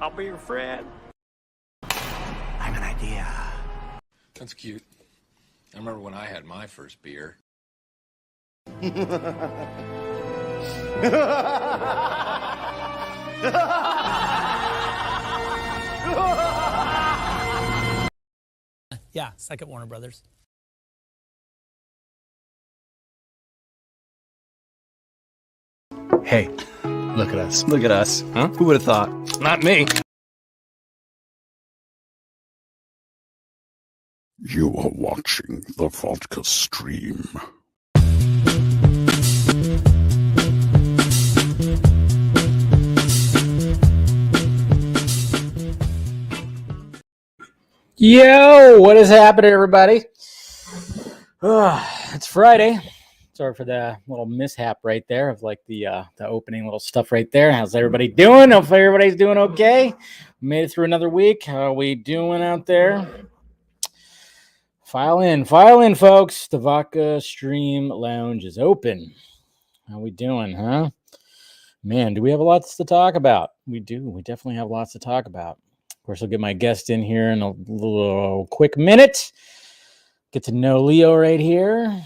I'll be your friend. I have an idea. That's cute. I remember when I had my first beer. Yeah, second Warner Brothers. Hey, look at us. Look at us. Huh? Who would have thought? Not me. You are watching the Vodka stream. Yo, what is happening, everybody? It's Friday. Sorry for the little mishap right there of like the opening little stuff right there. How's everybody doing? Hopefully everybody's doing okay. Made it through another week. How are we doing out there? File in, folks. The Vodka Stream Lounge is open. How we doing, huh? Man, do we have lots to talk about? We do. We definitely have lots to talk about. Of course, I'll get my guest in here in a little quick minute. Get to know Leo right here.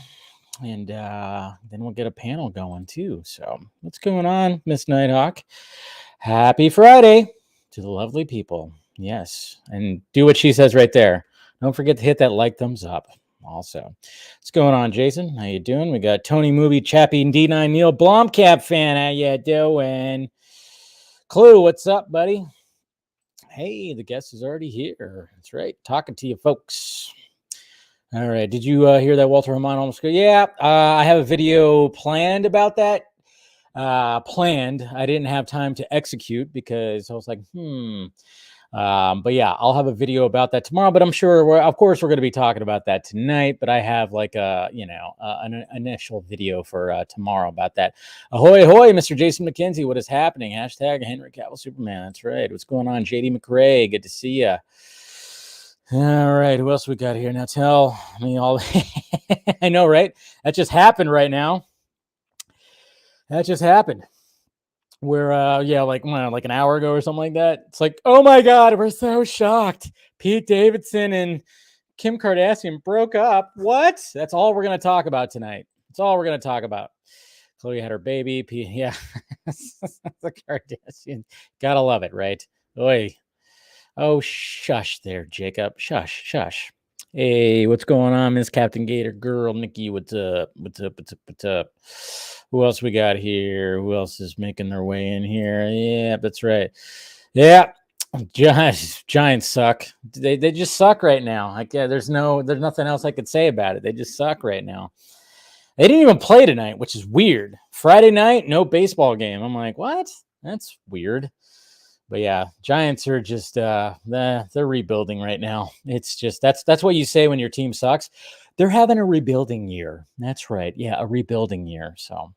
And then we'll get a panel going, too. So what's going on, Miss Nighthawk? Happy Friday to the lovely people. Yes. And do what she says right there. Don't forget to hit that like, thumbs up also. What's going on, Jason? How you doing? We got Tony Movie Chappie and D9 Neil Blomkamp fan. How you doing? Clue, what's up, buddy? Hey, the guest is already here. That's right. Talking to you, folks. All right. Did you hear that Walter Hamon almost go? Yeah, I have a video planned about that. Planned. I didn't have time to execute because I was like, but yeah, I'll have a video about that tomorrow. But I'm sure, of course, we're going to be talking about that tonight. But I have like an initial video for tomorrow about that. Ahoy, ahoy, Mr. Jason McKenzie. What is happening? Hashtag Henry Cavill Superman. That's right. What's going on? JD McRae. Good to see you. All right. Who else we got here? Now tell me all. I know, right? That just happened right now. That just happened. We're like an hour ago or something like that. It's like, oh my God, we're so shocked. Pete Davidson and Kim Kardashian broke up. What? That's all we're gonna talk about tonight. That's all we're gonna talk about. Chloe had her baby. The Kardashian. Gotta love it, right? Oi. Oh, shush there, Jacob. Shush. Hey, what's going on, Miss Captain Gator Girl? Nikki, what's up? What's up? Who else we got here? Who else is making their way in here? Yeah, that's right. Yeah, Giants suck. They just suck right now. Like, yeah, there's nothing else I could say about it. They just suck right now. They didn't even play tonight, which is weird. Friday night, no baseball game. I'm like, what? That's weird. But yeah, Giants are just they're rebuilding right now. It's just that's what you say when your team sucks. They're having a rebuilding year. That's right. Yeah, a rebuilding year. So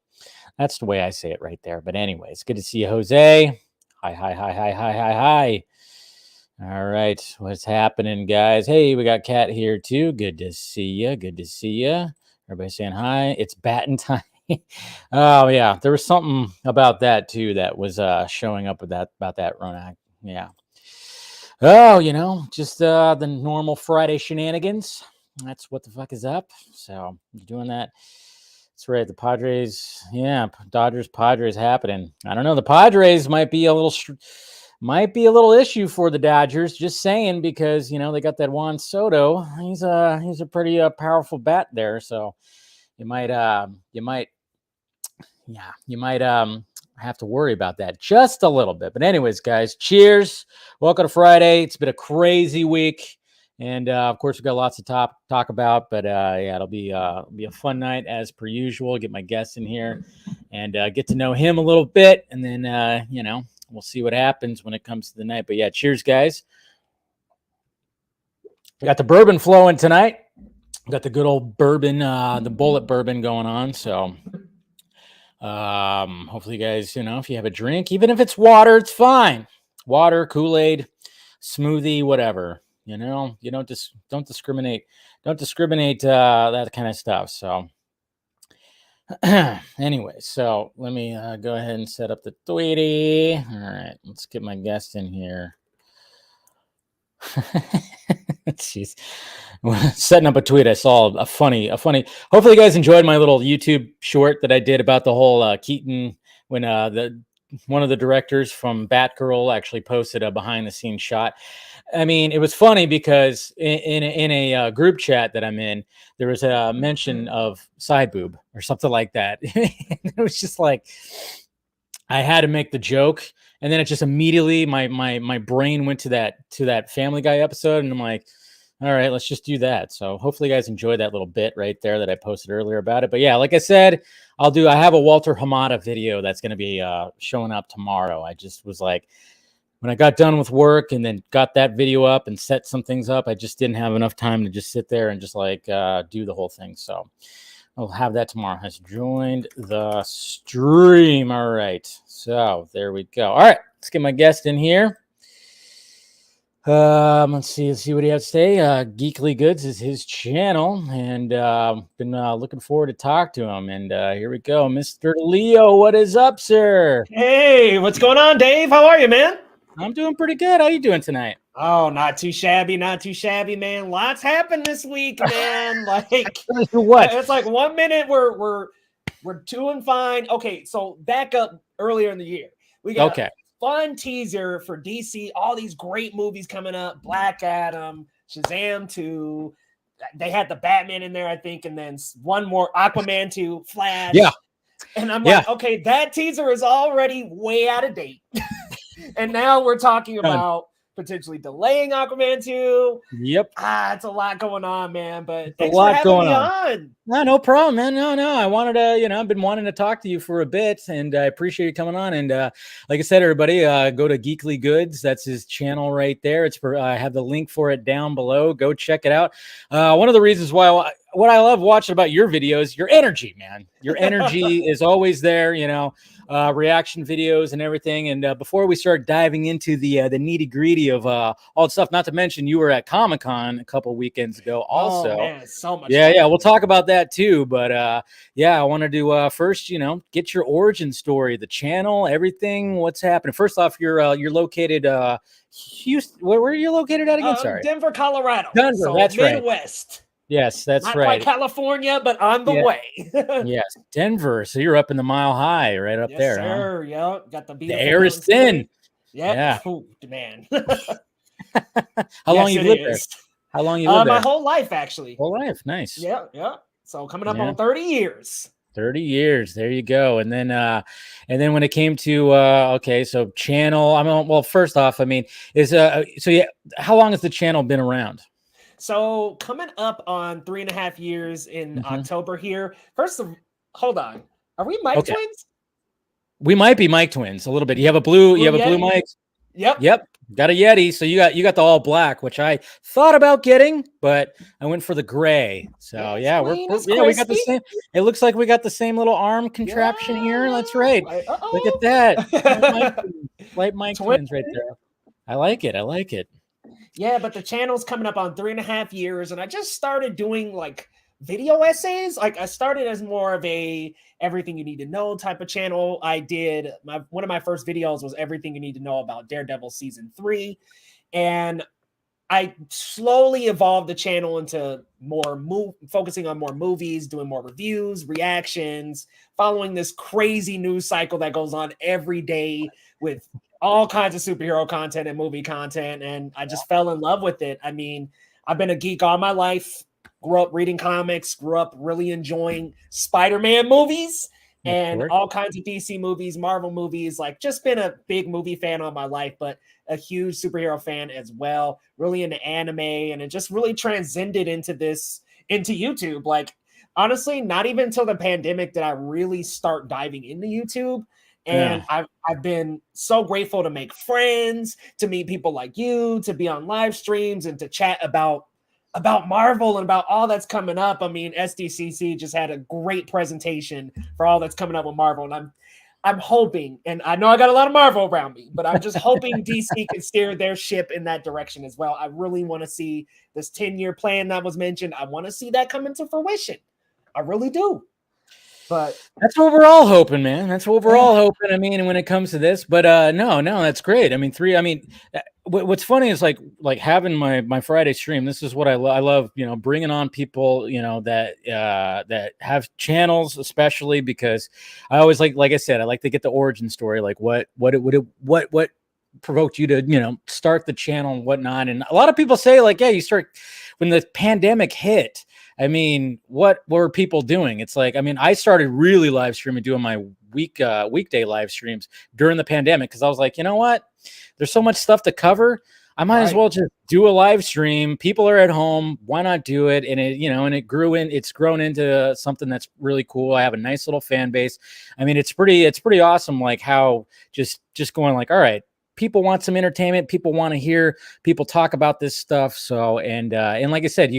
that's the way I say it right there. But anyways, good to see you, Jose. Hi. All right, what's happening, guys? Hey, we got Kat here too. Good to see you. Good to see you. Everybody saying hi. It's batting time. Oh yeah, there was something about that too that was showing up with that about that run. Yeah. Oh, just the normal Friday shenanigans. That's what the fuck is up. So you're doing that. That's right. The Padres, yeah, Dodgers Padres happening. I don't know. The Padres might be a little issue for the Dodgers. Just saying, because they got that Juan Soto. He's a pretty powerful bat there. So you might have to worry about that just a little bit. But anyways, guys, cheers. Welcome to Friday. It's been a crazy week. And of course, we've got lots to talk about, but yeah, it'll be a fun night as per usual. Get my guest in here and get to know him a little bit, and then we'll see what happens when it comes to the night. But yeah, cheers, guys. We got the bourbon flowing tonight. Got the good old bourbon, the bullet bourbon going on. So hopefully, you guys, if you have a drink, even if it's water, it's fine. Water, Kool-Aid, smoothie, whatever. You don't discriminate. Don't discriminate that kind of stuff. So anyway, so let me go ahead and set up the tweety. All right, let's get my guest in here. Jeez. Setting up a tweet, I saw a funny. Hopefully, you guys enjoyed my little YouTube short that I did about the whole Keaton when one of the directors from Batgirl actually posted a behind-the-scenes shot. I mean, it was funny because in a group chat that I'm in, there was a mention of side boob or something like that. It was just like I had to make the joke, and then it just immediately my brain went to that Family Guy episode, and I'm like, all right, let's just do that. So hopefully, you guys enjoyed that little bit right there that I posted earlier about it. But yeah, like I said, I have a Walter Hamada video that's going to be showing up tomorrow. I just was like, when I got done with work and then got that video up and set some things up, I just didn't have enough time to just sit there and just do the whole thing. So I'll have that tomorrow. Has joined the stream. All right. So there we go. All right. Let's get my guest in here. Let's see what he has to say. Geekly Goods is his channel, and been looking forward to talk to him. And here we go, Mr. Leo. What is up, sir? Hey, what's going on, Dave? How are you, man? I'm doing pretty good. How you doing tonight? Oh, not too shabby, man. Lots happened this week, man. Like what? It's like 1 minute we're doing fine. Okay, so back up earlier in the year, we got fun teaser for DC. All these great movies coming up: Black Adam, Shazam 2. They had the Batman in there, I think, and then one more, Aquaman 2, Flash. Yeah. And I'm like, okay, that teaser is already way out of date. And now we're talking about potentially delaying Aquaman 2. Yep. It's a lot going on, man. But thanks for having me on. No problem, man. No. I wanted to, I've been wanting to talk to you for a bit, and I appreciate you coming on. And like I said, everybody, go to Geekly Goods. That's his channel right there. I have the link for it down below. Go check it out. One of the reasons why what I love watching about your videos, your energy, man. Your energy is always there, reaction videos and everything. And before we start diving into the nitty gritty of all the stuff, not to mention you were at Comic-Con a couple weekends ago also. Oh, man, so much fun. We'll talk about that too. But I wanted to first, get your origin story, the channel, everything, what's happening. First off, you're located Houston. Where are you located at again? Sorry. Denver, Colorado. Denver, so that's right. Midwest. Yes, that's Not right. Not quite California, but on the way. Yes, Denver. So you're up in the Mile High, right up there. Sir. Huh? Yeah, got the Beetle. The air is thin. Yep. Yeah. Ooh, man. How long you lived there? How long you lived there? My whole life, actually. Whole life. Nice. Yeah. So coming up on 30 years. 30 years. There you go. And then when it came to so channel. First off, how long has the channel been around? So coming up on 3.5 years in October here. Hold on. Are we mic twins? We might be mic twins a little bit. You have a blue mic. Yep. Got a Yeti. So you got the all black, which I thought about getting, but I went for the gray. So we got the same. It looks like we got the same little arm contraption here. That's right. Look at that. Light mic twins right there. I like it. Yeah, but the channel's coming up on 3.5 years, and I just started doing like video essays. Like I started as more of a everything you need to know type of channel. I did one of my first videos was everything you need to know about Daredevil season 3, and I slowly evolved the channel into more focusing on more movies, doing more reviews, reactions, following this crazy news cycle that goes on every day with all kinds of superhero content and movie content. And I just fell in love with it. I mean, I've been a geek all my life, grew up reading comics, grew up really enjoying Spider-Man movies and all kinds of DC movies, Marvel movies, like just been a big movie fan all my life, but a huge superhero fan as well, really into anime, and it just really transcended into YouTube. Like honestly, not even until the pandemic did I really start diving into YouTube. And I've been so grateful to make friends, to meet people like you, to be on live streams and to chat about Marvel and about all that's coming up. I mean, SDCC just had a great presentation for all that's coming up with Marvel. And I'm hoping, and I know I got a lot of Marvel around me, but I'm just hoping DC can steer their ship in that direction as well. I really want to see this 10-year plan that was mentioned. I want to see that come into fruition. I really do. But that's what we're all hoping, man. That's what we're all hoping. I mean, when it comes to this, but no, that's great. I mean, what's funny is like having my Friday stream. This is what I love, bringing on people, that have channels, especially because I always like I said, I like to get the origin story, like what provoked you to, start the channel and whatnot. And a lot of people say like, yeah, you start when the pandemic hit. I mean, what were people doing? It's like, I mean, I started really live streaming, doing my weekday live streams during the pandemic because I was like, you know what? There's so much stuff to cover. I might as well just do a live stream. People are at home. Why not do it? And it's grown into something that's really cool. I have a nice little fan base. I mean, it's pretty awesome. Like how just going like, all right, people want some entertainment. People want to hear people talk about this stuff. So, and like I said,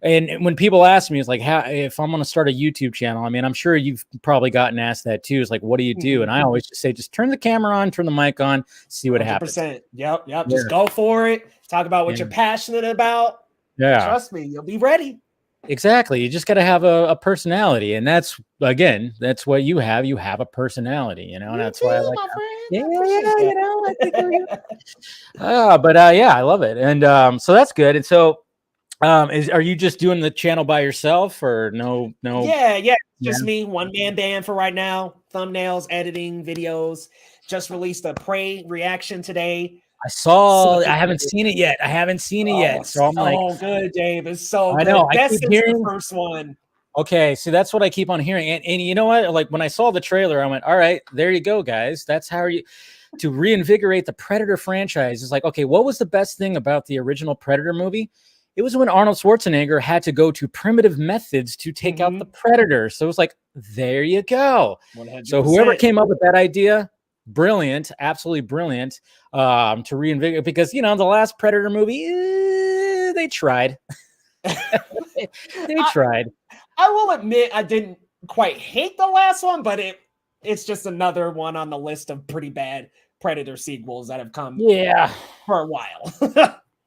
and when people ask me, it's like, if I'm going to start a YouTube channel, I mean, I'm sure you've probably gotten asked that too. It's like, what do you do? And I always just say, just turn the camera on, turn the mic on, see what happens. Yep. Just go for it. Talk about what you're passionate about. Yeah. Trust me, you'll be ready. Exactly. You just got to have a personality. And that's what you have. You have a personality, and that's why I like I think I love it. And so that's good. And so are you just doing the channel by yourself or no? Yeah. Just me, one man band for right now. Thumbnails, editing, videos. Just released a Prey reaction today. I haven't seen it yet. So I'm like, oh, good, Dave. It's so good. I know. Best since the first one. Okay, so that's what I keep on hearing. And you know what? Like when I saw the trailer, I went, all right, there you go, guys. That's how to reinvigorate the Predator franchise. It's like, okay, what was the best thing about the original Predator movie? It was when Arnold Schwarzenegger had to go to primitive methods to take out the Predator. So it was like, there you go. 100%. So whoever came up with that idea, brilliant, absolutely brilliant, to reinvigorate, because the last Predator movie, they tried. they tried. I will admit I didn't quite hate the last one, but it's just another one on the list of pretty bad Predator sequels that have come for a while.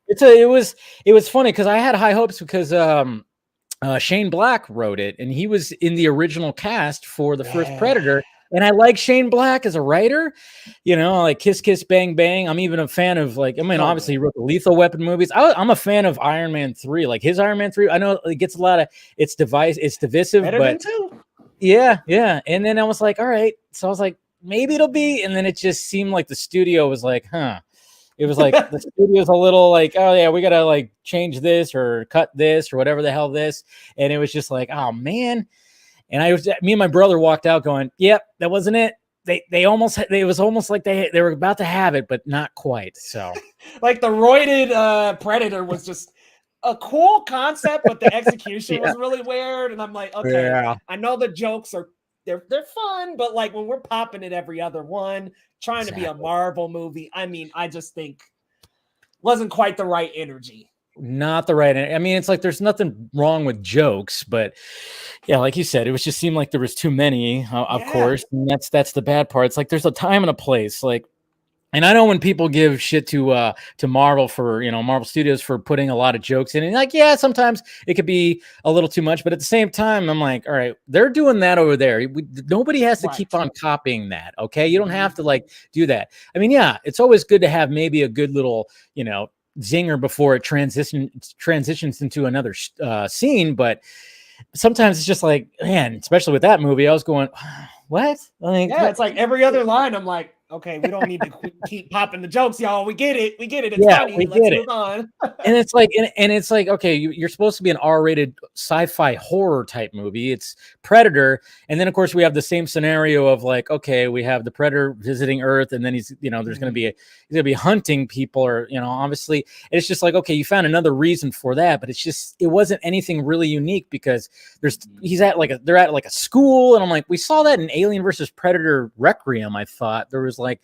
It was funny because I had high hopes because Shane Black wrote it and he was in the original cast for the first Predator. And I like Shane Black as a writer, like Kiss Kiss Bang Bang. I'm even a fan of obviously he wrote the Lethal Weapon movies. I'm a fan of Iron Man 3, like his Iron Man 3. I know it gets a lot of it's divisive, better but than 2. Yeah. And then I was like, all right. So I was like, maybe it'll be. And then it just seemed like the studio was like, It was like the studio's a little like, oh yeah, we gotta like change this or cut this or whatever the hell this. And it was just like, oh man. And me and my brother walked out going, yep, that wasn't it. It was almost like they were about to have it, but not quite. So like the roided Predator was just a cool concept, but the execution was really weird. And I'm like, okay, I know the jokes they're fun, but like when we're popping it every other one, trying to be a Marvel movie, I mean, I just think wasn't quite the right energy. Not the right. I mean, it's like there's nothing wrong with jokes, but yeah, like you said, it was just seemed like there was too many, of course, and that's the bad part. It's like there's a time and a place. Like And I know when people give shit to Marvel for, Marvel Studios for putting a lot of jokes in, and like, yeah, sometimes it could be a little too much, but at the same time, I'm like, all right, they're doing that over there. Nobody has to keep on copying that. Okay, you don't have to like do that. I mean, yeah, it's always good to have maybe a good little, zinger before it transitions into another scene, but sometimes it's just like, man, especially with that movie, I was going, what? Like, yeah, it's like every other line. I'm like, okay, we don't need to keep popping the jokes, y'all. We get it. It's funny. Let's move on. And it's like, and it's like, okay, you're supposed to be an R-rated sci-fi horror type movie. It's Predator, and then of course we have the same scenario of like, okay, we have the Predator visiting Earth, and then he's going to be hunting people, or obviously, it's just like, okay, you found another reason for that, but it wasn't anything really unique because they're at like a school, and I'm like, we saw that in Alien versus Predator Requiem. I thought there was like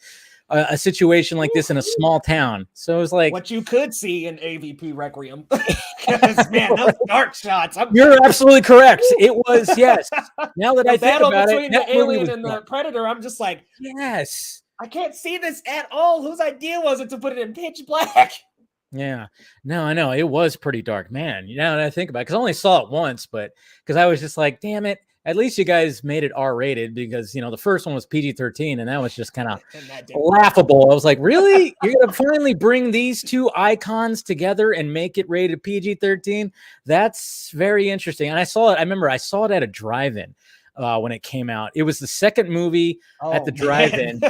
a situation like this in a small town. So it was like what you could see in AVP Requiem. Because man, those dark shots. You're absolutely correct. It was, yes. Now that I think about between it, the alien and the Predator, I'm just like, yes, I can't see this at all. Whose idea was it to put it in pitch black? Yeah, no, I know it was pretty dark, man. Now that I think about it, because I only saw it once, but because I was just like, damn it. At least you guys made it R-rated, because the first one was PG-13, and that was just kind of laughable. I was like, really? You're gonna finally bring these two icons together and make it rated PG-13? That's very interesting. And I saw it. I remember I saw it at a drive-in when it came out. It was the second movie at the drive-in.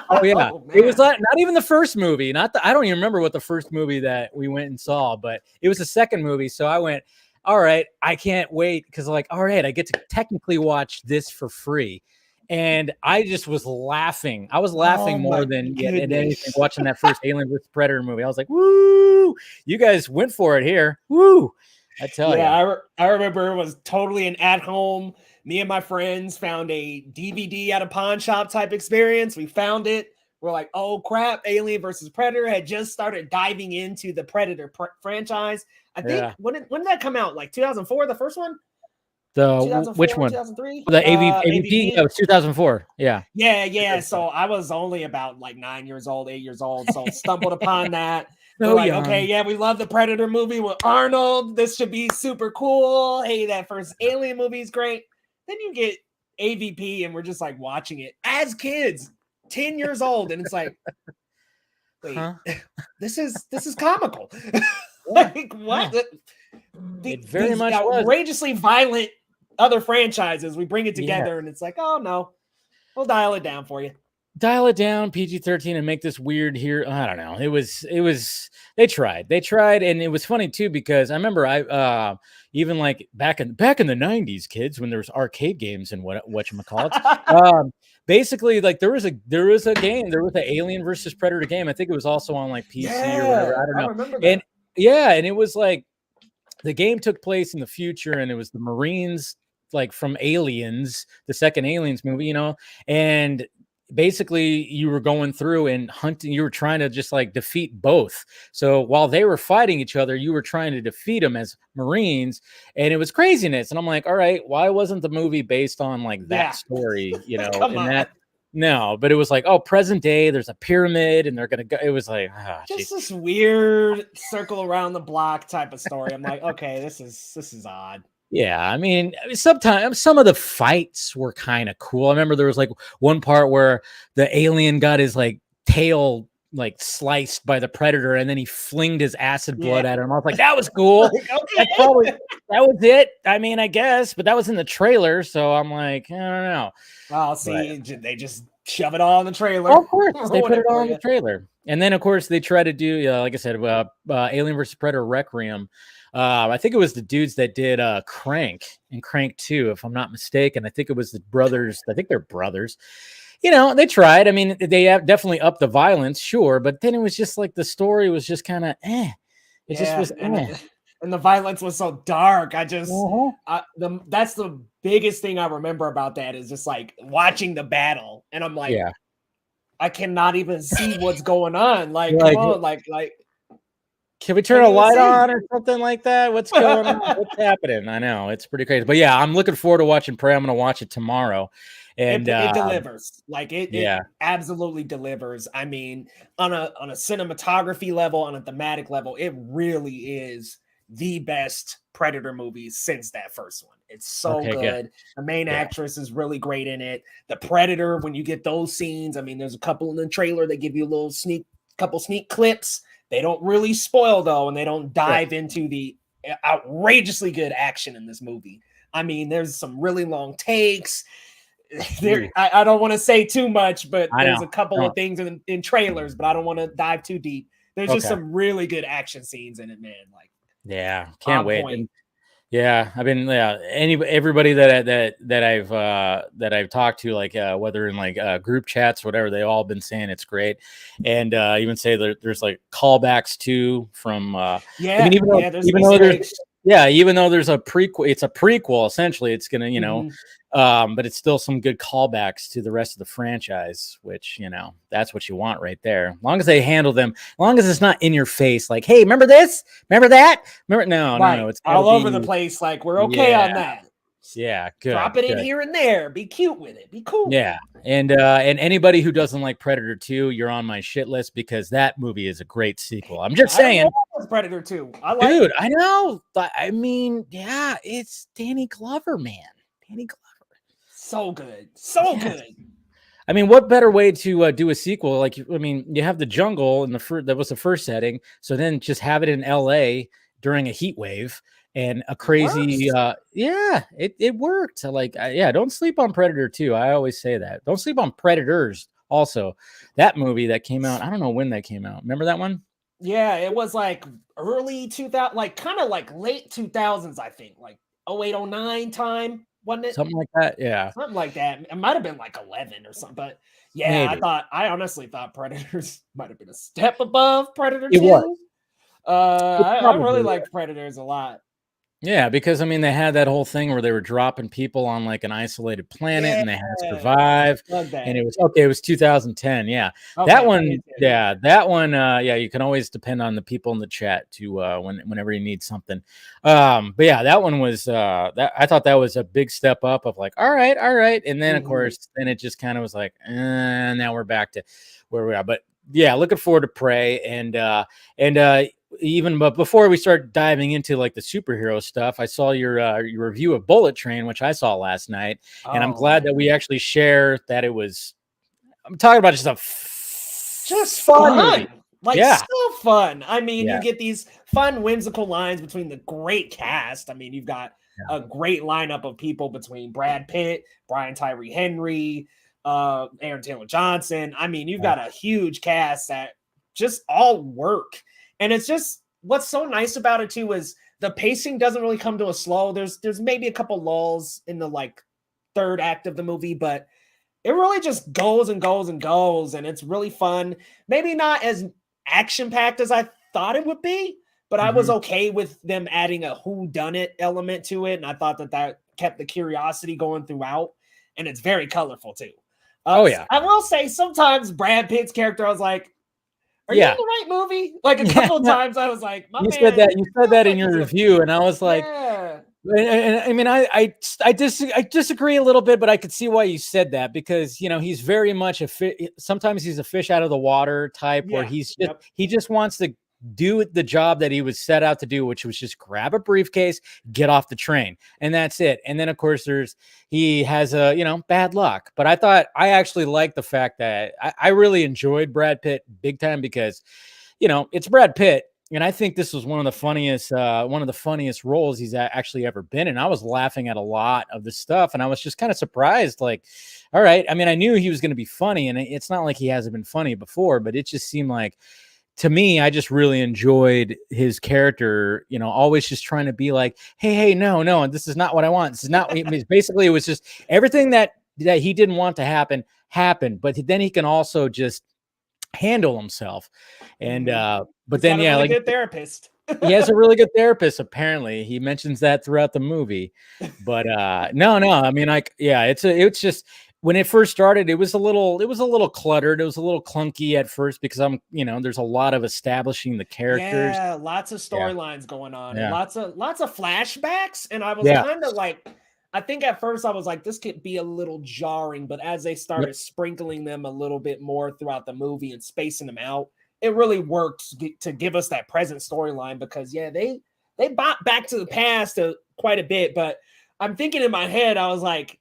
Oh yeah, it was not even the first movie. I don't even remember what the first movie that we went and saw, but it was the second movie. So I went, all right, I can't wait, because like, all right, I get to technically watch this for free. And I just was laughing. I was laughing more than anything watching that first Alien vs. Predator movie. I was like, woo, you guys went for it here. Woo. I tell you. Yeah, I remember it was totally an at-home, me and my friends found a DVD at a pawn shop type experience. We found it. We're like, oh crap, Alien versus Predator had just started diving into the Predator franchise. I think when did that come out? Like 2004, the first one? Which one? 2003? The AVP? It was 2004. Yeah. Yeah. So I was only about like 8 years old. So stumbled upon that. We're like, okay, yeah, we love the Predator movie with Arnold. This should be super cool. Hey, that first Alien movie is great. Then you get AVP, and we're just like watching it as kids, 10 years old, and it's like, wait, this is comical. Like what? It very much outrageously violent other franchises. We bring it together, and it's like, oh no, we'll dial it down for you. Dial it down, PG-13, and make this weird here. I don't know. It was. They tried, and it was funny too, because I remember even like back in the 90s, kids, when there was arcade games and whatchamacallit. Basically, like there was a game, there was an Alien versus Predator game. I think it was also on like PC or whatever. I don't know. I remember that. And it was like the game took place in the future, and it was the Marines, like from Aliens, the second Aliens movie, and basically you were going through and hunting. You were trying to just like defeat both. So while they were fighting each other, you were trying to defeat them as Marines, and it was craziness. And I'm like, all right, why wasn't the movie based on like that story? No, but it was like, oh, present day, there's a pyramid, and they're gonna go. It was like, just this weird circle around the block type of story. I'm like, okay, this is odd. Yeah, I mean, sometimes some of the fights were kind of cool. I remember there was like one part where the alien got his like tail like sliced by the Predator, and then he flinged his acid blood at him. I was like, that was cool. That was it. I mean, I guess, but that was in the trailer, so I'm like, I don't know. Well, see, they just shove it all in the trailer. Well, of course, they put it all in the trailer, and then of course they try to do, like I said, Alien vs. Predator Requiem. I think it was the dudes that did Crank and Crank 2, if I'm not mistaken. I think it was the brothers. I think they're brothers. They tried. I mean, they have definitely upped the violence, sure, but then it was just like the story was just kind of It just was and the violence was so dark. I just that's the biggest thing I remember about that, is just like watching the battle, and I'm like, I cannot even see what's going on. Like, come on, like. Can we turn a light on or something like that? What's going on? What's happening? I know, it's pretty crazy. But yeah, I'm looking forward to watching Prey. I'm going to watch it tomorrow. And it delivers. Like it yeah. absolutely delivers. I mean, on a cinematography level, on a thematic level, it really is the best Predator movie since that first one. It's so good. The main actress is really great in it. The Predator, when you get those scenes, I mean, there's a couple in the trailer that give you a little sneak clips. They don't really spoil though, and they don't dive into the outrageously good action in this movie. I mean, there's some really long takes. I don't want to say too much, but there's a couple of things in trailers, but I don't want to dive too deep. There's just some really good action scenes in it, man. Like, can't wait. And, I've been everybody that I've talked to, like whether in like group chats, whatever, they all been saying it's great, and even say there's like callbacks too from I mean, even though there's a prequel, it's a prequel essentially. It's gonna but it's still some good callbacks to the rest of the franchise, which that's what you want right there. As long as they handle them, as long as it's not in your face, like, hey, remember this, remember that, remember no, it's all over the place. Like, we're okay on that. Yeah, good. Drop it in here and there. Be cute with it. Be cool. Yeah, and anybody who doesn't like Predator 2, you're on my shit list because that movie is a great sequel. I'm just saying. Predator 2. Dude, I know. I mean, it's Danny Glover, man. Danny Glover. So good. So good. I mean, what better way to do a sequel? Like, I mean, you have the jungle in that was the first setting. So then just have it in LA during a heat wave. And a crazy, it worked. Like, don't sleep on Predator 2. I always say that. Don't sleep on Predators. Also, that movie that came out, I don't know when that came out. Remember that one? Yeah, it was like early 2000, like kind of like late 2000s, I think, like 08, 09 time, wasn't it? Something like that. Yeah, something like that. It might have been like 11 or something, but maybe. I honestly thought Predators might have been a step above Predator 2. It was. I really liked Predators a lot. Yeah, because I mean, they had that whole thing where they were dropping people on like an isolated planet and they had to survive. And it was 2010. Yeah, that one. You can always depend on the people in the chat to whenever you need something. But yeah, that one was that I thought that was a big step up of like, all right, and then of course, then it just kind of was like, now we're back to where we are. But yeah, looking forward to Prey but before we start diving into like the superhero stuff, I saw your review of Bullet Train, which I saw last night, and I'm glad that we actually share that it was. I'm talking about just fun, so fun. I mean, you get these fun, whimsical lines between the great cast. I mean, you've got a great lineup of people between Brad Pitt, Brian Tyree Henry, Aaron Taylor Johnson. I mean, you've got a huge cast that just all work. And it's just what's so nice about it too is the pacing doesn't really come to a slow. There's maybe a couple lulls in the like third act of the movie, but it really just goes and goes and goes, and it's really fun. Maybe not as action-packed as I thought it would be, but I was okay with them adding a whodunit element to it, and I thought that kept the curiosity going throughout, and it's very colorful too. I will say sometimes Brad Pitt's character, I was like, are you in the right movie? Like a couple of times I was like, you said that in your review, and I was like, and I mean, I disagree a little bit, but I could see why you said that because, he's very much sometimes he's a fish out of the water type where he just wants to do the job that he was set out to do, which was just grab a briefcase, get off the train, and that's it. And then of course he has bad luck. But I actually liked the fact that I really enjoyed Brad Pitt big time because it's Brad Pitt, and I think this was one of the funniest roles he's actually ever been in. I was laughing at a lot of the stuff, and I was just kind of surprised, like, all right, I mean, I knew he was going to be funny, and it's not like he hasn't been funny before, but it just seemed like, to me, I just really enjoyed his character, always just trying to be like, hey, no, this is not what I want. This is not, basically, it was just everything that he didn't want to happen happened, but then he can also just handle himself. And, but then, a good therapist. He has a really good therapist. Apparently he mentions that throughout the movie, but, no, I mean, like, it's just, when it first started, it was a little cluttered. It was a little clunky at first because there's a lot of establishing the characters. Yeah, lots of storylines going on. And lots of flashbacks. And I was kind of like, I think at first I was like, this could be a little jarring, but as they started sprinkling them a little bit more throughout the movie and spacing them out, it really worked to give us that present storyline because they bought back to the past quite a bit. But I'm thinking in my head, I was like,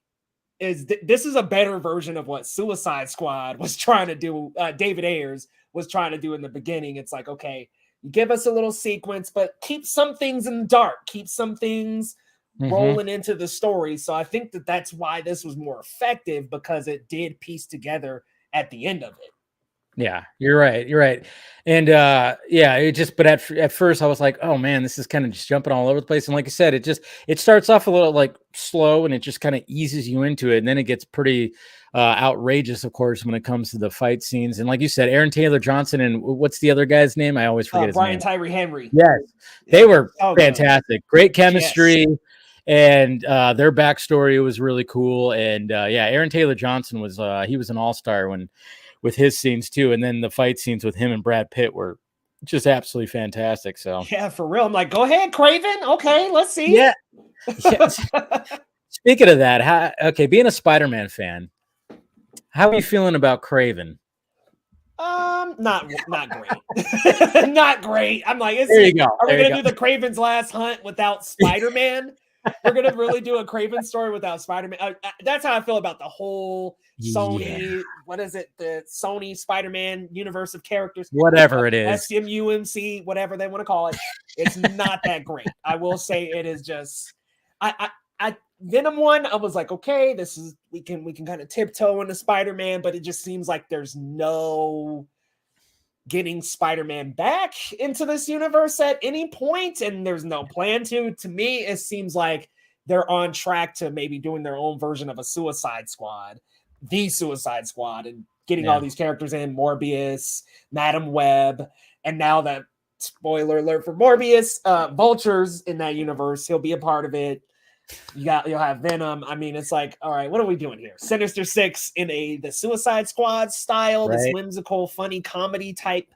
this is a better version of what Suicide Squad was trying to do. David Ayers was trying to do in the beginning. It's like, okay, you give us a little sequence, but keep some things in the dark, keep some things rolling into the story. So I think that's why this was more effective because it did piece together at the end of it. Yeah, you're right. And it just, but at first I was like, oh man, this is kind of just jumping all over the place. And like I said, it starts off a little like slow and it just kind of eases you into it. And then it gets pretty outrageous, of course, when it comes to the fight scenes. And like you said, Aaron Taylor Johnson and what's the other guy's name? I always forget his Brian name. Tyree Henry. Yes, they were fantastic. Great chemistry. Yes. And their backstory was really cool. And Aaron Taylor Johnson was he was an all-star with his scenes too. And then the fight scenes with him and Brad Pitt were just absolutely fantastic. So yeah, for real. I'm like, go ahead, Craven. Okay, let's see. Yeah. Speaking of that, being a Spider-Man fan, how are you feeling about Craven? Not great. Not great. I'm like, there you go. Are we gonna do the Craven's Last Hunt without Spider-Man? We're gonna really do a Craven story without Spider-Man. That's how I feel about the whole Sony. What is it? The Sony Spider-Man universe of characters. Whatever it is, SMUMC, whatever they want to call it. It's not that great. I will say it is just. I Venom 1, I was like, okay, this is we can kind of tiptoe into Spider-Man, but it just seems like there's no getting Spider-Man back into this universe at any point, and there's no plan to. To me, it seems like they're on track to maybe doing their own version of a Suicide Squad, the Suicide Squad, and getting all these characters in, Morbius, Madam Web, and now that, spoiler alert for Morbius, Vulture's in that universe, he'll be a part of it. You'll have Venom. I mean, it's like, all right, what are we doing here? Sinister Six in the Suicide Squad style, this whimsical, funny comedy type,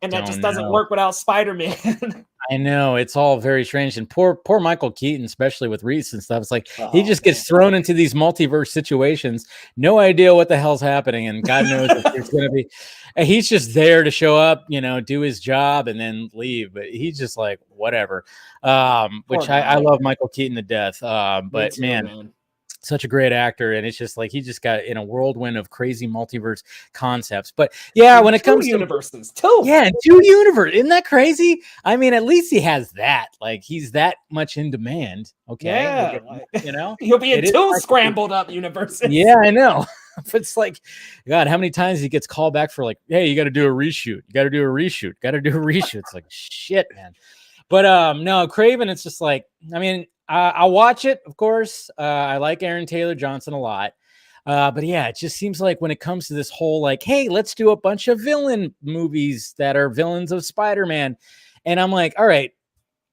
and that just doesn't work without Spider-Man. I know, it's all very strange, and poor Michael Keaton, especially with Reese and stuff. It's like he just gets thrown into these multiverse situations, no idea what the hell's happening, and God knows if there's going to be. And he's just there to show up, do his job, and then leave. But he's just like whatever. Which I love Michael Keaton to death. But too, man, such a great actor, and it's just like he just got in a whirlwind of crazy multiverse concepts. But yeah, when it comes to universes, two universes, isn't that crazy? I mean, at least he has that. Like he's that much in demand. Okay, he'll be in two scrambled up universes. Yeah, I know. But it's like, God, how many times he gets called back for like, hey, you got to do a reshoot. You got to do a reshoot. Got to do a reshoot. It's like shit, man. But no, Craven. It's just like, I mean. I'll watch it, of course. I like Aaron Taylor Johnson a lot. But yeah, it just seems like when it comes to this whole like, hey, let's do a bunch of villain movies that are villains of Spider-Man. And I'm like, all right,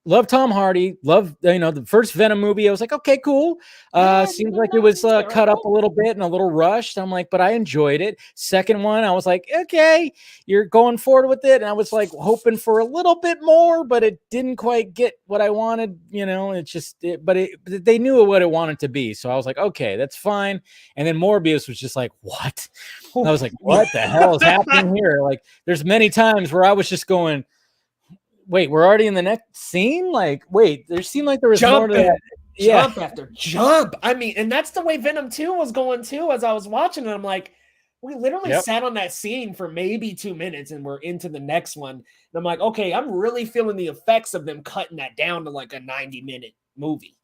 love Tom Hardy, love, the first Venom movie. I was like, okay, cool. Seems like it was cut up a little bit and a little rushed. I'm like, but I enjoyed it. Second one, I was like, okay, you're going forward with it. And I was like hoping for a little bit more, but it didn't quite get what I wanted. But they knew what it wanted to be. So I was like, okay, that's fine. And then Morbius was just like, what? I was like, what the hell is happening here? Like there's many times where I was just going, wait, we're already in the next scene? Like, wait, there seemed like there was more to that. Jump after jump. I mean, and that's the way Venom 2 was going too. As I was watching it, I'm like, we literally sat on that scene for maybe 2 minutes and we're into the next one. And I'm like, okay, I'm really feeling the effects of them cutting that down to like a 90-minute movie.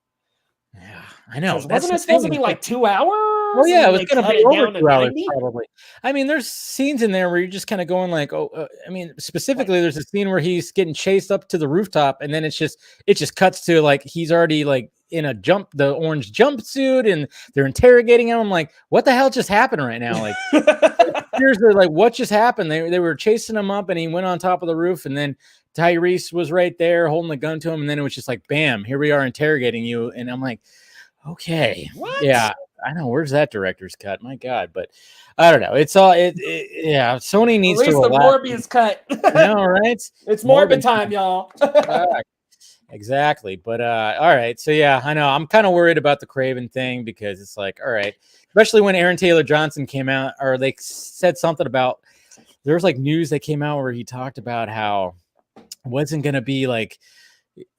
Yeah, I know. Wasn't it supposed to be like 2 hours? Oh yeah, it was going to be over 2 hours probably. I mean, there's scenes in there where you're just kind of going like, I mean, specifically, there's a scene where he's getting chased up to the rooftop, and then it just cuts to like he's already like in the orange jumpsuit, and they're interrogating him. I'm like, what the hell just happened right now? Like, seriously, like what just happened? They were chasing him up, and he went on top of the roof, and then Tyrese was right there holding the gun to him, and then it was just like, bam, here we are interrogating you, and I'm like, okay, what? Yeah. I know, where's that director's cut? My God, but I don't know. It's all yeah. Sony needs to release the Morbius cut. I know, right? It's Morbid time, y'all. Exactly. But all right. So yeah, I know I'm kind of worried about the Craven thing because it's like, all right, especially when Aaron Taylor Johnson came out, or they said something about, there was like news that came out where he talked about how it wasn't going to be like,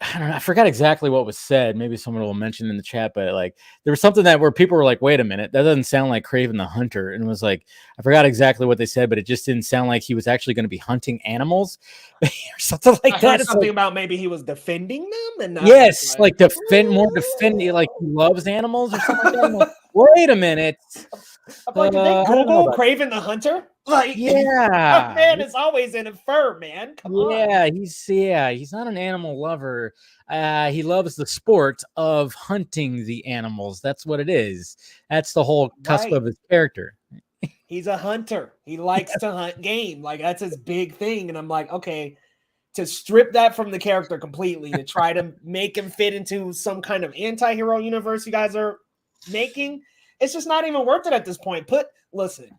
I don't know, I forgot exactly what was said. Maybe someone will mention in the chat, but like there was something that where people were like, wait a minute, that doesn't sound like Craven the Hunter. And it was like, I forgot exactly what they said, but it just didn't sound like he was actually going to be hunting animals or something like I that. heard It's something like, about maybe he was defending them and not yes, like defend, more defending, like he loves animals or something like that. I'm like, wait a minute. I'm like, did they I don't know Google about Craven the Hunter? Like, yeah, man, it's always in a fur, man. Come on. he's not an animal lover. He loves the sport of hunting the animals. That's what it is. That's the whole cusp of his character. He's a hunter. He likes to hunt game. Like that's his big thing. And I'm like, okay, to strip that from the character completely, to try to make him fit into some kind of anti-hero universe you guys are making, it's just not even worth it at this point. Listen,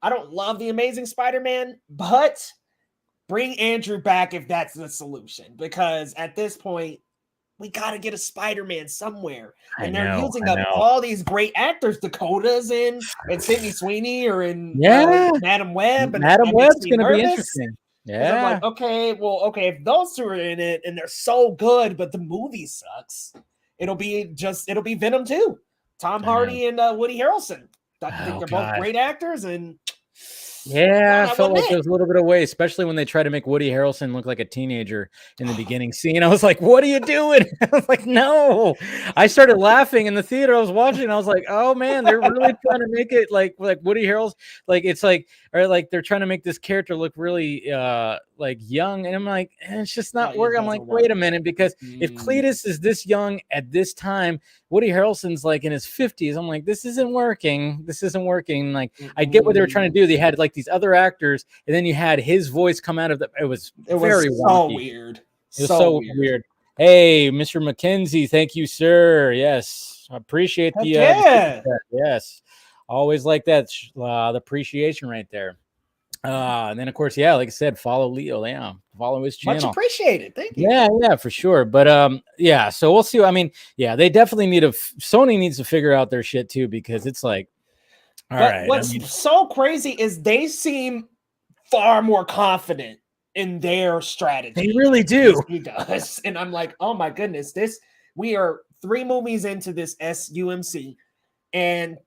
I don't love the Amazing Spider-Man, but bring Andrew back if that's the solution. Because at this point, we got to get a Spider-Man somewhere. And they're using up all these great actors. Dakota's in, and Sydney Sweeney are in Madam Web. And Madam Web's going to be interesting. Yeah. I'm like, okay, if those two are in it and they're so good, but the movie sucks, it'll be Venom 2. Tom Hardy and Woody Harrelson. I think they're both great actors, and yeah, I felt like there was a little bit of waste, especially when they try to make Woody Harrelson look like a teenager in the beginning scene. I was like, what are you doing? I was like, no. I started laughing in the theater. I was watching. I was like, oh man, they're really trying to make it like Woody Harrelson. Like it's like, or like they're trying to make this character look really like young. And I'm like, it's just not working. I'm like, wait a minute, because if Cletus is this young at this time, Woody Harrelson's like in his 50s. I'm like, this isn't working. This isn't working. Like, I get what they were trying to do. They had like these other actors, and then you had his voice come out of the. It was very so weird. It was so weird. Hey, Mr. McKenzie, thank you, sir. Yes, I appreciate the. Yes, always like that. The appreciation right there. And then of course, yeah, like I said, follow Leo. Yeah, follow his channel. Much appreciated. Thank you. Yeah, for sure. But yeah, so we'll see. I mean, yeah, they definitely need Sony needs to figure out their shit too, because it's like, all right. What's so crazy is they seem far more confident in their strategy. They really do. He does. And I'm like, oh my goodness, we are 3 movies into this SUMC, and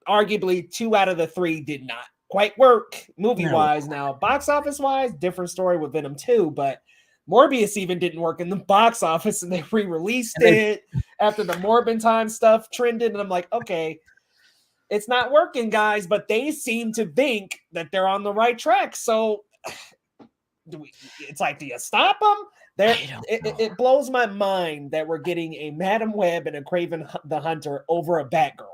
arguably 2 out of the 3 did not quite work movie-wise. Now, box office-wise, different story with Venom 2, but Morbius even didn't work in the box office, and they re-released it after the Morbin time stuff trended, and I'm like, okay, it's not working, guys, but they seem to think that they're on the right track. So it's like, do you stop them? It blows my mind that we're getting a Madam Web and a Craven the Hunter over a Batgirl.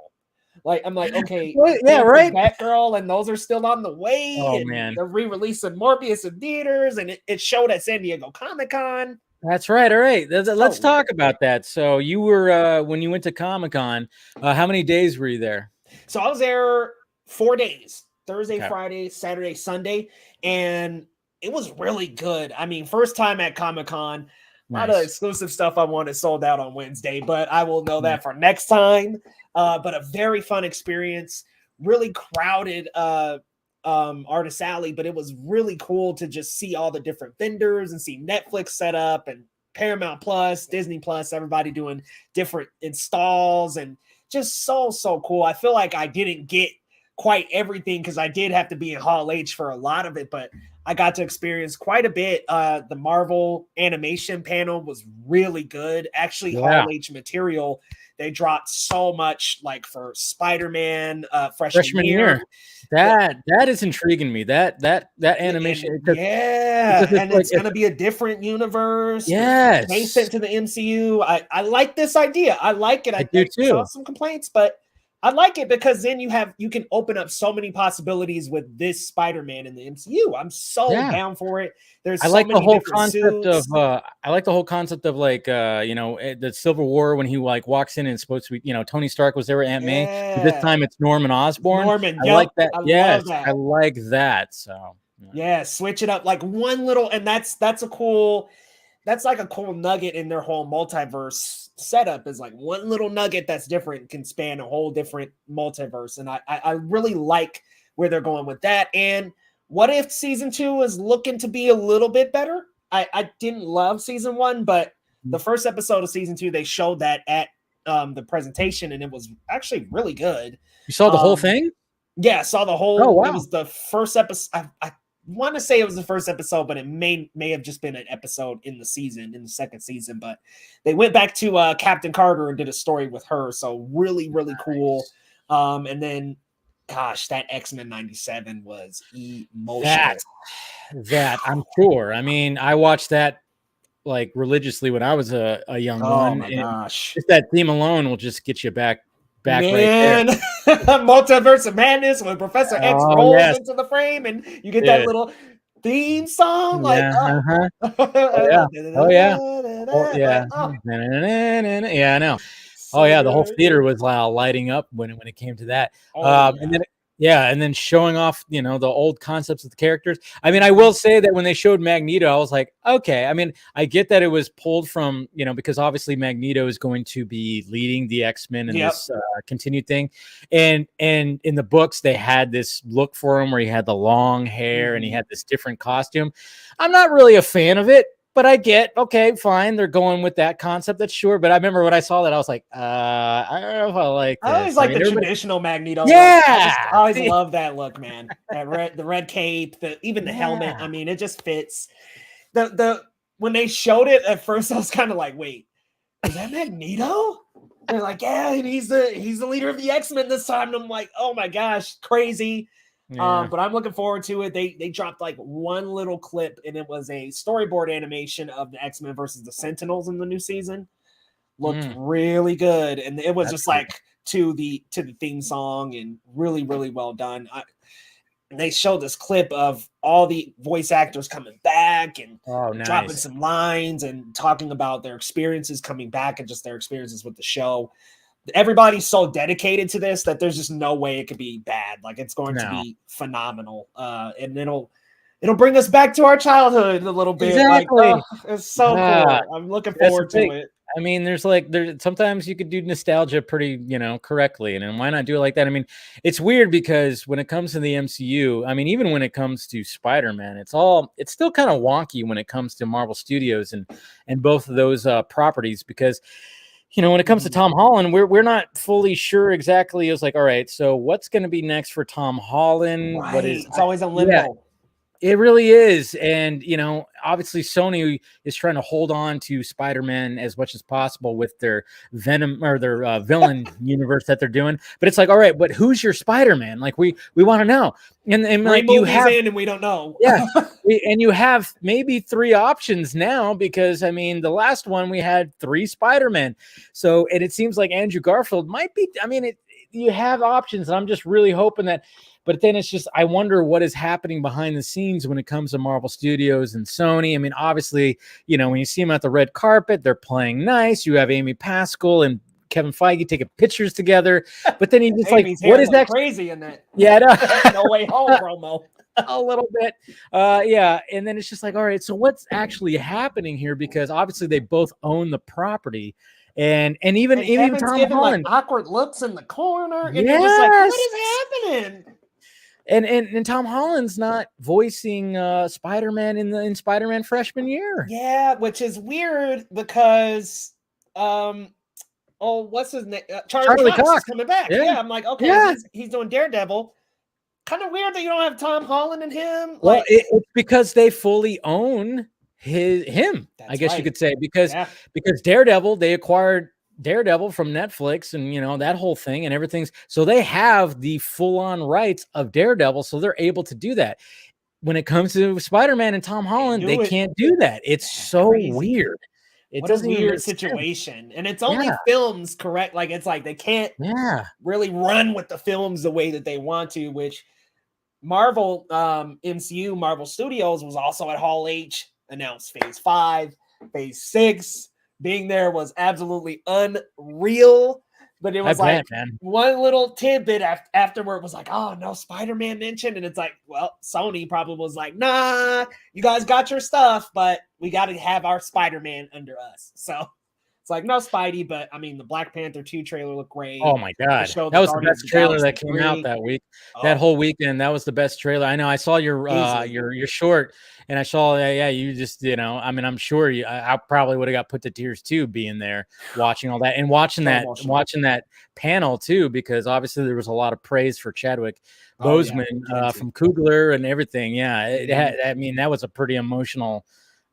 Like, I'm like, okay, yeah, right. Batgirl, and those are still on the way. Oh, and man. They're re-releasing Morbius in theaters, and it showed at San Diego Comic-Con. That's right. All right. Let's talk about that. So you were, when you went to Comic-Con, how many days were you there? So I was there 4 days, Thursday, Friday, Saturday, Sunday, and it was really good. I mean, first time at Comic-Con. A lot of exclusive stuff I wanted sold out on Wednesday, but I will know that for next time. But a very fun experience, really crowded Artist Alley, but it was really cool to just see all the different vendors and see Netflix set up and Paramount Plus, Disney Plus, everybody doing different installs, and just so cool. I feel like I didn't get quite everything because I did have to be in Hall H for a lot of it, but I got to experience quite a bit. The Marvel animation panel was really good. Actually, Hall H material, they dropped so much, like for Spider-Man freshman year. That is intriguing me. That animation. And it's going to be a different universe. Yes. Adjacent to the MCU. I like this idea. I like it. I do too. Saw some complaints, but I like it because then you can open up so many possibilities with this Spider-Man in the MCU. I'm so down for it. I like the whole concept of like the Civil War, when he like walks in and it's supposed to be, Tony Stark was there with Aunt May. But this time it's Norman Osborn. I like that. I like that. So switch it up like one little, and that's a cool. that's like a cool nugget in their whole multiverse setup, is like one little nugget that's different can span a whole different multiverse. And I really like where they're going with that. And what if season 2 is looking to be a little bit better? I didn't love season 1, but the first episode of season 2, they showed that at the presentation, and it was actually really good. You saw the whole thing? Yeah, I saw the whole. Oh, wow. It was the first episode. I want to say it was the first episode, but it may have just been an episode in the second season. But they went back to Captain Carter and did a story with her, so really cool. And then, gosh, that X-Men 97 was emotional. That I'm sure. I mean, I watched that like religiously when I was a young one. Oh my gosh! Just that theme alone will just get you back Man. right there. Multiverse of Madness when Professor X rolls into the frame and you get that little theme song. Like, oh yeah. Yeah, I know. So the whole theater was lighting up when it came to that. And then showing off, the old concepts of the characters. I mean, I will say that when they showed Magneto, I was like, okay. I mean, I get that it was pulled from, because obviously Magneto is going to be leading the X-Men in this continued thing. And in the books, they had this look for him where he had the long hair and he had this different costume. I'm not really a fan of it. But I get, okay, fine. They're going with that concept. That's sure. But I remember when I saw that, I was like, I don't know if I like this. I always like the traditional Magneto. Yeah. I always love that look, man. The red cape, even the helmet. I mean, it just fits. When they showed it at first, I was kind of like, wait, is that Magneto? They're like, yeah, and he's the leader of the X-Men this time. And I'm like, oh my gosh, crazy. Yeah. But I'm looking forward to it. They dropped like one little clip, and it was a storyboard animation of the X-Men versus the Sentinels in the new season. Looked really good, and it was like to the theme song, and really well done. And they showed this clip of all the voice actors coming back and dropping some lines and talking about their experiences coming back and just their experiences with the show. Everybody's so dedicated to this that there's just no way it could be bad. Like, it's going to be phenomenal. And it'll bring us back to our childhood a little bit. Exactly. Like, it's so cool. I'm looking forward to it. I mean, there's sometimes you could do nostalgia pretty, correctly. And then why not do it like that? I mean, it's weird because when it comes to the MCU, I mean, even when it comes to Spider-Man, it's still kind of wonky when it comes to Marvel Studios and both of those properties, because when it comes to Tom Holland, we're not fully sure exactly. It was like, all right, so what's going to be next for Tom Holland? Right. It's always a limbo. Yeah, it really is. And, obviously Sony is trying to hold on to Spider-Man as much as possible with their Venom or their villain universe that they're doing. But it's like, all right, but who's your Spider-Man? Like, we want to know. And like, you have and we don't know. Yeah. And you have maybe 3 options now, because I mean, the last one we had 3 Spider-Man. So, and it seems like Andrew Garfield might be, I mean, you have options, and I'm just really hoping that. But then it's just, I wonder what is happening behind the scenes when it comes to Marvel Studios and Sony. I mean, obviously, when you see them at the red carpet, they're playing nice. You have Amy Pascal and Kevin Feige taking pictures together. But then you just like, what is that? Crazy in that? Yeah, No Way Home promo. A little bit. Yeah. And then it's just like, all right, so what's actually happening here? Because obviously they both own the property. And even Tom Holland, like awkward looks in the corner. And you're just like, what is happening? And Tom Holland's not voicing Spider-Man in Spider-Man freshman year. Yeah, which is weird because what's his name? Charlie Cox is coming back. Yeah, I'm like, okay, he's doing Daredevil. Kind of weird that you don't have Tom Holland and him. Well, it's because they fully own him. I guess you could say, because Daredevil, they acquired Daredevil from Netflix, and that whole thing and everything's, so they have the full-on rights of Daredevil, so they're able to do that. When it comes to Spider-Man and Tom Holland, they can't do that. It's so weird. What a weird situation. And it's only films, correct? Like, it's like they can't really run with the films the way that they want to, which Marvel MCU Marvel Studios was also at Hall H, announced phase 5, phase 6. Being there was absolutely unreal. But it was bet, man. one little tidbit afterward was like, oh, no Spider-Man mentioned. And it's like, well, Sony probably was like, nah, you guys got your stuff, but we got to have our Spider-Man under us. So it's like, no Spidey, but I mean, the Black Panther 2 trailer looked great. Oh my God. That was the best trailer that came out that week. That whole weekend, that was the best trailer. I know I saw your short and I saw, you just, I mean, I'm sure I probably would have got put to tears too, being there, watching all that and watching that panel too, because obviously there was a lot of praise for Chadwick Boseman from Coogler and everything. Yeah. I mean, that was a pretty emotional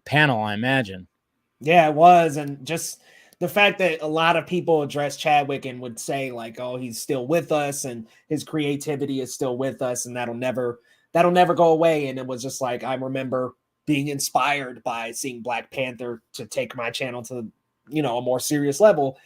panel, I imagine. Yeah, it was. And just the fact that a lot of people address Chadwick and would say like, oh, he's still with us and his creativity is still with us and that'll never go away. And it was just like, I remember being inspired by seeing Black Panther to take my channel to, a more serious level.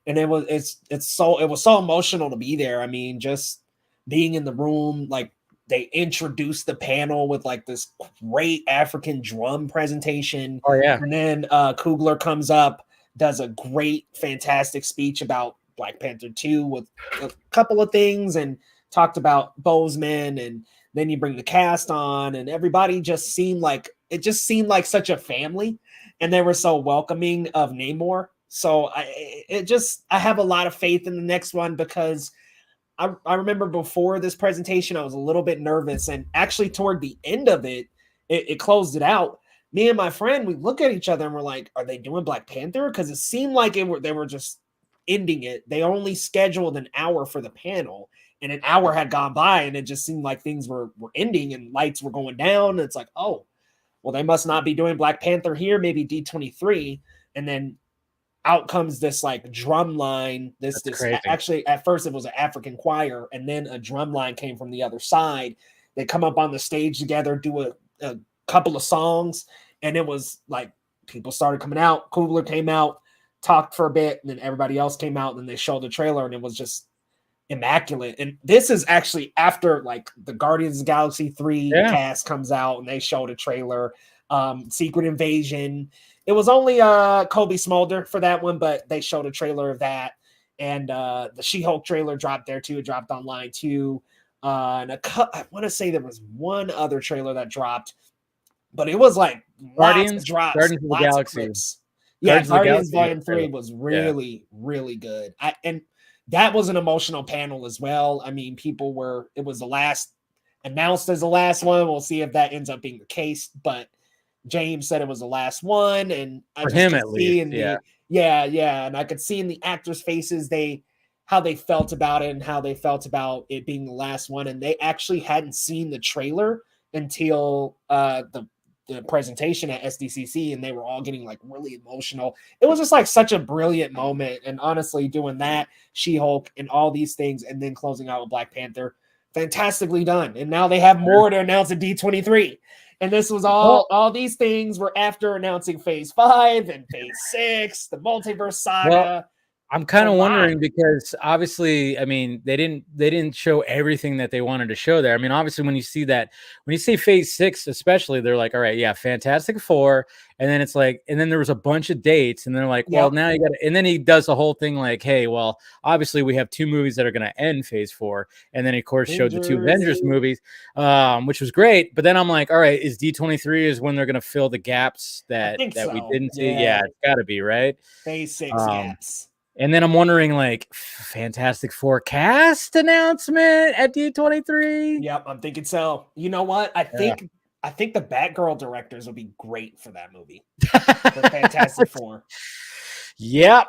And it was so emotional to be there. I mean, just being in the room, like they introduced the panel with like this great African drum presentation. Oh yeah. And then Coogler comes up, does a great, fantastic speech about Black Panther 2 with a couple of things and talked about Boseman. And then you bring the cast on and everybody just seemed like such a family. And they were so welcoming of Namor. So I have a lot of faith in the next one because I remember before this presentation, I was a little bit nervous. And actually toward the end of it closed it out. Me and my friend, we look at each other and we're like, are they doing Black Panther? Because it seemed like they were just ending it. They only scheduled an hour for the panel and an hour had gone by and it just seemed like things were ending and lights were going down. And it's like, oh, well, they must not be doing Black Panther here, maybe D23. And then out comes this like drum line. This actually at first it was an African choir and then a drum line came from the other side. They come up on the stage together, do a couple of songs, and it was like people started coming out. Coogler came out, talked for a bit, and then everybody else came out, and then they showed the trailer, and it was just immaculate. And this is actually after like the Guardians of the Galaxy 3 cast comes out, and they showed a trailer. Secret Invasion. It was only Kobe Smolder for that one, but they showed a trailer of that. And the She-Hulk trailer dropped there too. It dropped online too. And I want to say there was one other trailer that dropped, but it was like Guardians of the Galaxy. Yeah, Guardians Volume 3 was really, really good. And that was an emotional panel as well. I mean, it was the last announced as the last one. We'll see if that ends up being the case, but James said it was the last one. And I just could see and I could see in the actors' faces, how they felt about it and how they felt about it being the last one. And they actually hadn't seen the trailer until the presentation at SDCC, and they were all getting like really emotional. It was just like such a brilliant moment. And honestly, doing that, She-Hulk and all these things, and then closing out with Black Panther, fantastically done. And now they have more to announce at D23. And this was all these things were after announcing Phase 5 and Phase 6, the multiverse saga. Well, I'm kind of wondering because obviously, I mean, they didn't show everything that they wanted to show there. I mean, obviously, when you see Phase 6, especially, they're like, all right, yeah, Fantastic Four, and then it's like, and then there was a bunch of dates, and they're like, well, now you got to, and then he does the whole thing like, hey, well, obviously, we have 2 movies that are going to end Phase 4, and then he, of course, showed the 2 Avengers movies, which was great. But then I'm like, all right, is D23 is when they're going to fill the gaps that we didn't see? Yeah, it's got to be, right? Phase 6 gaps. And then I'm wondering, like, Fantastic Four cast announcement at D23. Yep, I'm thinking so. You know what? I think the Batgirl directors will be great for that movie. For Fantastic Four. Yep.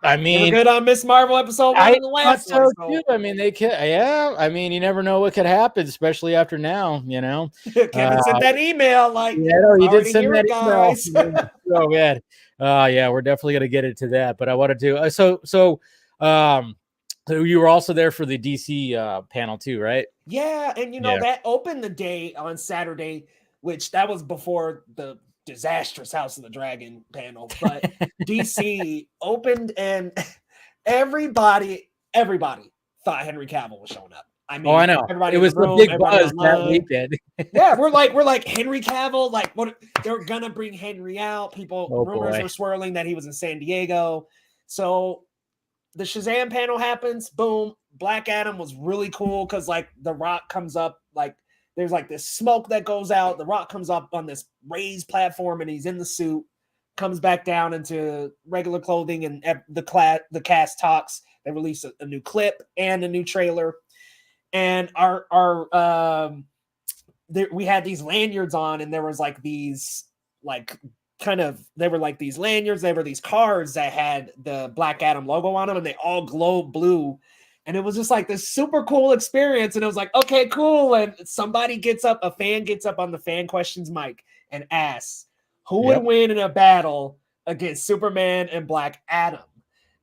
I mean, good on Miss Marvel episode 1 and the last one. So. I mean, they could. Yeah. I mean, you never know what could happen, especially after now. You know, Kevin sent that email. Like, he did send that email. Oh man. Yeah, we're definitely gonna get into that. But I wanted to. So you were also there for the DC panel too, right? Yeah, and that opened the day on Saturday, which that was before the disastrous House of the Dragon panel. But DC opened, and everybody thought Henry Cavill was showing up. I mean, I know. It was the big buzz that weekend. Yeah, we're like Henry Cavill. Like, what? They're gonna bring Henry out. Rumors were swirling that he was in San Diego. So the Shazam panel happens. Boom. Black Adam was really cool because like the Rock comes up, like there's like this smoke that goes out. The Rock comes up on this raised platform and he's in the suit, comes back down into regular clothing, and the cast talks. They release a new clip and a new trailer. And we had these lanyards on, and there was like these like they were like these lanyards. They were these cards that had the Black Adam logo on them, and they all glow blue. And it was just like this super cool experience. And it was like, okay, cool. And a fan gets up on the fan questions mic and asks, who would win in a battle against Superman and Black Adam?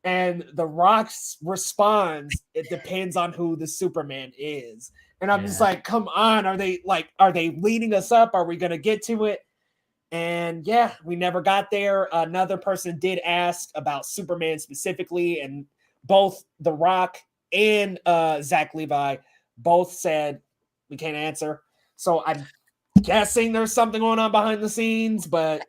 And the Rock's responds, it depends on who the Superman is. And I'm just like, come on, are they leading us up? Are we going to get to it? And yeah, we never got there. Another person did ask about Superman specifically, and both The Rock and Zach Levi both said we can't answer. So I'm guessing there's something going on behind the scenes, but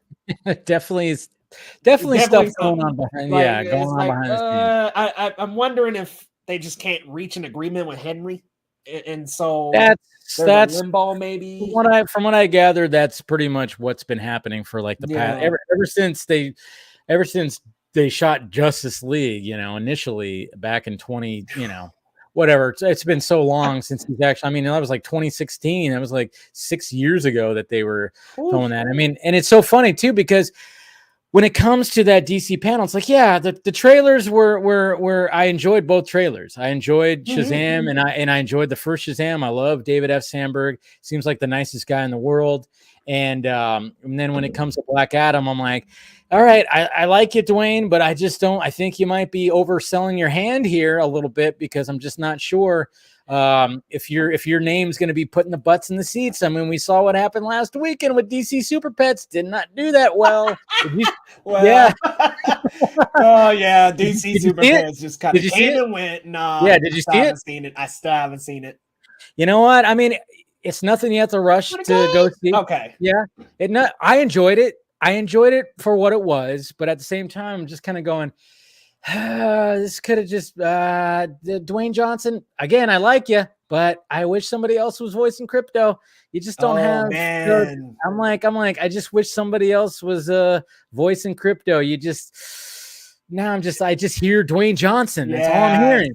definitely stuff going on behind. Like, going on behind the scenes. I'm wondering if they just can't reach an agreement with Henry, and so that's limbo maybe. From what I gathered, that's pretty much what's been happening for like the past ever since they shot Justice League, initially back in 20, whatever. It's been so long since he's actually, I mean, that was like 2016. That was like 6 years ago that they were filming that. I mean, and it's so funny too, because when it comes to that DC panel, it's like, yeah, the trailers were I enjoyed both trailers. I enjoyed Shazam and I enjoyed the first Shazam. I love David F. Sandberg. Seems like the nicest guy in the world. And then when it comes to Black Adam, I'm like, all right, I like it, Dwayne, but I think you might be overselling your hand here a little bit, because I'm just not sure if your name's going to be putting the butts in the seats. I mean, we saw what happened last weekend with DC Super Pets. Did not do that well. Yeah. Oh yeah, DC Super Pets just kind of came and went. No. Yeah, did you see it? Seen it. I still haven't seen it. You know what? I mean, it's nothing you have to rush to go see. Okay. Yeah. I enjoyed it. I enjoyed it for what it was, but at the same time, I'm just kind of going, this could have just Dwayne Johnson. Again, I like you, but I wish somebody else was voicing Crypto. You just don't have. Man. I'm like, I just wish somebody else was voicing Crypto. I just hear Dwayne Johnson. That's all I'm hearing.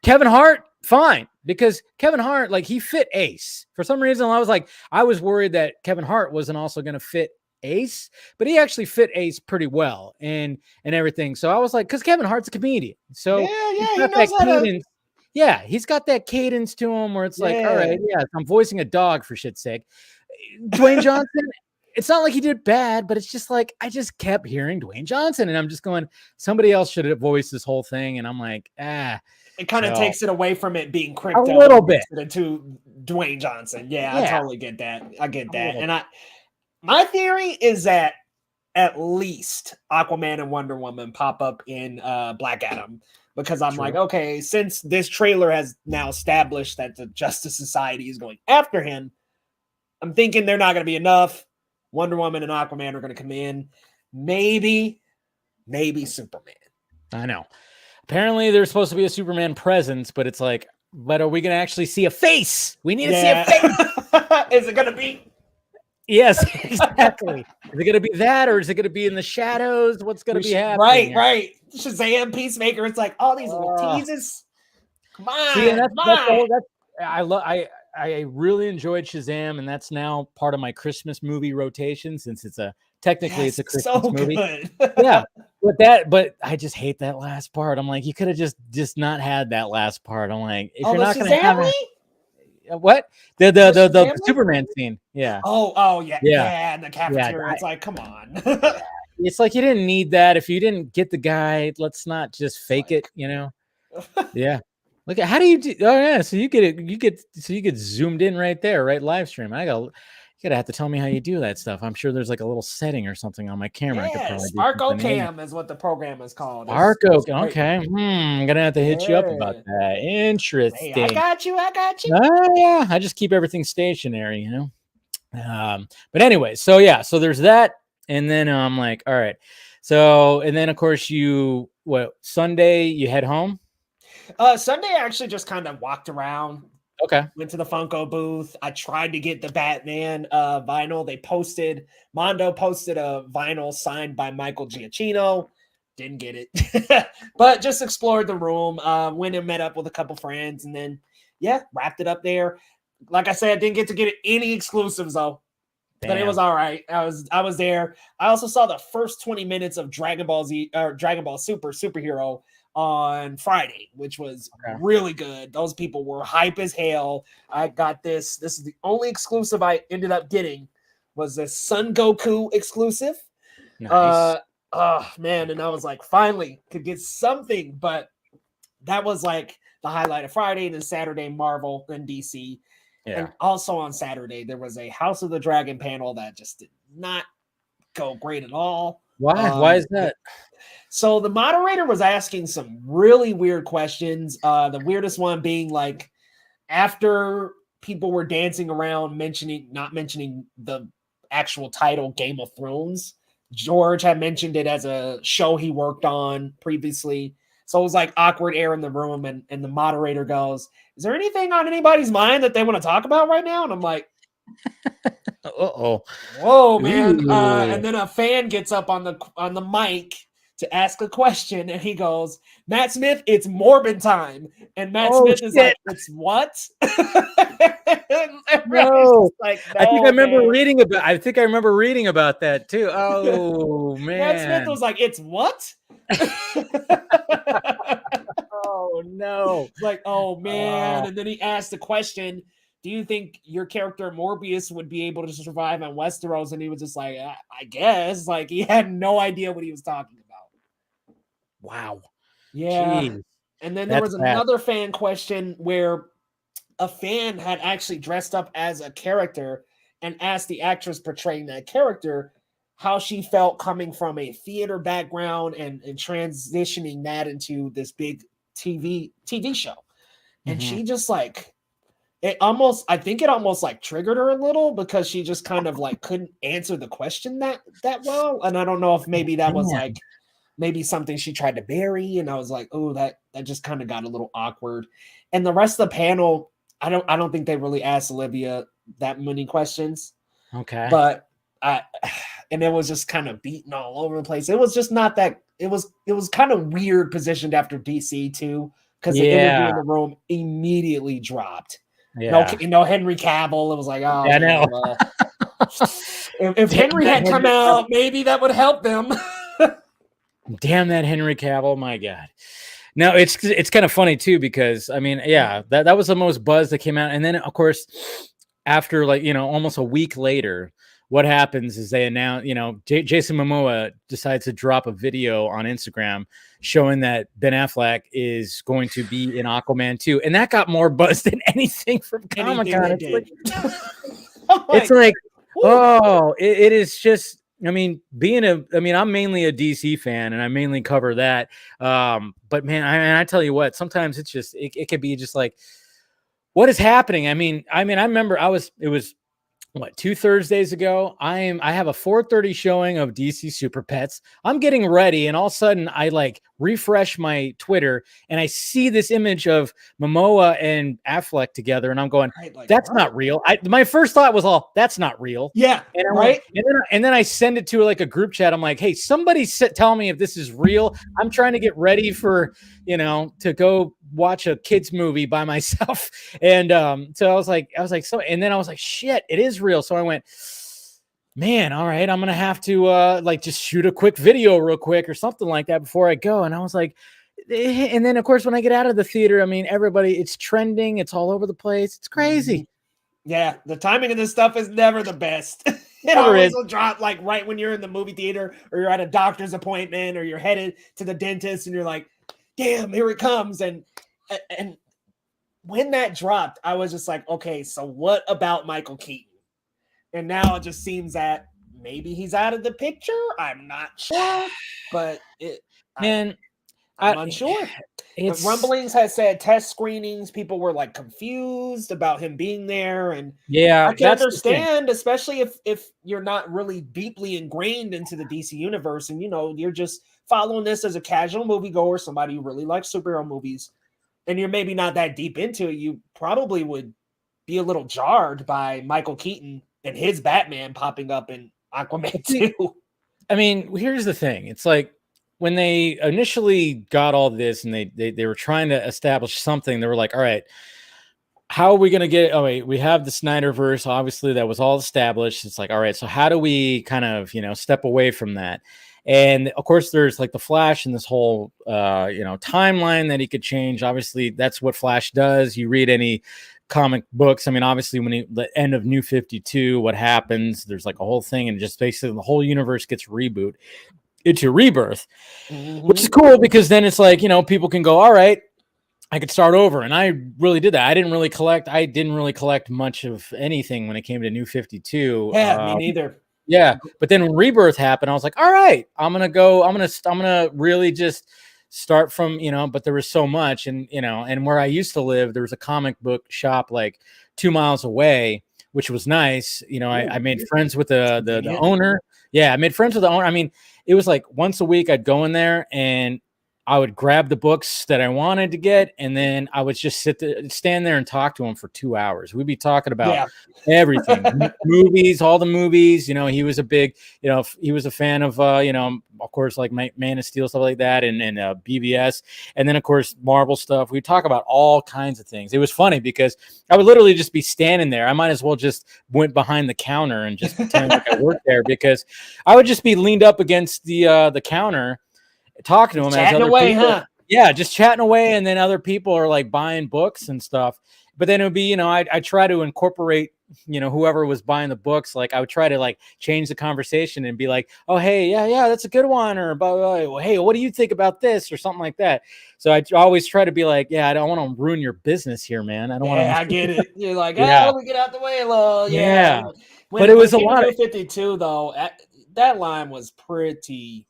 Kevin Hart, fine, because Kevin Hart, like, he fit Ace. For some reason, I was worried that Kevin Hart wasn't also going to fit Ace, but he actually fit Ace pretty well and everything. So I was like, because Kevin Hart's a comedian, so he knows how to. Yeah, he's got that cadence to him where it's like, all right, I'm voicing a dog, for shit's sake. Dwayne Johnson, it's not like he did bad, but it's just like I just kept hearing Dwayne Johnson, and I'm just going, somebody else should have voiced this whole thing, and I'm like, It kind of takes it away from it being Crypto a little bit to Dwayne Johnson. Yeah, I totally get that. I get that, and my theory is that at least Aquaman and Wonder Woman pop up in Black Adam, because I'm like, okay, since this trailer has now established that the Justice Society is going after him, I'm thinking they're not going to be enough. Wonder Woman and Aquaman are going to come in. Maybe Superman. I know. Apparently there's supposed to be a Superman presence, but it's like, but are we going to actually see a face? We need to see a face. Is it going to be? Yes, exactly. Is it going to be that, or is it going to be in the shadows? What's going to be happening? Right. Shazam, Peacemaker. It's like all these little teases. Come on. See, I really enjoyed Shazam, and that's now part of my Christmas movie rotation, since it's technically it's a Christmas movie. Yeah, but I just hate that last part. I'm like, you could have just not had that last part. I'm like, if you're not going to have what the Superman scene, oh yeah, in the cafeteria. It's like, come on. It's like you didn't need that. If you didn't get the guy, let's not just fake it, Yeah. Look at how do you do? Oh yeah, so you get zoomed in right there, right? Live stream. You're gonna have to tell me how you do that stuff. I'm sure there's like a little setting or something on my camera. Yeah, Sparko Cam is what the program is called. Sparko. Okay. I'm gonna have to hit you up about that. Interesting. Hey, I got you. Oh yeah. I just keep everything stationary, But anyway, so there's that, and then I'm like, all right. So, and then of course Sunday you head home? Sunday I actually just kind of walked around. Okay. Went to the Funko booth. I tried to get the Batman vinyl. Mondo posted a vinyl signed by Michael Giacchino. Didn't get it. But just explored the room. Went and met up with a couple friends, and then wrapped it up there. Like I said, I didn't get to get any exclusives though. Damn. But it was all right. I was there. I also saw the first 20 minutes of Dragon Ball Z or Dragon Ball Superhero on Friday, which was really good. Those people were hype as hell. I got this. This is the only exclusive I ended up getting was the Son Goku exclusive. Nice. Oh man, and I was like, finally could get something, but that was like the highlight of Friday, and then Saturday Marvel and DC. Yeah. And also on Saturday there was a House of the Dragon panel that just did not go great at all. Why? Why is that? So the moderator was asking some really weird questions. The weirdest one being like after people were dancing around not mentioning the actual title Game of Thrones. George had mentioned it as a show he worked on previously. So it was like awkward air in the room, and the moderator goes, "Is there anything on anybody's mind that they want to talk about right now?" And I'm like, whoa, man. And then a fan gets up on the mic to ask a question, and he goes, "Matt Smith, it's Morbid time." And Matt Smith is like, "It's what?" No. Like, no, I think I remember reading about that too. Oh man. Matt Smith was like, "It's what?" Oh no. It's like, oh man. And then he asked the question, "Do you think your character Morbius would be able to survive on Westeros?" And he was just like, I guess. Like he had no idea what he was talking about. Wow. Yeah. Jeez. And then there was another fan question where a fan had actually dressed up as a character and asked the actress portraying that character how she felt coming from a theater background and transitioning that into this big TV show. And she just like, I think it almost like triggered her a little because she just kind of like couldn't answer the question that well. And I don't know if maybe that was like maybe something she tried to bury. And I was like, oh, that just kind of got a little awkward. And the rest of the panel, I don't think they really asked Olivia that many questions. Okay. But and it was just kind of beaten all over the place. It was just not that. It was kind of weird positioned after DC too, because the interview in the room immediately dropped. Yeah. No Henry Cavill. It was like, oh, yeah, I know. If Henry had come out, maybe that would help them. Damn that Henry Cavill, my God. No, it's kind of funny too, because I mean, yeah, that was the most buzz that came out. And then of course, after like, almost a week later, what happens is they announce, Jason Momoa decides to drop a video on Instagram showing that Ben Affleck is going to be in Aquaman 2. And that got more buzz than anything from Comic-Con. It's like, it is just, I mean, I'm mainly a DC fan and I mainly cover that. But man, I tell you what, sometimes it's just, it could be just like, what is happening? I mean, I remember it was 2 Thursdays ago, I have a 4:30 showing of DC Super Pets. I'm getting ready, and all of a sudden I like refresh my Twitter and I see this image of Momoa and Affleck together, and I'm going, that's not real. My first thought was, that's not real. Yeah. And and then I send it to like a group chat. I'm like, hey, somebody tell me if this is real. I'm trying to get ready for, to go watch a kids movie by myself. And so I was like, so, and then I was like, shit, it is real. So I went, man, all right, I'm gonna have to like just shoot a quick video real quick or something like that before I go. And I was like, and then of course when I get out of the theater, I mean, everybody, it's trending, it's all over the place, it's crazy. Yeah, the timing of this stuff is never the best. It always will drop like right when you're in the movie theater or you're at a doctor's appointment or you're headed to the dentist and you're like, damn, here it comes. And when that dropped, I was just like, okay, so what about Michael Keaton? And now it just seems that maybe he's out of the picture. I'm not sure, but I'm unsure. But rumblings had said test screenings. People were like confused about him being there, and yeah, I can understand, especially if you're not really deeply ingrained into the DC universe, and you're just following this as a casual moviegoer, somebody who really likes superhero movies, and you're maybe not that deep into it. You probably would be a little jarred by Michael Keaton and his Batman popping up in Aquaman 2. I mean, here's the thing. It's like when they initially got all this and they were trying to establish something, they were like, all right, how are we going to get it? Oh, wait, we have the Snyderverse. Obviously, that was all established. It's like, all right, so how do we kind of, step away from that? And of course, there's like the Flash and this whole, timeline that he could change. Obviously, that's what Flash does. You read any comic books. I mean, obviously, when the end of New 52, what happens? There's like a whole thing, and just basically the whole universe gets rebooted into rebirth, which is cool because then it's like, people can go, all right, I could start over. And I really did that. I didn't really collect much of anything when it came to New 52. Yeah, me neither. Yeah. But then when Rebirth happened, I was like, all right, I'm going to really just start from, but there was so much. And, and where I used to live, there was a comic book shop like 2 miles away, which was nice. I made friends with the owner. Yeah. I made friends with the owner. I mean, it was like once a week I'd go in there and I would grab the books that I wanted to get, and then I would just stand there and talk to him for 2 hours. We'd be talking about everything, movies, all the movies. He was a big, he was a fan of, of course, like Man of Steel, stuff like that, and BVS, and then of course Marvel stuff. We'd talk about all kinds of things. It was funny because I would literally just be standing there. I might as well just went behind the counter and just pretend like I worked there, because I would just be leaned up against the counter, talking to him, chatting as other away, people, huh? Yeah, just chatting away, and then other people are like buying books and stuff. But then it would be, I try to incorporate, whoever was buying the books. Like I would try to like change the conversation and be like, oh hey, yeah, that's a good one, or hey, what do you think about this, or something like that. So I always try to be like, yeah, I don't want to ruin your business here, man. I don't want to. I get it. You're like, let me get out the way a little. Yeah. But it was a lot of 52 though. That line was pretty.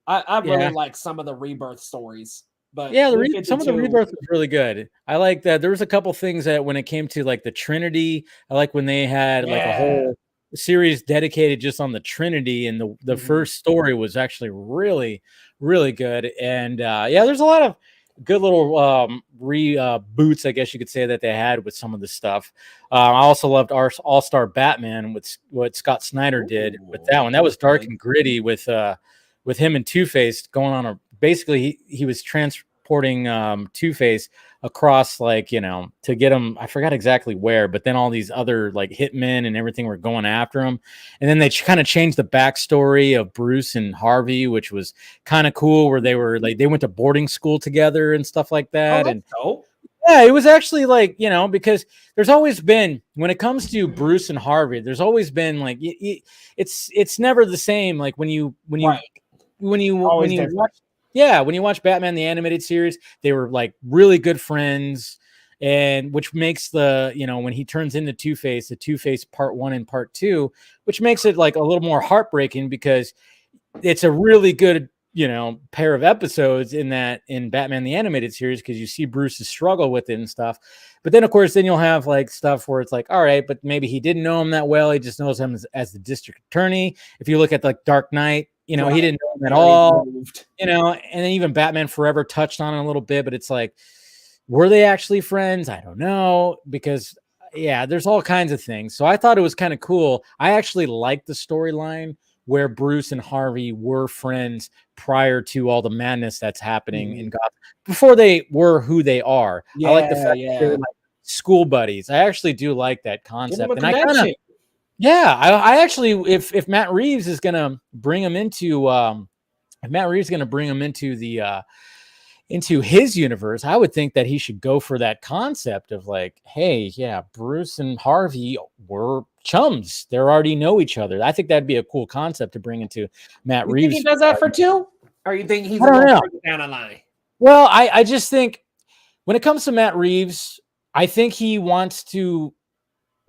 I really like some of the Rebirth stories, but yeah, some of the Rebirth was really good. I like that. There was a couple things that when it came to like the Trinity, I like when they had like a whole series dedicated just on the Trinity, and the first story was actually really, really good. And there's a lot of good little reboots, I guess you could say, that they had with some of the stuff. I also loved our All-Star Batman, with what Scott Snyder did with that one. That was dark and gritty with him and Two-Face going on basically he was transporting Two-Face across, like, to get him, I forgot exactly where, but then all these other like hitmen and everything were going after him. And then they kind of changed the backstory of Bruce and Harvey, which was kind of cool, where they were like, they went to boarding school together and stuff like that. Yeah, it was actually like, because there's always been, when it comes to Bruce and Harvey, there's always been like, it's never the same. Like when you watch Batman the animated series, they were like really good friends, and which makes the, when he turns into Two-Face, the Two-Face part 1 and part 2, which makes it like a little more heartbreaking, because it's a really good, pair of episodes in Batman the animated series, because you see Bruce's struggle with it and stuff. But then of course, then you'll have like stuff where it's like, all right, but maybe he didn't know him that well. He just knows him as the district attorney. If you look at like Dark Knight, he didn't know him at all, and then even Batman Forever touched on it a little bit, but it's like, were they actually friends? I don't know, because there's all kinds of things. So I thought it was kind of cool. I actually liked the storyline where Bruce and Harvey were friends prior to all the madness that's happening in Gotham, before they were who they are. I like the fact that they're like school buddies. I actually do like that concept. And I actually, if Matt Reeves is going to bring him into, into his universe, I would think that he should go for that concept of like, hey, Bruce and Harvey were chums. They already know each other. I think that'd be a cool concept to bring into Matt Reeves. Think he does that for 2? Or you think he's down the line? Well, I just think when it comes to Matt Reeves, I think he wants to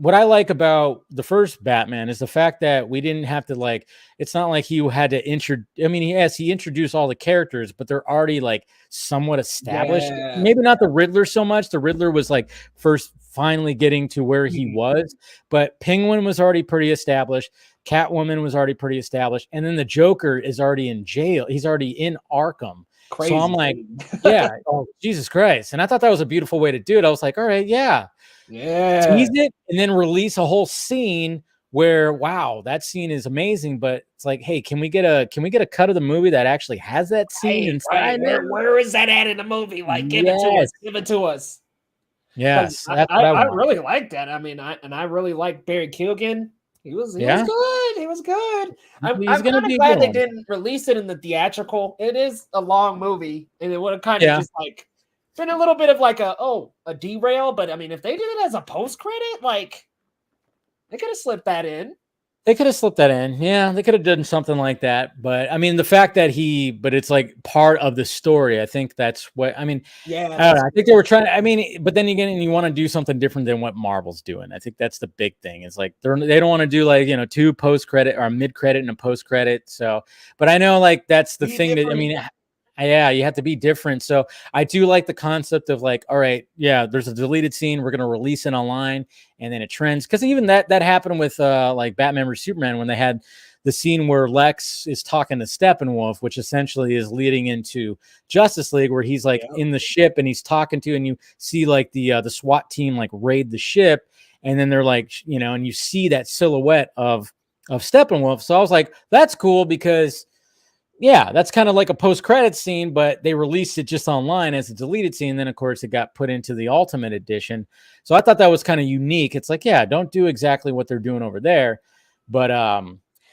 what I like about the first Batman is the fact that we didn't have to like, it's not like he had to he introduced all the characters, but they're already like somewhat established. Yeah. Maybe not the Riddler so much. The Riddler was like first finally getting to where he was, but Penguin was already pretty established. Catwoman was already pretty established. And then the Joker is already in jail. He's already in Arkham. Crazy. So I'm like, yeah, oh, Jesus Christ. And I thought that was a beautiful way to do it. I was like, all right, yeah. Tease it and then release a whole scene where, wow, that scene is amazing. But it's like, hey, can we get a cut of the movie that actually has that scene inside? Right. Where is that at in the movie? Like, give it to us. Give it to us. Yes, I really like that. I mean, I really like Barry Keoghan. He was good. He was good. I'm kind of glad they didn't release it in the theatrical. It is a long movie, and it would have kind of just like been a little bit of like a derail. But I mean, if they did it as a post credit, like they could have slipped that in. Yeah, they could have done something like that. But I mean, the fact that but it's like part of the story. I think that's what I mean. Yeah, I don't know. I think they were trying. I mean, but then again, you want to do something different than what Marvel's doing. I think that's the big thing. It's like they don't want to do like, you know, 2 post credit or mid credit and a post credit. So, but I know like that's the thing that I mean. Yeah, you have to be different. So I do like the concept of like, all right, yeah, there's a deleted scene. We're going to release it online and then it trends. Because even that happened with like Batman vs Superman when they had the scene where Lex is talking to Steppenwolf, which essentially is leading into Justice League, where he's like in the ship and he's talking to, and you see like the SWAT team like raid the ship. And then they're like, you know, and you see that silhouette of Steppenwolf. So I was like, that's cool because yeah, that's kind of like a post-credit scene, but they released it just online as a deleted scene. Then, of course, it got put into the Ultimate Edition. So I thought that was kind of unique. It's like, yeah, don't do exactly what they're doing over there, but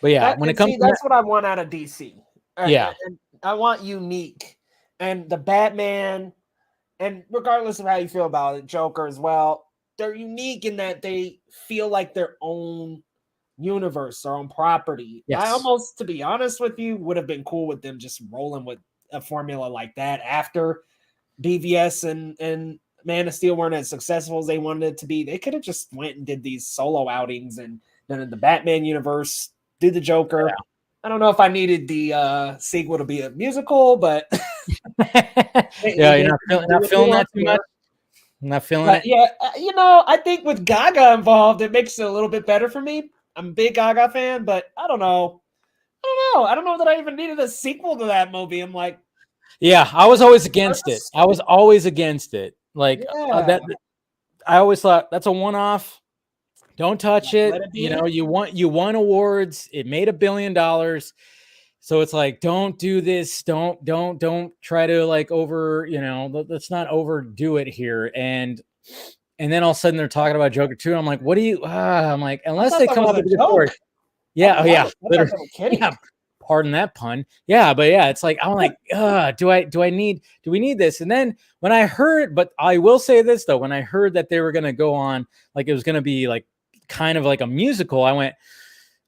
yeah, when it comes, that's what I want out of DC. Yeah, and I want unique, and the Batman, and regardless of how you feel about it, Joker as well. They're unique in that they feel like their own universe, their own property. Yes. I almost, to be honest with you, would have been cool with them just rolling with a formula like that after BVS and Man of Steel weren't as successful as they wanted it to be. They could have just went and did these solo outings and then in the Batman universe did the Joker. Yeah. I don't know if I needed the sequel to be a musical, but yeah, you're not feeling that too much. I'm not feeling it. Yeah, you know, I think with Gaga involved, it makes it a little bit better for me. I'm a big Gaga fan, but I don't know. I don't know that I even needed a sequel to that movie. I'm like, yeah, I was always against it. Like that. I always thought that's a one-off. Don't touch it. You know, you won awards. It made $1 billion. So it's like, don't do this. Don't try to like let's not overdo it here. And then all of a sudden they're talking about Joker 2. I'm like, what do you, I'm like, unless they come up with a story. Yeah. Oh yeah. Yeah. Pardon that pun. Yeah. But yeah, it's like, I'm like, do we need this? And then when I heard, but I will say this though, when I heard that they were going to go on, like it was going to be like kind of like a musical, I went,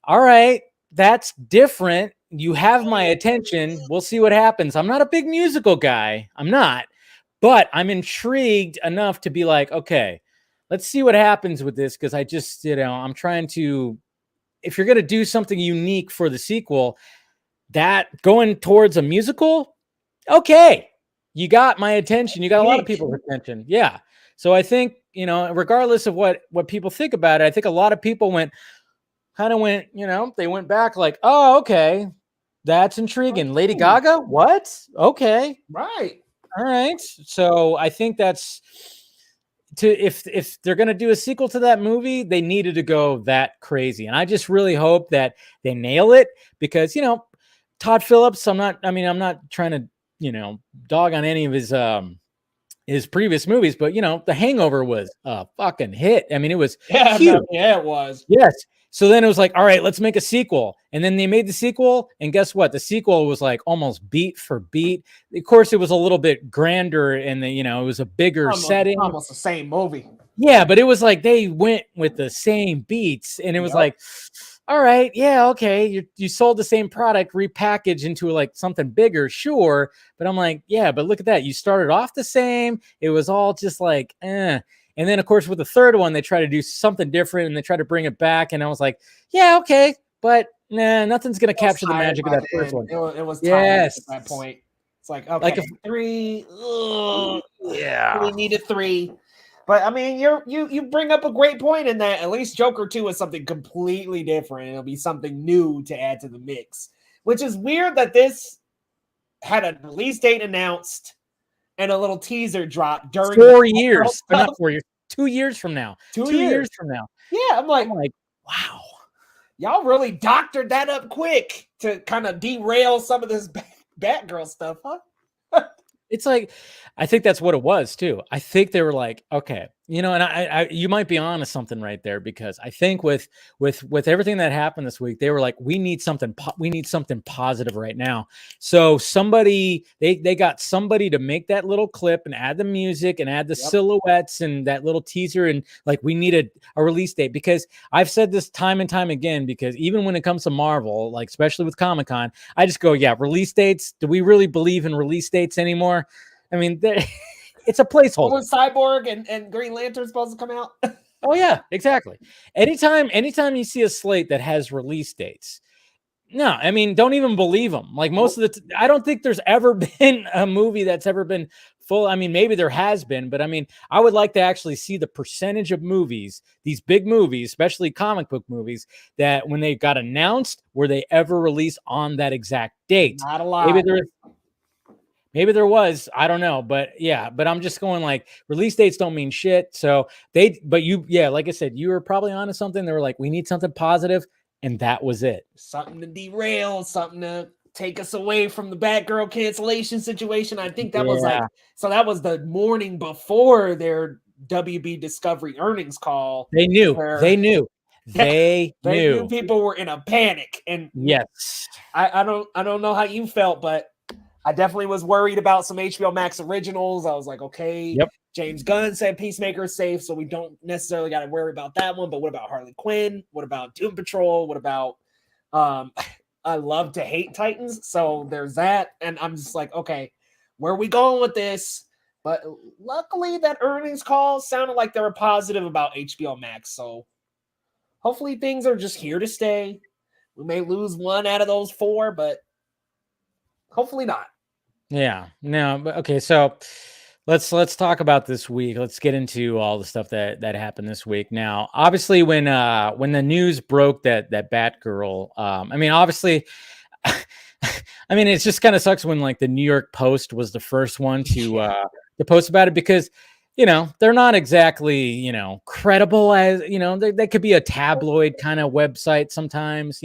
all right, that's different. You have my attention. We'll see what happens. I'm not a big musical guy. I'm not. But I'm intrigued enough to be like, okay, let's see what happens with this. Because I just, I'm trying to, if you're going to do something unique for the sequel, that going towards a musical, okay, you got my attention. You got a lot of people's attention. Yeah. So I think, regardless of what people think about it, I think a lot of people went, they went back like, oh, okay, that's intriguing. Lady Gaga? What? Okay. Right. All right. So I think that's if they're going to do a sequel to that movie, they needed to go that crazy. And I just really hope that they nail it because, Todd Phillips, I'm not trying to, dog on any of his previous movies, but The Hangover was a fucking hit. I mean, it was huge. Yeah, it was. Yes. So then it was like, all right, let's make a sequel. And then they made the sequel. And guess what? The sequel was like almost beat for beat. Of course, it was a little bit grander and it was a bigger setting. Almost the same movie. Yeah, but it was like they went with the same beats. And it was like, all right, yeah, okay. You sold the same product repackaged into like something bigger, sure. But I'm like, yeah, but look at that. You started off the same. It was all just like, And then, of course, with the third one, they try to do something different and they try to bring it back. And I was like, yeah, okay, but nah, nothing's going to capture the magic of that first one. It was tired at that point. It's like, okay, like 3. Yeah, we needed 3. But I mean, you bring up a great point in that at least Joker 2 is something completely different. It'll be something new to add to the mix, which is weird that this had a release date announced and a little teaser drop during 4 years, or not 4 years, 2 years from now. 2 years from now. Yeah, I'm like, wow, y'all really doctored that up quick to kind of derail some of this Batgirl stuff, huh? It's like, I think that's what it was too. I think they were like, okay, and I you might be on to something right there, because I think with everything that happened this week, they were like, we need something positive right now. So somebody, they got somebody to make that little clip and add the music and add the silhouettes and that little teaser, and like, we needed a release date, because I've said this time and time again, because even when it comes to Marvel, like especially with Comic-Con, I just go, yeah, release dates. Do we really believe in release dates anymore? I mean, it's a placeholder. Was Cyborg and Green Lantern supposed to come out? Oh yeah, exactly. Anytime you see a slate that has release dates, no, I mean, don't even believe them. Like most of the, I don't think there's ever been a movie that's ever been full. I mean, maybe there has been, but I mean, I would like to actually see the percentage of movies, these big movies, especially comic book movies, that when they got announced, were they ever released on that exact date? Not a lot. Maybe there was, I don't know, but yeah, but I'm just going like, release dates don't mean shit. So like I said, you were probably onto something. They were like, we need something positive, and that was it. Something to derail, something to take us away from the Batgirl cancellation situation. I think that was that was the morning before their WB Discovery earnings call. They knew. They knew people were in a panic. And yes, I don't know how you felt, but I definitely was worried about some HBO Max originals. I was like, okay, James Gunn said Peacemaker is safe, so we don't necessarily got to worry about that one. But what about Harley Quinn? What about Doom Patrol? What about I love to hate Titans, so there's that. And I'm just like, okay, where are we going with this? But luckily, that earnings call sounded like they were positive about HBO Max. So hopefully things are just here to stay. We may lose 1 out of those 4, but hopefully not. Yeah, no, but okay. So let's talk about this week. Let's get into all the stuff that happened this week. Now, obviously, when the news broke that Batgirl, I mean, obviously, I mean, it just kind of sucks when like the New York Post was the first one to post about it, because they're not exactly credible, as they could be a tabloid kind of website sometimes.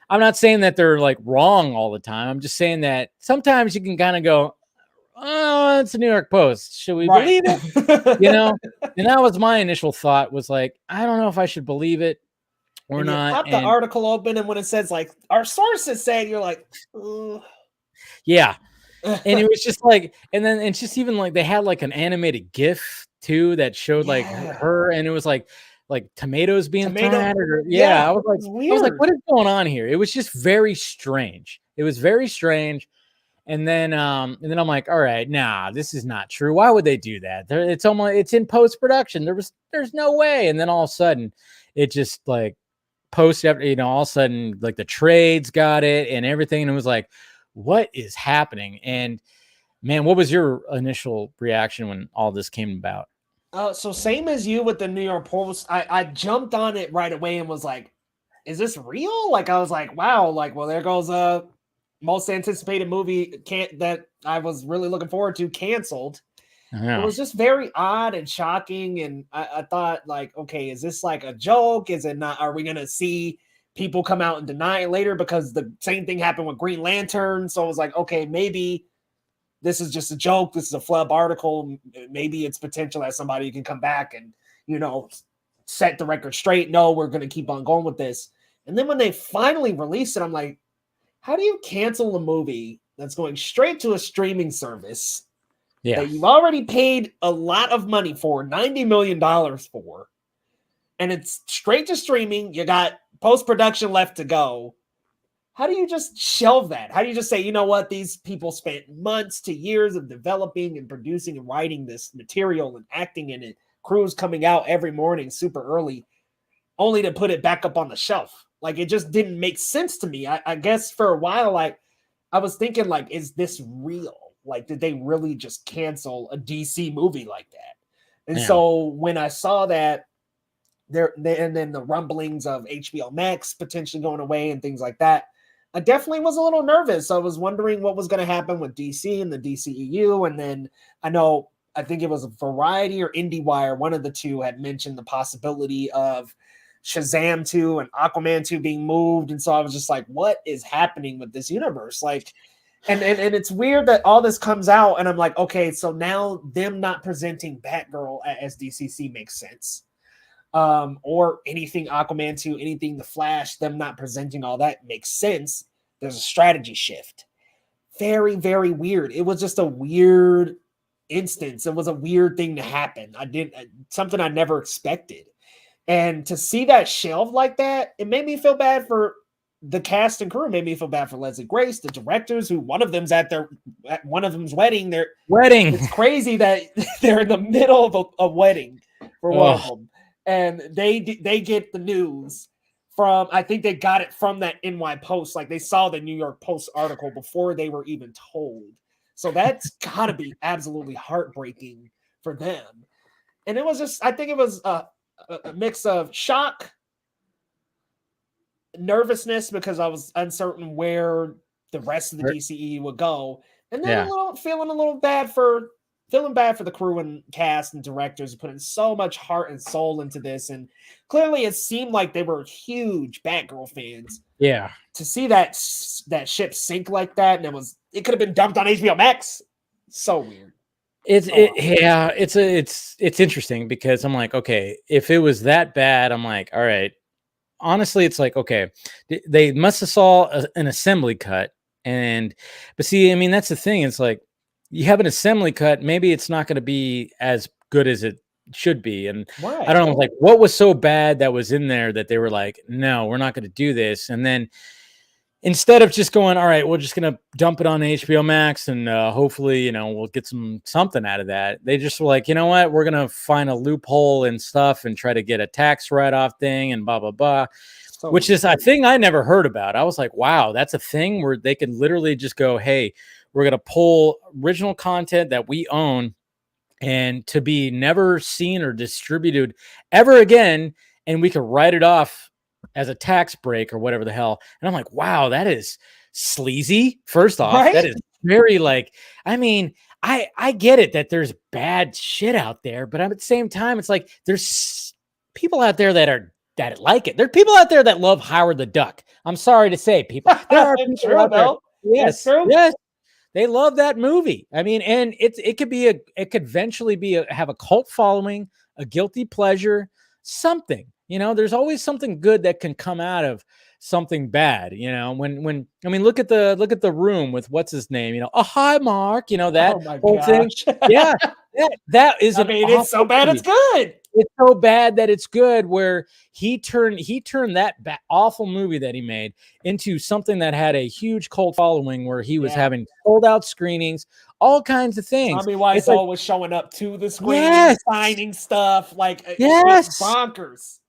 I'm not saying that they're like wrong all the time. I'm just saying that sometimes you can kind of go, oh, it's a New York Post. Should we believe it? And that was my initial thought, was like, I don't know if I should believe it or not. Pop the article open, and when it says like our sources said, you're like, ugh. Yeah. And it was just like, and then it's just even like they had like an animated GIF too that showed like her, and it was like tomatoes being thrown at her. Yeah, I was like, what is going on here? It was just very strange. It was very strange. And then I'm like, all right, nah, this is not true. Why would they do that? It's in post-production. There's no way. And then all of a sudden it just like post after, all of a sudden like the trades got it and everything. And it was like, what is happening? And man, what was your initial reaction when all this came about? So same as you with the New York Post, I jumped on it right away and was like, is this real? Like, I was like, wow, like, well, there goes a most anticipated movie that I was really looking forward to canceled. It was just very odd and shocking. And I thought like, okay, is this like a joke? Is it not? Are we going to see people come out and deny it later? Because the same thing happened with Green Lantern. So it was like, okay, maybe this is just a joke. This is a flub article. Maybe it's potential that somebody can come back and, set the record straight. No, we're going to keep on going with this. And then when they finally released it, I'm like, how do you cancel a movie that's going straight to a streaming service that you've already paid a lot of money for, $90 million for, and it's straight to streaming? You got post-production left to go. How do you just shelve that? How do you just say, you know what? These people spent months to years of developing and producing and writing this material and acting in it. crews coming out every morning super early, only to put it back up on the shelf. Like, it just didn't make sense to me. I guess for a while, like, I was thinking, like, is this real? Like, did they really just cancel a DC movie like that? And so when I saw that and then the rumblings of HBO Max potentially going away and things like that, I definitely was a little nervous. I was wondering what was going to happen with DC and the DCEU. And then I think it was Variety or IndieWire, one of the two, had mentioned the possibility of Shazam 2 and Aquaman 2 being moved. And so I was just like, what is happening with this universe? Like, and it's weird that all this comes out and I'm like, okay, so now them not presenting Batgirl as DCC makes sense. Or anything Aquaman 2, anything The Flash, them not presenting all that makes sense. There's a strategy shift. Very, very weird. It was just a weird instance. It was a weird thing to happen. Something I never expected. And to see that shelved like that, it made me feel bad for the cast and crew. It made me feel bad for Leslie Grace, the directors, who one of them's at one of them's wedding. It's crazy that they're in the middle of a wedding for one of them. And they get the news from, I think they got it from that NY Post. Like, they saw the New York Post article before they were even told. So that's got to be absolutely heartbreaking for them. And it was just, I think it was a mix of shock, nervousness, because I was uncertain where the rest of the DCEU would go. And then feeling bad for the crew and cast and directors, putting so much heart and soul into this. And clearly it seemed like they were huge Batgirl fans. Yeah. To see that ship sink like that, and it could have been dumped on HBO Max. So weird. It's interesting because I'm like, okay, if it was that bad, I'm like, all right. Honestly, it's like, okay, they must have saw an assembly cut. But see, I mean, that's the thing. It's like, you have an assembly cut, maybe it's not going to be as good as it should be. And I don't know, like, what was so bad that was in there that they were like, no, we're not going to do this. And then instead of just going, all right, we're just going to dump it on HBO Max and hopefully, we'll get something out of that. They just were like, you know what, we're going to find a loophole and stuff and try to get a tax write-off thing and blah, blah, blah. Which is a thing I never heard about. I was like, wow, that's a thing where they could literally just go, hey, we're going to pull original content that we own and to be never seen or distributed ever again. And we could write it off as a tax break or whatever the hell. And I'm like, wow, that is sleazy. First off, that is very like, I mean, I get it that there's bad shit out there, but at the same time, it's like, there's people out there that like it. There are people out there that love Howard the Duck. I'm sorry to say, people. There are people out there. Yes. They love that movie. I mean, and it could eventually have a cult following, a guilty pleasure, something. There's always something good that can come out of something bad. When I mean, look at the Room with what's his name. Hi, Mark. That whole thing. Yeah, that is. It's so bad it's good. It's so bad that it's good, where he turned that awful movie that he made into something that had a huge cult following, where he was having sold out screenings, all kinds of things. Tommy Wiseau was showing up to the screen, signing stuff, like it's bonkers.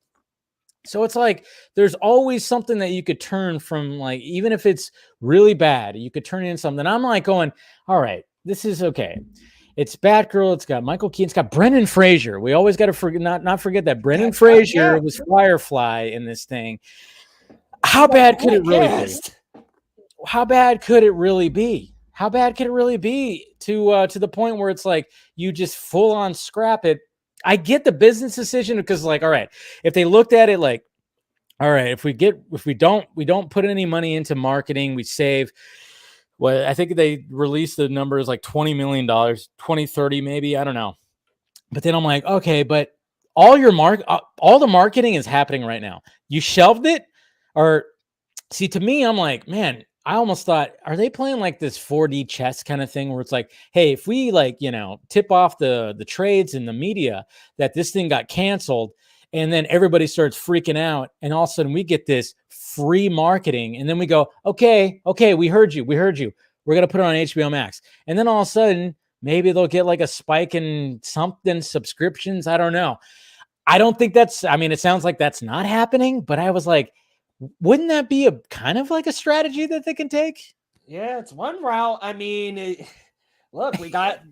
So it's like, there's always something that you could turn from, like, even if it's really bad, you could turn it into something. I'm like going, all right, this is okay. It's Batgirl. It's got Michael Keaton. It's got Brendan Fraser. We always got to not forget that Brendan Fraser was Firefly in this thing. How bad could it really be? How bad could it really be? How bad could it really be to the point where it's like you just full on scrap it? I get the business decision, because, like, all right, if they looked at it like, all right, if we don't put any money into marketing, we save. Well, I think they released the numbers like $20 million, 20, 30 maybe. I don't know. But then I'm like, okay, but all the marketing is happening right now. You shelved it? Or see, to me, I'm like, man, I almost thought, are they playing like this 4D chess kind of thing where it's like, hey, if we tip off the trades in the media that this thing got canceled, and then everybody starts freaking out, and all of a sudden we get this free marketing, and then we go, okay, we heard you. We're going to put it on HBO Max. And then all of a sudden maybe they'll get like a spike in something subscriptions. I don't know. I don't think that's, I mean, it sounds like that's not happening, but I was like, wouldn't that be a kind of like a strategy that they can take? Yeah, it's one route. I mean, look, we got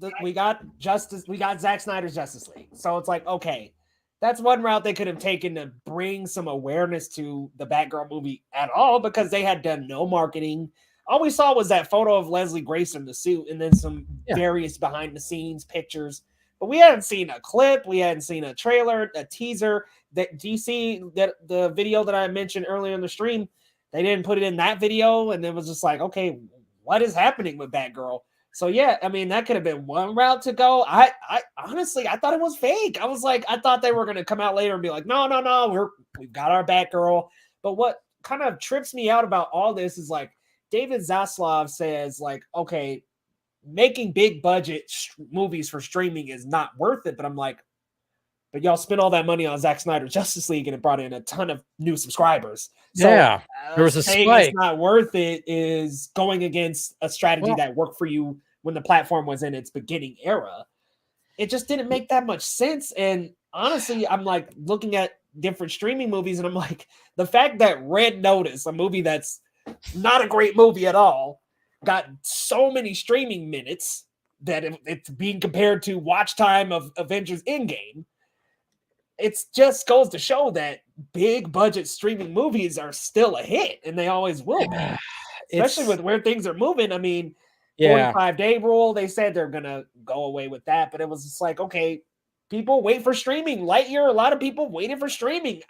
Zack Snyder's Justice League. So it's like, okay, that's one route they could have taken to bring some awareness to the Batgirl movie at all, because they had done no marketing. All we saw was that photo of Leslie Grace in the suit and then some various behind the scenes pictures. But we hadn't seen a clip. We hadn't seen a trailer, a teaser. That DC, that the video that I mentioned earlier in the stream, they didn't put it in that video. And it was just like, okay, what is happening with Batgirl? So yeah, I mean, that could have been one route to go. I honestly, I thought it was fake. I was like, I thought they were going to come out later and be like, no, we've got our Batgirl. But what kind of trips me out about all this is like, David Zaslav says like, okay, making big budget movies for streaming is not worth it. But I'm like, but y'all spent all that money on Zack Snyder's Justice League and it brought in a ton of new subscribers. So, yeah, there was a spike. It's not worth it is going against a strategy that worked for you when the platform was in its beginning era. It just didn't make that much sense. And honestly, I'm like looking at different streaming movies and I'm like, the fact that Red Notice, a movie that's not a great movie at all, got so many streaming minutes that it's being compared to watch time of Avengers Endgame. It just goes to show that big budget streaming movies are still a hit, and they always will be. Especially with where things are moving. I mean, 45-day rule, they said they're going to go away with that, but it was just like, okay, people wait for streaming. Lightyear, a lot of people waited for streaming.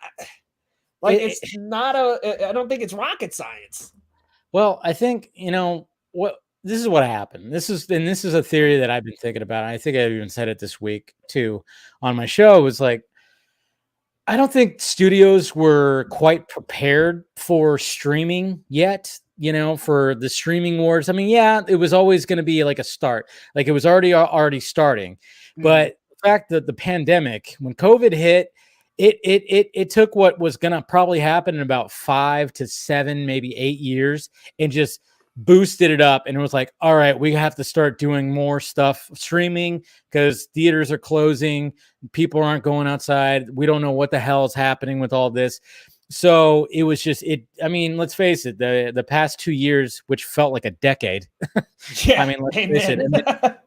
Like, it's not I don't think it's rocket science. Well, I think, this is what happened. This is a theory that I've been thinking about. I think I even said it this week too on my show. It was like, I don't think studios were quite prepared for streaming yet, for the streaming wars. I mean, yeah, it was always going to be like a start. Like it was already starting. Mm-hmm. But the fact that the pandemic, when COVID hit, it took what was going to probably happen in about 5 to 7, maybe 8 years and just boosted it up. And it was like, all right, we have to start doing more stuff streaming because theaters are closing. People aren't going outside. We don't know what the hell is happening with all this. So it was just I mean, let's face it, the past 2 years, which felt like a decade. Yeah. I mean, let's face it.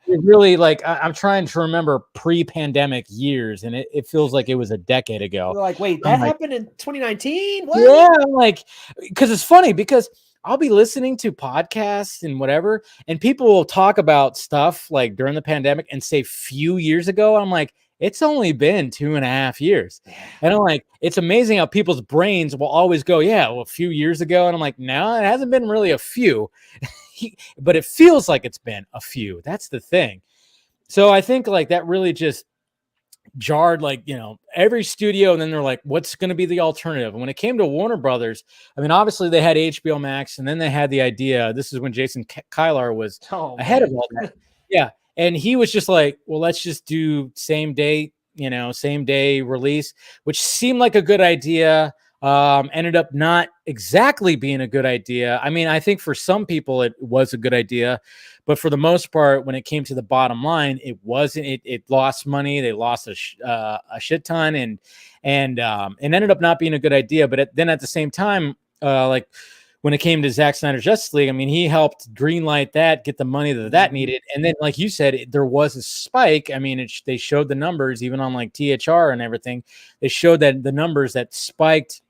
It really, like, I'm trying to remember pre-pandemic years, and it feels like it was a decade ago. You're like, wait, that happened in 2019? What? Yeah, I'm like, because it's funny because I'll be listening to podcasts and whatever, and people will talk about stuff like during the pandemic and say few years ago. I'm like, it's only been 2.5 years. And I'm like, it's amazing how people's brains will always go, yeah, well, a few years ago. And I'm like, no, it hasn't been really a few, but it feels like it's been a few. That's the thing. So I think like that really just jarred, like, every studio. And then they're like, what's going to be the alternative? And when it came to Warner Brothers, I mean, obviously they had HBO Max, and then they had the idea. This is when Jason Kilar was ahead of all that. Yeah. And he was just like, well, let's just do same day release, which seemed like a good idea. Ended up not exactly being a good idea. I mean, I think for some people it was a good idea, but for the most part, when it came to the bottom line, it wasn't. It lost money. They lost a shit ton, and ended up not being a good idea. But then at the same time, like when it came to Zack Snyder's Justice League, I mean, he helped greenlight that, get the money that needed. And then, like you said, there was a spike. I mean, they showed the numbers, even on like THR and everything. They showed that the numbers that spiked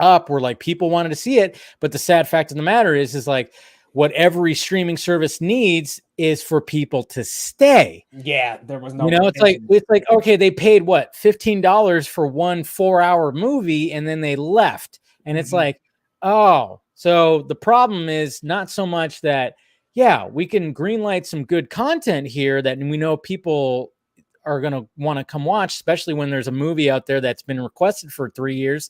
up were like people wanted to see it. But the sad fact of the matter is like what every streaming service needs is for people to stay. Yeah, there was no. It's like okay, they paid what, $15 for one 4-hour movie, and then they left, and it's like, oh. So the problem is not so much that, yeah, we can greenlight some good content here that we know people are going to want to come watch, especially when there's a movie out there that's been requested for 3 years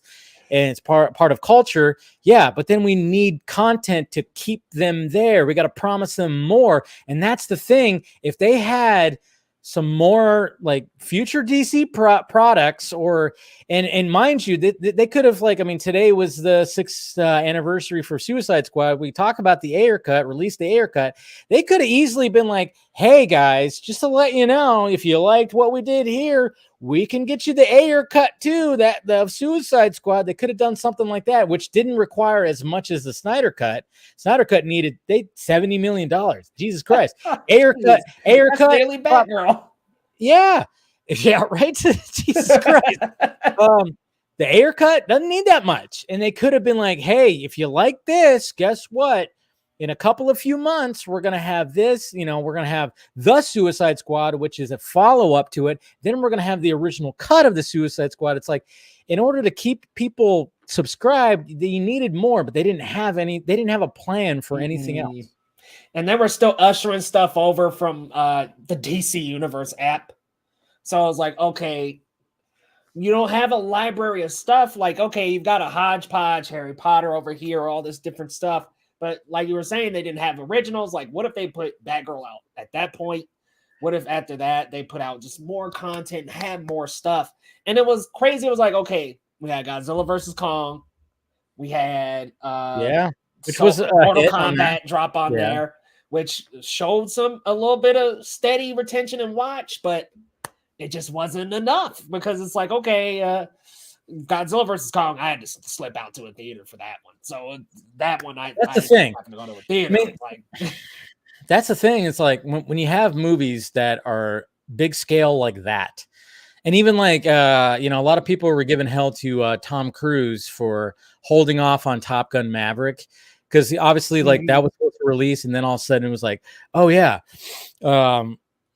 and it's part of culture. Yeah, but then we need content to keep them there. We got to promise them more. And that's the thing. If they had some more like future DC products, or and mind you, they could have, like, I mean, today was the 6th anniversary for Suicide Squad. We talk about the Ayer cut, released the Ayer cut. They could have easily been like, hey guys, just to let you know, if you liked what we did here, we can get you the Ayer cut too, that the Suicide Squad. They could have done something like that, which didn't require as much as the Snyder cut. Snyder cut needed $70 million. Jesus Christ. Ayer cut. Daily Batgirl. Yeah. Yeah, right. Jesus Christ. The Ayer cut doesn't need that much. And they could have been like, hey, if you like this, guess what? In a couple of few months, we're going to have this, we're going to have the Suicide Squad, which is a follow-up to it. Then we're going to have the original cut of the Suicide Squad. It's like, in order to keep people subscribed, you needed more, but they didn't have a plan for anything else. And they were still ushering stuff over from the DC Universe app. So I was like, okay, you don't have a library of stuff. Like, okay, you've got a hodgepodge, Harry Potter over here, all this different stuff. But like you were saying, they didn't have originals. Like, what if they put Batgirl out at that point? What if after that they put out just more content and had more stuff? And it was crazy. It was like, okay, we had Godzilla versus Kong. We had which was Mortal Kombat drop on there, which showed a little bit of steady retention and watch, but it just wasn't enough, because it's like, okay, Godzilla versus Kong, I had to slip out to a theater for that one. So that one, that's the thing. To go to a theater. That's the thing. It's like when you have movies that are big scale like that, and even like a lot of people were giving hell to Tom Cruise for holding off on Top Gun Maverick, because obviously like that was supposed to release, and then all of a sudden it was like, oh yeah.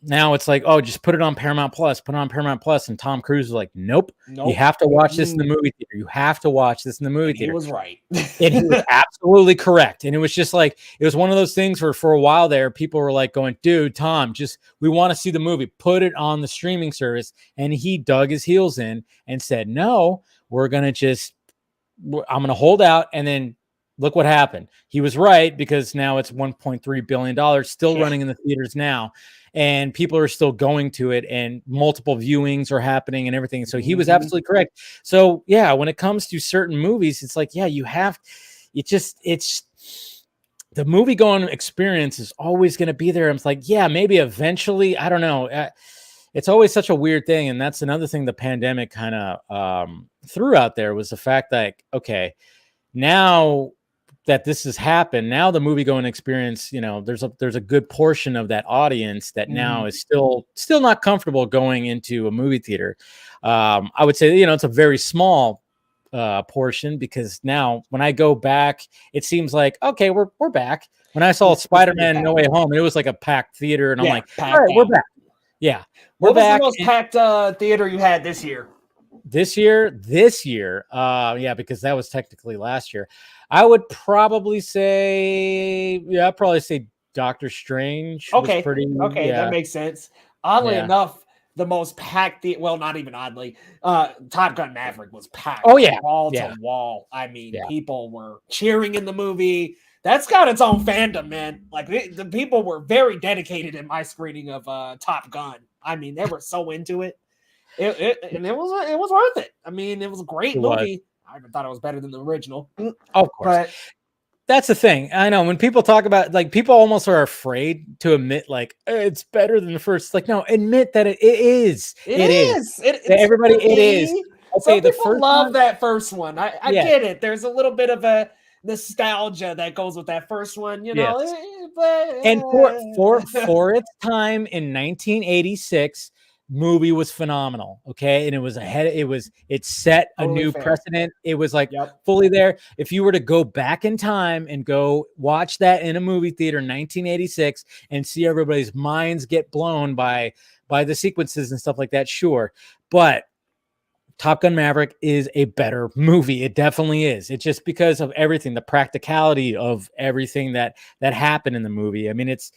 Now it's like, oh, just put it on Paramount Plus, and Tom Cruise was like, nope. You have to watch this in the movie theater. You have to watch this in the movie theater. He was right. And he was absolutely correct. And it was just like, it was one of those things where for a while there, people were like going, dude, Tom, we want to see the movie, put it on the streaming service. And he dug his heels in and said, no, I'm going to hold out. And then look what happened. He was right, because now it's $1.3 billion still running in the theaters now. And people are still going to it, and multiple viewings are happening and everything. So he was absolutely correct. So yeah, when it comes to certain movies, it's like, yeah, it's the movie going experience is always going to be there. It's like, yeah, maybe eventually, I don't know. It's always such a weird thing. And that's another thing the pandemic kind of threw out there, was the fact that, okay, now that this has happened, now the movie going experience, there's a good portion of that audience that now is still not comfortable going into a movie theater. I would say, it's a very small portion, because now when I go back, it seems like, okay, we're back. When I saw Spider-Man No Way Home, it was like a packed theater, and I'm like, all right, we're back. Yeah, we're back. What was the most packed theater you had this year? This year, yeah, because that was technically last year. I would probably say, Doctor Strange. Okay, yeah. That makes sense. Oddly enough, the most packed well, not even oddly, Top Gun Maverick was packed. Oh yeah, wall to wall. I mean, people were cheering in the movie. That's got its own fandom, man. Like the people were very dedicated in my screening of Top Gun. I mean, they were so into it. It was worth it. I mean, it was a great movie. I even thought it was better than the original. Of course. But that's the thing. I know when people talk about, like, people almost are afraid to admit, like, it's better than the first. Like, no, admit that it is. It is. Everybody, it is. Okay, the people love that first one. I get it. There's a little bit of a nostalgia that goes with that first one, Yes. And for its time in 1986. Movie was phenomenal, okay, and it set a new precedent. It was like fully there. If you were to go back in time and go watch that in a movie theater in 1986 and see everybody's minds get blown by the sequences and stuff like that, sure, but Top Gun Maverick is a better movie. It definitely is. It's just because of everything, the practicality of everything that happened in the movie. I mean, it's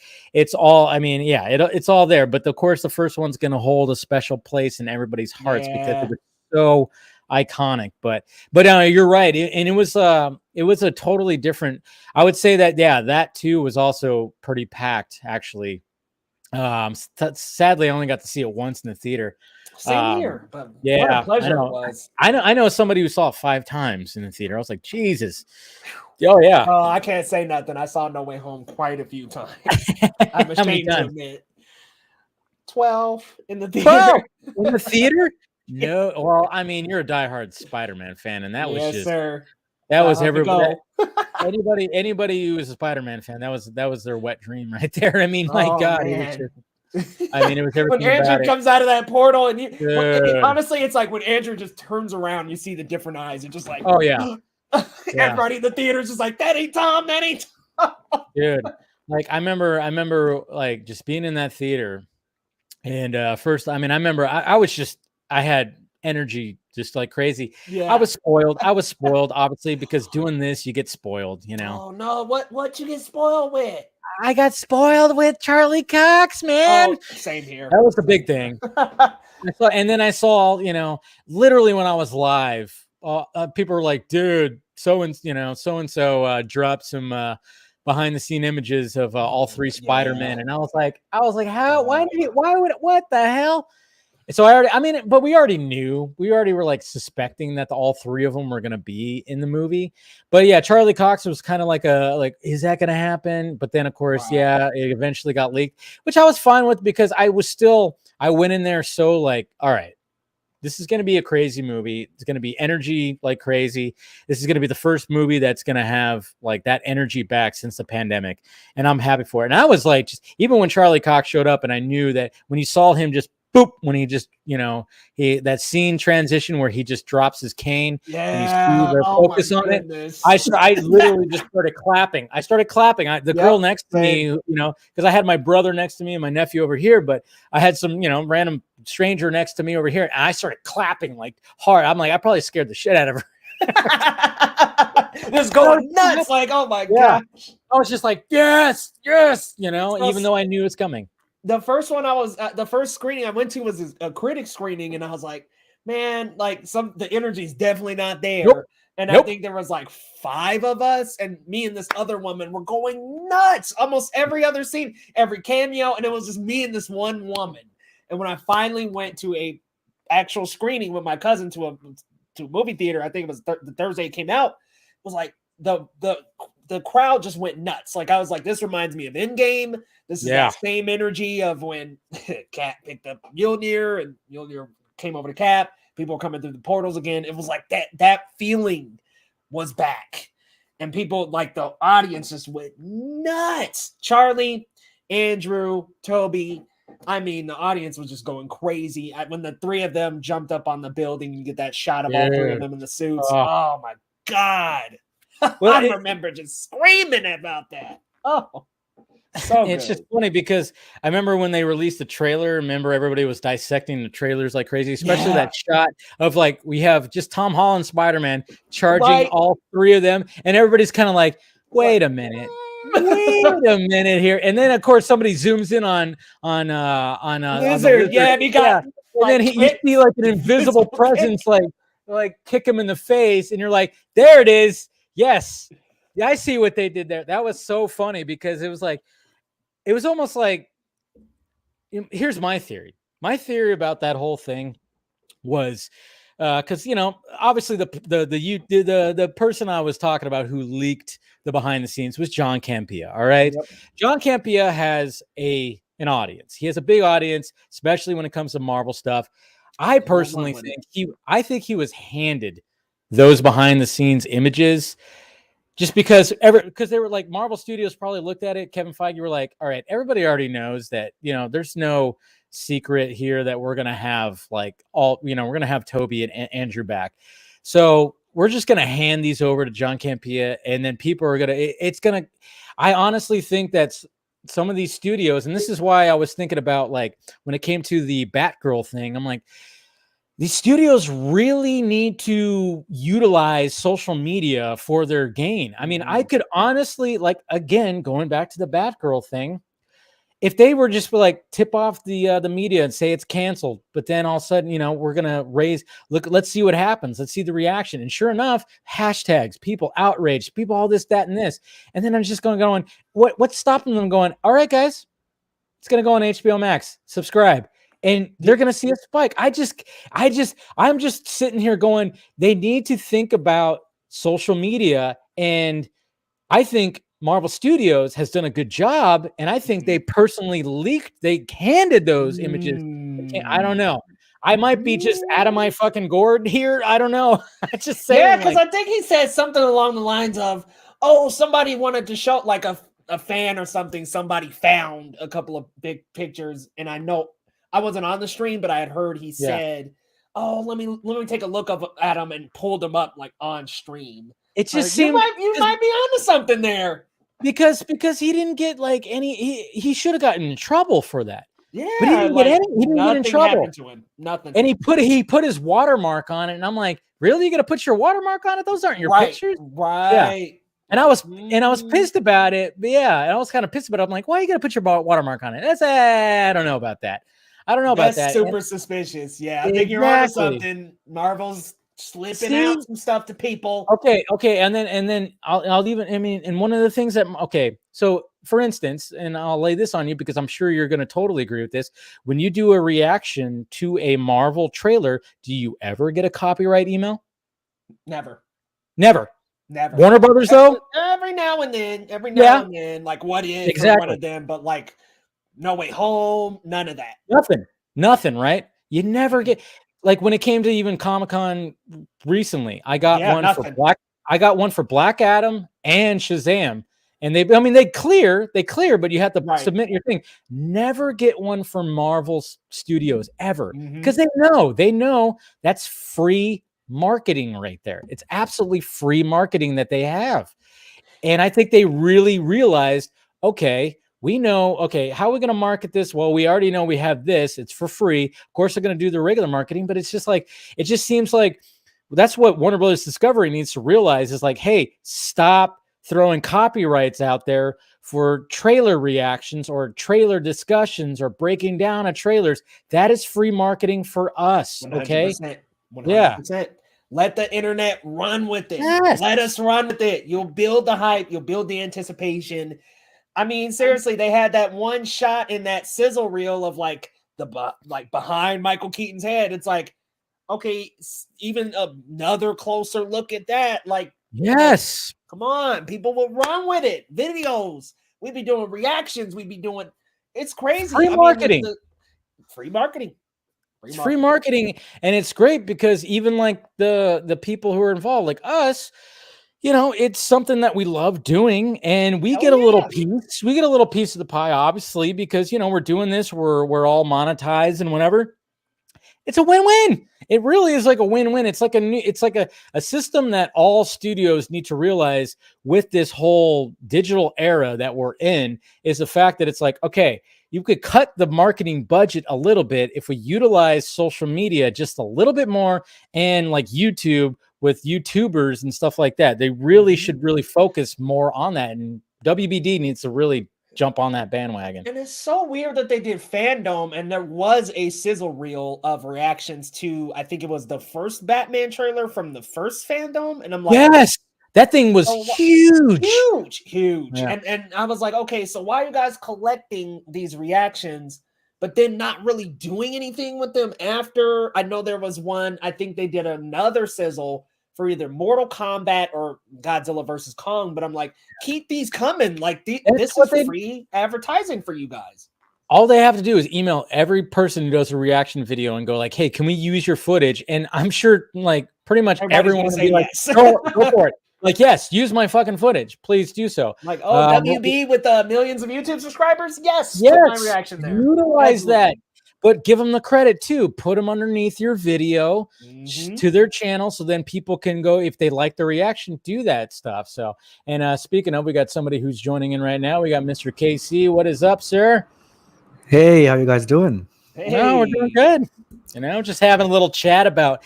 all, I mean, yeah, it's all there. But of course, the first one's going to hold a special place in everybody's hearts because it was so iconic. But you're right. And it was a totally different, I would say that, yeah, that too was also pretty packed, actually. Sadly, I only got to see it once in the theater. Same here, but yeah, what a pleasure it was. I know somebody who saw it 5 times in the theater. I was like, Jesus. Oh yeah. Oh, I can't say nothing. I saw No Way Home quite a few times. I'm ashamed to admit. 12 in the theater. 12 in the theater? No. Well, I mean, you're a diehard Spider-Man fan, and that was just sir. That was everybody. Anybody who was a Spider-Man fan, that was their wet dream right there. I mean, my God, it was just, I mean, it was everything. When Andrew comes out of that portal, and honestly, it's like when Andrew just turns around, you see the different eyes. It's just like, oh yeah. Everybody in the theater is just like, that ain't Tom, that ain't Tom. Dude, like I remember like just being in that theater, and first, I mean, I remember I had energy just like crazy. Yeah, I was spoiled, obviously, because doing this, you get spoiled, you know. Oh no, what you get spoiled with? I got spoiled with Charlie Cox, man. Oh, same here. That was the big thing. And then I saw, you know, literally when I was live, people were like, dude, so and so dropped some behind the scene images of all 3 Spider-Man. And I was like, how, what the hell? So but we already knew, we already were like suspecting that all 3 of them were going to be in the movie. But yeah, Charlie Cox was kind of like is that going to happen? But then of course, yeah, it eventually got leaked, which I was fine with, because I went in there so like, all right, this is going to be a crazy movie. It's going to be energy like crazy. This is going to be the first movie that's going to have like that energy back since the pandemic. And I'm happy for it. And I was like, just even when Charlie Cox showed up, and I knew that when you saw him just boop, when he just, you know, that scene transition where he just drops his cane and you see their focus on it. I literally just started clapping. The girl next to me, you know, because I had my brother next to me and my nephew over here, but I had some, you know, random stranger next to me over here, and I started clapping like hard. I'm like, I probably scared the shit out of her. Just going nuts, like, oh my gosh. I was just like, yes, you know, even though I knew it's coming. The first one the first screening I went to was a critic screening, and I was like, man, like the energy's definitely not there. Nope. And I think there was like 5 of us, and me and this other woman were going nuts. Almost every other scene, every cameo, and it was just me and this one woman. And when I finally went to a actual screening with my cousin to a movie theater, I think it was the Thursday it came out, was like the crowd just went nuts. Like I was like, this reminds me of Endgame. This is that same energy of when Cap picked up Mjolnir and Mjolnir came over to Cap. People were coming through the portals again. It was like that feeling was back. And people, like the audience, just went nuts. Charlie, Andrew, Toby. I mean, the audience was just going crazy. When the 3 of them jumped up on the building, you get that shot of all 3 of them in the suits. Oh my God. Well, I remember just screaming about that. Oh, so it's just funny because I remember when they released the trailer. Remember, everybody was dissecting the trailers like crazy, especially that shot of like we have just Tom Holland Spider-Man charging all 3 of them, and everybody's kind of like, wait a minute here. And then of course somebody zooms in on Lizard. Yeah, he got. And then you see like an invisible presence, like kick him in the face, and you're like, there it is. Yes. Yeah, I see what they did there. That was so funny because it was almost like, here's my theory. My theory about that whole thing was because, you know, obviously the person I was talking about who leaked the behind the scenes was John Campea. All right. Yep. John Campea has an audience. He has a big audience, especially when it comes to Marvel stuff. I personally think he was handed those behind the scenes images just because they were like, Marvel Studios probably looked at it. Kevin Feige were like, all right, everybody already knows that, you know, there's no secret here that we're going to have we're going to have Toby and Andrew back. So we're just going to hand these over to John Campea, and then people are I honestly think that's some of these studios. And this is why I was thinking about, like, when it came to the Batgirl thing, I'm like, these studios really need to utilize social media for their gain. I mean, I could honestly, like, again, going back to the Batgirl thing, if they were just like tip off the media and say it's canceled, but then all of a sudden, you know, we're going to let's see what happens. Let's see the reaction. And sure enough, hashtags, people outraged, people, all this, that, and this. And then I'm just going, what's stopping them going, all right, guys, It's going to go on HBO Max. Subscribe. And they're going to see a spike. I'm just sitting here going, they need to think about social media. And I think Marvel Studios has done a good job. And I think they personally they handed those images. I don't know. I might be just out of my fucking gourd here. I don't know. I just say, yeah, because I think he said something along the lines of, "Oh, somebody wanted to show like a fan or something. Somebody found a couple of big pictures, and I know I wasn't on the stream, but I had heard he said, "Oh, let me take a look at them," and pulled them up like on stream. It just seemed you might be onto something there because he didn't get like any. He should have gotten in trouble for that. Yeah, but he didn't get any. He didn't get in trouble. To him. Nothing. And he put his watermark on it, and I'm like, really? You gonna put your watermark on it? Those aren't your pictures, right? Yeah. And I was pissed about it. But yeah, and I was kind of pissed about it. I'm like, why are you gonna put your watermark on it? That's I don't know about that. I don't know about that. That's super suspicious. Yeah, I think you're onto something. Marvel's slipping out some stuff to people. Okay, and then I'll even. I mean, and one of the things that so for instance, and I'll lay this on you because I'm sure you're going to totally agree with this. When you do a reaction to a Marvel trailer, do you ever get a copyright email? Never. Warner Brothers though? Every now and then, like What If, exactly. One of them, but like No Way Home, none of that. Nothing, right? You never get like when it came to even Comic-Con recently, I got one for Black Adam and Shazam. And they clear, but you have to submit your thing. Never get one from Marvel Studios ever. Because they know that's free marketing right there. It's absolutely free marketing that they have. And I think they really realized, okay, we know, how are we going to market this? Well, we already know we have this. It's for free. Of course, they're going to do the regular marketing, but it's just like, it just seems like that's what Warner Brothers Discovery needs to realize is like, hey, stop throwing copyrights out there for trailer reactions or trailer discussions or breaking down of trailers. That is free marketing for us. 100%, okay. 100%. Yeah. Let the internet run with it. Yes. Let us run with it. You'll build the hype. You'll build the anticipation. I mean, seriously, they had that one shot in that sizzle reel of like behind Michael Keaton's head. It's like, okay, even another closer look at that. Like, yes. Come on, people will run with it. Videos. We'd be doing reactions. We'd be doing. It's crazy. Free marketing. Free marketing. It's free marketing, and it's great because even like the people who are involved, like us, it's something that we love doing, and we get a little piece. We get a little piece of the pie, obviously, because we're doing this. We're all monetized and whatever. It's a win-win. It really is like a win-win. It's like a system that all studios need to realize with this whole digital era that we're in is the fact that it's like, okay, you could cut the marketing budget a little bit if we utilize social media just a little bit more and like YouTube with YouTubers and stuff like that. They really should really focus more on that. And WBD needs to really jump on that bandwagon. And it's so weird that they did Fandom and there was a sizzle reel of reactions to, I think it was the first Batman trailer from the first Fandom. And I'm like, yes, that thing was huge. Yeah. And I was like, okay, so why are you guys collecting these reactions, but then not really doing anything with them after? I know there was one, I think they did another sizzle for either Mortal Kombat or Godzilla versus Kong, but I'm like, keep these coming. Like this is free advertising for you guys. All they have to do is email every person who does a reaction video and go like, hey, can we use your footage? And I'm sure like pretty much everyone will be like, go for it. Like, yes, use my fucking footage. Please do so. Like, WB with millions of YouTube subscribers? Yes. Yes. Put my reaction there. Utilize that. But give them the credit too. Put them underneath your video to their channel, so then people can go, if they like the reaction, do that stuff. So, and speaking of, we got somebody who's joining in right now. We got Mr. KC. What is up, sir? Hey, how you guys doing? Hey. No, we're doing good. Just having a little chat about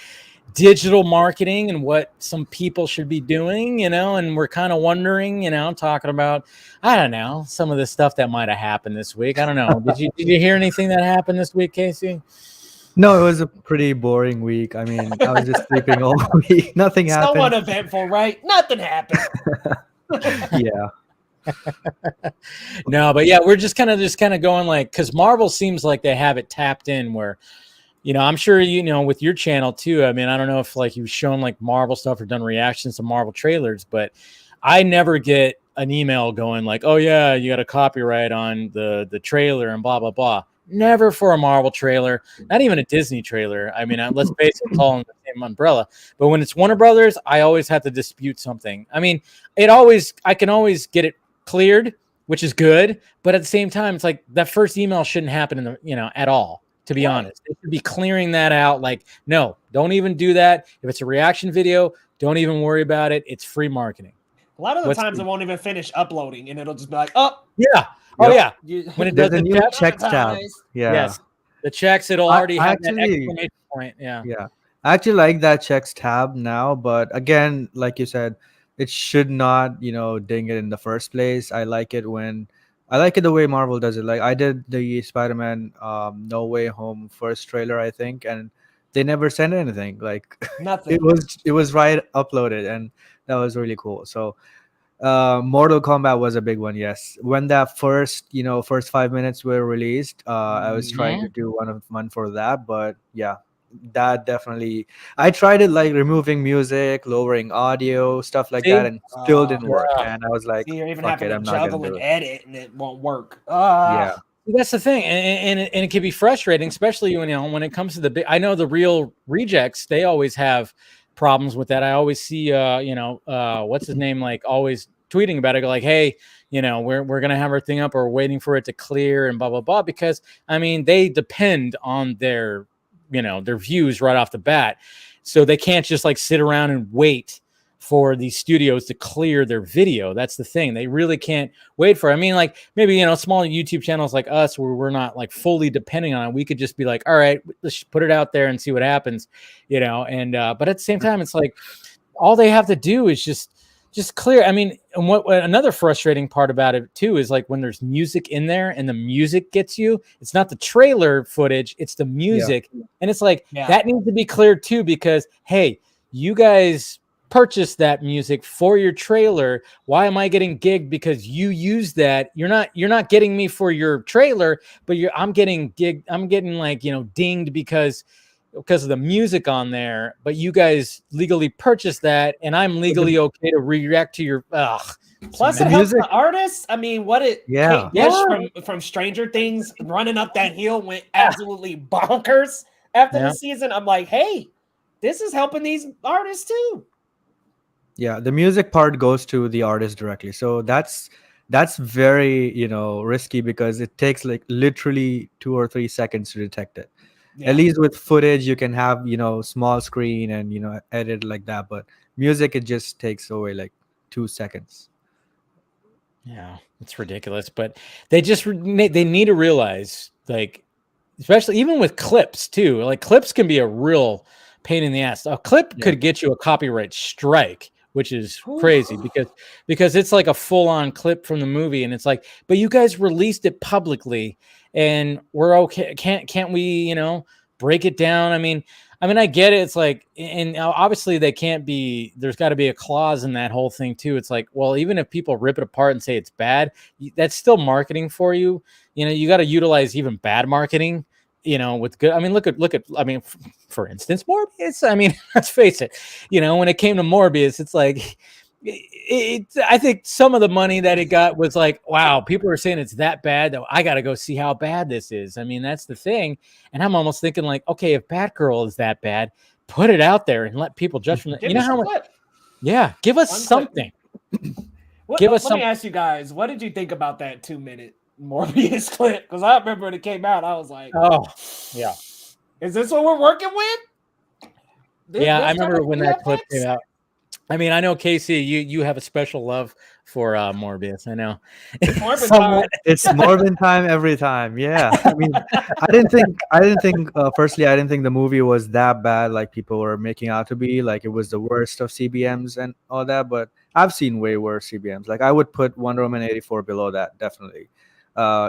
digital marketing and what some people should be doing, and we're kind of wondering, talking about, I don't know, some of the stuff that might have happened this week. I don't know. Did you hear anything that happened this week, Casey? No, it was a pretty boring week. I mean, I was just sleeping all week. Nothing happened. So uneventful, right? Nothing happened. Yeah. No, but yeah, we're just kind of going like, because Marvel seems like they have it tapped in where, I'm sure, with your channel too. I mean, I don't know if like you've shown like Marvel stuff or done reactions to Marvel trailers, but I never get an email going like, oh yeah, you got a copyright on the trailer and blah, blah, blah. Never for a Marvel trailer, not even a Disney trailer. I mean, let's face it, it's all in the same umbrella. But when it's Warner Brothers, I always have to dispute something. I mean, I can always get it cleared, which is good. But at the same time, it's like that first email shouldn't happen at all. To be honest, they should be clearing that out. Like, no, don't even do that. If it's a reaction video, don't even worry about it. It's free marketing. A lot of the times it won't even finish uploading, and it'll just be like, oh, yeah. Oh yeah, when it does the new checks tab. Yeah. Yes, the checks, it'll already have that exclamation point. Yeah. I actually like that checks tab now, but again, like you said, it should not, ding it in the first place. I like it the way Marvel does it. Like I did the Spider-Man No Way Home first trailer, I think, and they never sent anything. Like nothing. it was right uploaded, and that was really cool. So Mortal Kombat was a big one. Yes, when that first 5 minutes were released, I was trying to do one for that, but yeah, that definitely, I tried it, like removing music, lowering audio, stuff like that, and still didn't work. And I was like, you're even fuck having it, to I'm not juggle gonna and do it. edit, and it won't work. Yeah, that's the thing, and it can be frustrating, especially when it comes to the big. I know the real rejects, they always have problems with that. I always see what's his name, like always tweeting about it, like, hey, we're gonna have our thing up, or we're waiting for it to clear and blah blah blah, because I mean they depend on their views right off the bat, so they can't just like sit around and wait for these studios to clear their video. That's the thing, they really can't wait for it. I mean, like maybe small YouTube channels like us, where we're not like fully depending on it, we could just be like, all right, let's put it out there and see what happens, and but at the same time, it's like all they have to do is just clear. I mean, and what another frustrating part about it too is like when there's music in there and the music gets you, it's not the trailer footage, it's the music. And it's like that needs to be cleared too, because hey, you guys purchased that music for your trailer. Why am I getting gigged because you use that? You're not getting me for your trailer, but I'm getting gigged. I'm getting like dinged because of the music on there, but you guys legally purchased that, and I'm legally okay to react to your Plus, it helps the artists. I mean, Kate Bush from Stranger Things running up that hill went absolutely bonkers after the season. I'm like, hey, this is helping these artists too. Yeah, the music part goes to the artist directly, so that's very risky, because it takes like literally 2 or 3 seconds to detect it. At least with footage, you can have small screen and edit like that, but music, it just takes away like 2 seconds. Yeah, it's ridiculous, but they need to realize, like, especially even with clips too, like clips can be a real pain in the ass. A clip could get you a copyright strike, which is crazy, because it's like a full-on clip from the movie, and it's like, but you guys released it publicly and we're okay. Can't we break it down? I mean I get it. It's like, and obviously they can't be, there's got to be a clause in that whole thing too. It's like, well, even if people rip it apart and say it's bad, that's still marketing for you. You got to utilize even bad marketing with good. I mean, look at, I mean, for instance, Morbius. I mean, let's face it, when it came to Morbius, it's like, I think some of the money that it got was like, wow, people are saying it's that bad that I got to go see how bad this is. I mean, that's the thing. And I'm almost thinking like, okay, if Batgirl is that bad, put it out there and let people judge from that. How much? Yeah, give us something. Let me ask you guys, what did you think about that 2-minute Morbius clip? Because I remember when it came out, I was like, oh yeah, is this what we're working with? I remember when that clip came out. I mean, I know, Casey, you have a special love for Morbius. I know. It's Morbin time every time. Yeah. I mean, I didn't think firstly, I didn't think the movie was that bad, like people were making out to be, like it was the worst of CBMs and all that, but I've seen way worse CBMs. Like I would put Wonder Woman 84 below that, definitely.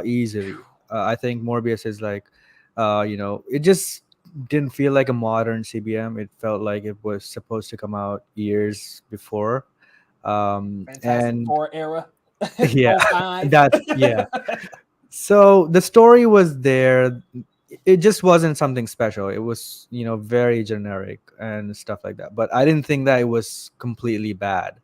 Easily. I think Morbius is like, it just didn't feel like a modern CBM. It felt like it was supposed to come out years before. Fantastic Four era. Yeah, five. yeah. So the story was there. It just wasn't something special. It was, very generic and stuff like that. But I didn't think that it was completely bad.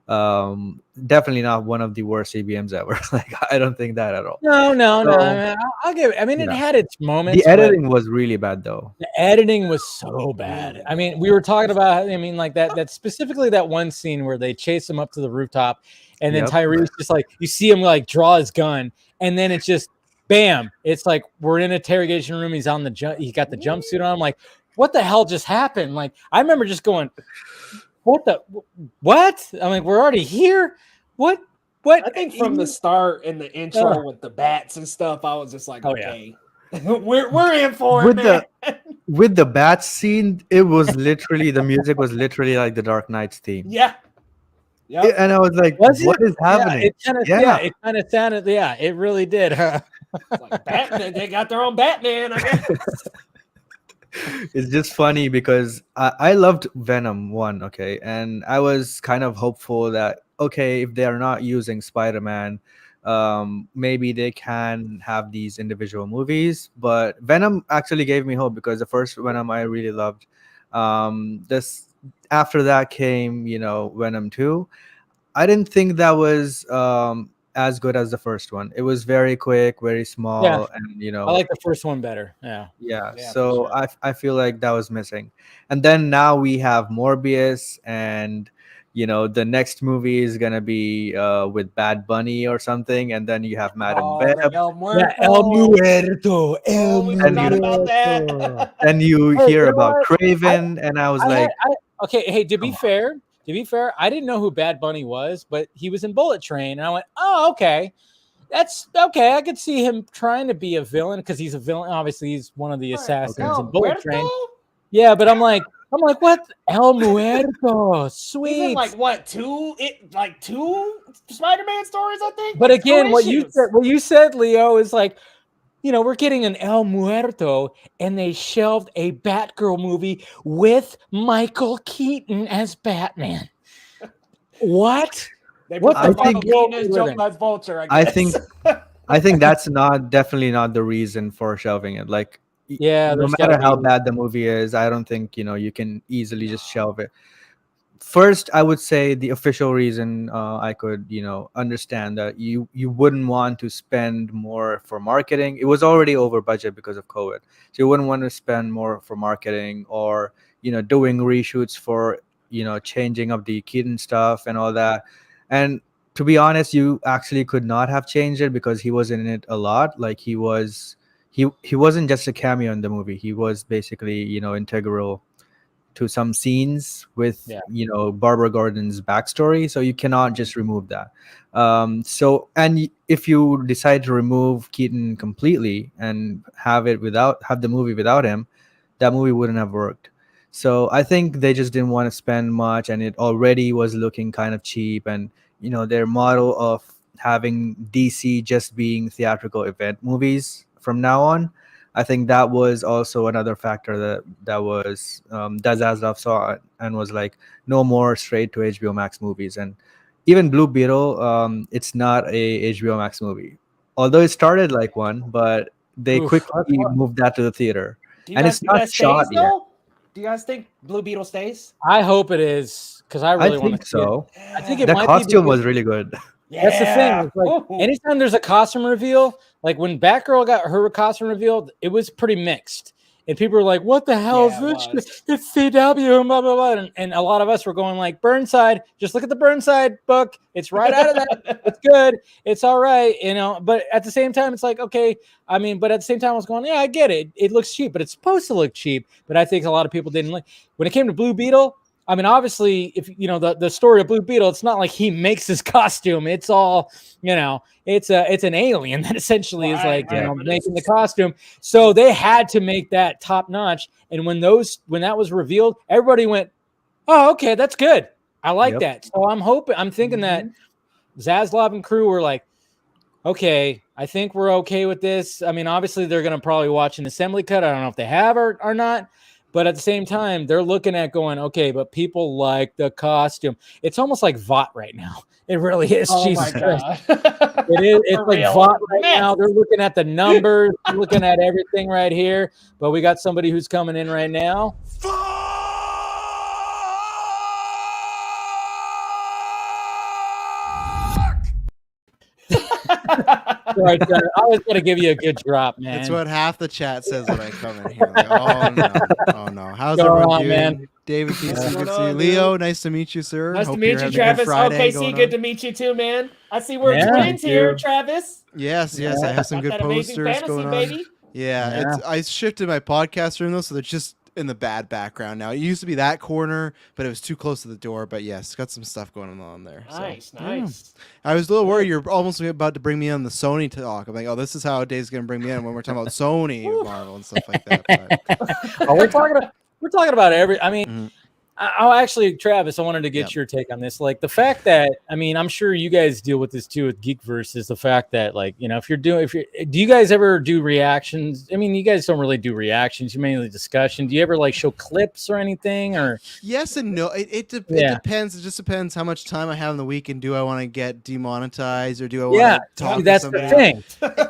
Definitely not one of the worst CBMs ever. Like, I don't think that at all. No. So, I mean, I'll give it. I mean, it yeah. had its moments. The editing was really bad, though. The editing was so bad. I mean, we were talking about, I mean, like that specifically that one scene where they chase him up to the rooftop and then Yep. Tyrese just like, you see him like draw his gun and then it's just bam. It's like, we're in an interrogation room. He's on he got the jumpsuit on. I'm like, what the hell just happened? Like, I remember just going, what? I'm like, we're already here. What? I think from the start and the intro with the bats and stuff, I was just like, okay, we're in for it, man. With the bat scene, it was literally the music was literally like the Dark Knight's theme. Yeah. Yep. And I was like, what is happening? It kind of sounded, it really did. Huh? Like Batman, they got their own Batman, I guess. It's just funny because I loved Venom 1, okay, and I was kind of hopeful that, okay, if they are not using Spider-Man, maybe they can have these individual movies. But Venom actually gave me hope because the first Venom I really loved. This after that came, Venom 2. I didn't think that was as good as the first one. It was very quick, very small, and I like the first one better. Yeah. So sure. I feel like that was missing. And then now we have Morbius, and the next movie is gonna be with Bad Bunny or something, and then you have Madam Web. El Muerto. El Muerto. And you hear about Craven, and I was like, hey, to be fair, I didn't know who Bad Bunny was, but he was in Bullet Train, and I went, oh, okay. That's okay. I could see him trying to be a villain because he's a villain. Obviously, he's one of the assassins in Bullet Train. Yeah, but I'm like, what? El Muerto, sweet. He's in like two Spider-Man stories, I think. But again, what you said, Leo, is like, we're getting an El Muerto, and they shelved a Batgirl movie with Michael Keaton as Batman. What? I think Vulture. I think that's definitely not the reason for shelving it. Like, no matter how bad the movie is, I don't think you can easily just shelve it. First, I would say the official reason I could understand that you wouldn't want to spend more for marketing. It was already over budget because of COVID, so you wouldn't want to spend more for marketing or doing reshoots for changing of the Keaton stuff and all that. And to be honest, you actually could not have changed it because he was in it a lot. Like, he wasn't just a cameo in the movie. He was basically integral to some scenes with Barbara Gordon's backstory, so you cannot just remove that. And if you decide to remove Keaton completely and have the movie without him, that movie wouldn't have worked. So I think they just didn't want to spend much, and it already was looking kind of cheap. And their model of having DC just being theatrical event movies from now on, I think that was also another factor that was that Zaslav saw and was like, no more straight to HBO Max movies. And even Blue Beetle, it's not a HBO Max movie, although it started like one, but they quickly moved that to the theater, and it's not shot yet. Do you guys think Blue Beetle stays? I hope it is, because I really want to see so. It. I think it the might costume be was really good. Yeah. That's the thing. It's like, anytime there's a costume reveal, like when Batgirl got her costume revealed, it was pretty mixed. And people were like, what the hell is this? It's CW, blah, blah, blah. And a lot of us were going like, Burnside, just look at the Burnside book. It's right out of that. It's good. It's all right. But at the same time, it's like, okay. But at the same time, I was going, yeah, I get it. It looks cheap, but it's supposed to look cheap. But I think a lot of people didn't like. When it came to Blue Beetle, obviously, if the story of Blue Beetle, it's not like he makes his costume. It's all, it's an alien that essentially is like, making the costume. So they had to make that top notch. And when that was revealed, everybody went, oh, okay, that's good. I like that. So I'm thinking that Zaslav and crew were like, okay, I think we're okay with this. Obviously they're going to probably watch an assembly cut. I don't know if they have or not. But at the same time, they're looking at going, okay, but people like the costume. It's almost like VOT right now. It really is. Oh Jesus my Christ. god. It is. It's For like real. VOT right Man. now. They're looking at the numbers, looking at everything right here. But we got somebody who's coming in right now. Sorry, Tyler. I was going to give you a good drop, man. That's what half the chat says when I come in here. Like, oh no, oh no. How's Go everyone on, doing? man. David, good to see going you. on, Leo, nice to meet you, sir. Nice Hope to meet you're you, having a good Travis. Friday Okay, going good on. to meet you too, man. I see we're Yeah, twins thank here, you. Travis. Yes, I have some Got good that amazing posters fantasy, going on. baby. Yeah, I shifted my podcast room though, so they're just in the bad background now. It used to be that corner, but it was too close to the door. But yes, got some stuff going on there. Nice, so. nice. I was a little worried you're almost about to bring me on the Sony talk. I'm like, oh, this is how Dave's gonna bring me in when we're talking about Sony, Marvel, and stuff like that. But. Oh, we're talking about every. I mean, Mhm. I'll actually, Travis, I wanted to get your take on this. Like the fact that, I mean, I'm sure you guys deal with this too with Geekverse, is the fact that, like, you know, do you guys ever do reactions? I mean, you guys don't really do reactions. You mainly discussion. Do you ever like show clips or anything? Or Yes and no. It depends. It just depends how much time I have in the week, and do I want to get demonetized or do I want to talk to that's somebody? the thing.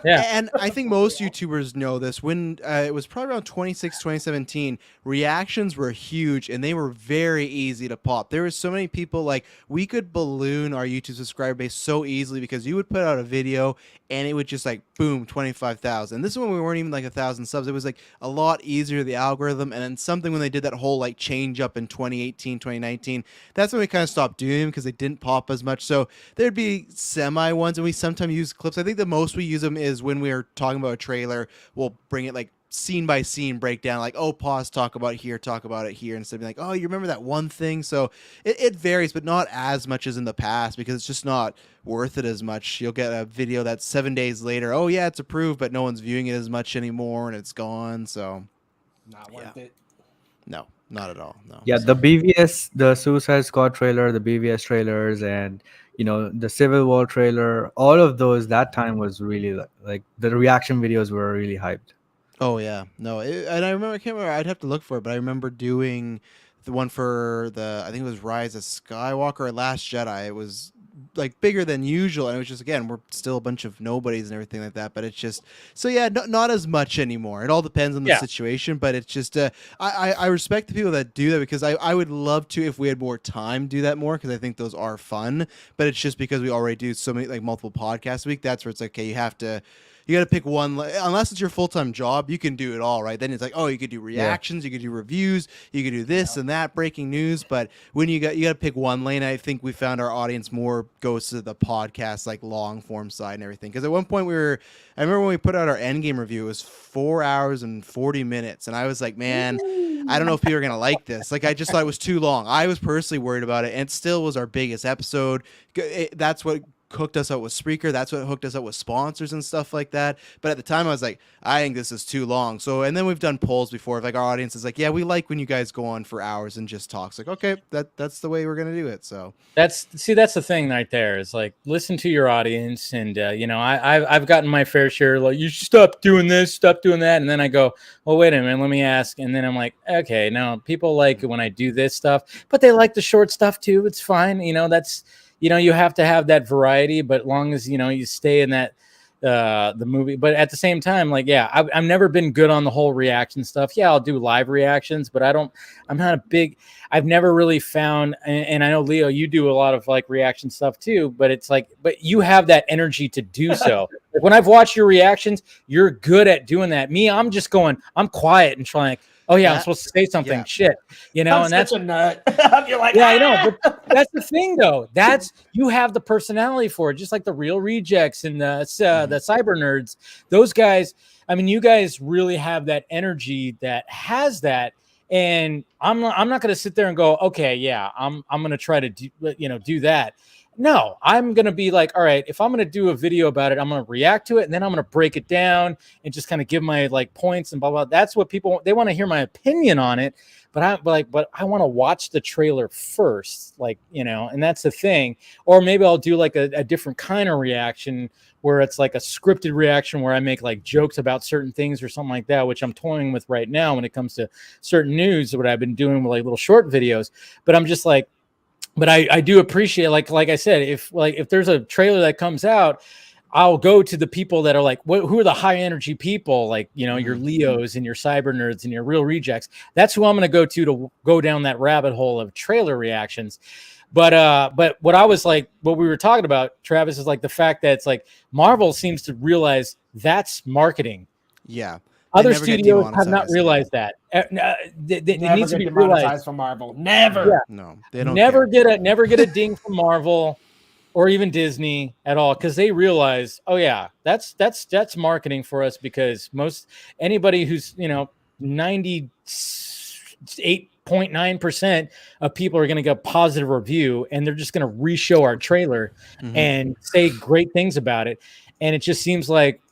Yeah. And I think most YouTubers know this. When it was probably around 2017, reactions were huge and they were very easy to pop. There were so many people, like, we could balloon our YouTube subscriber base so easily because you would put out a video and it would just like boom, 25,000. This is when we weren't even like 1,000 subs. It was like a lot easier, the algorithm. And then something when they did that whole like change up in 2018, 2019, that's when we kind of stopped doing them because they didn't pop as much. So there'd be semi ones, and we sometimes use clips. I think the most we use them is when we are talking about a trailer. We'll bring it like scene by scene breakdown, like, oh, pause, talk about it here, instead of being like, oh, you remember that one thing. So it varies, but not as much as in the past because it's just not worth it as much. You'll get a video that's 7 days later, oh yeah, it's approved, but no one's viewing it as much anymore and it's gone. So Not worth it. no, not at all. No. Yeah, the BVS, the Suicide Squad trailer, the BVS trailers, and the Civil War trailer, all of those, that time was really like the reaction videos were really hyped. Oh yeah, no, and I can't remember. I'd have to look for it, but I remember doing the one for I think it was Rise of Skywalker or Last Jedi. It was like bigger than usual, and it was just, again, we're still a bunch of nobodies and everything like that. But it's just, so yeah, not as much anymore. It all depends on the situation, but it's just I respect the people that do that because I would love to, if we had more time, do that more because I think those are fun. But it's just because we already do so many, like, multiple podcasts a week. That's where it's like, okay, you got to pick one, unless it's your full-time job. You can do it all, right? Then it's like, oh, you could do reactions, you could do reviews, you could do this and that, breaking news. But when you got to pick one lane, I think we found our audience more goes to the podcast, like long form side and everything. Because at one point I remember when we put out our Endgame review, it was 4 hours and 40 minutes, and I was like, man, I don't know if people are gonna like this. Like, I just thought it was too long. I was personally worried about it, and it still was our biggest episode. That's what hooked us up with Spreaker. That's what hooked us up with sponsors and stuff like that. But at the time I was like, I think this is too long. So, and then we've done polls before, like, our audience is like, yeah, we like when you guys go on for hours and just talk. It's like, okay, that's the way we're gonna do it. So that's the thing right there, is like, listen to your audience. And I've gotten my fair share, like, you should stop doing this, stop doing that, and then I go, well, wait a minute, let me ask. And then I'm like, okay, no, people like it when I do this stuff, but they like the short stuff too. It's fine. That's, you have to have that variety, but long as, you stay in that, the movie. But at the same time, like, yeah, I've never been good on the whole reaction stuff. Yeah, I'll do live reactions, but I've never really found, and I know, Leo, you do a lot of like reaction stuff too, but it's like, but you have that energy to do so. Like, when I've watched your reactions, you're good at doing that. Me, I'm just going, I'm quiet and trying, like, oh yeah, I'm supposed to say something. Yeah. Shit, I'm and that's such a nut. You're like, yeah, I know, but that's the thing, though. That's, you have the personality for it, just like the Real Rejects and the Cyber Nerds. Those guys, I mean, you guys really have that energy that has that. And I'm not going to sit there and go, okay, yeah, I'm going to try to do that. No, I'm going to be like, all right, if I'm going to do a video about it, I'm going to react to it and then I'm going to break it down and just kind of give my like points and blah, blah. That's what people, they want to hear my opinion on it. But I want to watch the trailer first, like, you know, and that's the thing. Or maybe I'll do like a different kind of reaction where it's like a scripted reaction where I make like jokes about certain things or something like that, which I'm toying with right now when it comes to certain news, what I've been doing with like little short videos. But I'm just like, but I do appreciate, like I said, if there's a trailer that comes out, I'll go to the people that are like, who are the high energy people? Like, you know, your Leos and your cyber nerds and your real rejects. That's who I'm going to go down that rabbit hole of trailer reactions. But what I was like, what we were talking about, Travis, is like the fact that it's like Marvel seems to realize that's marketing. Yeah. Other studios have not realized that. It needs to be realized from Marvel. Never. Yeah. No, they don't. Never get a ding from Marvel or even Disney at all, because they realize, oh yeah, that's marketing for us, because anybody who's, you know, 98.9% of people are going to get a positive review, and they're just going to re-show our trailer and say great things about it. And it just seems like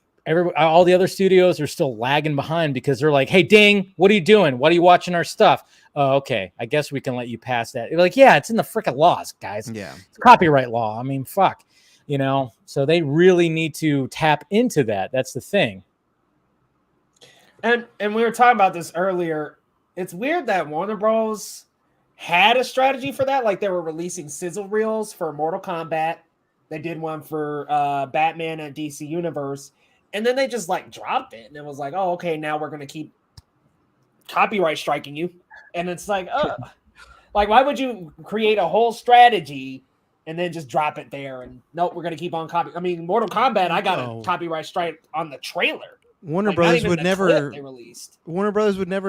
all the other studios are still lagging behind because they're like, hey, ding, what are you doing? Why are you watching our stuff? Oh, okay, I guess we can let you pass that. Like, yeah, it's in the freaking laws, guys. Yeah. It's copyright law. I mean, fuck, you know? So they really need to tap into that. That's the thing. And we were talking about this earlier. It's weird that Warner Bros. Had a strategy for that. Like, they were releasing sizzle reels for Mortal Kombat. They did one for Batman and DC Universe. And then they just like dropped it. And it was like, oh, okay, now we're going to keep copyright striking you. And it's like, like, why would you create a whole strategy and then just drop it there? And nope, we're going to keep on copy. I mean, Mortal Kombat, I got a copyright strike on the trailer. Warner Brothers would never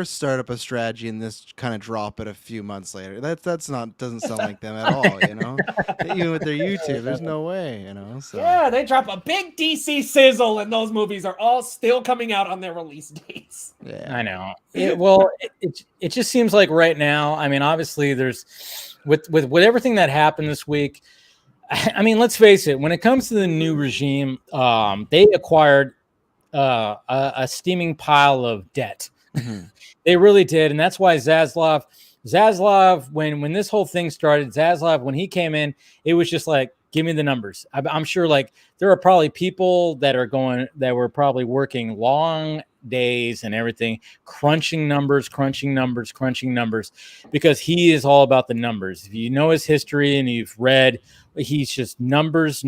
start up a strategy and this kind of drop it a few months later. Doesn't sound like them at all, you know. Even with their YouTube, there's no way, you know. So yeah, they drop a big DC sizzle, and those movies are all still coming out on their release dates. Yeah, I know. It just seems like right now. I mean, obviously, there's with everything that happened this week. I mean, let's face it. When it comes to the new regime, they acquired a steaming pile of debt. They really did. And that's why Zaslav, when this whole thing started, Zaslav, when he came in, it was just like, give me the numbers. I'm sure like there are probably people that were probably working long days and everything, crunching numbers, because he is all about the numbers. If you know his history and you've read, he's just numbers.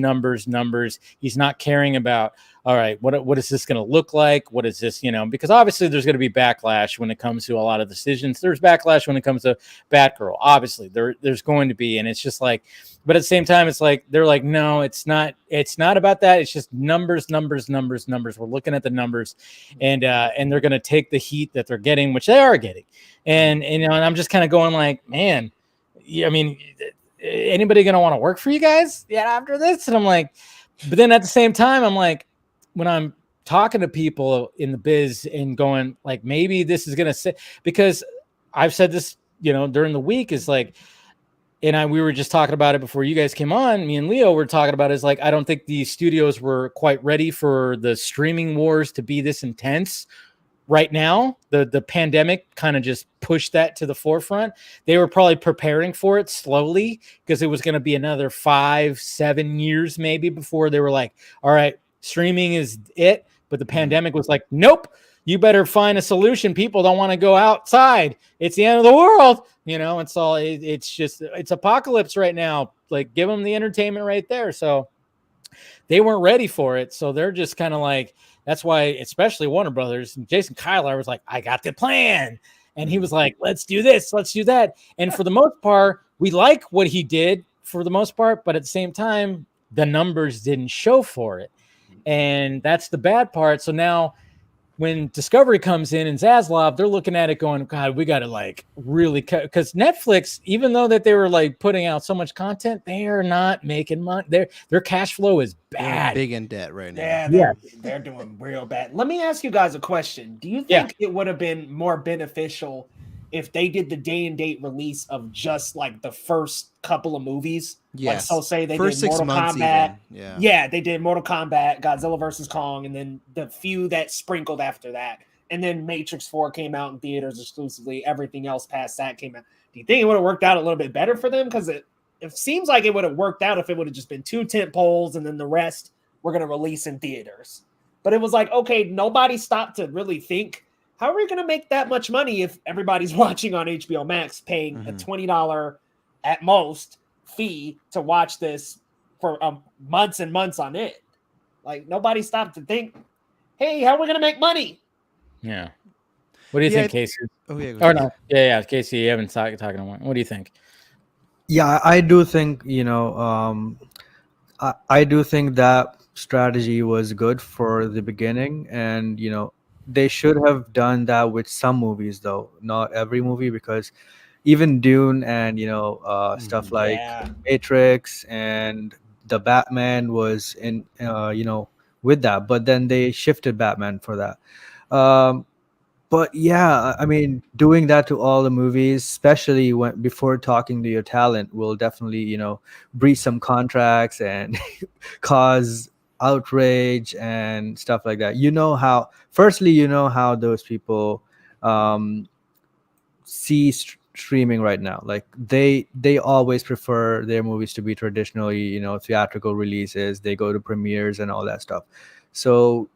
He's not caring about, all right, what is this going to look like? What is this, you know, because obviously there's going to be backlash when it comes to a lot of decisions. There's backlash when it comes to Batgirl. Obviously there's going to be, and it's just like, but at the same time, it's like, they're like, no, it's not about that. It's just numbers. We're looking at the numbers, and they're going to take the heat that they're getting, which they are getting. And you know, and I'm just kind of going like, man, I mean, anybody going to want to work for you guys? Yeah, after this? And I'm like, but then at the same time, I'm like, when I'm talking to people in the biz and going like, maybe this is going to say, because I've said this, you know, during the week, is like, and we were just talking about it before you guys came on. Me and Leo were talking about it, is like, I don't think the studios were quite ready for the streaming wars to be this intense right now. The pandemic kind of just pushed that to the forefront. They were probably preparing for it slowly, because it was going to be another 5-7 years maybe before they were like, all right, streaming is it. But the pandemic was like, nope, you better find a solution. People don't want to go outside. It's the end of the world. You know, it's apocalypse right now. Like, give them the entertainment right there. So they weren't ready for it. So they're just kind of like, that's why, especially Warner Brothers, and Jason Kyler was like, I got the plan. And he was like, let's do this, let's do that. And for the most part, we like what he did for the most part, but at the same time, the numbers didn't show for it. And that's the bad part. So now when Discovery comes in and Zaslav, they're looking at it going, God, we got to like really cut, because Netflix, even though that they were like putting out so much content, they are not making money. Their cash flow is bad. They're big in debt right now. Yeah, they're doing real bad. Let me ask you guys a question. Do you think it would have been more beneficial if they did the day and date release of just like the first couple of movies. Yes. Like, so say they First did 6 Mortal months Kombat. even. Yeah, they did Mortal Kombat, Godzilla vs. Kong, and then the few that sprinkled after that. And then Matrix 4 came out in theaters exclusively. Everything else past that came out. Do you think it would have worked out a little bit better for them? Because it seems like it would have worked out if it would have just been 2 tent poles and then the rest we're going to release in theaters. But it was like, okay, nobody stopped to really think, how are we going to make that much money if everybody's watching on HBO Max, paying a $20 at most fee to watch this for months and months on it? Like, nobody stopped to think, hey, how are we going to make money? Yeah. What do you think, Casey? Oh, yeah. Or no. Yeah. Casey, you haven't talking to one. What do you think? Yeah, I do think, I do think that strategy was good for the beginning, and they should have done that with some movies, though not every movie, because even Dune and stuff like Matrix and the Batman was in with that, but then they shifted Batman for that. But yeah, I mean, doing that to all the movies, especially when before talking to your talent, will definitely breach some contracts and cause outrage and stuff like that. Firstly, how those people see streaming right now. Like they always prefer their movies to be traditionally theatrical releases. They go to premieres and all that stuff. So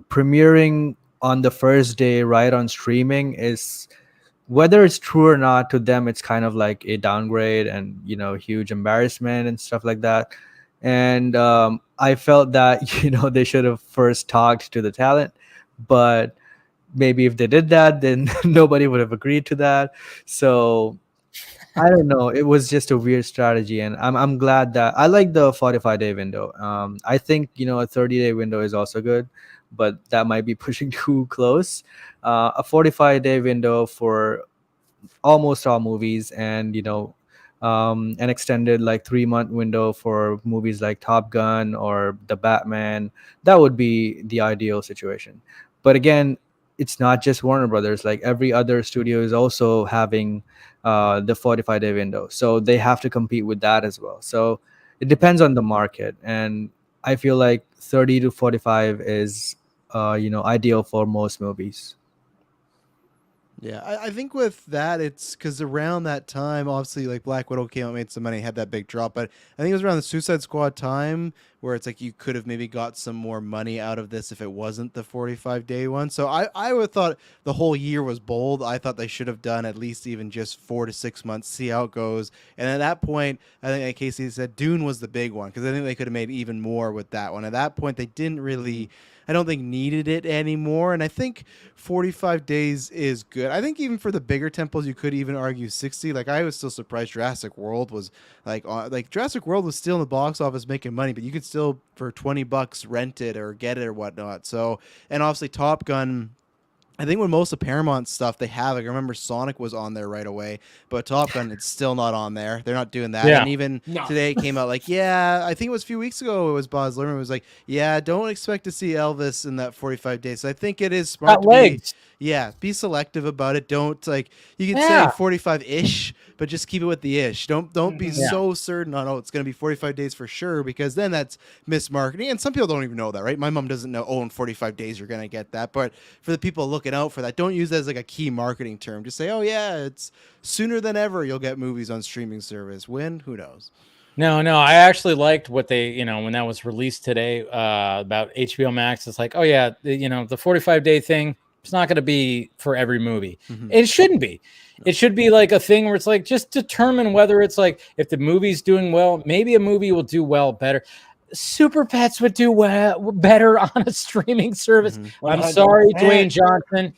premiering on the first day right on streaming is, whether it's true or not, to them it's kind of like a downgrade and huge embarrassment and stuff like that. And I felt that they should have first talked to the talent, but maybe if they did that, then nobody would have agreed to that. So I don't know. It was just a weird strategy, and I'm glad that I like the 45-day window. I think a 30-day window is also good, but that might be pushing too close. A 45-day window for almost all movies, and an extended like 3-month window for movies like Top Gun or the Batman, that would be the ideal situation. But again, it's not just Warner Brothers. Like every other studio is also having the 45-day window, so they have to compete with that as well. So it depends on the market, and I feel like 30 to 45 is ideal for most movies. Yeah, I think with that, it's because around that time, obviously, like Black Widow came out, made some money, had that big drop. But I think it was around the Suicide Squad time where it's like you could have maybe got some more money out of this if it wasn't the 45-day one. So I would have thought the whole year was bold. I thought they should have done at least even just 4 to 6 months, see how it goes. And at that point, I think, like Casey said, Dune was the big one because I think they could have made even more with that one. At that point, they didn't really, I don't think, needed it anymore. And I think 45 days is good. I think even for the bigger temples, you could even argue 60. Like I was still surprised Jurassic World was like Jurassic World was still in the box office making money, but you could still for $20 rent it or get it or whatnot. So, and obviously Top Gun, I think when most of Paramount stuff they have, like I remember Sonic was on there right away, but Top Gun, it's still not on there. They're not doing that. Yeah. And even today it came out like, I think it was a few weeks ago, it was Baz Luhrmann was like, don't expect to see Elvis in that 45 days. So I think it is smart to be selective about it. Don't you can say 45-ish, but just keep it with the ish. Don't be so certain on, it's going to be 45 days for sure, because then that's mismarketing. And some people don't even know that, right? My mom doesn't know, in 45 days you're going to get that. But for the people looking out for that, don't use that as like a key marketing term. Just say, it's sooner than ever you'll get movies on streaming service. When? Who knows? No, I actually liked what they, when that was released today about HBO Max. It's like, the 45-day thing, it's not going to be for every movie. Mm-hmm. It shouldn't be. It should be like a thing where it's like, just determine whether it's like, if the movie's doing well, maybe a movie will do well better. Super Pets would do better on a streaming service. Mm-hmm. I'm sorry, Dwayne Johnson,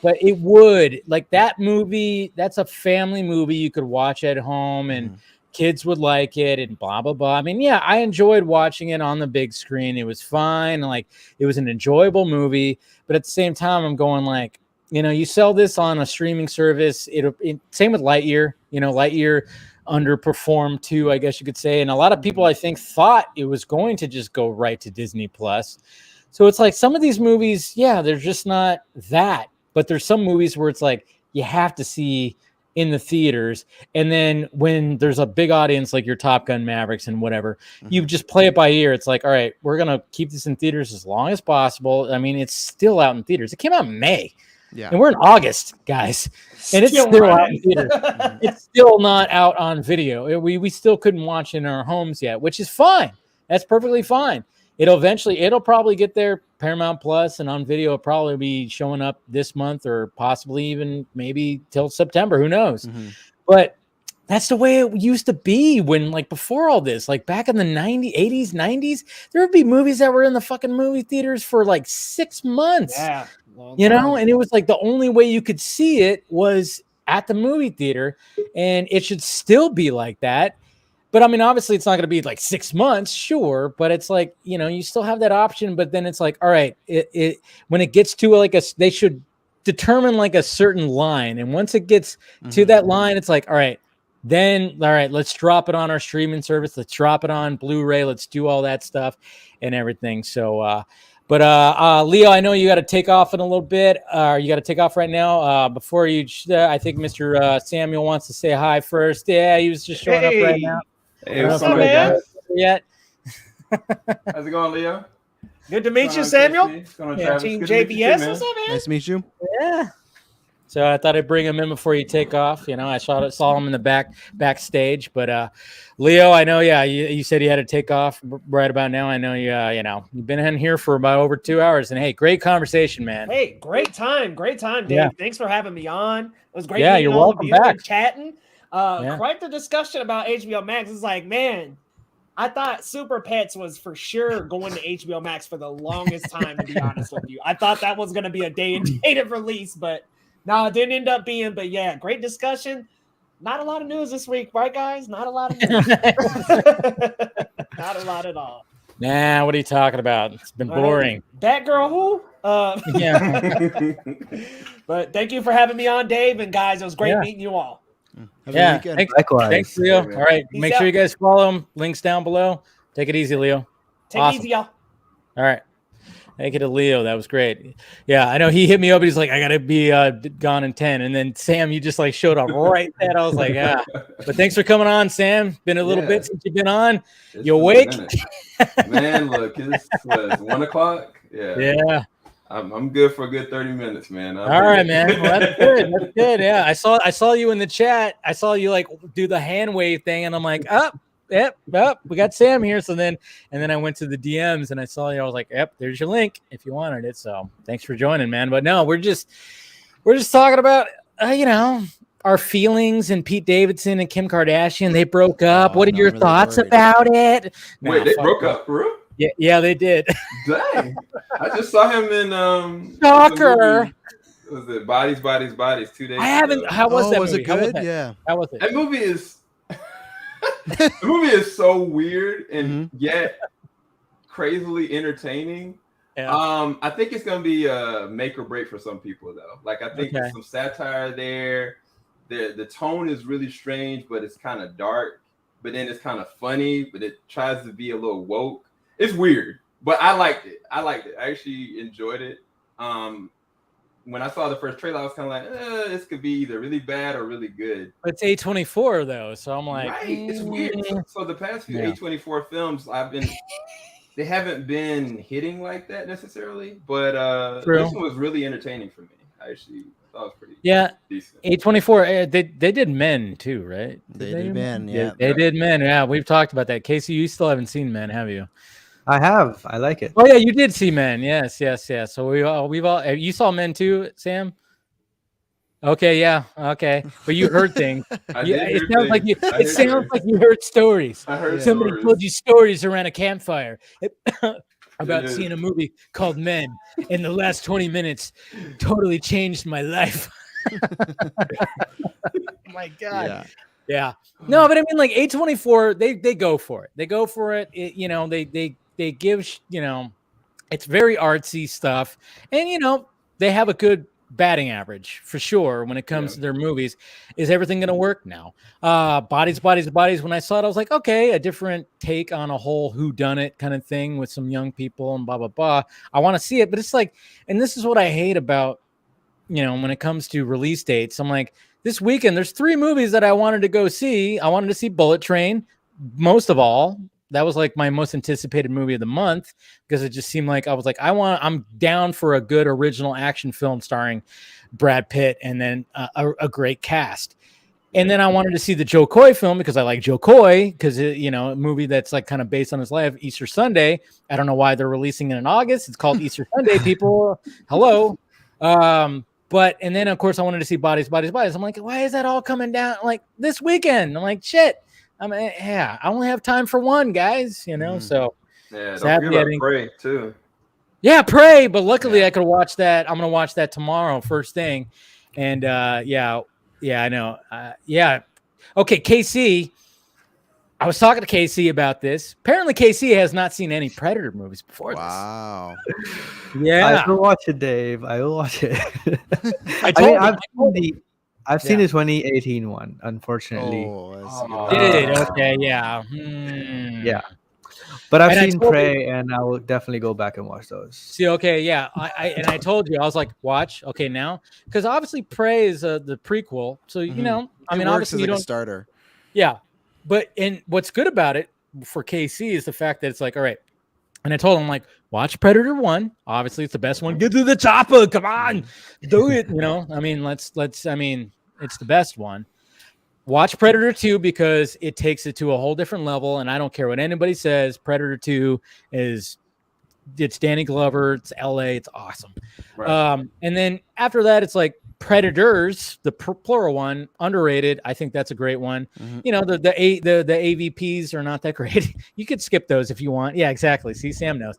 but it would. Like that movie, that's a family movie you could watch at home and kids would like it and blah, blah, blah. I mean, I enjoyed watching it on the big screen. It was fine. Like it was an enjoyable movie. But at the same time, I'm going like, you sell this on a streaming service. Same with Lightyear. Lightyear underperformed too, I guess you could say. And a lot of people, I think, thought it was going to just go right to Disney Plus. So it's like some of these movies, they're just not that. But there's some movies where it's like, you have to see in the theaters. And then when there's a big audience like your Top Gun Mavericks and whatever, you just play it by ear. It's like, all right, we're going to keep this in theaters as long as possible. I mean, it's still out in theaters. It came out in May. Yeah. And we're in August, guys. And it's still out in theaters. It's still not out on video. We still couldn't watch it in our homes yet, which is fine. That's perfectly fine. It'll probably get there, Paramount Plus, and on video it'll probably be showing up this month or possibly even maybe till September. Who knows? But that's the way it used to be when, like, before all this, like back in the 90s, 80s, 90s, there would be movies that were in the fucking movie theaters for like 6 months. Yeah. You know, and it was like the only way you could see it was at the movie theater, and it should still be like that. But I mean, obviously, it's not going to be like 6 months, sure. But it's like, you know, you still have that option. But then it's like, all right, when it gets to like they should determine like a certain line, and once it gets to that line, it's like, all right, let's drop it on our streaming service. Let's drop it on Blu-ray. Let's do all that stuff and everything. So, but Leo, I know you got to take off in a little bit. You got to take off right now. Before you, I think Mr. Samuel wants to say hi first. Yeah, he was just showing up right now. Hey, what's up, man? Yet. How's it going, Leo? Good to meet you, Samuel. Yeah, Team JBS. What's up, man? Nice to meet you. Yeah. So I thought I'd bring him in before you take off. You know, I saw him in the backstage. But Leo, I know, yeah, you said you had to take off right about now. I know you've been in here for about over 2 hours. And hey, great conversation, man. Hey, great time, Dave. Yeah. Thanks for having me on. It was great. Yeah, you're welcome back. Chatting. Quite the discussion about HBO Max. It's like, man, I thought Super Pets was for sure going to HBO Max for the longest time, to be honest with you. I thought that was going to be a day and date of release, but no, it didn't end up being. But yeah, great discussion. Not a lot of news this week, right, guys? Not a lot of news. Not a lot at all. Nah, what are you talking about? It's been boring. Batgirl who? Yeah. But thank you for having me on, Dave. And guys, it was great meeting you all. Yeah, thanks, Leo. All right, make sure you guys follow him. Links down below. Take it easy, Leo. Take it easy, y'all. All right. Thank you to Leo. That was great. Yeah, I know he hit me up. He's like, I got to be gone in 10. And then, Sam, you just like showed up right then. I was like, yeah. But thanks for coming on, Sam. Been a little bit since you've been on. You awake? Man, look, it's 1 o'clock. Yeah. Yeah. I'm good for a good 30 minutes, man. All right, man. Well, that's good. That's good. Yeah. I saw you in the chat. I saw you like do the hand wave thing, and I'm like, yep, we got Sam here. So then I went to the DMs and I saw you. I was like, yep, there's your link if you wanted it. So thanks for joining, man. But no, we're just talking about our feelings, and Pete Davidson and Kim Kardashian. They broke up. What are your thoughts about it? Wait, they broke up, bro? Yeah, they did. Dang. I just saw him in Shocker. Was it Bodies 2 days I haven't. ago. How was that? Was movie? it good? How was Yeah. How was it? That movie is the movie is so weird and yet crazily entertaining. Yeah. I think it's gonna be a make or break for some people though. Like I think there's some satire there. The tone is really strange, but it's kind of dark. But then it's kind of funny, but it tries to be a little woke. It's weird, but I liked it. I actually enjoyed it. When I saw the first trailer, I was kind of like, this could be either really bad or really good. It's A24 though, so I'm like, right. It's weird. So the past few A24 films, they haven't been hitting like that necessarily, but this one was really entertaining for me. I actually thought it was pretty decent. A24, they did Men too, right? They did Men, yeah. They did Men, yeah. We've talked about that. Casey, you still haven't seen Men, have you? I have. I like it. Oh yeah, you did see Men. Yes. So we've all. You saw Men too, Sam? Okay, yeah, okay. But you heard things. It sounds like you heard stories. I heard somebody stories. told you stories around a campfire about seeing a movie called Men, and the last 20 minutes totally changed my life. Oh my God. Yeah. No, but I mean, like A24, they go for it. They go for it. They give, it's very artsy stuff. And, they have a good batting average for sure when it comes to their movies. Is everything going to work now? Bodies. When I saw it, I was like, okay, a different take on a whole whodunit kind of thing with some young people and blah, blah, blah. I want to see it. But it's like, and this is what I hate about when it comes to release dates, I'm like, this weekend, there's 3 movies that I wanted to go see. I wanted to see Bullet Train, most of all. That was like my most anticipated movie of the month because it just seemed like I was like, I'm down for a good original action film starring Brad Pitt and then a great cast. And then I wanted to see the Joe Coy film because I like Joe Coy because, a movie that's like kind of based on his life, Easter Sunday. I don't know why they're releasing it in August. It's called Easter Sunday, people. Hello. And then, of course, I wanted to see Bodies. I'm like, why is that all coming down like this weekend? I'm like, shit. I only have time for one, guys, so. Yeah, don't forget about Prey, too. Yeah, Prey, but luckily I could watch that. I'm going to watch that tomorrow, first thing. And, yeah, I know. Okay, KC. I was talking to KC about this. Apparently, KC has not seen any Predator movies before this. Wow. Yeah. I will watch it, Dave. I will watch it. I've seen the 2018 one, unfortunately. Okay, yeah. Yeah. But I've seen Prey, and I will definitely go back and watch those. See, okay, yeah. I told you, I was like, watch, okay, now. Because obviously Prey is the prequel. So, obviously you don't starter. Yeah. And what's good about it for KC is the fact that it's like, all right. And I told him, like, watch Predator 1. Obviously, it's the best one. Get to the chopper. Come on. Do it. It's the best one. Watch Predator 2 because it takes it to a whole different level. And I don't care what anybody says. Predator 2 it's Danny Glover. It's LA. It's awesome. Right. And then after that, it's like Predators, the plural one, underrated. I think that's a great one. Mm-hmm. The AVPs are not that great. You could skip those if you want. Yeah, exactly. See, Sam knows.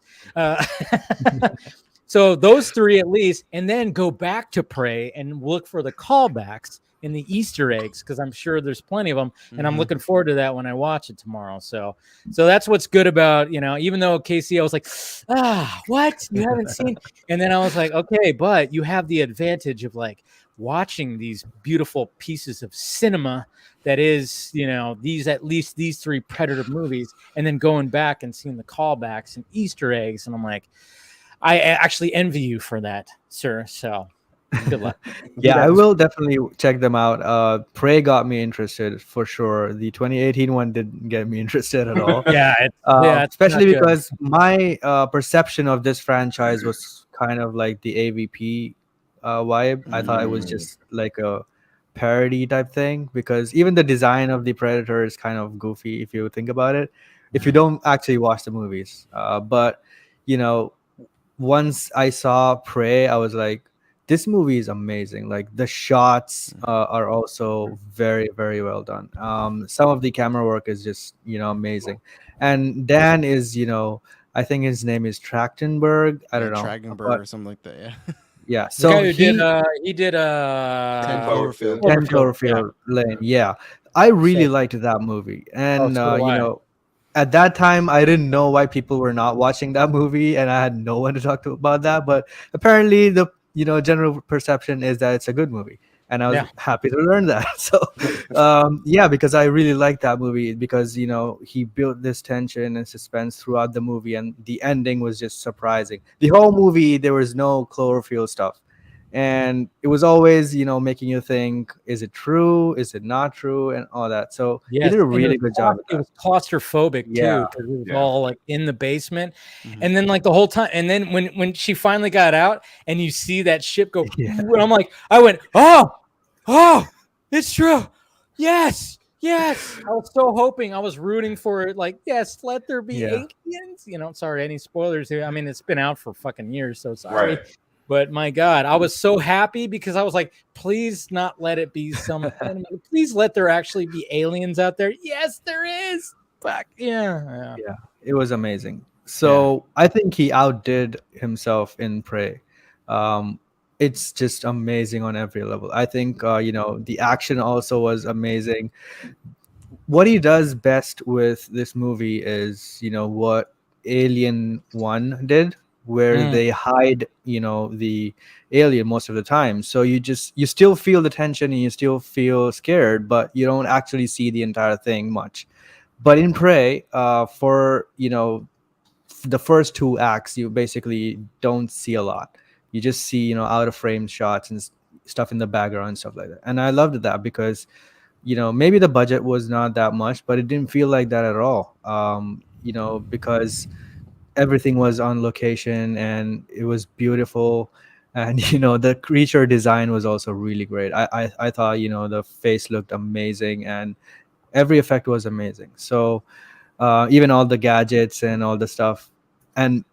So those 3 at least, and then go back to Prey and look for the callbacks and the Easter eggs because I'm sure there's plenty of them, and I'm looking forward to that when I watch it tomorrow. So that's what's good about even though KC, I was like, what you haven't seen, and then I was like, okay, but you have the advantage of like watching these beautiful pieces of cinema that is these 3 Predator movies, and then going back and seeing the callbacks and Easter eggs, and I'm like, I actually envy you for that, sir. So. Good luck. Yeah, I will definitely check them out. Prey got me interested for sure. The 2018 one didn't get me interested at all. Especially because my perception of this franchise was kind of like the AVP vibe. I thought it was just like a parody type thing because even the design of the Predator is kind of goofy if you think about it, if you don't actually watch the movies. But once I saw Prey, I was like, this movie is amazing. Like the shots are also very, very well done. Some of the camera work is just, amazing. And Dan is, I think his name is Trachtenberg. I don't know. Trachtenberg or something like that. Yeah. Yeah. So he did 10 Cloverfield. 10 Cloverfield Lane. Yeah. I really liked that movie. And, at that time, I didn't know why people were not watching that movie. And I had no one to talk to about that. But apparently the general perception is that it's a good movie, and I was happy to learn that. So, because I really liked that movie because he built this tension and suspense throughout the movie, and the ending was just surprising. The whole movie, there was no Cloverfield stuff, and it was always making you think, is it true, is it not true, and all that. So he did a really good job. It was claustrophobic too because it was all like in the basement, and then like the whole time, and then when she finally got out and you see that ship go, I'm like, I went, oh, it's true, yes. I was so hoping, I was rooting for it, like, yes, let there be aliens. Sorry, any spoilers here. I mean, it's been out for fucking years, so sorry. Right. But my God, I was so happy because I was like, please not let it be some, please let there actually be aliens out there. Yes, there is. Fuck. Yeah. It was amazing. So I think he outdid himself in Prey. It's just amazing on every level. I think, the action also was amazing. What he does best with this movie is, what Alien 1 did, where they hide, the alien most of the time. So you still feel the tension and you still feel scared, but you don't actually see the entire thing much. But in Prey, for, the first 2 acts, you basically don't see a lot. You just see, out of frame shots and stuff in the background and stuff like that. And I loved that because, maybe the budget was not that much, but it didn't feel like that at all. Because everything was on location and it was beautiful. And the creature design was also really great. I thought the face looked amazing and every effect was amazing. So even all the gadgets and all the stuff and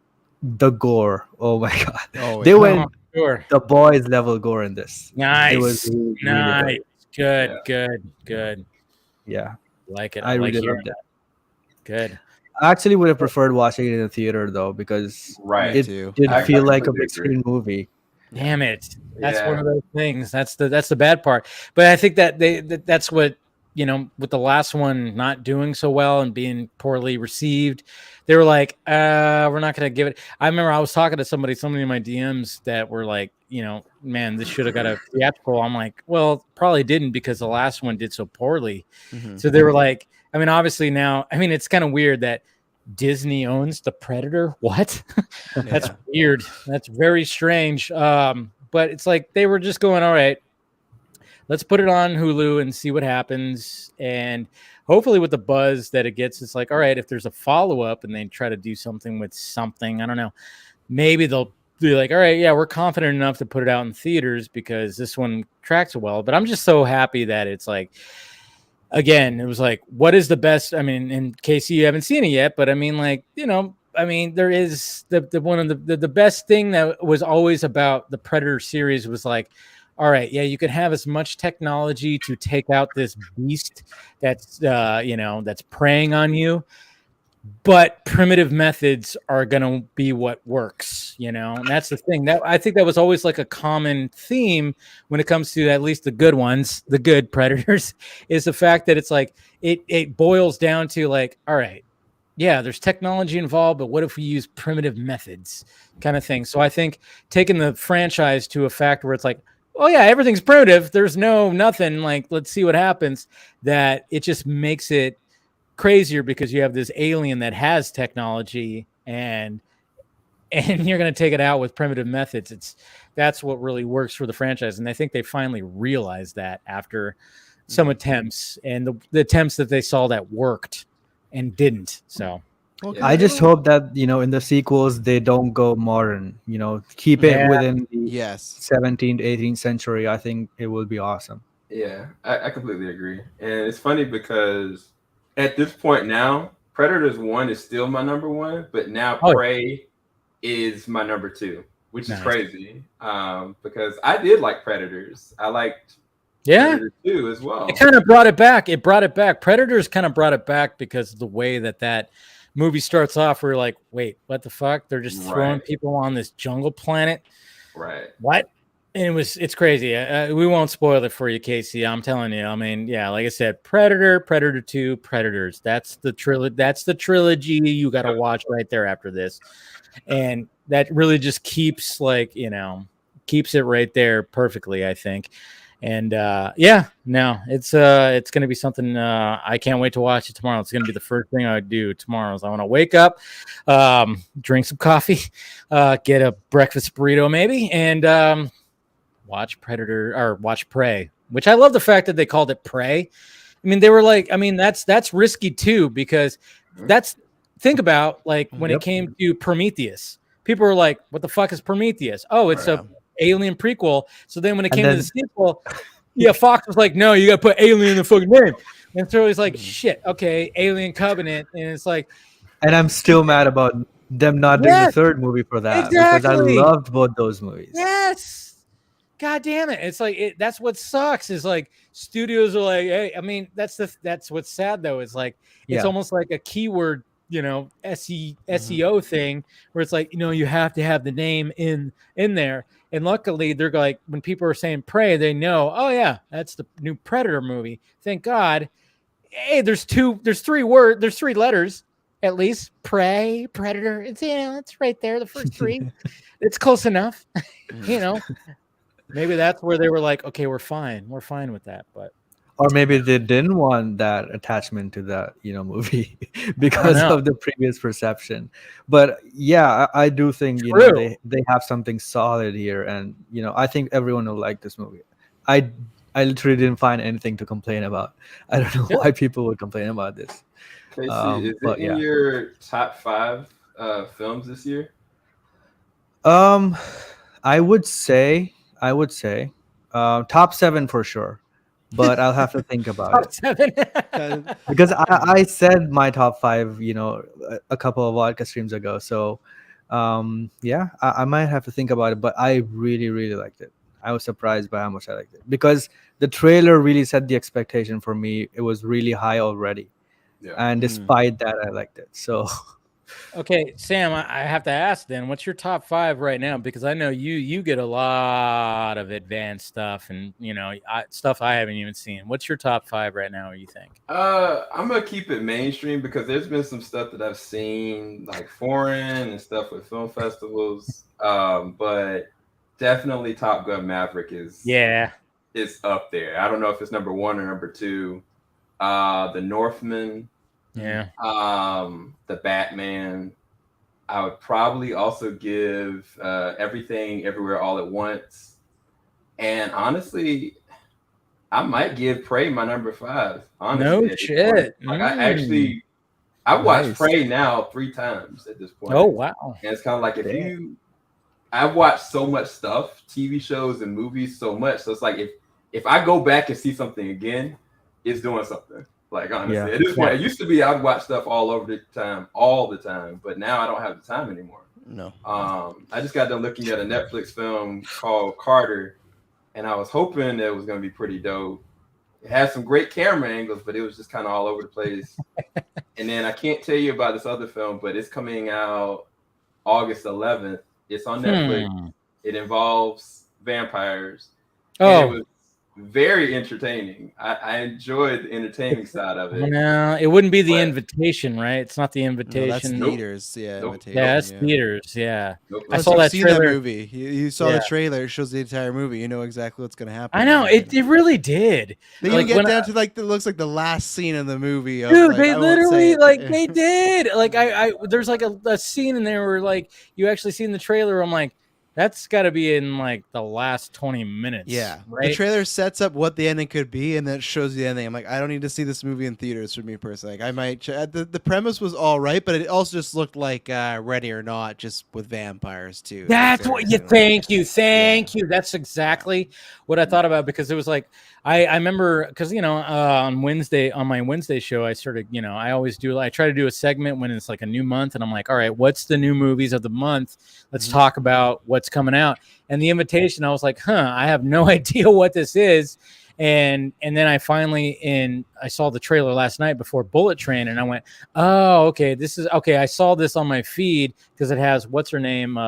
the gore, oh my god, they went the boys level gore in this. Nice. It was really, nice. Really Good. Yeah, like it. I like really loved it. Good. I actually would have preferred watching it in the theater though, because it didn't feel like a big screen movie. Damn it! That's one of those things. That's the bad part. But I think that that's what, with the last one not doing so well and being poorly received, they were like, we're not going to give it. I remember I was talking to somebody in my DMs that were like, man, this should have got a theatrical. I'm like, well, probably didn't because the last one did so poorly. Mm-hmm. So they were like, I mean, obviously now, I mean, it's kind of weird that Disney owns the Predator. What? That's weird. That's very strange. But it's like they were just going, all right, let's put it on Hulu and see what happens. And hopefully with the buzz that it gets, it's like, all right, if there's a follow-up and they try to do something with something, I don't know, maybe they'll be like, all right, yeah, we're confident enough to put it out in theaters because this one tracks well. But I'm just so happy that it's like, again, it was like, what is the best? I mean, in case you haven't seen it yet, but I mean, like, there is the one of the best thing that was always about the Predator series was like, all right, yeah, you can have as much technology to take out this beast that's, that's preying on you, but primitive methods are going to be what works, and that's the thing that I think that was always like a common theme when it comes to at least the good ones, the good Predators, is the fact that it's like, it boils down to like, all right, yeah, there's technology involved, but what if we use primitive methods kind of thing? So I think taking the franchise to a fact where it's like, oh yeah, everything's primitive. There's nothing, like, let's see what happens, that it just makes it crazier because you have this alien that has technology and you're going to take it out with primitive methods. That's what really works for the franchise. And I think they finally realized that after some attempts and the attempts that they saw that worked and didn't. So I just hope that, in the sequels, they don't go modern, keep it within the 17th, 18th century. I think it will be awesome. Yeah, I completely agree. And it's funny because at this point now, Predators 1 is still my number 1, but now Prey is my number 2, which is crazy. Because I did like Predators. I liked Predator 2 as well. It kind of brought it back. Predators kind of brought it back because of the way that movie starts off. We're like, wait, what the fuck? They're just throwing people on this jungle planet. Right. What? And it's crazy. We won't spoil it for you, Casey. I'm telling you. I mean, yeah, like I said, Predator, Predator 2, Predators. That's the trilogy you got to watch right there after this. And that really just keeps keeps it right there perfectly, I think. And it's going to be something I can't wait to watch it tomorrow. It's going to be the first thing I do tomorrow. So I want to wake up, drink some coffee, get a breakfast burrito maybe, and watch Prey, which I love the fact that they called it Prey. I mean, they were like, I mean, that's risky too, because think about like when it came to Prometheus, people were like, what the fuck is Prometheus? Oh, it's a Alien prequel. So then when it came to the sequel, Fox was like, no, you got to put Alien in the fucking name. And so he's like, shit, okay, Alien Covenant. And it's like, and I'm still mad about them not doing the third movie for that, because I loved both those movies. Yes. God damn it. It's like, that's what sucks is like studios are like, hey, I mean, that's what's sad though. Is like, it's almost like a keyword, SEO thing where it's like, you have to have the name in there. And luckily they're like, when people are saying Prey, they know, oh yeah, that's the new Predator movie. Thank God. Hey, there's three letters at least. Prey, Predator. It's, it's right there. The first three, it's close enough, Maybe that's where they were like, okay, we're fine with that. But or maybe they didn't want that attachment to that movie because of the previous perception. But yeah, I do think they have something solid here, and I think everyone will like this movie. I literally didn't find anything to complain about. I don't know why people would complain about this. Casey, is it in your top 5 films this year? I would say top 7 for sure, but I'll have to think about it. Because I said my top 5, a couple of Vodka streams ago. So, I might have to think about it. But I really, really liked it. I was surprised by how much I liked it because the trailer really set the expectation for me. It was really high already, and despite that, I liked it. So. Okay, Sam, I have to ask then, what's your top 5 right now? Because I know you get a lot of advanced stuff and, stuff I haven't even seen. What's your top 5 right now, you think? I'm going to keep it mainstream because there's been some stuff that I've seen, like foreign and stuff with film festivals. But definitely Top Gun Maverick is up there. I don't know if it's number 1 or number 2. The Northman. Yeah. The Batman. I would probably also give Everything Everywhere All at Once. And honestly, I might give Prey my number 5. Honestly, no shit. Like I watched Prey now 3 times at this point. Oh wow. And it's kind of like I've watched so much stuff, TV shows and movies so much. So it's like if I go back and see something again, it's doing something. Like honestly, at this point, it used to be I'd watch stuff all the time, but now I don't have the time anymore. No. I just got done looking at a Netflix film called Carter, and I was hoping it was going to be pretty dope. It had some great camera angles, but it was just kind of all over the place. And then I can't tell you about this other film, but it's coming out August 11th. It's on Netflix. It involves vampires. And it was very entertaining. I enjoyed the entertaining side of it. No, it wouldn't be The Invitation, right? It's not The Invitation. No, that's Theaters, Invitation. Yeah, that's Theaters, yeah. I saw that trailer. That movie. You saw the trailer. It shows the entire movie. You know exactly what's going to happen. I know it really did. They even get down to it looks like the last scene of the movie. Dude, they literally they did. Like I there's like a scene in there where like you actually see in the trailer. I'm like, that's got to be in like the last 20 minutes. Yeah. Right? The trailer sets up what the ending could be and then it shows the ending. I'm like, I don't need to see this movie in theaters for me personally. Like, I might. The premise was all right, but it also just looked like Ready or Not, just with vampires too. That's what you. Thank you. That's exactly what I thought about because it was like I remember because on my Wednesday show I started I always do I try to do a segment when it's like a new month and I'm like, all right, what's the new movies of the month? Let's talk about what's coming out. And The Invitation, I was like, I have no idea what this is. And then I finally I saw the trailer last night before Bullet Train and I went, oh, okay, this is okay. I saw this on my feed because it has what's her name?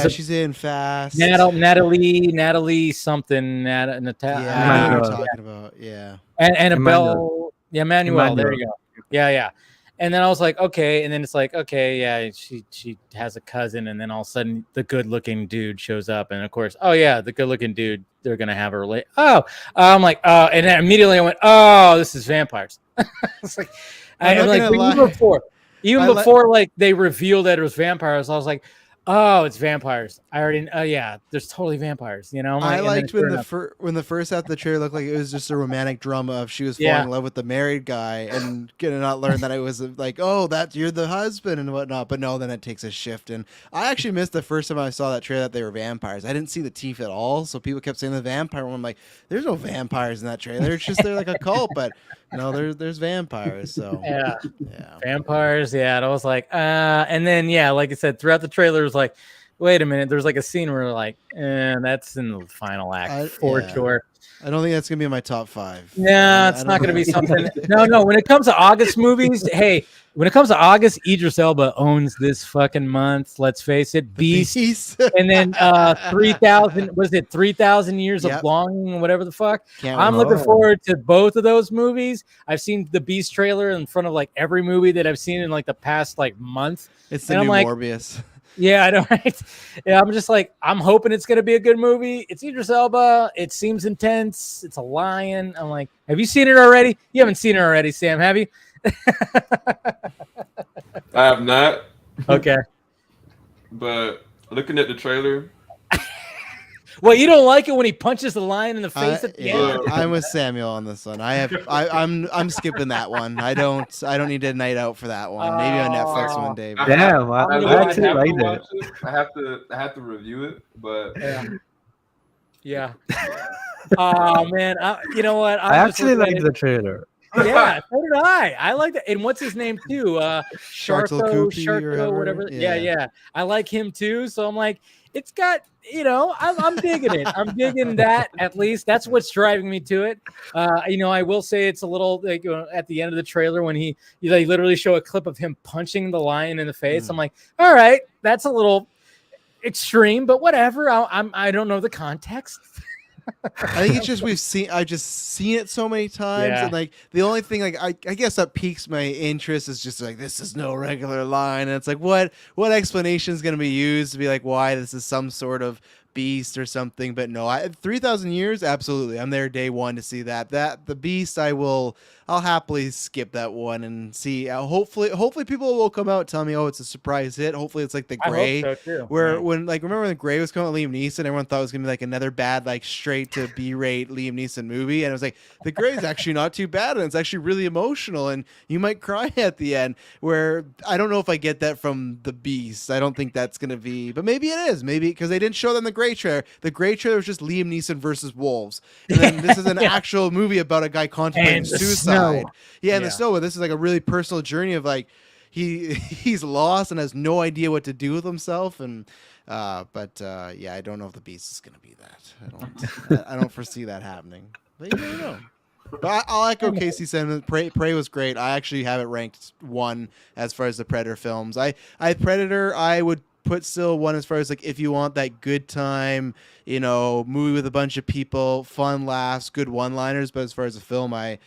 She's in Fast. Natalie something. Natalia. Yeah, we're talking about. Yeah. And Annabelle. Yeah, Emmanuel. There you go. Yeah. And then I was like, okay. And then it's like, okay, yeah, she has a cousin. And then all of a sudden, the good-looking dude shows up. And of course, oh yeah, the good-looking dude. They're gonna have her I'm like, and then immediately I went, oh, this is vampires. It's like, even before like they revealed that it was vampires, I was like, oh, it's vampires. I already there's totally vampires, I liked when the first half of the trailer looked like it was just a romantic drama of she was falling in love with the married guy and gonna not learn that it was like, oh, that you're the husband and whatnot. But no, then it takes a shift. And I actually missed the first time I saw that trailer that they were vampires. I didn't see the teeth at all, so people kept saying the vampire one. I'm like, there's no vampires in that trailer. It's just they're like a cult, but no, there's vampires. So yeah. Vampires. Yeah, and I was like, and then like I said, throughout the trailer, it was like, wait a minute, there's like a scene where like, that's in the final act for sure. I don't think that's gonna be in my top 5. Yeah, it's not gonna be something. No. When it comes to August movies, when it comes to August, Idris Elba owns this fucking month. Let's face it, Beast, and then 3,000. Was it 3,000 Years of Longing, whatever the fuck? I'm looking forward to both of those movies. I've seen the Beast trailer in front of like every movie that I've seen in like the past like month. It's the new Morbius. Yeah, I know, right? Yeah, I'm just like, I'm hoping it's gonna be a good movie. It's Idris Elba. It seems intense. It's a lion. I'm like, have you seen it already? You haven't seen it already, Sam, have you? I have not. Okay. But looking at the trailer. Well, you don't like it when he punches the lion in the face at the end? I'm with Samuel on this one. I'm skipping that one. I don't need a night out for that one. Maybe on Netflix one day. But Damn, I actually liked it. I have to review it, but yeah. Oh man, you know what? I actually liked the trailer. Yeah, so did I. I like that. And what's his name too? Sharko, whatever. Yeah. I like him too. So I'm like, it's got, I'm digging it. I'm digging that at least. That's what's driving me to it. I will say it's a little like at the end of the trailer when they literally show a clip of him punching the lion in the face. I'm like, all right, that's a little extreme, but whatever. I don't know the context. I think it's just I've just seen it so many times, and like the only thing like I guess that piques my interest is just like this is no regular line, and it's like what explanation is going to be used to be like why this is some sort of beast or something. But no, 3,000 years, absolutely, I'm there day one to see that the beast. I'll happily skip that one and see. Hopefully people will come out and tell me, oh, it's a surprise hit. Hopefully it's like the Gray, I hope so too. where when like remember when the Gray was coming out, Liam Neeson, everyone thought it was gonna be like another bad like straight to B-rate Liam Neeson movie, and it was like the Gray is actually not too bad, and it's actually really emotional, and you might cry at the end. Where I don't know if I get that from the Beast. I don't think that's gonna be, but maybe it is. Maybe because they didn't show them the Gray trailer. The Gray trailer was just Liam Neeson versus wolves, and then this is an actual movie about a guy contemplating suicide. In the snow. This is like a really personal journey of like he's lost and has no idea what to do with himself, and I don't know if the Beast is gonna be that. I don't foresee that happening, but you never know. But I'll echo Casey sentiment. Prey was great. I actually have it ranked 1 as far as the Predator films. Predator I would put still 1 as far as like if you want that good time, movie with a bunch of people, fun laughs, good one-liners. But as far as a film, I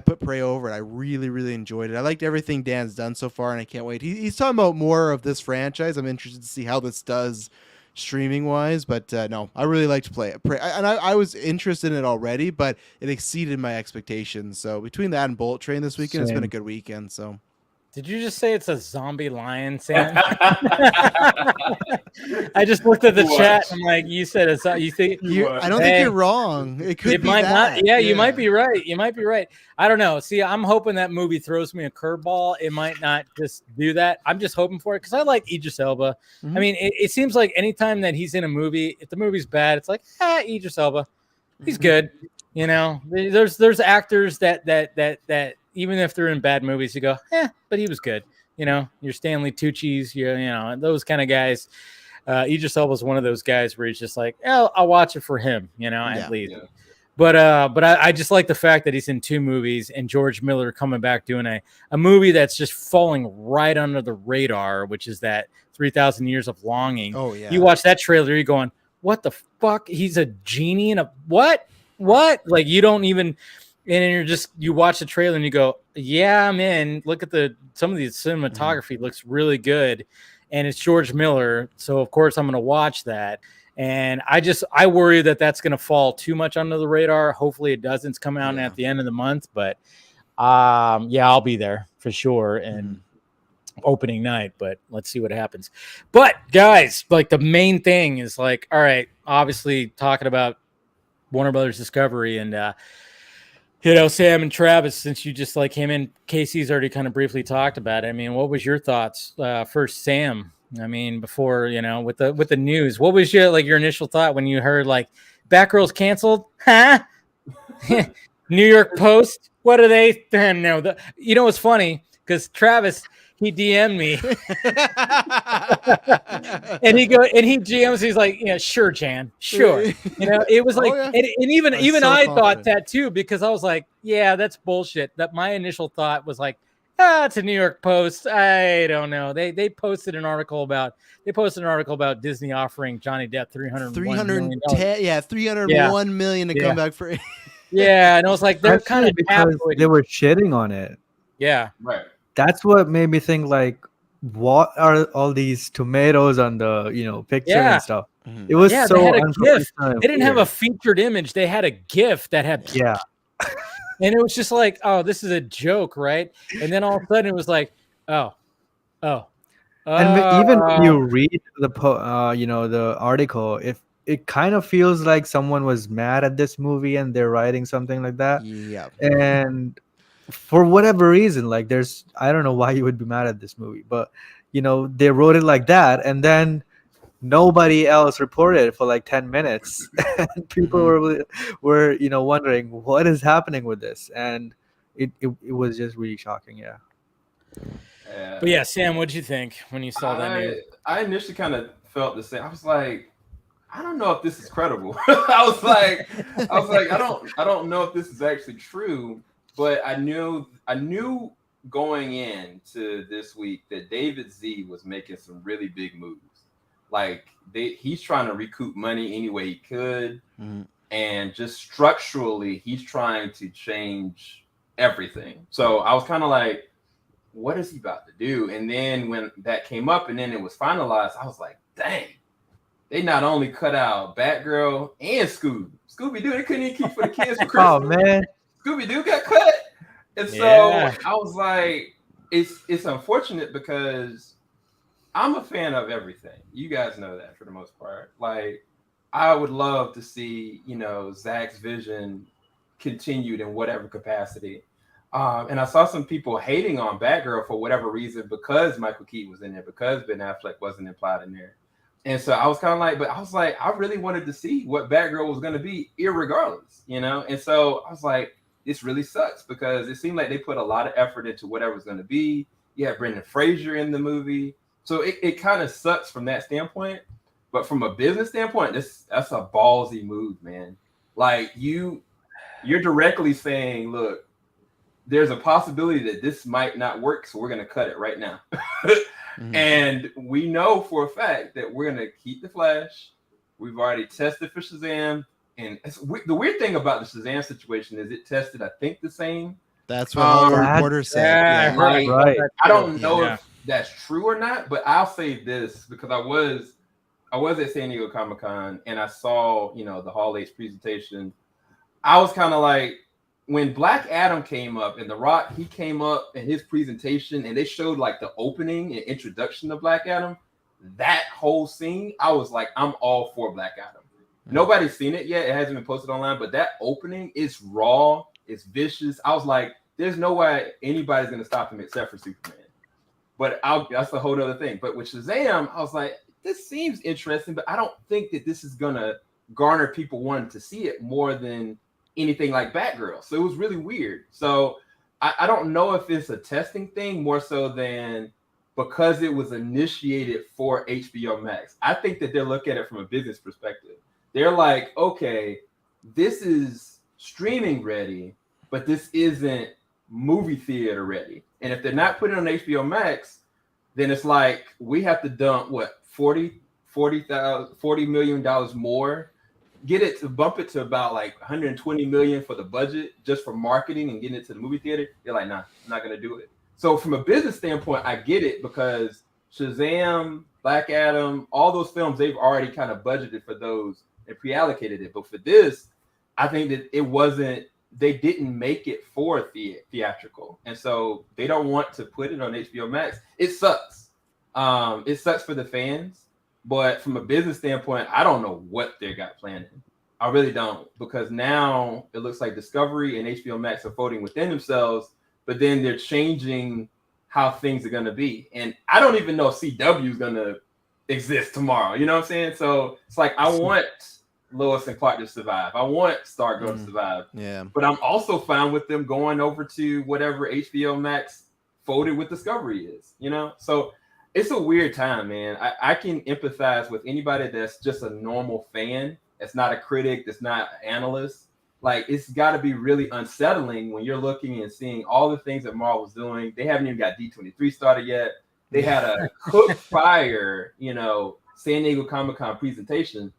put Prey over it. I really, really enjoyed it. I liked everything Dan's done so far, and I can't wait. He's talking about more of this franchise. I'm interested to see how this does streaming-wise. But no, I really liked Prey. I was interested in it already, but it exceeded my expectations. So between that and Bullet Train this weekend, It's been a good weekend. So. Did you just say it's a zombie lion, Sam? I just looked at the chat and I'm like, you said it's you think I don't think you're wrong. It could be might that. Not. Yeah, you might be right. You might be right. I don't know. See, I'm hoping that movie throws me a curveball. It might not just do that. I'm just hoping for it because I like Idris Elba. Mm-hmm. I mean, it seems like anytime that he's in a movie, if the movie's bad, it's like, Idris Elba, he's good. There's actors that even if they're in bad movies, you go, but he was good. Your Stanley Tucci's, those kind of guys. Idris Elba is one of those guys where he's just like, I'll watch it for him, at least. Yeah. But I just like the fact that he's in 2 movies and George Miller coming back doing a movie that's just falling right under the radar, which is that 3,000 Years of Longing. Oh, yeah. You watch that trailer, you're going, what the fuck? He's a genie in a what? Like you don't even... And you watch the trailer and you go, yeah, I'm in. Look at some of the cinematography looks really good. And it's George Miller. So of course I'm going to watch that. And I worry that that's going to fall too much under the radar. Hopefully it doesn't. It's coming out at the end of the month, but I'll be there for sure. And opening night, but let's see what happens. But guys, like the main thing is like, all right, obviously talking about Warner Brothers Discovery and, Sam and Travis, since you just like came in, Casey's already kind of briefly talked about it. I mean, what was your thoughts? First, Sam. I mean, before with the news, what was your initial thought when you heard like Batgirl's canceled? Huh? New York Post. What are they? No, it's funny because Travis. He DM'd me, and he GMs. He's like, sure, Jan, sure. It was like, and even I thought that too because I was like, yeah, that's bullshit. That my initial thought was like, it's a New York Post. I don't know. They posted an article about Disney offering Johnny Depp $301 million. Yeah, $301 million to come back for. Yeah, and I was like, they're kind of because they were shitting on it. Yeah, right. That's what made me think like what are all these tomatoes on the picture Yeah. and stuff? It was Yeah, so they had a GIF. unprofessional and They didn't have a weird. featured image. They had a GIF that had Yeah. and it was just like, oh, this is a joke, right? And then all of a sudden it was like, oh. And even when you read the the article, if it kind of feels like someone was mad at this movie and they're writing something like that. Yeah. And for whatever reason, like I don't know why you would be mad at this movie, but they wrote it like that, and then nobody else reported it for like 10 minutes. And people were wondering what is happening with this, and it was just really shocking. Yeah. But yeah, Sam, what'd you think when you saw that news? I initially kind of felt the same. I was like, I don't know if this is credible. I was like, I don't know if this is actually true. But I knew going into this week that David Z was making some really big moves. Like he's trying to recoup money any way he could, and just structurally, he's trying to change everything. So I was kind of like, what is he about to do? And then when that came up and then it was finalized, I was like, dang, they not only cut out Batgirl and Scooby-Doo, they couldn't even keep for the kids for Christmas. Oh man, Scooby-Doo got cut. And so I was like, it's unfortunate because I'm a fan of everything. You guys know that for the most part. Like, I would love to see, Zack's vision continued in whatever capacity. And I saw some people hating on Batgirl for whatever reason because Michael Keaton was in there, because Ben Affleck wasn't implied in there. And so I was kind of like, but I was like, I really wanted to see what Batgirl was going to be, irregardless, And so I was like, this really sucks because it seemed like they put a lot of effort into whatever was going to be. You have Brendan Fraser in the movie. So it kind of sucks from that standpoint. But from a business standpoint, that's a ballsy move, man. Like you're directly saying, look, there's a possibility that this might not work, so we're going to cut it right now. And we know for a fact that we're going to keep the Flash. We've already tested for Shazam. And the weird thing about the Shazam situation is it tested, I think, the same. That's what all the reporters said. Yeah, right. I don't know if that's true or not, but I'll say this because I was at San Diego Comic-Con and I saw, the Hall H presentation. I was kind of like, when Black Adam came up and The Rock, he came up in his presentation and they showed like the opening and introduction of Black Adam, that whole scene, I was like, I'm all for Black Adam. Nobody's seen it yet. It hasn't been posted online, but that opening is raw. It's vicious. I was like, there's no way anybody's going to stop him except for Superman. But that's a whole other thing. But with Shazam, I was like, this seems interesting, but I don't think that this is going to garner people wanting to see it more than anything like Batgirl. So it was really weird. So I don't know if it's a testing thing more so than because it was initiated for HBO Max. I think that they're looking at it from a business perspective. They're like, okay, this is streaming ready, but this isn't movie theater ready. And if they're not putting it on HBO Max, then it's like we have to dump what $40 million more, bump it to about like 120 million for the budget just for marketing and getting it to the movie theater. They're like, nah, I'm not gonna do it. So from a business standpoint, I get it because Shazam, Black Adam, all those films, they've already kind of budgeted for those and pre-allocated it. But for this, I think that they didn't make it for theatrical. And so they don't want to put it on HBO Max. It sucks. It sucks for the fans. But from a business standpoint, I don't know what they got planned. I really don't. Because now it looks like Discovery and HBO Max are voting within themselves, but then they're changing how things are going to be. And I don't even know if CW is going to exist tomorrow. You know what I'm saying? So it's like, I want Lois and Clark to survive. I want Stargirl to survive. Yeah. But I'm also fine with them going over to whatever HBO Max folded with Discovery is, So it's a weird time, man. I can empathize with anybody that's just a normal fan. That's not a critic. That's not an analyst. Like, it's got to be really unsettling when you're looking and seeing all the things that Marvel's doing. They haven't even got D23 started yet. They had a cook fire, San Diego Comic-Con presentation.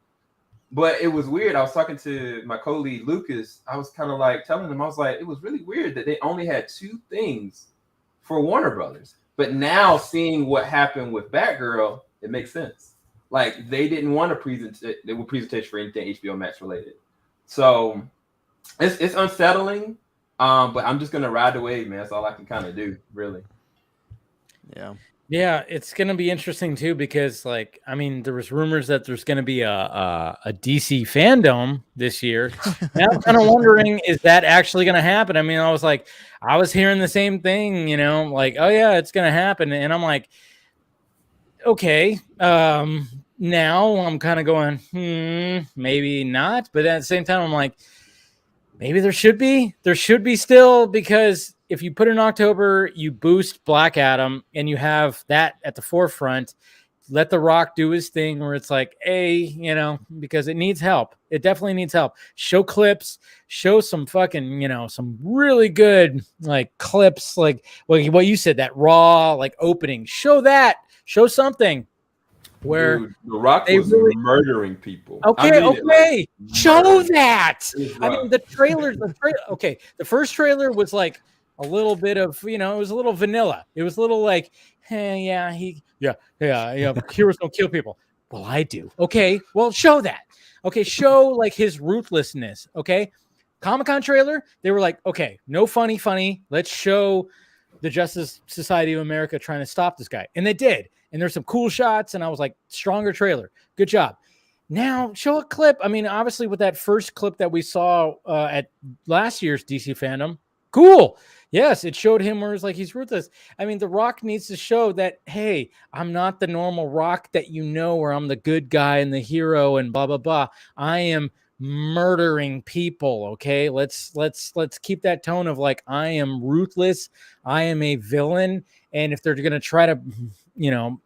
But it was weird. I was talking to my co-lead, Lucas. I was kind of like telling him, I was like, it was really weird that they only had 2 things for Warner Brothers. But now seeing what happened with Batgirl, it makes sense. Like they didn't want a presentation for anything HBO Max related. So it's unsettling. But I'm just gonna ride the wave, man. That's all I can kind of do, really. Yeah. Yeah, it's gonna be interesting too because, like, I mean, there was rumors that there's gonna be a DC fandom this year. Now I'm kind of wondering, is that actually gonna happen? I mean, I was hearing the same thing, you know, like, oh yeah, it's gonna happen, and I'm like, okay. Now I'm kind of going, maybe not, but at the same time, I'm like, maybe there should be still, because if you put in October, you boost Black Adam and you have that at the forefront, let The Rock do his thing where it's like, hey, you know, because it needs help. It definitely needs help. Show clips, show some fucking, you know, some really good like clips, like what you said, that raw like opening. Show that, show something. Where Dude, The Rock was murdering people. Okay, show that. I mean, the trailer. Okay, the first trailer was like a little bit of, you know, it was a little vanilla. It was a little like, hey, yeah, heroes don't kill people. Well, I do. Okay, well, show that. Okay, show like his ruthlessness. Okay, Comic-Con trailer. They were like, okay, no funny. Let's show the Justice Society of America trying to stop this guy, and they did. And there's some cool shots, and I was like, stronger trailer. Good job. Now, show a clip. I mean, obviously, with that first clip that we saw at last year's DC fandom, cool. Yes, it showed him where it's like he's ruthless. I mean, The Rock needs to show that, hey, I'm not the normal Rock that you know, where I'm the good guy and the hero and blah, blah, blah. I am murdering people. Okay, let's keep that tone of like, I am ruthless. I am a villain. And if they're going to try to, you know,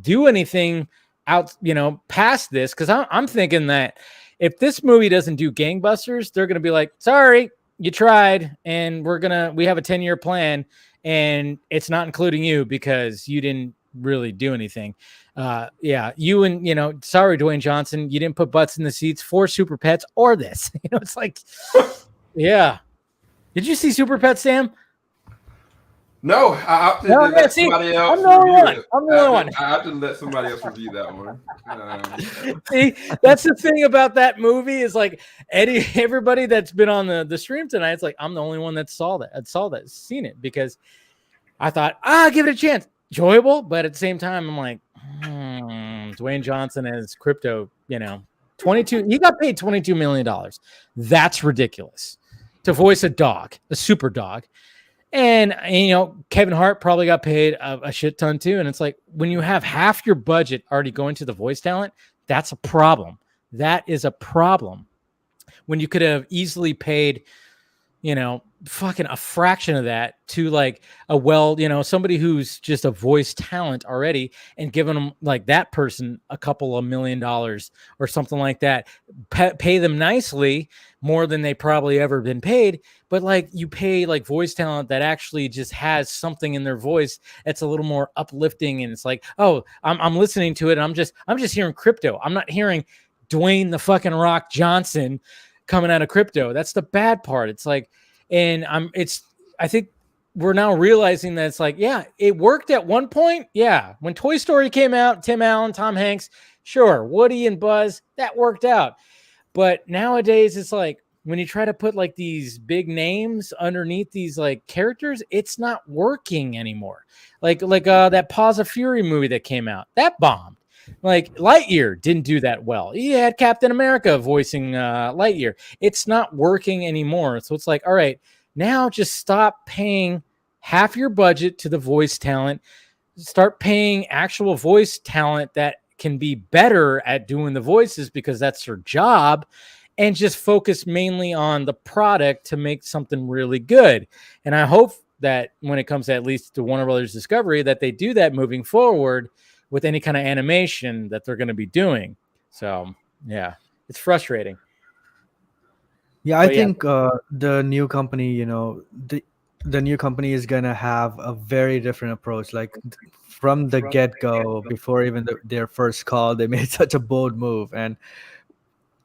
do anything out, you know, past this, because I'm thinking that if this movie doesn't do gangbusters, they're going to be like, sorry, you tried, and we have a 10-year plan, and it's not including you because you didn't really do anything. You and, you know, sorry, Dwayne Johnson, you didn't put butts in the seats for Super Pets or this. You know, it's like, yeah. Did you see Super Pets, Sam? No, I opted to let somebody else review it. I'm the only one. I have to let somebody else review that one. See, that's the thing about that movie is like everybody that's been on the stream tonight, it's like I'm the only one that saw that, seen it, because I thought, give it a chance. Enjoyable, but at the same time, I'm like, Dwayne Johnson as Crypto, you know, he got paid $22 million. That's ridiculous to voice a dog, a super dog. And, you know, Kevin Hart probably got paid a shit ton too. And it's like, when you have half your budget already going to the voice talent, that's a problem. That is a problem. When you could have easily paid, you know, fucking a fraction of that to like somebody who's just a voice talent already, and given them like that person a couple of $1 million or something like that, pay them nicely, more than they probably ever been paid. But like, you pay like voice talent that actually just has something in their voice that's a little more uplifting, and it's like, oh, I'm listening to it, and I'm just hearing Crypto. I'm not hearing Dwayne the fucking Rock Johnson coming out of Crypto. That's the bad part. It's like, and I think we're now realizing that it's like, yeah, it worked at one point. Yeah. When Toy Story came out, Tim Allen, Tom Hanks, sure. Woody and Buzz, that worked out. But nowadays it's like, when you try to put like these big names underneath these like characters, it's not working anymore. Like that Paws of Fury movie that came out, that bombed. Like Lightyear didn't do that well. He had Captain America voicing Lightyear. It's not working anymore. So it's like, all right, now just stop paying half your budget to the voice talent. Start paying actual voice talent that can be better at doing the voices, because that's their job, and just focus mainly on the product to make something really good. And I hope that when it comes to at least to Warner Brothers Discovery, that they do that moving forward with any kind of animation that they're going to be doing. So yeah, it's frustrating. Yeah, I think the new company, you know, the new company is going to have a very different approach. Like from the get-go, before even their first call, they made such a bold move. And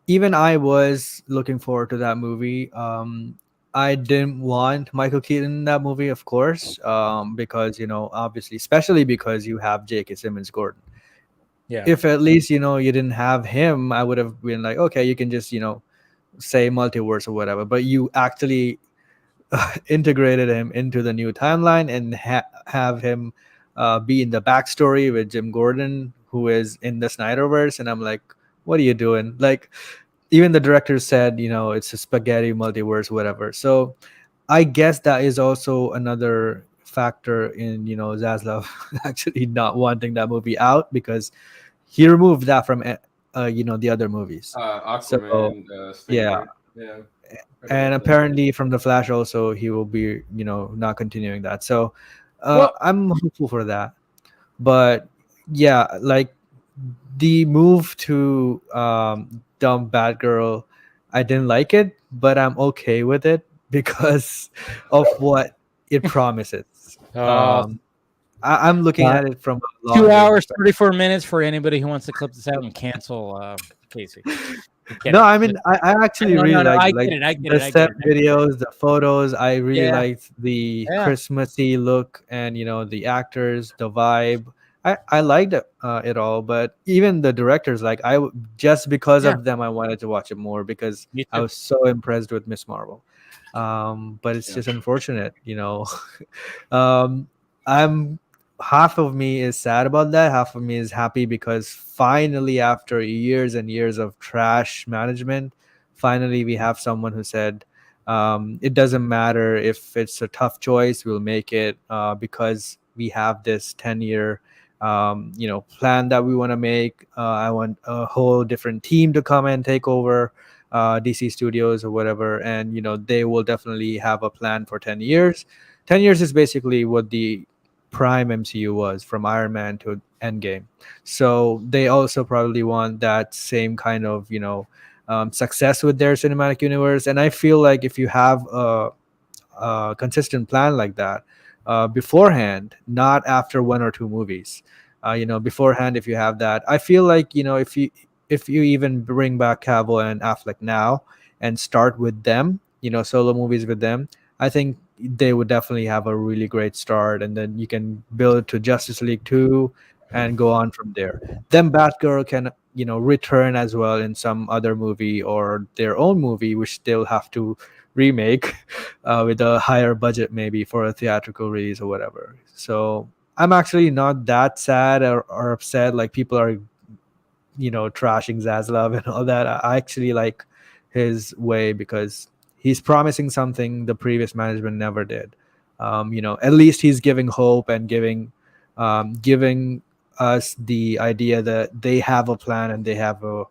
even I was looking forward to that movie. I didn't want Michael Keaton in that movie, of course, because obviously, especially because you have J.K. Simmons Gordon. Yeah. If at least you didn't have him, I would have been like, okay, you can just say multiverse or whatever. But you actually integrated him into the new timeline and have him be in the backstory with Jim Gordon, who is in the Snyderverse. And I'm like, what are you doing? Like, even the director said, it's a spaghetti multiverse, whatever. So I guess that is also another factor in, Zaslav actually not wanting that movie out, because he removed that from, the other movies. Aquaman, yeah. Yeah. And apparently from the Flash also, he will be, not continuing that. So Well- I'm hopeful for that. But yeah, like the move to dump Batgirl, I didn't like it, but I'm okay with it because of what it promises. I'm looking at it from a 2 hours, 34 minutes for anybody who wants to clip this out and cancel Casey. No, I mean, I actually really like I get it. the set videos, the photos. I really liked the Christmassy look and, the actors, the vibe. I liked it all, but even the directors, like just because of them, I wanted to watch it more because I was so impressed with Miss Marvel. But it's just unfortunate, I'm half of me is sad about that. Half of me is happy because finally, after years and years of trash management, finally we have someone who said, it doesn't matter if it's a tough choice, we'll make it because we have this 10-year plan that we want to make. I want a whole different team to come and take over DC Studios or whatever, and they will definitely have a plan for 10 years. 10 years is basically what the prime MCU was, from Iron Man to Endgame. So they also probably want that same kind of success with their cinematic universe. And I feel like if you have a consistent plan like that beforehand, not after one or two movies, beforehand, if you have that, I feel like if you even bring back Cavill and Affleck now and start with them, solo movies with them, I think they would definitely have a really great start, and then you can build to Justice League 2 and go on from there. Then Batgirl can return as well in some other movie or their own movie, which they'll have to remake with a higher budget, maybe for a theatrical release or whatever. So I'm actually not that sad or upset like people are trashing Zaslav and all that. I actually like his way because he's promising something the previous management never did. At least he's giving hope and giving us the idea that they have a plan and they have a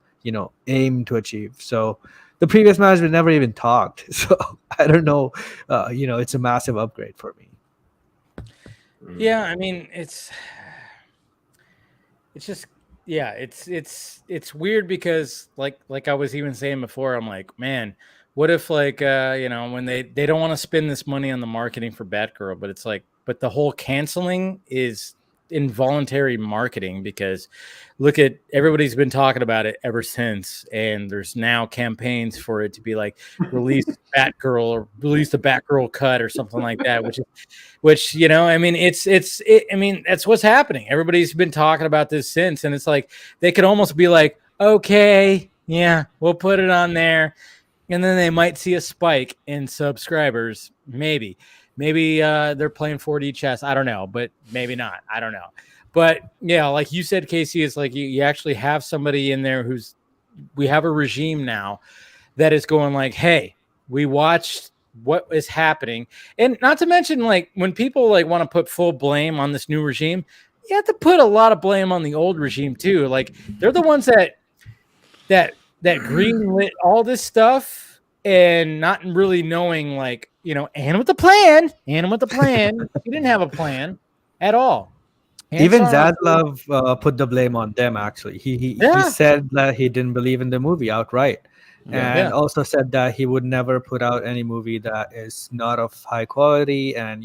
aim to achieve. So the previous management never even talked. So I don't know. It's a massive upgrade for me. Yeah, I mean, it's just it's weird because like I was even saying before, I'm like, man, what if when they don't want to spend this money on the marketing for Batgirl, but it's like, but the whole canceling is involuntary marketing because look at everybody's been talking about it ever since, and there's now campaigns for it to be like release Batgirl or release the Batgirl cut or something like that, which I mean I mean that's what's happening. Everybody's been talking about this since, and it's like they could almost be like, okay, yeah, we'll put it on there. And then they might see a spike in subscribers. Maybe they're playing 4D chess. I don't know, but maybe not. I don't know. But yeah, like you said, Casey, it's like you actually have somebody in there we have a regime now that is going like, hey, we watched what is happening. And not to mention, like, when people want to put full blame on this new regime, you have to put a lot of blame on the old regime too. Like, they're the ones that greenlit all this stuff and not really knowing, and with the plan. He didn't have a plan at all. Even Zaslav put the blame on them. Actually, he said that he didn't believe in the movie outright, and also said that he would never put out any movie that is not of high quality, and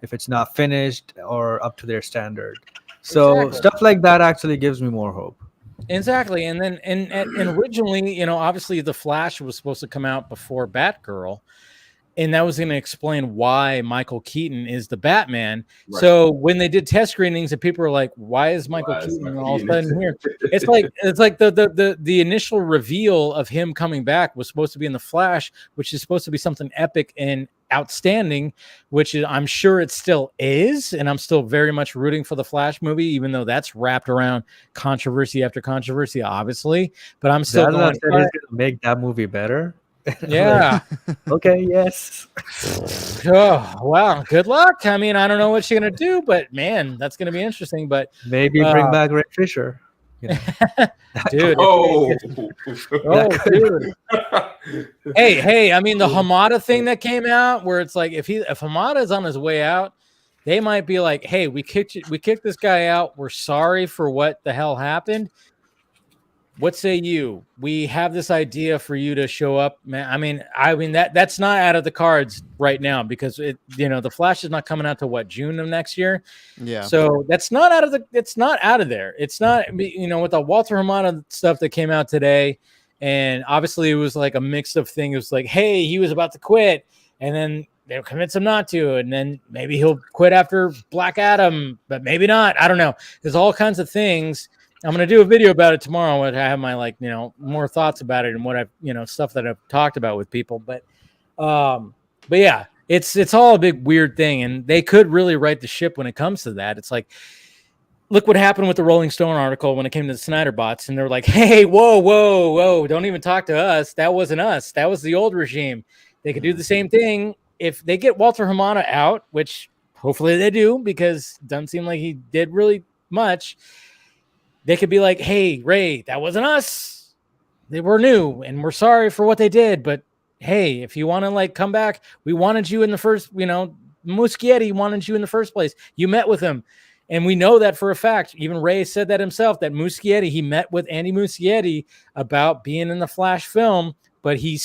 if it's not finished or up to their standard. So stuff like that actually gives me more hope. Exactly. And then and originally, obviously the Flash was supposed to come out before Batgirl. and that was going to explain why Michael Keaton is the Batman. Right. So when they did test screenings and people were like, "Why is Michael Keaton all of a sudden here?" It's like the initial reveal of him coming back was supposed to be in the Flash, which is supposed to be something epic and outstanding, which is, I'm sure it still is, and I'm still very much rooting for the Flash movie, even though that's wrapped around controversy after controversy, obviously. But I'm still going to make that movie better. Yeah. Okay. Yes. Oh wow. Good luck. I mean, I don't know what you're gonna do, but man, that's gonna be interesting. But maybe bring back Ray Fisher. You know? Dude. Dude. Hey. I mean, the Hamada thing that came out, where it's like if Hamada's on his way out, they might be like, "Hey, we kicked this guy out. We're sorry for what the hell happened. What say you? We have this idea for you to show up, man." I mean that's not out of the cards right now because the Flash is not coming out to what, June of next year. Yeah. So it's not out of there. It's not, with the Walter Hamada stuff that came out today, and obviously it was like a mix of things. It was like, hey, he was about to quit, and then they'll convince him not to, and then maybe he'll quit after Black Adam, but maybe not. I don't know. There's all kinds of things. I'm going to do a video about it tomorrow when I have my more thoughts about it and what I've, stuff that I've talked about with people. But yeah, it's all a big weird thing, and they could really right the ship when it comes to that. It's like, look what happened with the Rolling Stone article when it came to the Snyder bots, and they're like, hey, whoa, don't even talk to us. That wasn't us. That was the old regime. They could do the same thing if they get Walter Hamada out, which hopefully they do, because it doesn't seem like he did really much. They could be like, hey, Ray, that wasn't us. They were new, and we're sorry for what they did. But, hey, if you want to, come back, we wanted you in the first, Muschietti wanted you in the first place. You met with him. And we know that for a fact. Even Ray said that himself, that Muschietti, he met with Andy Muschietti about being in the Flash film, but he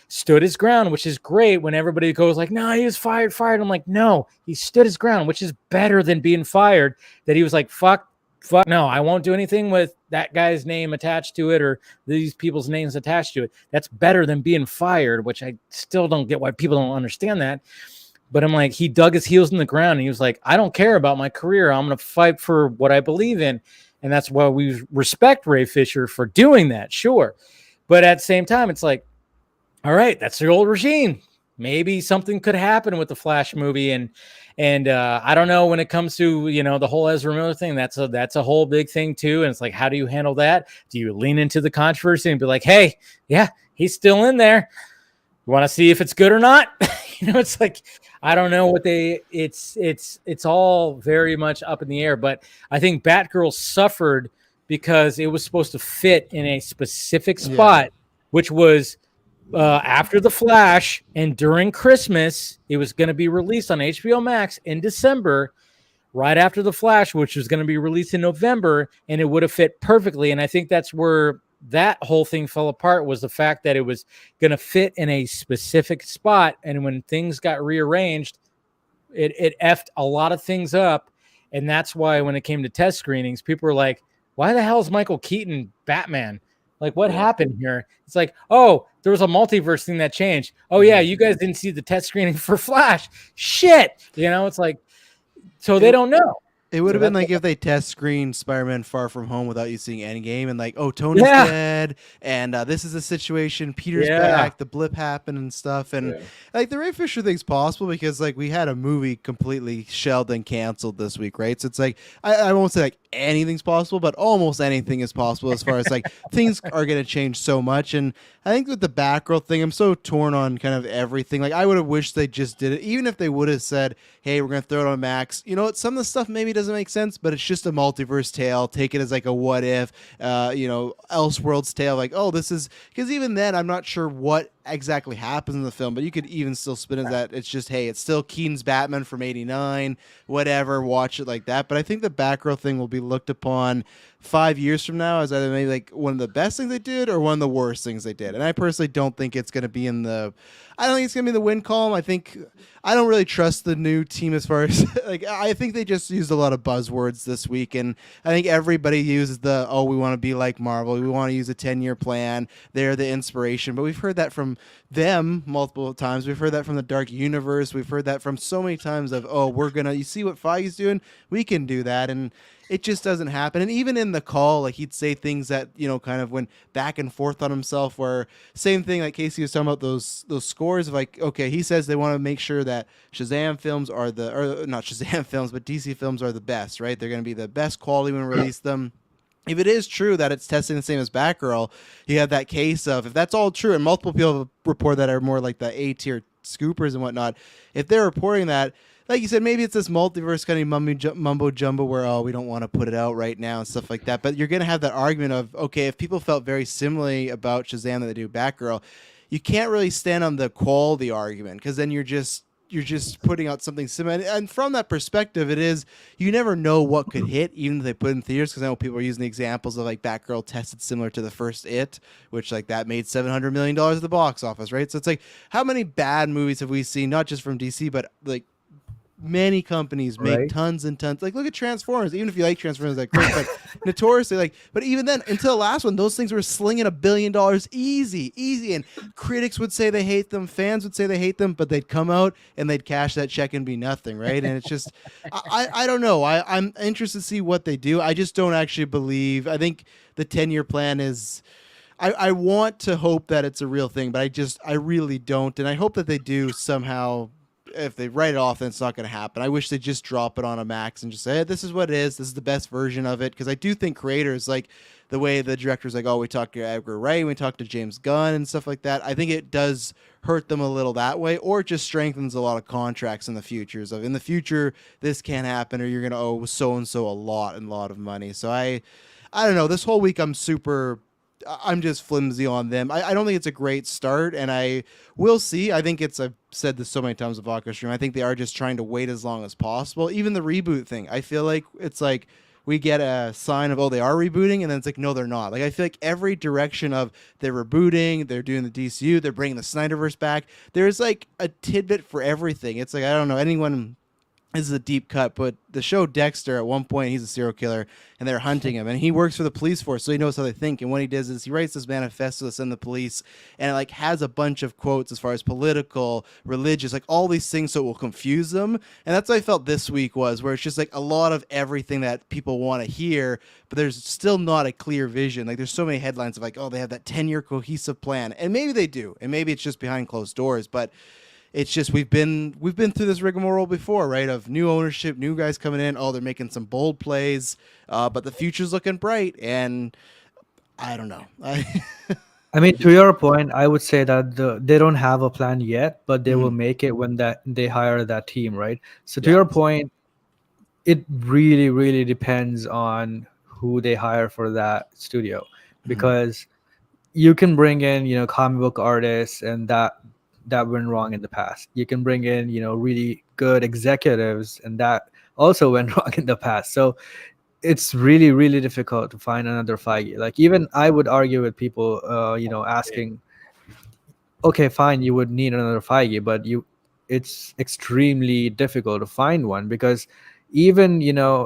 stood his ground, which is great when everybody goes like, no, he was fired. I'm like, no, he stood his ground, which is better than being fired, that he was like, fuck, no, I won't do anything with that guy's name attached to it or these people's names attached to it. That's better than being fired, which I still don't get why people don't understand that. But I'm like, he dug his heels in the ground and he was like, I don't care about my career. I'm going to fight for what I believe in. And that's why we respect Ray Fisher for doing that. Sure. But at the same time, it's like, all right, that's the old regime. Maybe something could happen with the Flash movie. And I don't know when it comes to, the whole Ezra Miller thing, that's a whole big thing too. And it's like, how do you handle that? Do you lean into the controversy and be like, hey, yeah, he's still in there. You want to see if it's good or not? It's like, I don't know what it's all very much up in the air, but I think Batgirl suffered because it was supposed to fit in a specific spot, which was after the Flash and during Christmas. It was going to be released on HBO Max in December, right after the Flash, which was going to be released in November, and it would have fit perfectly. And I think that's where that whole thing fell apart, was the fact that it was going to fit in a specific spot. And when things got rearranged, it effed a lot of things up. And that's why when it came to test screenings, people were like, why the hell is Michael Keaton Batman? Like, what happened here? It's like, oh, there was a multiverse thing that changed. Oh, yeah, you guys didn't see the test screening for Flash. Shit. It's like, so they don't know. It would have been like if they test screened Spider-Man Far From Home without you seeing Endgame, and like, oh, Tony's dead, and this is the situation. Peter's back. The blip happened and stuff, and like the Ray Fisher thing's possible because like we had a movie completely shelved and canceled this week, right? So it's like I won't say like anything's possible, but almost anything is possible as far as like things are going to change so much. And I think with the Batgirl thing, I'm so torn on kind of everything. Like I would have wished they just did it, even if they would have said, hey, we're going to throw it on Max. Some of the stuff maybe doesn't make sense, but it's just a multiverse tale. Take it as like a what if, Elseworlds tale. Like, oh, this is, because even then I'm not sure what exactly happens in the film, but you could even still spin it that it's just, hey, it's still Keaton's Batman from '89, whatever, watch it like that. But I think the Batgirl thing will be looked upon 5 years from now as either maybe like one of the best things they did or one of the worst things they did. And I personally don't think it's going to be I don't think it's going to be the win column. I don't really trust the new team as far as I think they just used a lot of buzzwords this week. And I think everybody uses we want to be like Marvel. We want to use a 10-year plan. They're the inspiration. But we've heard that from them multiple times. We've heard that from the Dark Universe. We've heard that from so many times of, you see what Feige's doing? We can do that. And it just doesn't happen. And even in the call, like he'd say things that, kind of went back and forth on himself, where same thing like Casey was talking about those scores of like, okay, he says they want to make sure that Shazam films or not Shazam films, but DC films are the best, right? They're going to be the best quality when we release them. If it is true that it's testing the same as Batgirl, you have that case of, if that's all true, and multiple people report that are more like the A-tier scoopers and whatnot, if they're reporting that, like you said, maybe it's this multiverse kind of mumbo jumbo where, we don't want to put it out right now and stuff like that. But you're going to have that argument of, okay, if people felt very similarly about Shazam that they do Batgirl, you can't really stand on the quality argument, because then you're just putting out something similar. And from that perspective, you never know what could hit, even if they put it in theaters, because I know people are using the examples of like Batgirl tested similar to the first It, which like that made $700 million at the box office, right? So it's like, how many bad movies have we seen, not just from DC, but like many companies make tons and tons. Like, look at Transformers. Even if you like Transformers, like great, but notoriously, but even then, until the last one, those things were slinging $1 billion easy. And critics would say they hate them, fans would say they hate them, but they'd come out and they'd cash that check and be nothing, right? And it's just, I don't know. I'm interested to see what they do. I just don't actually believe. I think the 10-year plan is. I want to hope that it's a real thing, but I really don't, and I hope that they do somehow. If they write it off, then it's not going to happen. I wish they'd just drop it on a max and just say, hey, this is what it is. This is the best version of it. Because I do think creators, like the way the director's like, we talked to Edgar Wright, we talked to James Gunn and stuff like that. I think it does hurt them a little that way, or it just strengthens a lot of contracts in the future. So in the future, this can't happen, or you're going to owe so-and-so a lot of money. So I don't know. This whole week, I'm just flimsy on them. I don't think it's a great start, and we'll see. I think I've said this so many times with Vodka Stream, I think they are just trying to wait as long as possible. Even the reboot thing, I feel like it's like we get a sign of, they are rebooting, and then it's like, no, they're not. Like, I feel like every direction of they're rebooting, they're doing the DCU, they're bringing the Snyderverse back. There's like a tidbit for everything. It's like, I don't know, anyone... This is a deep cut, but the show Dexter, at one point, he's a serial killer, and they're hunting him, and he works for the police force, so he knows how they think. And what he does is he writes this manifesto to send the police, and it like has a bunch of quotes as far as political, religious, like all these things, so it will confuse them. And that's what I felt this week was, where it's just like a lot of everything that people want to hear, but there's still not a clear vision. Like, there's so many headlines of like, they have that 10-year cohesive plan, and maybe they do, and maybe it's just behind closed doors, but it's just we've been through this rigmarole before, right? Of new ownership, new guys coming in. They're making some bold plays, but the future's looking bright. And I don't know. I mean, to your point, I would say that they don't have a plan yet, but they will make it when they hire that team, right? So to your point, it really, really depends on who they hire for that studio, because you can bring in, comic book artists, and that went wrong in the past. You can bring in, really good executives, and that also went wrong in the past. So it's really, really difficult to find another Feige. Like, even I would argue with people, asking, okay, fine, you would need another Feige, but it's extremely difficult to find one, because even,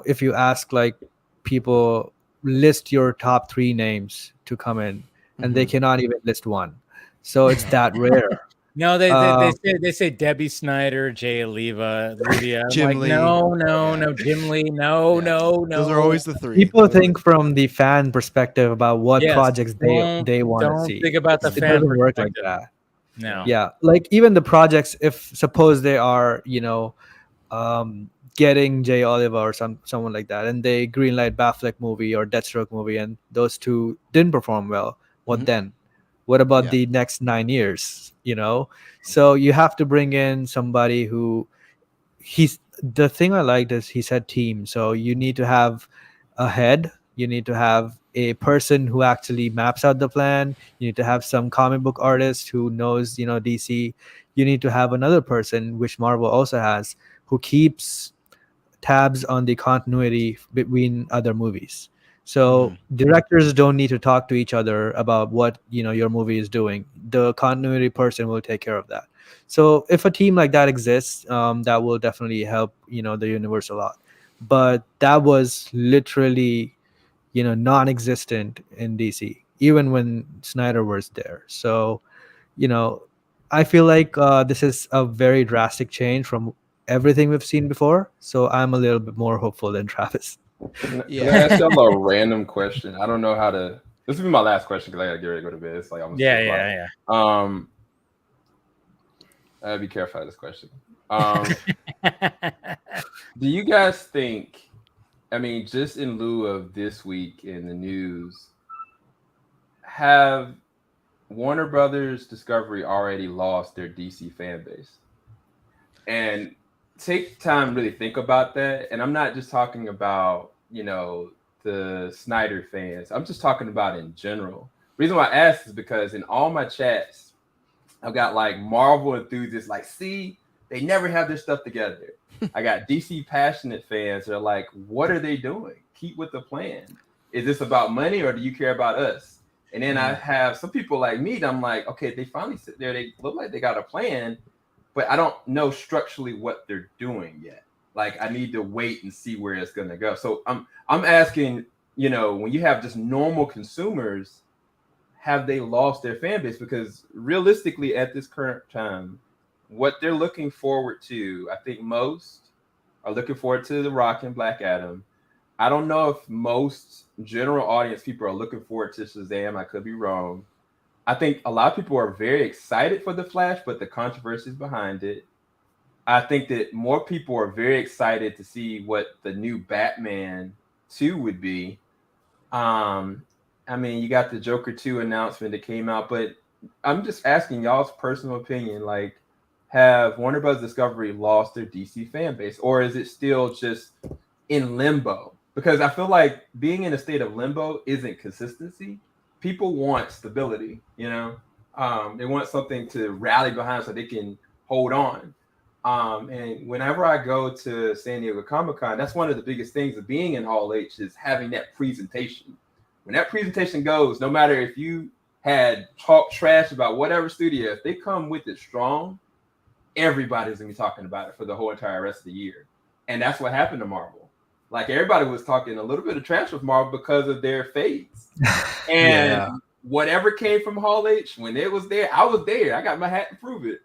if you ask like people, list your top 3 names to come in, and they cannot even list one. So it's that rare. No, they say Debbie Snyder, Jay Oliva, Lydia. Jim Lee. No, Jim Lee. No. Those are always the 3. People think from the fan perspective about what projects they want to see. Don't think about the fan perspective. Work like that. No. Yeah, like even the projects, if suppose they are, getting Jay Oliva or someone like that, and they greenlight Batfleck movie or Deathstroke movie, and those 2 didn't perform well, what then? What about the next 9 years? So you have to bring in somebody who the thing I liked is he said team. So you need to have a head. You need to have a person who actually maps out the plan. You need to have some comic book artist who knows, DC. You need to have another person, which Marvel also has, who keeps tabs on the continuity between other movies. So directors don't need to talk to each other about what your movie is doing. The continuity person will take care of that. So if a team like that exists, that will definitely help the universe a lot. But that was literally non-existent in DC, even when Snyder was there. So I feel like this is a very drastic change from everything we've seen before. So I'm a little bit more hopeful than Travis. Can I ask y'all a random question? I don't know how to. This will be my last question because I gotta get ready to go to bed. It's like almost 2 o'clock. Be careful of this question. Do you guys think? I mean, just in lieu of this week in the news, have Warner Brothers Discovery already lost their DC fan base? And take time to really think about that. And I'm not just talking about, the Snyder fans. I'm just talking about in general. The reason why I ask is because in all my chats, I've got like Marvel enthusiasts like, see, they never have their stuff together. I got DC passionate fans that are like, what are they doing? Keep with the plan. Is this about money or do you care about us? And then I have some people like me that I'm like, okay, they finally sit there. They look like they got a plan, but I don't know structurally what they're doing yet. Like I need to wait and see where it's going to go. So I'm asking, when you have just normal consumers, have they lost their fan base? Because realistically at this current time, what they're looking forward to, I think most are looking forward to The Rock and Black Adam. I don't know if most general audience people are looking forward to Shazam. I could be wrong. I think a lot of people are very excited for The Flash, but the controversies behind it. I think that more people are very excited to see what the new Batman 2 would be. I mean, you got the Joker 2 announcement that came out, but I'm just asking y'all's personal opinion. Like, have Warner Bros. Discovery lost their DC fan base, or is it still just in limbo? Because I feel like being in a state of limbo isn't consistency. People want stability, they want something to rally behind so they can hold on. And whenever I go to San Diego Comic-Con, that's one of the biggest things of being in Hall H is having that presentation. When that presentation goes, no matter if you had talked trash about whatever studio, if they come with it strong, everybody's gonna be talking about it for the whole entire rest of the year. And that's what happened to Marvel. Like everybody was talking a little bit of trash with Marvel because of their fades. And whatever came from Hall H, when it was there, I was there. I got my hat to prove it.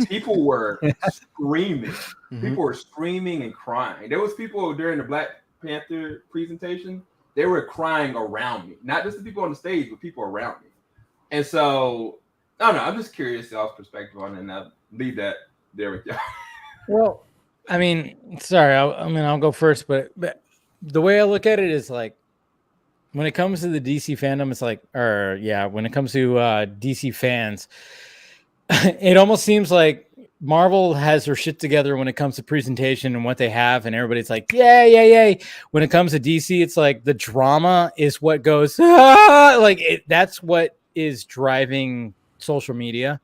People were screaming. People were screaming and crying. There was people during the Black Panther presentation, they were crying around me. Not just the people on the stage, but people around me. And so, I don't know. I'm just curious y'all's perspective on it, and I'll leave that there with y'all. Well, I mean, sorry. I'll go first, but the way I look at it is like, when it comes to the DC fandom, it's like, when it comes to DC fans, it almost seems like Marvel has her shit together when it comes to presentation and what they have, and everybody's like, yay. When it comes to DC, it's like the drama is what goes, that's what is driving social media.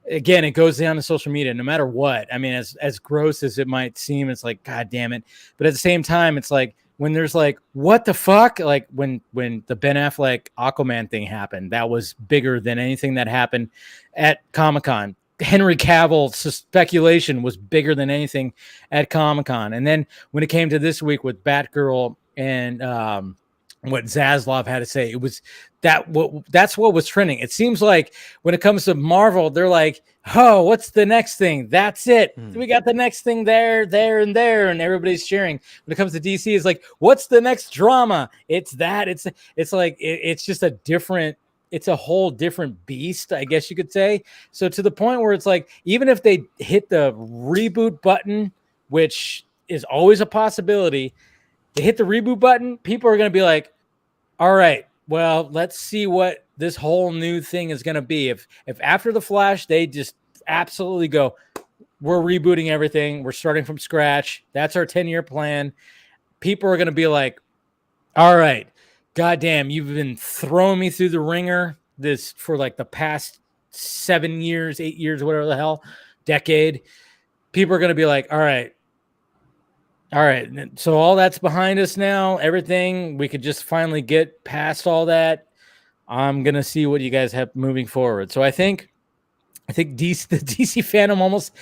Again, it goes down to social media no matter what. I mean, as gross as it might seem, it's like, God damn it. But at the same time, it's like, when there's like, what the fuck? Like when the Ben Affleck Aquaman thing happened, that was bigger than anything that happened at Comic-Con. Henry Cavill's speculation was bigger than anything at Comic-Con. And then when it came to this week with Batgirl and what Zaslav had to say, it was that's what was trending. It seems like when it comes to Marvel, they're like, oh, what's the next thing? That's it. We got the next thing there, and everybody's cheering. When it comes to DC, it's like, what's the next drama? It's that. It's like it's just a different. It's a whole different beast, I guess you could say. So to the point where it's like, even if they hit the reboot button, which is always a possibility, they hit the reboot button, people are going to be like, all right, well, let's see what this whole new thing is going to be. If after the Flash, they just absolutely go, we're rebooting everything. We're starting from scratch. That's our 10-year plan. People are going to be like, all right, goddamn, you've been throwing me through the ringer this for like the past 7 years, 8 years, whatever the hell, decade. People are going to be like, all right, All right. So all that's behind us now. Everything, we could just finally get past all that. I'm going to see what you guys have moving forward. So I think DC, the DC fandom almost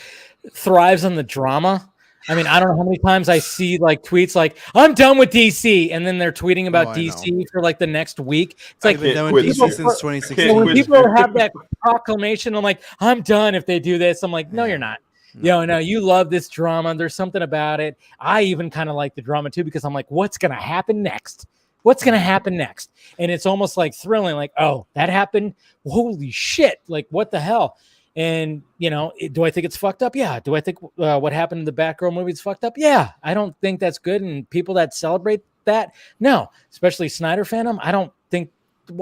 thrives on the drama. I mean, I don't know how many times I see like tweets like, I'm done with DC. And then they're tweeting about DC for like the next week. It's like, I've been done with DC since 2016. when people have that proclamation, I'm like, I'm done if they do this. I'm like, no, you're not. No, you love this drama. There's something about it. I even kind of like the drama too, because I'm like, what's going to happen next? What's going to happen next? And it's almost like thrilling, like, oh, that happened. Holy shit. Like, what the hell? And, you know, do I think it's fucked up? Yeah. Do I think what happened in the Batgirl movie is fucked up? Yeah. I don't think that's good. And people that celebrate that, no, especially Snyder fandom, I don't think,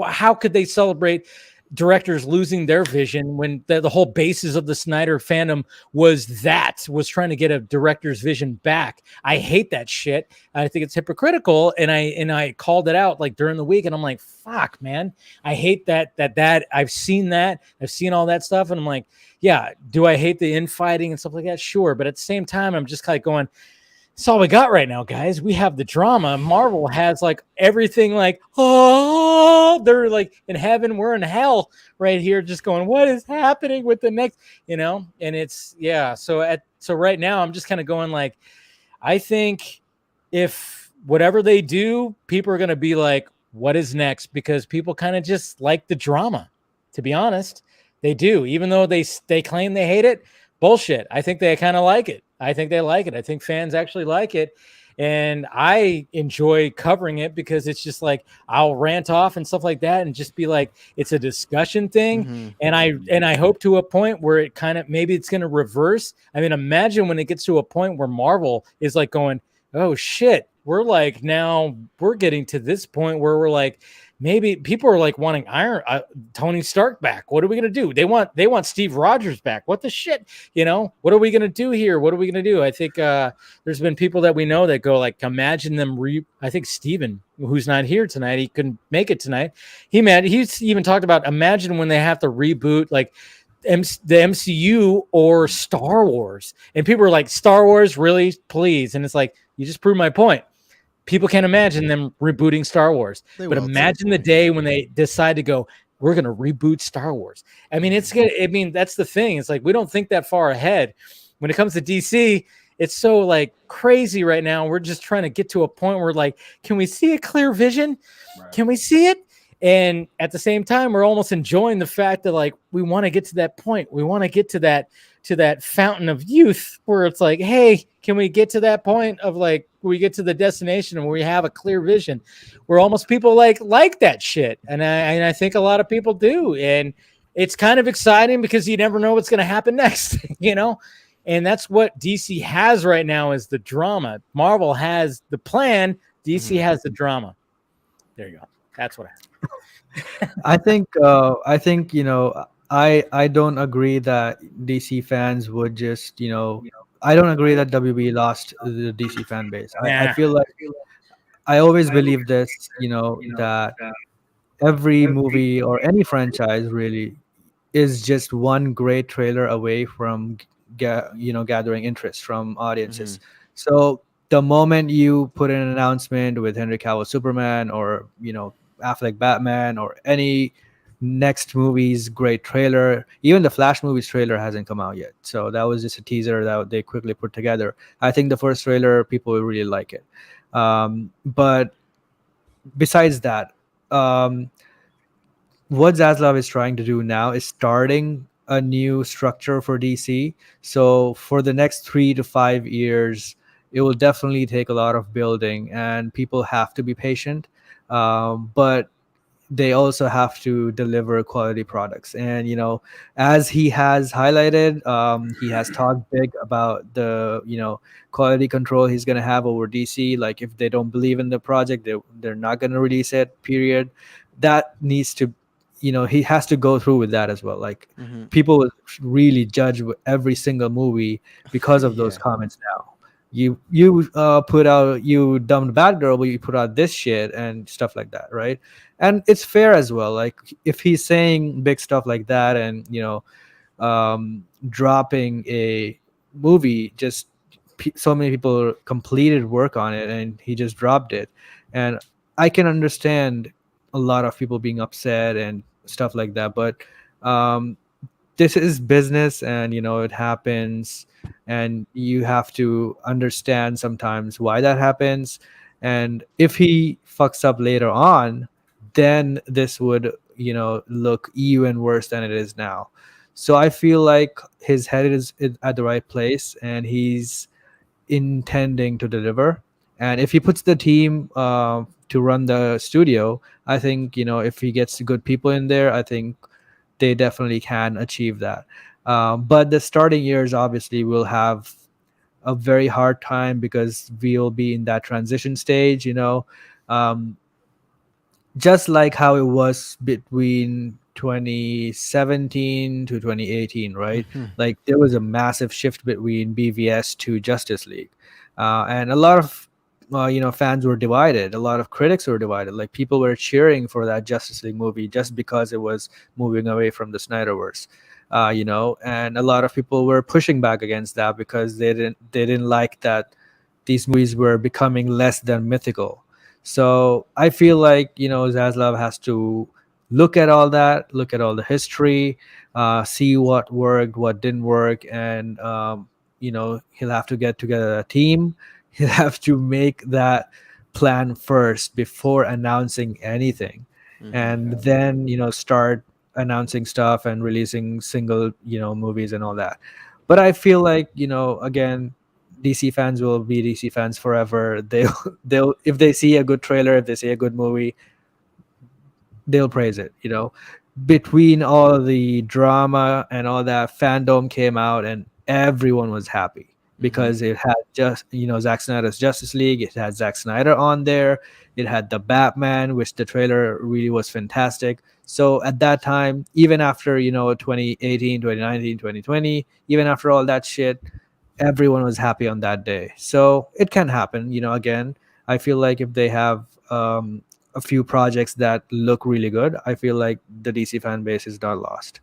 how could they celebrate directors losing their vision when the whole basis of the Snyder fandom was trying to get a director's vision back? I hate that shit. I think it's hypocritical, and I called it out like during the week, and I'm like, fuck, man, I hate that I've seen all that stuff, and I'm like, yeah, do I hate the infighting and stuff like that? Sure, but at the same time, I'm just kind of going, it's all we got right now, guys. We have the drama. Marvel has like everything, like, oh, they're like in heaven, we're in hell right here, just going, what is happening with the next, you know? And it's, yeah. So right now I'm just kind of going like, I think if whatever they do, people are going to be like, what is next? Because people kind of just like the drama, to be honest. They do, even though they claim they hate it. Bullshit. I think they kind of like it. I think they like it. I think fans actually like it. And I enjoy covering it because it's just like, I'll rant off and stuff like that and just be like, it's a discussion thing. Mm-hmm. And I hope to a point where it kind of, maybe it's going to reverse. I mean, imagine when it gets to a point where Marvel is like going, oh shit, we're like, now we're getting to this point where we're like, maybe people are like wanting Tony Stark back. What are we going to do? They want Steve Rogers back. What the shit? You know, what are we going to do here? What are we going to do? I think there's been people that we know that go like, imagine them. I think Steven, who's not here tonight, he couldn't make it tonight. He's even talked about, imagine when they have to reboot like the MCU or Star Wars. And people are like, Star Wars, really? Please. And it's like, you just proved my point. People can't imagine them rebooting Star Wars, but imagine the day when they decide to go, we're going to reboot Star Wars. I mean, that's the thing. It's like, we don't think that far ahead. When it comes to DC, it's so like crazy right now. We're just trying to get to a point where like, can we see a clear vision? Right. Can we see it? And at the same time, we're almost enjoying the fact that like, we want to get to that point. We want to get to that fountain of youth where it's like, hey, can we get to that point of like, we get to the destination where we have a clear vision, where almost people like that shit. And I think a lot of people do. And it's kind of exciting because you never know what's going to happen next, you know? And that's what DC has right now, is the drama. Marvel has the plan. DC has the drama. There you go. That's what I think, you know, I don't agree that DC fans would just, you know, I don't agree that WB lost the DC fan base. I feel like I always believe this, you know, that every movie or any franchise really is just one great trailer away from, gathering interest from audiences. So the moment you put in an announcement with Henry Cavill Superman, or, you know, Affleck Batman, or any next movie's great trailer, even the Flash movie's trailer hasn't come out yet, so that was just a teaser that they quickly put together. I think the first trailer, people will really like it, but besides that, what Zaslav is trying to do now is starting a new structure for DC. So for the next 3 to 5 years, it will definitely take a lot of building, and people have to be patient, but they also have to deliver quality products. And, you know, as he has highlighted, he has talked big about the, you know, quality control he's going to have over DC. Like, if they don't believe in the project, they're not going to release it, period. That needs to, you know, he has to go through with that as well. Like, people really judge every single movie because of those comments now. You put out, you dumped Batgirl, but you put out this shit and stuff like that, right? And it's fair as well. Like, if he's saying big stuff like that, and, you know, dropping a movie just so many people completed work on it and he just dropped it. And I can understand a lot of people being upset and stuff like that, but this is business, and it happens, and you have to understand sometimes why that happens. And if he fucks up later on, then this would look even worse than it is now. So I feel like his head is at the right place, and he's intending to deliver. And if he puts the team to run the studio, I think if he gets good people in there, I think they definitely can achieve that. But the starting years obviously will have a very hard time because we'll be in that transition stage. Just like how it was between 2017 to 2018, right? Like there was a massive shift between BVS to Justice League, and a lot of fans were divided. A lot of critics were divided. Like people were cheering for that Justice League movie just because it was moving away from the Snyderverse, and a lot of people were pushing back against that because they didn't like that these movies were becoming less than mythical. So I feel like Zaslav has to look at all that, look at all the history, see what worked, what didn't work, and he'll have to get together a team. He'll have to make that plan first before announcing anything, and then start announcing stuff and releasing single movies and all that. But I feel like again, DC fans will be DC fans forever. They'll if they see a good trailer, if they see a good movie, they'll praise it. Between all the drama and all that, fandom came out and everyone was happy because it had just Zack Snyder's Justice League. It had Zack Snyder on there. It had the Batman, which the trailer really was fantastic. So at that time, even after 2018, 2019, 2020, even after all that shit, everyone was happy on that day. So it can happen. Again, I feel like if they have a few projects that look really good, I feel like the DC fan base is not lost.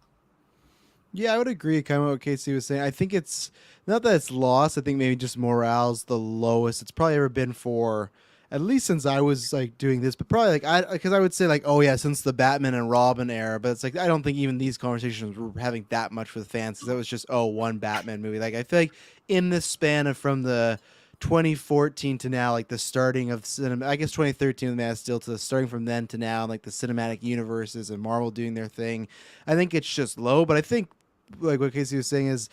Yeah, I would agree kind of what Casey was saying. I think it's not that it's lost. I think maybe just morale's the lowest it's probably ever been for, at least since I was like doing this, but probably because I would say like, oh yeah, since the Batman and Robin era, but it's like, I don't think even these conversations were having that much with fans because that was just, one Batman movie. Like I feel like in this span of from the 2014 to now, like the starting of cinema, I guess 2013 with Man of Steel to starting from then to now, like the cinematic universes and Marvel doing their thing, I think it's just low. But I think like what Casey was saying is,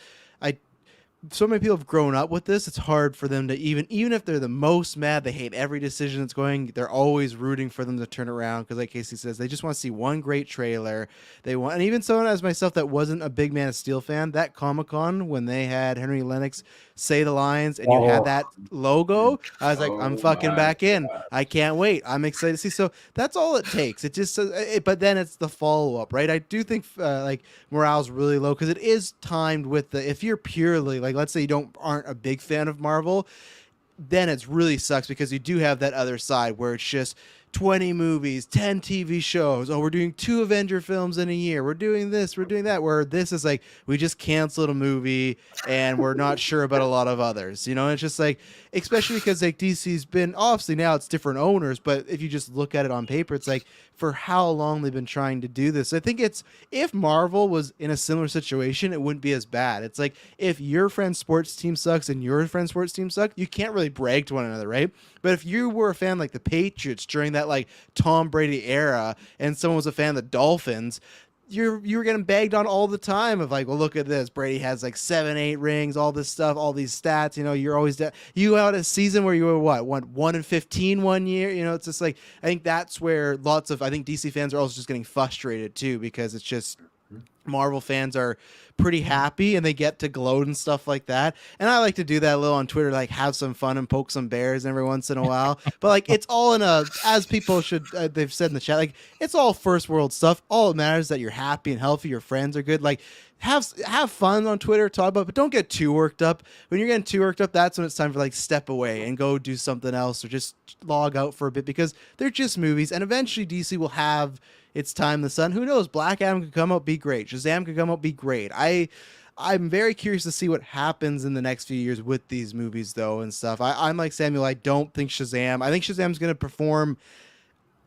so many people have grown up with this. It's hard for them to even if they're the most mad, they hate every decision that's going. They're always rooting for them to turn around because, like Casey says, they just want to see one great trailer. They want, and even someone as myself that wasn't a big Man of Steel fan, that Comic-Con when they had Henry Lennox say the lines and you had that logo, I was like, I'm fucking back in. I can't wait. I'm excited to see. So that's all it takes. It just but then it's the follow up, right? I do think like morale's really low because it is timed with the, if you're purely like, let's say you aren't a big fan of Marvel, then it's really sucks because you do have that other side where it's just 20 movies, 10 TV shows. Oh, we're doing 2 Avenger films in a year. We're doing this, we're doing that. Where this is like, we just canceled a movie and we're not sure about a lot of others. It's just like, especially because like DC's been, obviously now it's different owners, but if you just look at it on paper, it's like for how long they've been trying to do this. I think it's, if Marvel was in a similar situation, it wouldn't be as bad. It's like if your friend's sports team sucks and your friend's sports team sucks, you can't really brag to one another, right? But if you were a fan like the Patriots during that like Tom Brady era and someone was a fan of the Dolphins, you were getting bagged on all the time of like, well, look at this. Brady has like 7, 8 rings, all this stuff, all these stats. You're always you had a season where you were what 1-15 one year. It's just like, I think that's where I think DC fans are also just getting frustrated too because it's just Marvel fans are pretty happy and they get to gloat and stuff like that. And I like to do that a little on Twitter, like have some fun and poke some bears every once in a while. But like, it's all in as people should, they've said in the chat, like it's all first world stuff. All it matters is that you're happy and healthy. Your friends are good. Like have fun on Twitter, talk about, but don't get too worked up. When you're getting too worked up, that's when it's time for like step away and go do something else or just log out for a bit because they're just movies. And eventually DC will have, It's Time the Sun. Who knows? Black Adam could come out, be great. Shazam could come out, be great. I'm very curious to see what happens in the next few years with these movies, though, and stuff. I'm like Samuel. I don't think Shazam. I think Shazam's going to perform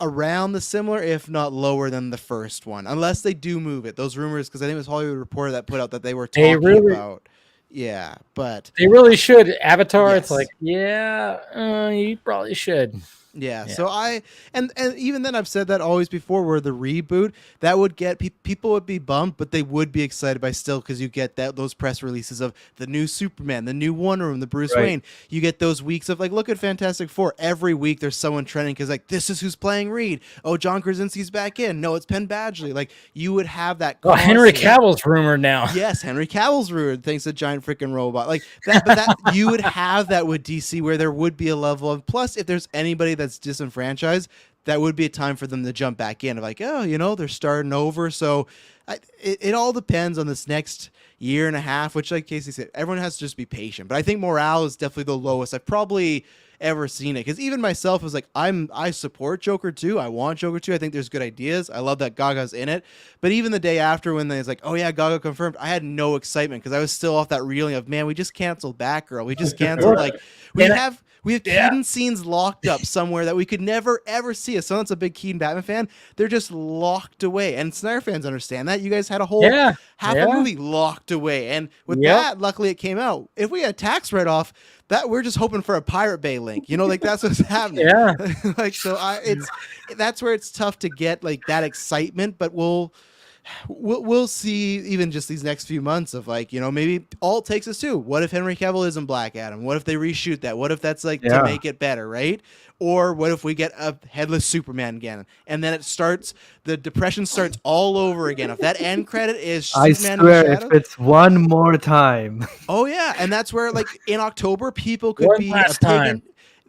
around the similar, if not lower than the first one, unless they do move it. Those rumors, because I think it was Hollywood Reporter that put out that they were talking about. Yeah, but they really should. Avatar, yes. It's like, you probably should. Yeah, so and even then I've said that always before, where the reboot that would get people would be bummed, but they would be excited by still, because you get those press releases of the new Superman, the new Wonder Woman, the Bruce Wayne. You get those weeks of like, look at Fantastic Four. Every week there's someone trending because like, this is who's playing Reed. Oh, John Krasinski's back in. No, it's Penn Badgley. Like, you would have that. Oh, Henry Cavill's rumored now. Yes, Henry Cavill's rumored. Thanks to giant freaking robot like that. But that you would have that with DC, where there would be a level of, plus if there's anybody that's disenfranchised, that would be a time for them to jump back in. Like, oh, they're starting over. So it all depends on this next year and a half, which, like Casey said, everyone has to just be patient. But I think morale is definitely the lowest I've probably ever seen it, because even myself was like, I support Joker 2. I want Joker 2. I think there's good ideas. I love that Gaga's in it. But even the day after, when they was like, oh yeah, Gaga confirmed, I had no excitement, because I was still off that reeling of, man, we just canceled Batgirl. We just canceled like we have Keaton scenes locked up somewhere that we could never ever see. As someone that's a big Keaton Batman fan, they're just locked away. And Snyder fans understand that. You guys had a whole half a movie locked away. And with that, luckily it came out. If we had tax write-off, that we're just hoping for a Pirate Bay link. Like that's what's happening. Like, so that's where it's tough to get like that excitement, but we'll see even just these next few months of like, maybe all it takes is two. What if Henry Cavill isn't Black Adam? What if they reshoot that? What if that's like to make it better, right? Or what if we get a headless Superman again? And then the depression starts all over again. If that end credit is Superman, I swear, if it's one more time. Oh yeah, and that's where like in October people could be a pig.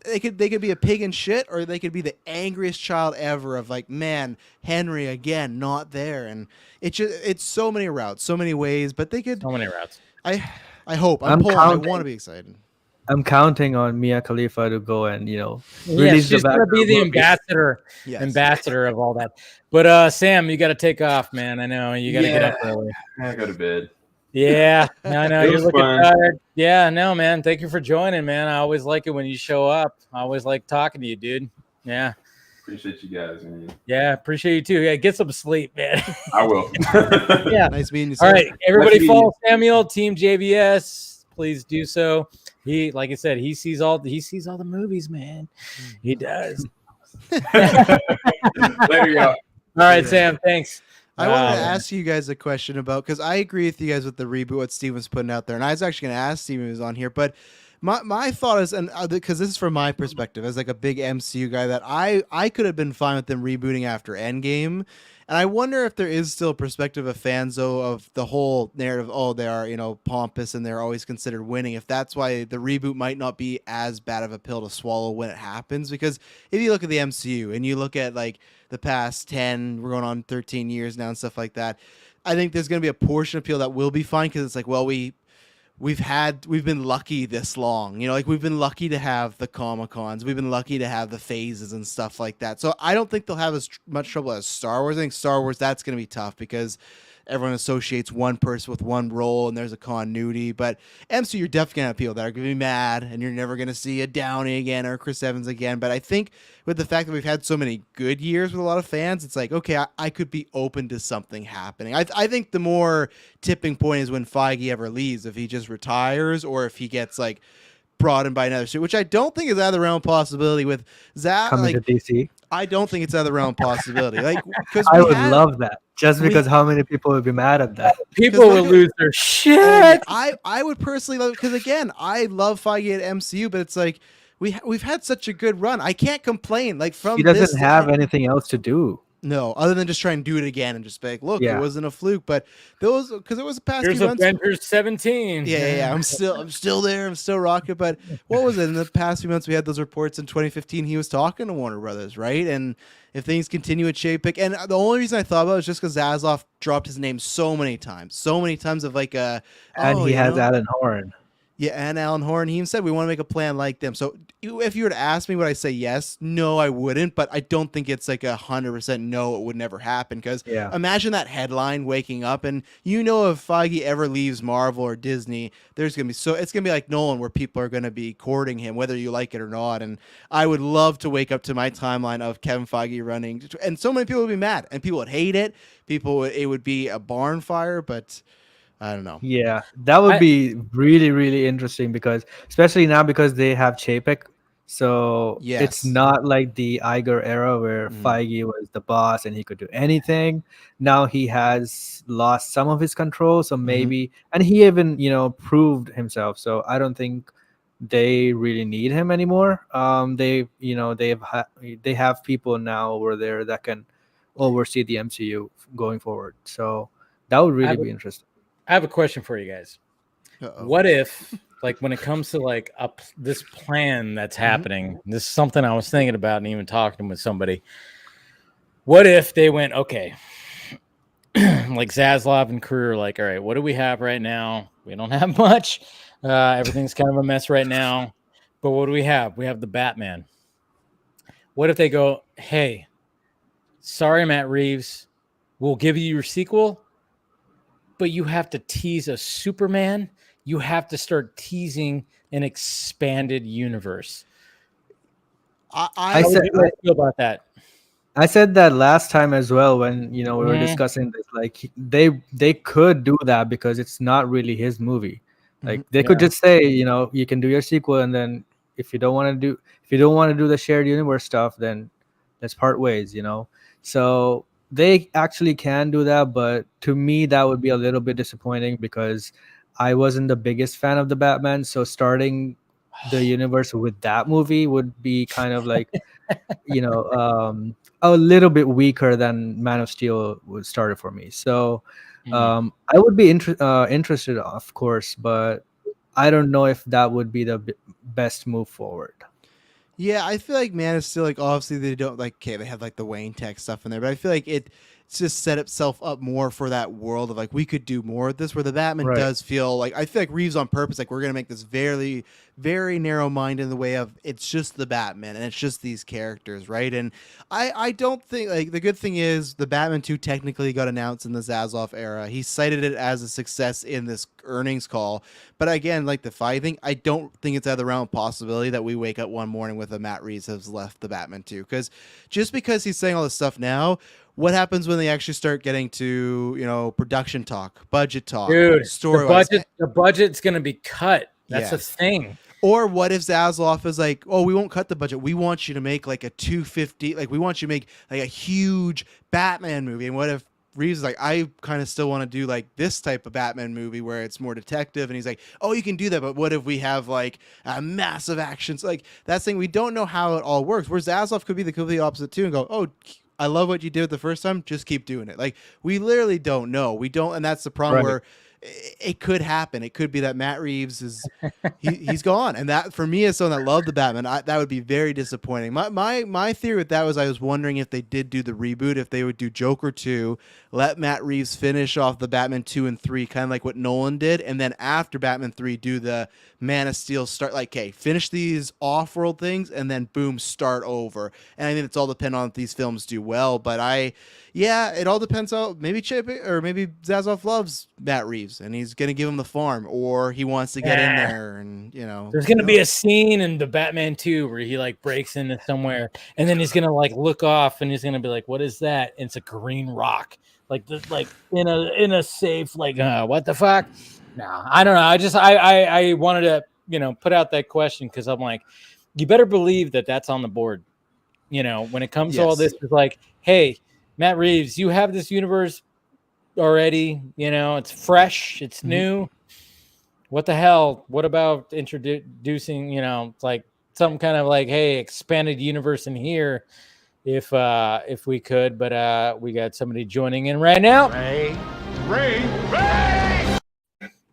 They could be a pig in shit, or they could be the angriest child ever of like, man, Henry again, not there. And it's so many routes, so many ways, but they could. So many routes. I hope. I want to be excited. I'm counting on Mia Khalifa to go and release she's going to be the ambassador of all that. But Sam, you got to take off, man. I know you got to get up early. I go to bed. Yeah, I know you're looking tired. Yeah, no, man. Thank you for joining, man. I always like it when you show up. I always like talking to you, dude. Yeah. Appreciate you guys, man. Yeah, appreciate you too. Yeah, get some sleep, man. I will. Yeah. Nice meeting you. All right, everybody follow Samuel, Team JVS. Please do so. He, like I said, he sees all the movies, man. He does. Later, y'all. All right, Sam. Thanks. I wanted to ask you guys a question about, because I agree with you guys with the reboot, what Steve was putting out there, and I was actually going to ask Steven who's on here, but my thought is, and because this is from my perspective as like a big MCU guy, that I could have been fine with them rebooting after Endgame. And I wonder if there is still a perspective of fans, though, of the whole narrative. Oh, they are, pompous and they're always considered winning. If that's why the reboot might not be as bad of a pill to swallow when it happens. Because if you look at the MCU and you look at like the past 10, we're going on 13 years now and stuff like that, I think there's going to be a portion of people that will be fine, because it's like, well, we've been lucky this long, like we've been lucky to have the Comic-Cons, we've been lucky to have the phases and stuff like that. So I don't think they'll have as much trouble as Star Wars. I think Star Wars, that's going to be tough because everyone associates one person with one role and there's a continuity. But MCU, you're definitely going to have people that are going to be mad, and you're never going to see a Downey again or Chris Evans again. But I think with the fact that we've had so many good years with a lot of fans, it's like, okay, I could be open to something happening. I think the more tipping point is when Feige ever leaves, if he just retires or if he gets like brought in by another suit, which I don't think is out of the realm of possibility with Zack coming to DC. I don't think it's out of the realm of possibility. Like, because I would love that, just because how many people would be mad at that? People would lose their shit. I would personally love, because again, I love Feige at MCU, but it's like we've had such a good run. I can't complain. Like, from he doesn't have anything else to do. No, other than just try and do it again and just be like, look, it wasn't a fluke. But those, because it was the past few months. Avengers 17. Yeah. I'm still there. I'm still rocking. But what was it? In the past few months, we had those reports in 2015. He was talking to Warner Brothers, right? And if things continue at Chapek, and the only reason I thought about it was just because Zaslav dropped his name so many times of like and he has Alan Horn. Yeah, and Alan Horn, he even said we want to make a plan like them. So if you were to ask me, would I say yes? No, I wouldn't. But I don't think it's like 100% no, it would never happen. Because imagine that headline waking up, and if Feige ever leaves Marvel or Disney, it's gonna be like Nolan, where people are gonna be courting him, whether you like it or not. And I would love to wake up to my timeline of Kevin Feige running, and so many people would be mad, and people would hate it. It would be a barn fire, but I don't know. Yeah, that would be really, really interesting because, especially now, because they have Chapek. So it's not like the Iger era where Feige was the boss and he could do anything. Now he has lost some of his control. So maybe, and he even, proved himself. So I don't think they really need him anymore. They have people now over there that can oversee the MCU going forward. So that would really be interesting. I have a question for you guys. What if, like, when it comes to like this plan that's happening, this is something I was thinking about and even talking with somebody. What if they went, okay, like Zaslav and crew are like, all right, what do we have right now? We don't have much. Everything's kind of a mess right now. But what do we have? We have the Batman. What if they go, hey, sorry, Matt Reeves, we'll give you your sequel, but you have to tease a Superman. You have to start teasing an expanded universe. I said, how do you feel about that? I said that last time as well when we were discussing this. Like they could do that because it's not really his movie. Like they could just say, you can do your sequel, and then if you don't want to do the shared universe stuff, then let's part ways. So they actually can do that, but to me that would be a little bit disappointing because I wasn't the biggest fan of the Batman. So starting the universe with that movie would be kind of like, a little bit weaker than Man of Steel was started for me. So I would be interested, of course, but I don't know if that would be the best move forward. Yeah, I feel like Man of Steel, like, obviously they don't, like, okay, they have like the Wayne Tech stuff in there, but I feel like it's just set itself up more for that world of like we could do more of this, where the Batman does feel like, I feel like Reeves on purpose, like, we're gonna make this very, very narrow minded in the way of it's just the Batman and it's just these characters, right? And I don't think, like, the good thing is the Batman 2 technically got announced in the Zaslav era. He cited it as a success in this earnings call, but again, like the Feige thing, I don't think it's out of the realm of possibility that we wake up one morning with a Matt Reeves has left the Batman 2, because just because he's saying all this stuff now, what happens when they actually start getting to, production talk, budget talk, dude, story? The budget's going to be cut. That's the thing. Or what if Zaslav is like, oh, we won't cut the budget. We want you to make like a 250, like we want you to make like a huge Batman movie. And what if Reeves is like, I kind of still want to do like this type of Batman movie where it's more detective, and he's like, oh, you can do that, but what if we have like a massive action? So like that's thing, we don't know how it all works. Whereas Zaslav could be the complete opposite too and go, oh, I love what you did the first time, just keep doing it. Like, we literally don't know. We don't, and that's the problem where it could happen. It could be that Matt Reeves is he's gone, and that for me as someone that loved the Batman, that would be very disappointing. My theory with that was I was wondering if they did do the reboot, if they would do Joker 2, let Matt Reeves finish off the Batman 2 and 3, kind of like what Nolan did, and then after Batman 3 do the Man of Steel, start like, okay, finish these off-world things, and then boom, start over. And I think it's all dependent on if these films do well, but it all depends on maybe Chip or maybe Zaslav loves Matt Reeves and he's gonna give him the farm, or he wants to get in there, and there's gonna be a scene in the Batman 2 where he like breaks into somewhere and then he's gonna like look off and he's gonna be like, what is that? And it's a green rock, like in a safe, like what the fuck? No, I don't know. I wanted to put out that question because I'm like, you better believe that that's on the board. When it comes to all this, it's like, hey, Matt Reeves, you have this universe already. It's fresh, it's new. What the hell? What about introducing, like some kind of like, hey, expanded universe in here, if we could. But we got somebody joining in right now. Ray.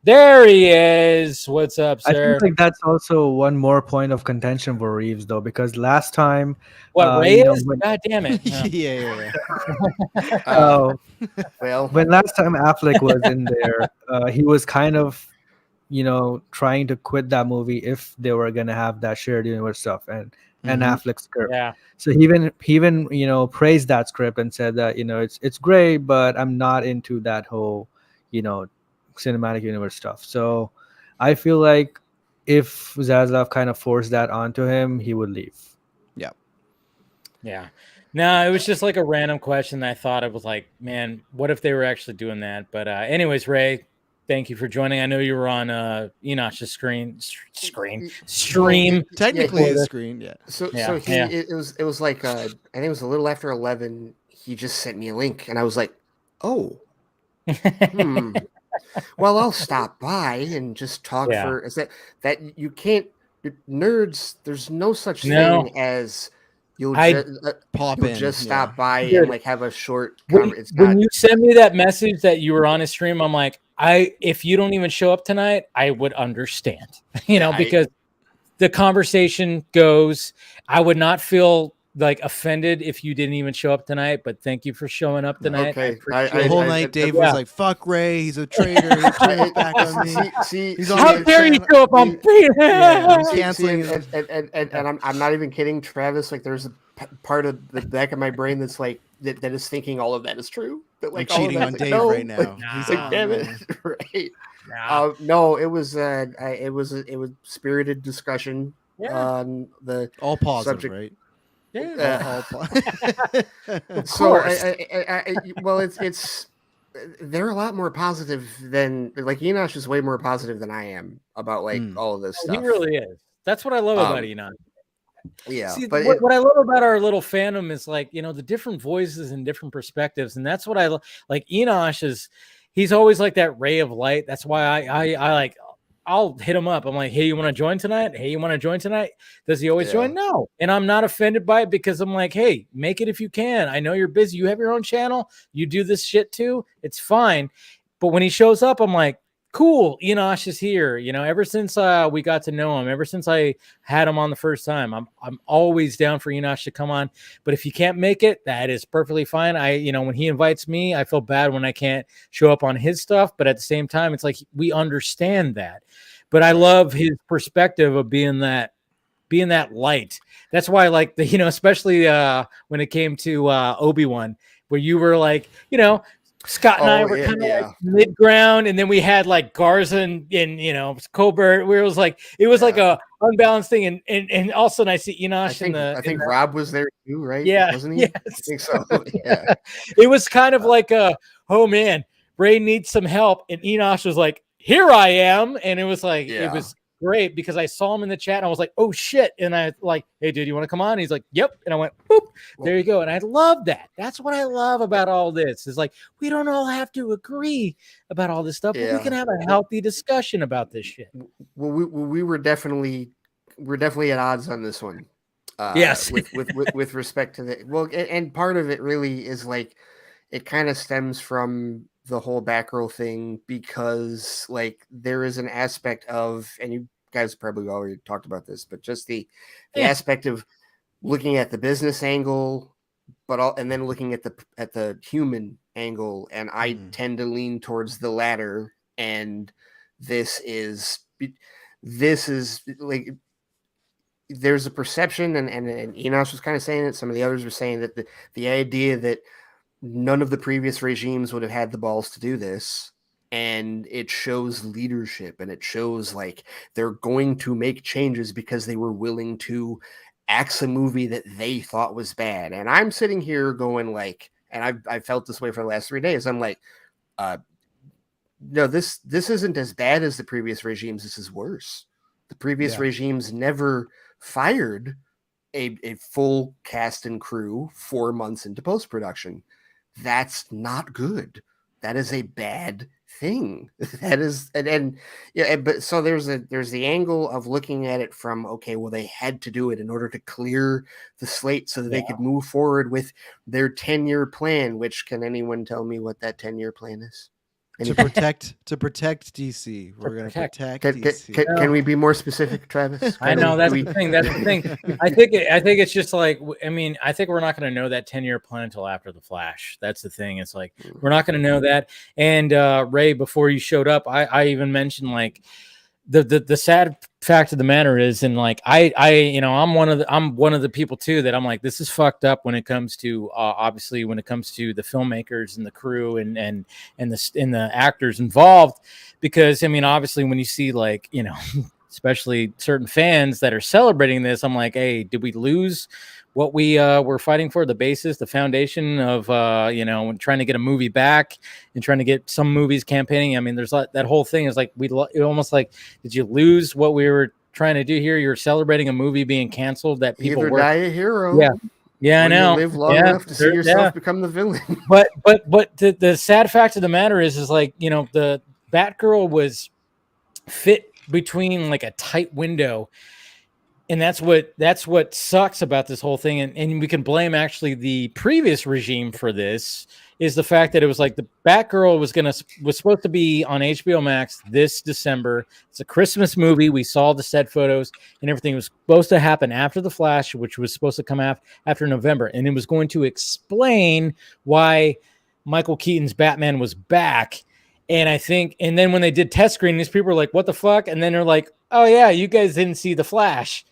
There he is. What's up, sir? I think that's also one more point of contention for Reeves, though, because last time, Ray is? God damn it! Well, when last time Affleck was in there, he was kind of trying to quit that movie if they were gonna have that shared universe stuff and Affleck's script. Yeah. So he even praised that script and said that it's great, but I'm not into that whole cinematic universe stuff. So I feel like if Zaslav kind of forced that onto him, he would leave. Yeah. No, it was just like a random question. I thought it was like, man, what if they were actually doing that? But anyways, Ray, thank you for joining. I know you were on Enoch's stream. Technically a screen, yeah. So it was like I think it was a little after 11. He just sent me a link, and I was like, oh, well, I'll stop by and just talk for. Is that you can't nerds? There's no such thing as. You'll just stop by and like have a short. When you sent me that message that you were on a stream, I'm like, if you don't even show up tonight, I would understand, because the conversation goes. I would not feel like offended if you didn't even show up tonight, but thank you for showing up tonight. Okay, the whole night Dave was like, "Fuck Ray, he's a traitor. He turned back on me." How dare you show up on canceling? And I'm not even kidding, Travis. Like, there's a part of the back of my brain that's like that is thinking all of that is true. But like, I'm cheating on Dave right now. He's like, damn it, right? No, it was spirited discussion on the all positive, subject. Right? Yeah. So it's they're a lot more positive than like Enoch is way more positive than I am about like all of this stuff. He really is. That's what I love about Enoch. Yeah, see, but what I love about our little fandom is like the different voices and different perspectives, and that's what I like. Enoch he's always like that ray of light. That's why I like. I'll hit him up. I'm like, hey, you want to join tonight? Hey, you want to join tonight? Does he always join? No. And I'm not offended by it because I'm like, hey, make it if you can. I know you're busy. You have your own channel. You do this shit too. It's fine. But when he shows up, I'm like, cool. Enoch is here. Ever since we got to know him, ever since I had him on the first time, I'm always down for Enoch to come on. But if you can't make it, that is perfectly fine. When he invites me, I feel bad when I can't show up on his stuff. But at the same time, it's like we understand that. But I love his perspective of being that light. That's why I like especially when it came to Obi-Wan, where you were like, Scott and I were kind of like mid-ground, and then we had like Garza and Colbert, where it was like a unbalanced thing, and all of a sudden I see Enoch. I think Rob was there too, right? Yeah, wasn't he? Yes. I think so. Yeah, it was kind of like oh man, Ray needs some help, and Enoch was like, here I am, and it was like it was great because I saw him in the chat and I was like, oh shit, and I like, hey dude, you want to come on? And he's like, yep, and I went, boop, there you go. And I love that. That's what I love about all this is like we don't all have to agree about all this stuff, but we can have a healthy discussion about this shit. Well, we were definitely at odds on this one. Yes, with respect to the and part of it really is like it kind of stems from the whole Batgirl thing because like there is an aspect of, and you guys probably already talked about this, but just the aspect of looking at the business angle, and then looking at the human angle, and I tend to lean towards the latter. And this is like there's a perception, and Enoch was kind of saying it. Some of the others were saying that the idea that none of the previous regimes would have had the balls to do this. And it shows leadership, and it shows like they're going to make changes because they were willing to axe a movie that they thought was bad. And I'm sitting here going like, and I've felt this way for the last 3 days. I'm like, no, this isn't as bad as the previous regimes. This is worse. The previous regimes never fired a full cast and crew 4 months into post-production. That's not good. That is a bad thing. That is, but so there's the angle of looking at it from, okay, well, they had to do it in order to clear the slate so that they could move forward with their 10-year plan, which can anyone tell me what that 10-year plan is? To protect DC. We're going to protect DC. Can we be more specific, Travis? I know that's the thing. That's the thing. I think it's just like, I mean, I think we're not going to know that 10-year plan until after the Flash. That's the thing. It's like we're not going to know that. And Ray, before you showed up, I even mentioned like the sad fact of the matter is, and like I'm one of the people too that I'm like, this is fucked up when it comes to obviously when it comes to the filmmakers and the crew and the actors involved, because I mean obviously when you see like especially certain fans that are celebrating this, I'm like, hey, did we lose what we were fighting for, the basis, the foundation of when trying to get a movie back and trying to get some movies campaigning? I mean, there's that whole thing is like it almost like, did you lose what we were trying to do here? You're celebrating a movie being canceled that people either die a hero, I know, live long enough to see yourself become the villain. but the sad fact of the matter is like the Batgirl was fit between like a tight window. And that's what sucks about this whole thing. And we can blame actually the previous regime for this, is the fact that it was like the Batgirl was supposed to be on HBO Max this December. It's a Christmas movie. We saw the set photos and everything. It was supposed to happen after The Flash, which was supposed to come after November. And it was going to explain why Michael Keaton's Batman was back. And then when they did test screenings, people were like, what the fuck? And then they're like, oh yeah, you guys didn't see The Flash.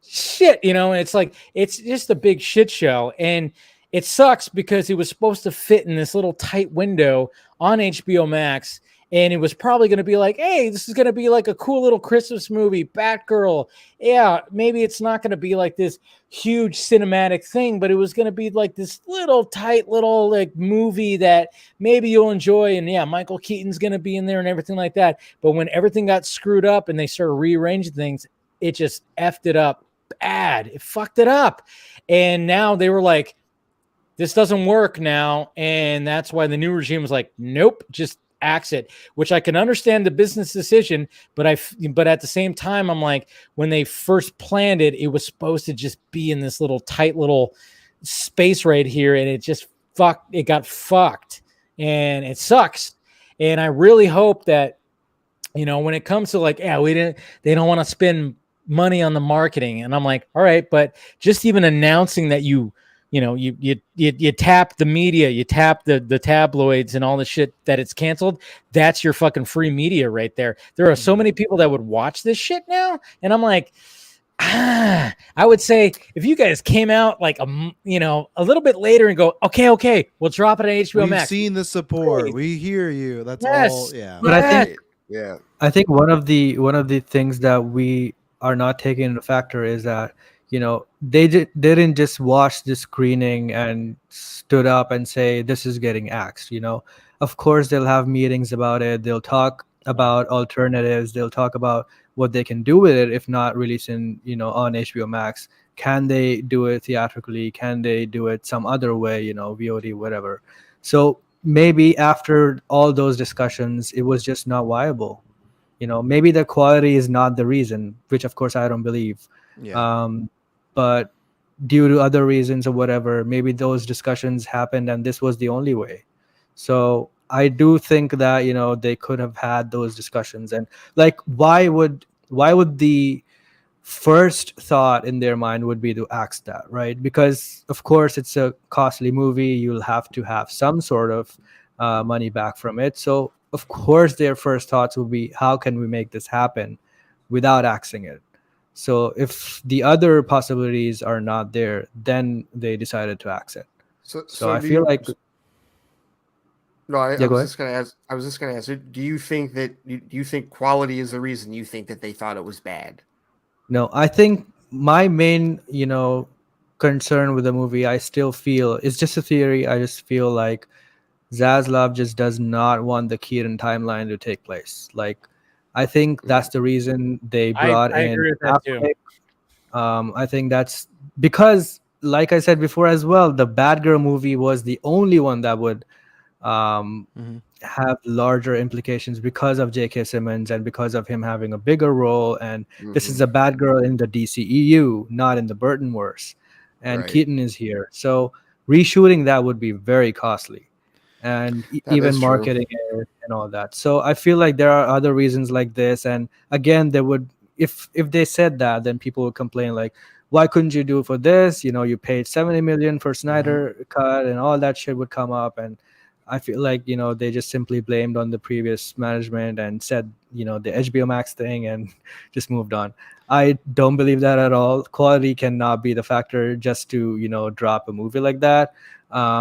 Shit, and it's like, it's just a big shit show. And it sucks because it was supposed to fit in this little tight window on HBO Max. And it was probably going to be like, hey, this is going to be like a cool little Christmas movie, Batgirl. Yeah, maybe it's not going to be like this huge cinematic thing, but it was going to be like this little tight little like movie that maybe you'll enjoy. And yeah, Michael Keaton's going to be in there and everything like that. But when everything got screwed up and they started rearranging things, it just effed it up bad. It fucked it up. And now they were like, this doesn't work now. And that's why the new regime was like, nope, just axe it, which I can understand the business decision, but at the same time, I'm like, when they first planned it, it was supposed to just be in this little tight little space right here. And it got fucked and it sucks. And I really hope that, when it comes to like, they don't want to spend money on the marketing. And I'm like, all right, but just even announcing that you tap the media, you tap the tabloids and all the shit that it's canceled. That's your fucking free media right there. There are so many people that would watch this shit now. And I'm like, I would say if you guys came out like a little bit later and go, okay, we'll drop it on HBO Max. We've seen the support. Great. We hear you. That's all. Yeah. But I think one of the things that we are not taking into factor is that they didn't just watch the screening and stood up and say this is getting axed. Of course they'll have meetings about it. They'll talk about alternatives. They'll talk about what they can do with it if not releasing on HBO Max. Can they do it theatrically? Can they do it some other way? VOD, whatever. So maybe after all those discussions, it was just not viable. Maybe the quality is not the reason, which of course I don't believe. Yeah. But due to other reasons or whatever, maybe those discussions happened and this was the only way. So I do think that, they could have had those discussions. And like, why would the first thought in their mind would be to axe that, right? Because of course it's a costly movie. You'll have to have some sort of money back from it. So of course their first thoughts will be, how can we make this happen without axing it? So if the other possibilities are not there, then they decided to axe it. So I feel like. No, I was just going to ask. Do you think quality is the reason you think that they thought it was bad? No, I think my main, concern with the movie, I still feel it's just a theory. I just feel like Zaslav just does not want the Keaton timeline to take place. Like, I think that's the reason they brought in. I agree with that too. I think that's because, like I said before as well, the Batgirl movie was the only one that would have larger implications because of J.K. Simmons and because of him having a bigger role. And this is a Batgirl in the DCEU, not in the Burtonverse. And Keaton is here. So reshooting that would be very costly. And even marketing it and all that. So I feel like there are other reasons like this. And again, they would, if they said that, then people would complain like, why couldn't you do it for this? You paid $70 million for Snyder cut and all that shit would come up. And I feel like, they just simply blamed on the previous management and said, the HBO Max thing and just moved on. I don't believe that at all. Quality cannot be the factor just to, drop a movie like that.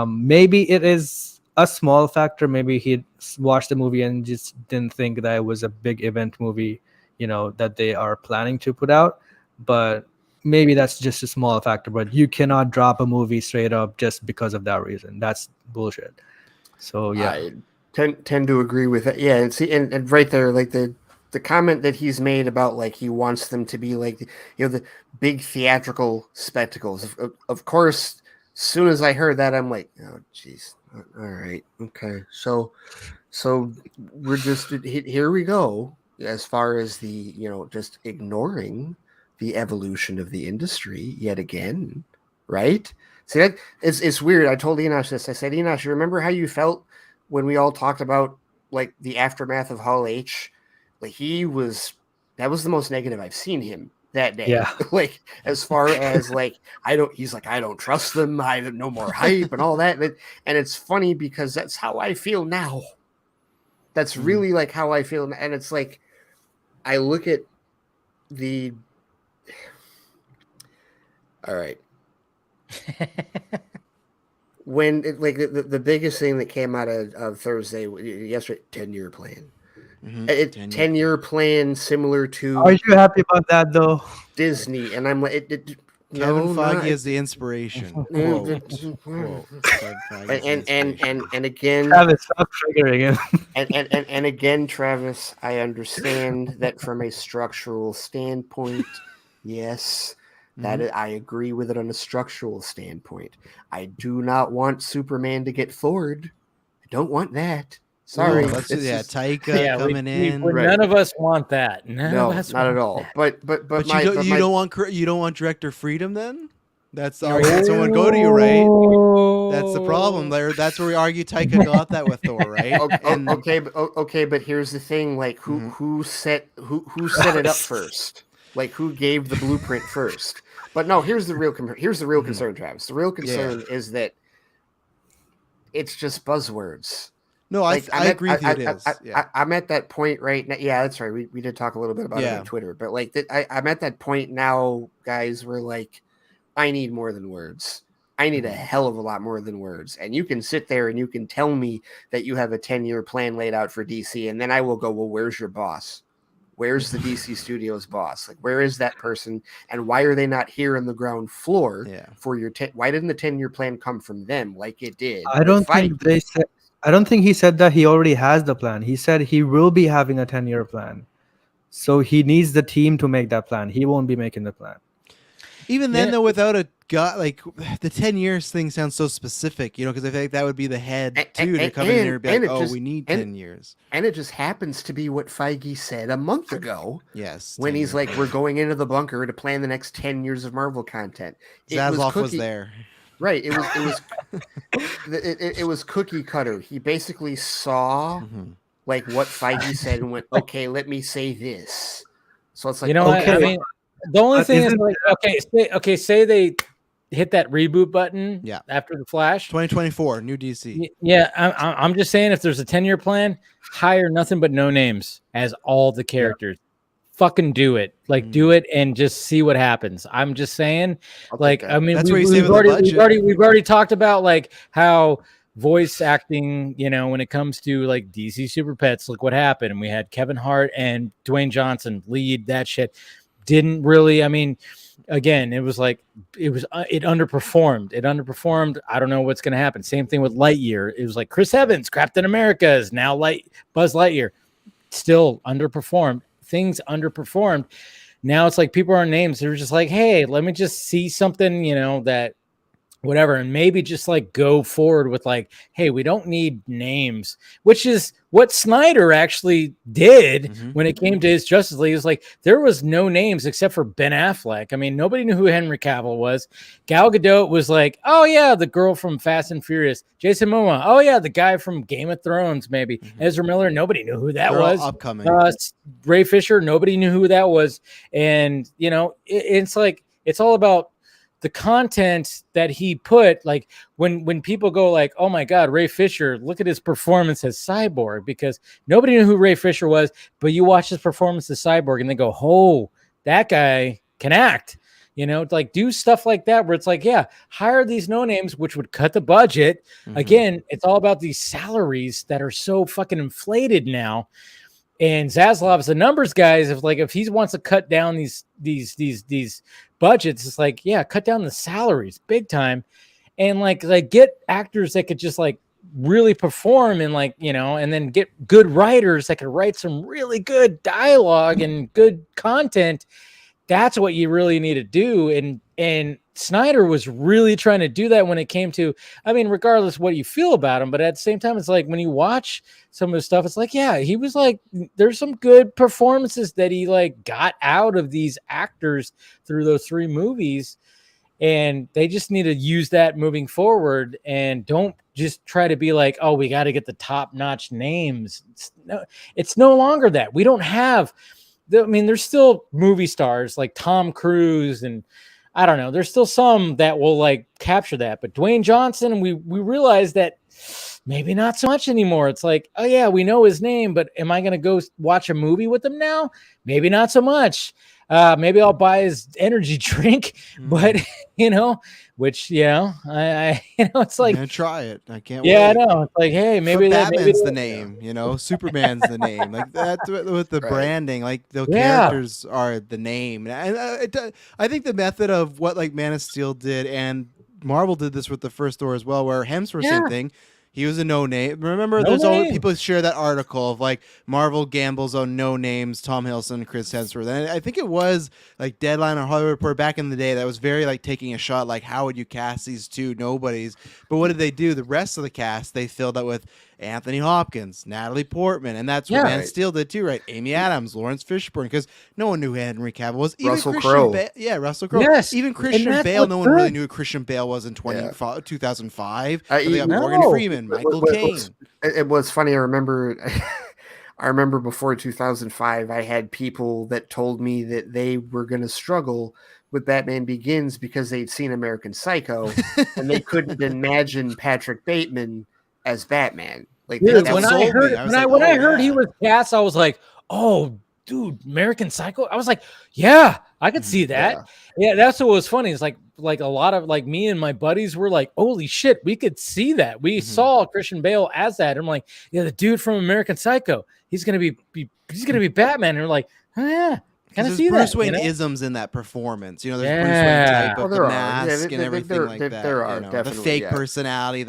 Maybe it is a small factor. Maybe he watched the movie and just didn't think that it was a big event movie, that they are planning to put out. But maybe that's just a small factor. But you cannot drop a movie straight up just because of that reason. That's bullshit. So yeah, I tend to agree with it. Yeah, and see, and right there, like the comment that he's made about like he wants them to be like the big theatrical spectacles. Of course, as soon as I heard that, I'm like, oh jeez, all right, okay, so we're just here we go as far as the just ignoring the evolution of the industry yet again, right? See, that it's weird. I told Enosh this. I said, Enosh, you remember how you felt when we all talked about like the aftermath of Hall H? Like that was the most negative I've seen him that day. Yeah. Like as far as like I don't trust them. I have no more hype and all that. And it's funny because that's how I feel now. That's really like how I feel, and it's like I look at the. All right. When the biggest thing that came out of Thursday yesterday, 10-year plan. 10-year plan similar to. Are you happy about that though? Disney, and I'm like, Kevin Feige is the inspiration. Quote. And again, Travis, stop triggering him. and again, Travis, I understand that from a structural standpoint, yes. I agree with it on a structural standpoint. I do not want Superman to get forward. I don't want that. Sorry. Taika coming in. None of us want that. No, not at all. But you don't want director freedom then? That's the argument someone would go to you, right? That's the problem. That's where we argue Taika got that with Thor, right? Okay, but here's the thing: like, who set it up first? Like, who gave the blueprint first? But no, here's the real concern, Travis. The real concern is that it's just buzzwords. No, like, I agree with you. It is. I'm at that point right now. Yeah, that's right. We did talk a little bit about it on Twitter, but like I'm at that point now, guys, where like I need more than words. I need a hell of a lot more than words. And you can sit there and you can tell me that you have a 10-year plan laid out for DC, and then I will go, well, where's your boss? Where's the DC Studios boss? Like, where is that person? And why are they not here on the ground floor for your why didn't the 10-year plan come from them like it did? I don't think he said that he already has the plan. He said he will be having a 10-year plan. So he needs the team to make that plan. He won't be making the plan. Even then, though, without a gut, like the 10 years thing sounds so specific, because I think that would be the head too to come in here and be like, oh, we need 10 years. And it just happens to be what Feige said a month ago. Yes. When he's like, we're going into the bunker to plan the next 10 years of Marvel content. Zaslav was there. Right. It was cookie cutter. He basically saw like what Feige said and went, okay, let me say this. So it's like, what I mean? The only thing is like, say they hit that reboot button after the Flash. 2024, new DC. Yeah, I'm just saying if there's a 10-year plan, hire nothing but no names as all the characters. Fucking do it. Like do it and just see what happens. I'm just saying, like, I mean, we've already talked about like how voice acting, when it comes to like DC Super Pets, look what happened. And we had Kevin Hart and Dwayne Johnson lead that shit. Didn't really, I mean, again, it underperformed. I don't know what's going to happen. Same thing with Lightyear. It was like Chris Evans, Captain America is now Buzz Lightyear. Still underperformed. Things underperformed. Now it's like people are names. They're just like, hey, let me just see something, that whatever. And maybe just like go forward with like, hey, we don't need names, which is what Snyder actually did when it came to his Justice League. It was like, there was no names except for Ben Affleck. I mean, nobody knew who Henry Cavill was. Gal Gadot was like, oh yeah, the girl from Fast and Furious. Jason Momoa. Oh yeah, the guy from Game of Thrones, maybe. Ezra Miller. Nobody knew who that was. Upcoming. Ray Fisher. Nobody knew who that was. And it's like, it's all about the content that he put, like when people go like, oh my God, Ray Fisher, look at his performance as Cyborg, because nobody knew who Ray Fisher was, but you watch his performance as Cyborg and they go, oh, that guy can act. Like do stuff like that where it's like, yeah, hire these no names, which would cut the budget. Again, it's all about these salaries that are so fucking inflated now. And Zaslav's the numbers guys. If he wants to cut down these budgets, it's like, yeah, cut down the salaries big time, and like get actors that could just like really perform, and and then get good writers that could write some really good dialogue and good content. That's what you really need to do. And Snyder was really trying to do that when it came to, regardless of what you feel about him, but at the same time, it's like when you watch some of the stuff, it's like, yeah, he was like, there's some good performances that he like got out of these actors through those 3 movies. And they just need to use that moving forward, and don't just try to be like, oh, we got to get the top notch names. It's no longer that. We don't have, there's still movie stars like Tom Cruise, and I don't know, there's still some that will like capture that, but Dwayne Johnson, we realize that maybe not so much anymore. It's like, oh yeah, we know his name, but am I going to go watch a movie with him now? Maybe not so much. Maybe I'll buy his energy drink, but which I it's like, I'm gonna try it. I can't. Yeah, wait. I know. It's like, hey, maybe Batman's the name. Superman's the name. Like that with the branding. Like the characters are the name. And I think the method of what like Man of Steel did, and Marvel did this with the first Thor as well, where Hemsworth same thing. He was a no name. Remember, there's always people share that article of like Marvel gambles on no names, Tom Hiddleston, Chris Hemsworth. And I think it was like Deadline or Hollywood Reporter back in the day that was very like taking a shot, like how would you cast these 2 nobodies? But what did they do? The rest of the cast, they filled out with Anthony Hopkins, Natalie Portman, and that's what Man of Steel did too, right? Amy Adams, Lawrence Fishburne, because no one knew who Henry Cavill was. Even Russell Crowe. Russell Crowe. Yes. Even Christian Bale, no one really knew who Christian Bale was in 2005. They got Morgan Freeman, Michael Caine. It was funny. I remember before 2005, I had people that told me that they were going to struggle with Batman Begins because they'd seen American Psycho and they couldn't imagine Patrick Bateman as Batman. Like, dude, when I heard he was cast, I was like, oh, dude, American Psycho. I was like, yeah, I could see that. Yeah, that's what was funny. It's like a lot of like me and my buddies were like, holy shit, we could see that. We saw Christian Bale as that. I'm like, yeah, the dude from American Psycho, he's gonna be Batman. And we're like, oh, yeah. Kind of see Bruce that, Wayne isms in that performance. There's Bruce Wayne type of the mask and everything like that. There are definitely the fake personality,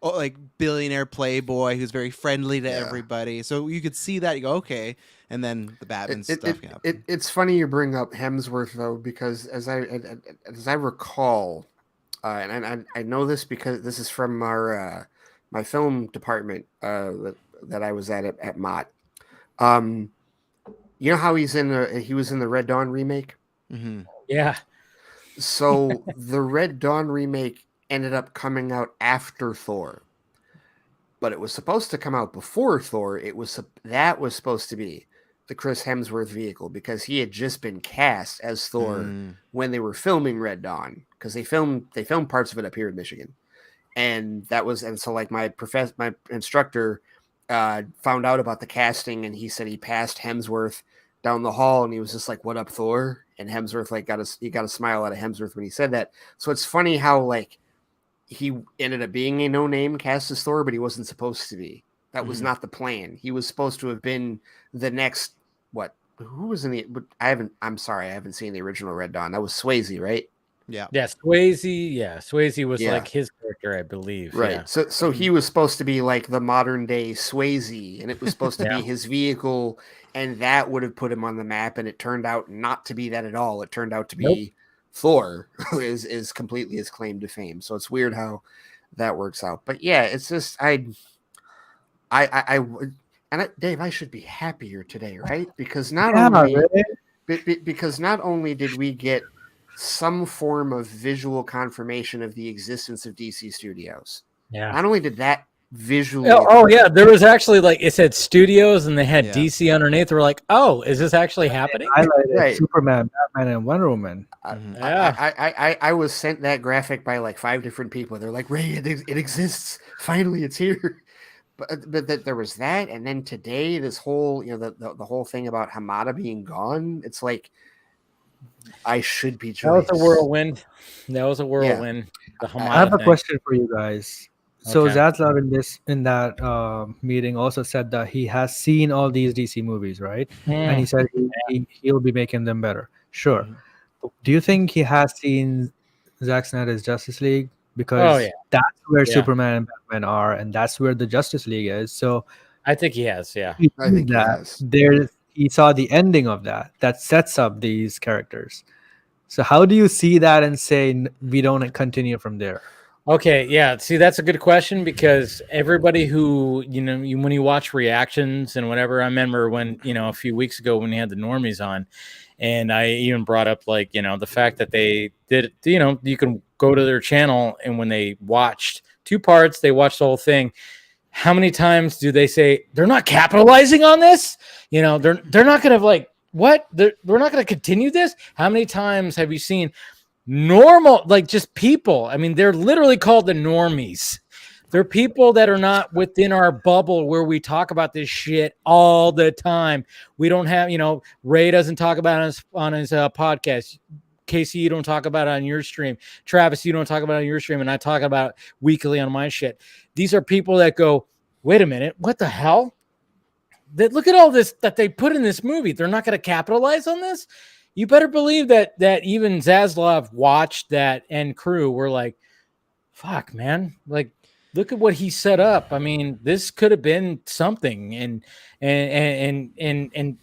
like billionaire playboy who's very friendly to everybody. So you could see that. You go, okay, and then the Batman stuff. It's funny you bring up Hemsworth though, because as I recall, and I know this because this is from our my film department that I was at Mott. You know how he was in the Red Dawn remake? Mm-hmm. Yeah. So the Red Dawn remake ended up coming out after Thor, but it was supposed to come out before Thor. That was supposed to be the Chris Hemsworth vehicle because he had just been cast as Thor when they were filming Red Dawn, because they filmed parts of it up here in Michigan, and so like my instructor found out about the casting, and he said he passed Hemsworth down the hall and he was just like, "What up, Thor?" And Hemsworth got a smile out of Hemsworth when he said that. So it's funny how like he ended up being a no-name cast as Thor, but he wasn't supposed to be. That was not the plan. He was supposed to have been the next who was in the I'm sorry, I haven't seen the original Red Dawn. That was Swayze, right? Yeah, Swayze. Yeah, Swayze was like his character, I believe. Right. Yeah. So he was supposed to be like the modern day Swayze, and it was supposed to be his vehicle, and that would have put him on the map. And it turned out not to be that at all. It turned out to be Thor, who is completely his claim to fame. So it's weird how that works out. But yeah, it's just Dave, I should be happier today, right? Because not only did we get some form of visual confirmation of the existence of DC Studios. Yeah. Not only did that visually. Yeah, there was actually like it said studios and they had Yeah. DC underneath. We're like, oh, is this actually happening? Highlighted Right. Superman, Batman, and Wonder Woman. I was sent that graphic by like 5 different people. They're like, Ray, it exists. Finally, it's here. But there was that, and then today this whole the whole thing about Hamada being gone. It's like I should be joyous. That was a whirlwind. That was a whirlwind. The Hamada I have a thing. question for you guys. So Okay. Zaslav in that meeting also said that he has seen all these DC movies, right? And he said he'll be making them better. Sure. Do you think he has seen Zack Snyder's Justice League? Because that's where Superman and Batman are, and that's where the Justice League is. So I think he has. Yeah. I think he has. He saw the ending of that sets up these characters. So how do you see that and say we don't continue from there? Okay, yeah. See, that's a good question because everybody who, when you watch reactions and whatever, I remember when, a few weeks ago when we had the normies on, and I even brought up like, the fact that they did, you can go to their channel and when they watched 2 parts, they watched the whole thing. How many times do they say they're not capitalizing on this? They're not going to like, what? We're not going to continue this? How many times have you seen normal, like just people? I mean, they're literally called the normies. They're people that are not within our bubble where we talk about this shit all the time. We don't have, Ray doesn't talk about it on his podcast. Casey, you don't talk about it on your stream. Travis, you don't talk about it on your stream. And I talk about it weekly on my shit. These are people that go, wait a minute, what the hell? Look at all this that they put in this movie. They're not going to capitalize on this? You better believe that even Zaslav watched that and crew were like, fuck, man. Like, look at what he set up. I mean, this could have been something. And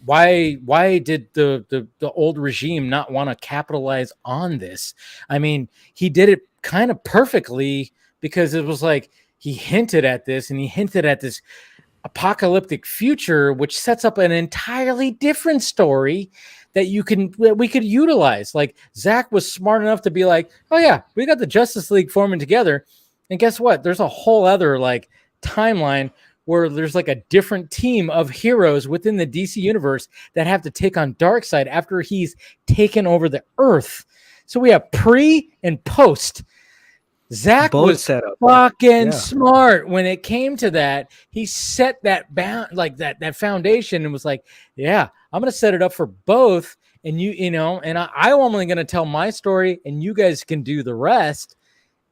why did the old regime not want to capitalize on this? I mean, he did it kind of perfectly because it was like he hinted at this and he hinted at this apocalyptic future, which sets up an entirely different story that we could utilize. Like Zach was smart enough to be like, oh yeah, we got the Justice League forming together. And guess what? There's a whole other like timeline where there's like a different team of heroes within the DC universe that have to take on Darkseid after he's taken over the Earth. So we have pre and post. Zach was fucking smart when it came to that. He set that that foundation and was like, yeah, I'm going to set it up for both. And and I'm only going to tell my story and you guys can do the rest.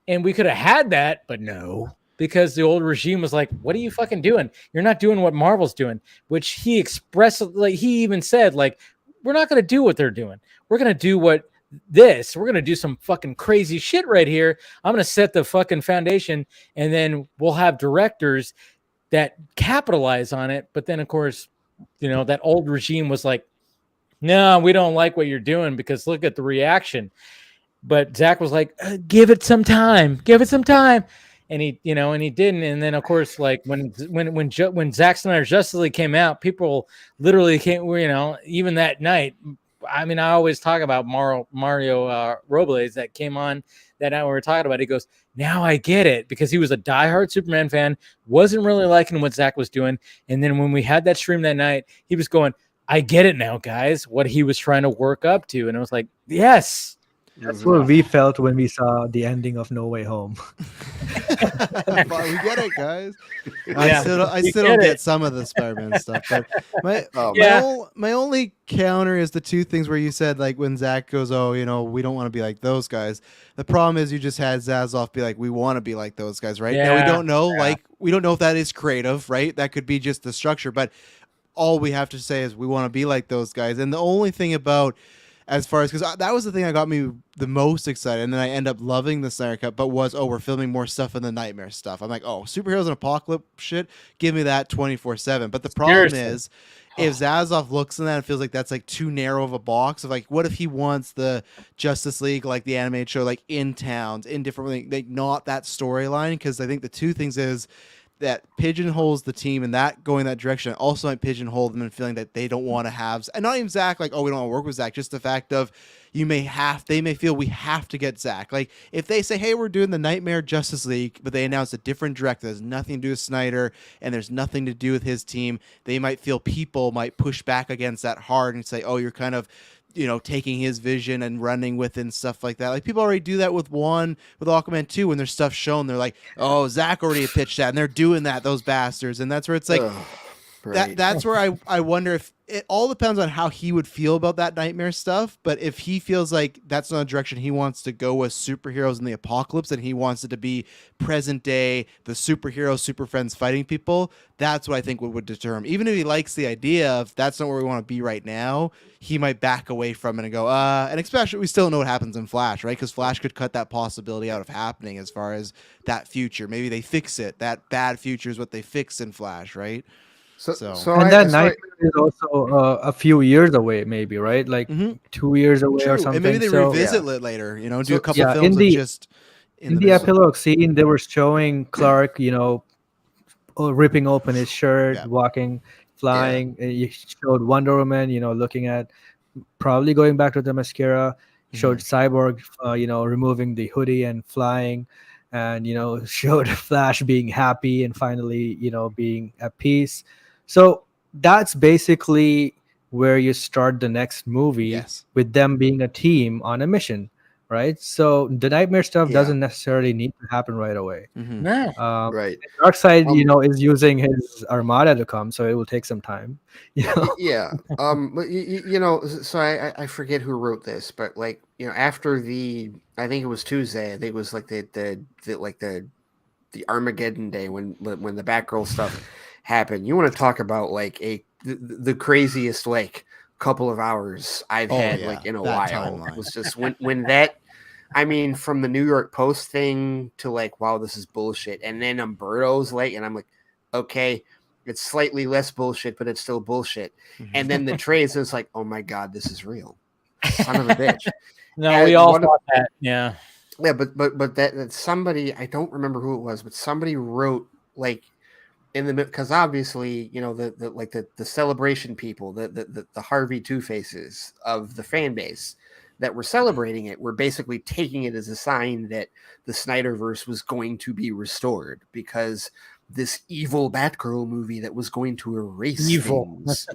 And we could have had that, but no, because the old regime was like, what are you fucking doing? You're not doing what Marvel's doing, which he expressed. Like he even said, like, we're not going to do what they're doing. We're going to do we're going to do some fucking crazy shit right here. I'm going to set the fucking foundation and then we'll have directors that capitalize on it. But then of course, that old regime was like, no, we don't like what you're doing because look at the reaction. But Zach was like, give it some time. And he, and he didn't. And then of course, like when Zack Snyder's Justice League came out, people literally came, even that night. I mean, I always talk about Mario Robles that came on that night we were talking about. He goes, now I get it, because he was a diehard Superman fan, wasn't really liking what Zach was doing. And then when we had that stream that night, he was going, I get it now, guys, what he was trying to work up to. And I was like, yes. That's what we felt when we saw the ending of No Way Home. We get it, guys. I still don't get some of the Spider-Man stuff. But my only counter is the 2 things where you said, like, when Zach goes, oh, we don't want to be like those guys. The problem is you just had Zaslav be like, we want to be like those guys, right? Now we don't know, we don't know if that is creative, right? That could be just the structure. But all we have to say is we want to be like those guys. And the only thing about, as far as, because that was the thing that got me the most excited, and then I end up loving the Snyder Cut, but we're filming more stuff in the Nightmare stuff. I'm like, oh, superheroes and apocalypse shit, give me that 24/7. But the problem is, if Zaslav looks in that and feels like that's like too narrow of a box of like, what if he wants the Justice League, like the animated show, like in towns, in different, like not that storyline? Because I think the 2 things is, that pigeonholes the team, and that going that direction also might pigeonhole them and feeling that they don't want to have, and not even Zack, like, oh, we don't want to work with Zack, just the fact of they may feel we have to get Zack. Like if they say, hey, we're doing the Nightmare Justice League, but they announce a different director that has nothing to do with Snyder and there's nothing to do with his team, they might feel people might push back against that hard and say, oh, you're kind of, taking his vision and running with it and stuff like that. Like people already do that with Aquaman 2 when there's stuff shown. They're like, oh, Zack already pitched that, and they're doing that, those bastards. And that's where it's like, right. that's where I wonder if it all depends on how he would feel about that Nightmare stuff. But if he feels like that's not a direction he wants to go with superheroes in the apocalypse, and he wants it to be present day, the superheroes, super friends fighting people, that's what I think would deter him. Even if he likes the idea of that's not where we want to be right now, he might back away from it and go, and especially we still know what happens in Flash, right? Because Flash could cut that possibility out of happening as far as that future. Maybe they fix it. That bad future is what they fix in Flash, right? So and that Nightmare is also a few years away, maybe, right? Like 2 years away or something. And maybe they revisit it later, do a couple films of just in the epilogue scene. They were showing Clark, ripping open his shirt, walking, flying. You showed Wonder Woman, looking at probably going back to the mascara. Showed Cyborg, removing the hoodie and flying, and showed Flash being happy and finally, being at peace. So that's basically where you start the next movie, with them being a team on a mission, right? So the Nightmare stuff doesn't necessarily need to happen right away. No. Right. Darkseid, is using his armada to come, so it will take some time. Yeah. So I forget who wrote this, but like, after I think it was Tuesday. I think it was like the Armageddon day when the Batgirl stuff happened. You want to talk about like the craziest like couple of hours I've had like in a while. Timeline. It was just when that, I mean, from the New York Post thing to like, wow, this is bullshit, and then Umberto's like, and I'm like, okay, it's slightly less bullshit, but it's still bullshit. And then the trades is like, oh my god, this is real, son of a bitch. No, we all thought that. Yeah, but that somebody, I don't remember who it was, but somebody wrote like in the, because obviously the celebration people, the Harvey Two-Faces of the fan base that were celebrating it were basically taking it as a sign that the Snyderverse was going to be restored because this evil Batgirl movie that was going to erase things.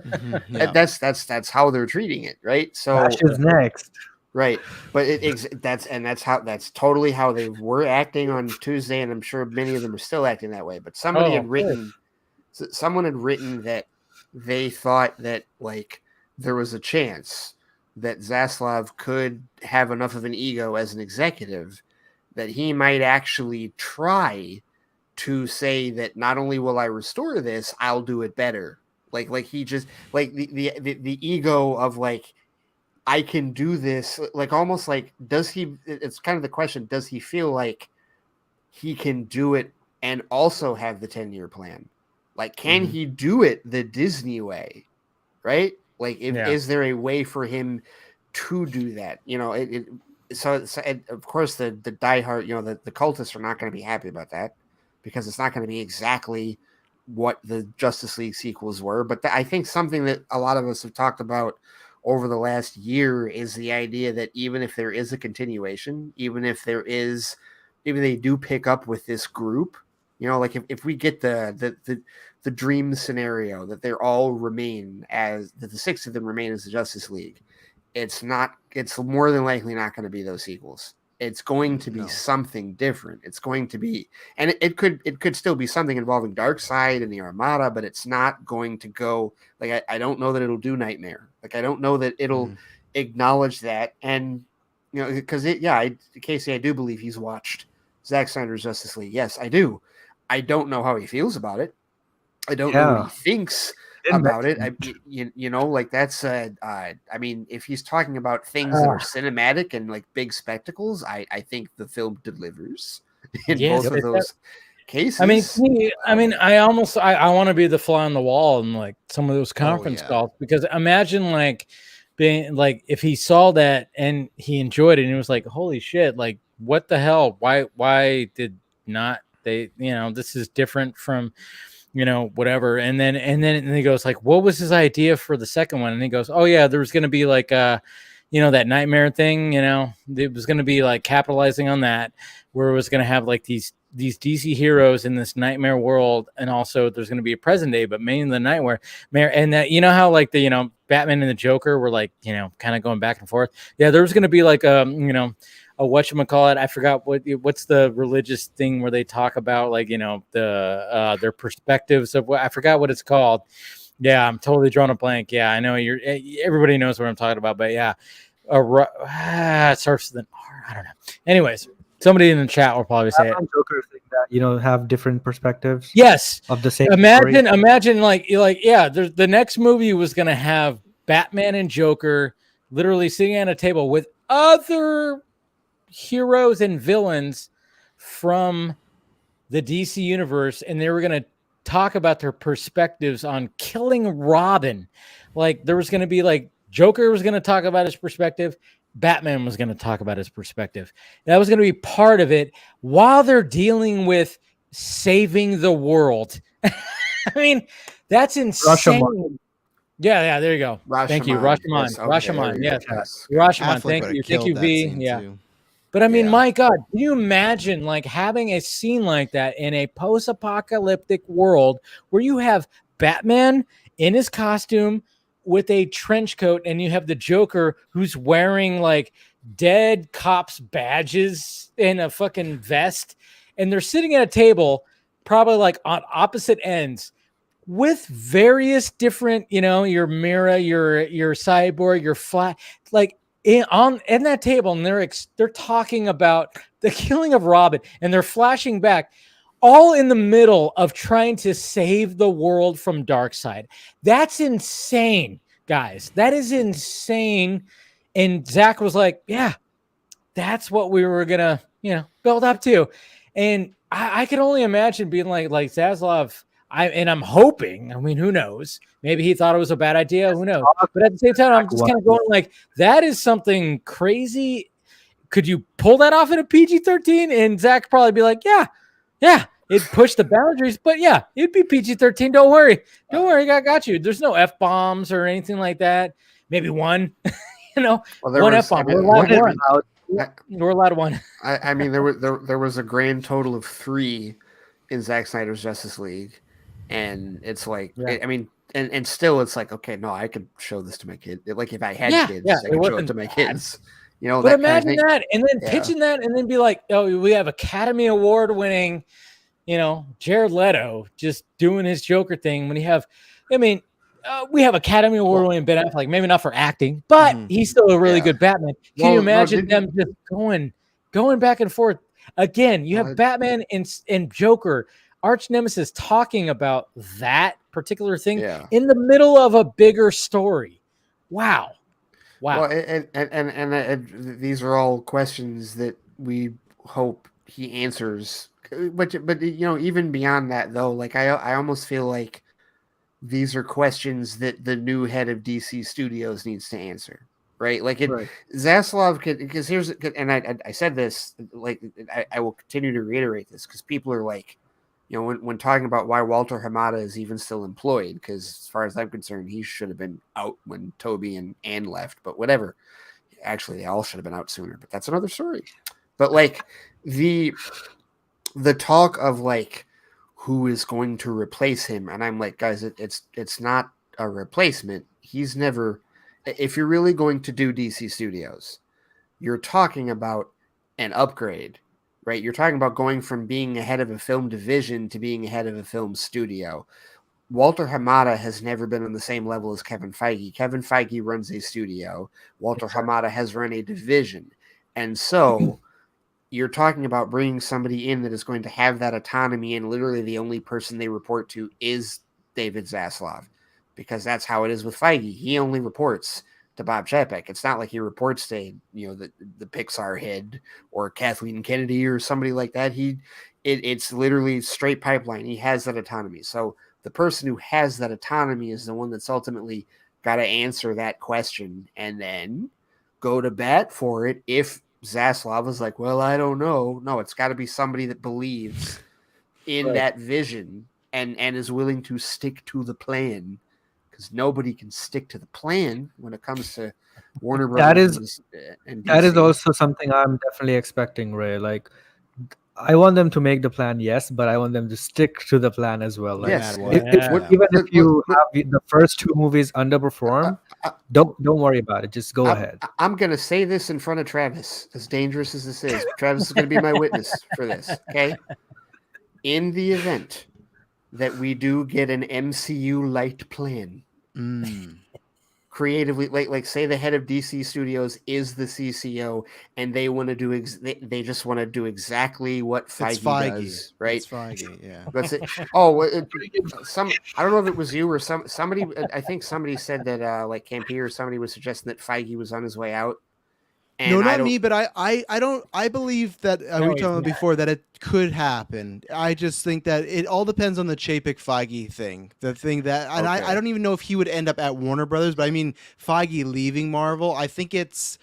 That's how they're treating it, right? So Flash is next. Right, but that's totally how they were acting on Tuesday, and I'm sure many of them are still acting that way. But someone had written that they thought that like there was a chance that Zaslav could have enough of an ego as an executive that he might actually try to say that not only will I restore this, I'll do it better. Like he just like the ego of like, I can do this, like almost like, does he, it's kind of the question, does he feel like he can do it and also have the 10-year plan? Like, can he do it the Disney way? Right? Like, is there a way for him to do that? So of course the diehard, the cultists are not going to be happy about that because it's not going to be exactly what the Justice League sequels were. But I think something that a lot of us have talked about over the last year is the idea that even if there is a continuation, even if they do pick up with this group, like if we get the dream scenario that they're all remain as that the 6 of them remain as the Justice League, it's more than likely not going to be those sequels. It's going to be something different. It's going to be, and it could still be something involving Darkseid and the Armada, but it's not going to go like, I don't know that it'll do Nightmare. Like, I don't know that it'll acknowledge that. And, because Casey, I do believe he's watched Zack Snyder's Justice League. Yes, I do. I don't know how he feels about it. I don't know what he thinks about it. Like that's I mean, if he's talking about things that are cinematic and like big spectacles, I think the film delivers in both of those cases. I mean, I want to be the fly on the wall in like some of those conference calls, because imagine like being like, if he saw that and he enjoyed it and he was like, holy shit, like what the hell? Why did not they, this is different from, whatever. And then he goes like, what was his idea for the second one? And he goes, oh yeah, there was going to be like, that nightmare thing, it was going to be like capitalizing on that, where it was going to have like these DC heroes in this nightmare world. And also there's going to be a present day, but mainly the nightmare. And that, how like the, Batman and the Joker were like, kind of going back and forth. Yeah. There was going to be like, a whatchamacallit, I forgot what's the religious thing where they talk about like, their perspectives of what, I forgot what it's called. Yeah, I'm totally drawing a blank. Yeah, I know everybody knows what I'm talking about, but yeah. It starts with an R. I don't know. Anyways, somebody in the chat will probably say it. Joker thing that, have different perspectives. Yes. Of the same Imagine like, yeah, the next movie was going to have Batman and Joker literally sitting at a table with other heroes and villains from the DC universe, and they were going to talk about their perspectives on killing Robin. Like there was going to be like Joker was going to talk about his perspective, Batman was going to talk about his perspective. That was going to be part of it while they're dealing with saving the world. I mean, that's insane. Rashomon. Yeah, there you go. Thank you, Rashomon. Yes, okay, Rashomon, yes. Affleck Rashomon, thank would've you. killed Thank you, that V. scene, Yeah. too. But I mean, Yeah. my God, can you imagine like having a scene like that in a post-apocalyptic world where you have Batman in his costume with a trench coat and you have the Joker who's wearing like dead cops' badges in a fucking vest, and they're sitting at a table probably like on opposite ends with various different, your Mira, your Cyborg, your Flash, like in that table, and they're talking about the killing of Robin, and they're flashing back, all in the middle of trying to save the world from Darkseid. That's insane, guys. That is insane. And Zach was like, "Yeah, that's what we were gonna, build up to." And I can only imagine being like Zaslav. I'm hoping, I mean, who knows? Maybe he thought it was a bad idea. Who knows? But at the same time, I'm just kind of going like, that is something crazy. Could you pull that off in a PG-13? And Zach probably be like, yeah, it'd push the boundaries, but yeah, it'd be PG-13. Don't worry, I got you. There's no F-bombs or anything like that. Maybe one, one F-bomb. We're allowed one. I mean, there was a grand total of 3 in Zack Snyder's Justice League. And it's like, Yeah. I mean, and still it's like, okay, no, I could show this to my kid. Like if I had kids, I could show it to my kids. But that imagine kind of that, and then pitching that, and then be like, oh, we have Academy Award winning, Jared Leto just doing his Joker thing. When you have, we have Academy Award winning Ben Affleck, maybe not for acting, but he's still a really good Batman. Can you imagine them just going back and forth again? You have Batman and Joker, arch nemesis, talking about that particular thing in the middle of a bigger story. Wow. Well, and these are all questions that we hope he answers. But even beyond that, though, like I almost feel like these are questions that the new head of DC Studios needs to answer, right? Like Zaslav could, because here's, and I said this, like I will continue to reiterate this because people are like, when talking about why Walter Hamada is even still employed, because as far as I'm concerned, he should have been out when Toby and Ann left, but whatever. Actually, they all should have been out sooner, but that's another story. But like the talk of like who is going to replace him, and I'm like, guys, it's not a replacement. He's never. If you're really going to do DC Studios, you're talking about an upgrade. Right, you're talking about going from being a head of a film division to being a head of a film studio. Walter Hamada has never been on the same level as Kevin Feige. Kevin Feige runs a studio. Walter Hamada has run a division. And so you're talking about bringing somebody in that is going to have that autonomy, and literally the only person they report to is David Zaslav, because that's how it is with Feige. He only reports to Bob Chapek. It's not like he reports to the Pixar head or Kathleen Kennedy or somebody like that. It's literally straight pipeline. He has that autonomy. So the person who has that autonomy is the one that's ultimately got to answer that question and then go to bat for it. If Zaslav is like, well, I don't know. No, it's got to be somebody that believes in that vision and is willing to stick to the plan, because nobody can stick to the plan when it comes to Warner Brothers. That is also something I'm definitely expecting, Ray. Like, I want them to make the plan, yes, but I want them to stick to the plan as well. Like, Yes, even if you have the first two movies underperform, don't worry about it. Just go ahead. I'm gonna say this in front of Travis, as dangerous as this is. Travis is gonna be my witness for this. Okay, in the event that we do get an MCU light plan, creatively, like say the head of DC Studios is the CCO, and they want to do they just want to do exactly what Feige does, right? It's Feige, yeah. That's it. Oh, I don't know if it was you or somebody. I think somebody said that like Campy or somebody was suggesting that Feige was on his way out. And no, not me, but I believe that we were talking about before that it could happen. I just think that it all depends on the Chapek Feige thing. The thing that, and I don't even know if he would end up at Warner Brothers, but I mean Feige leaving Marvel. I think because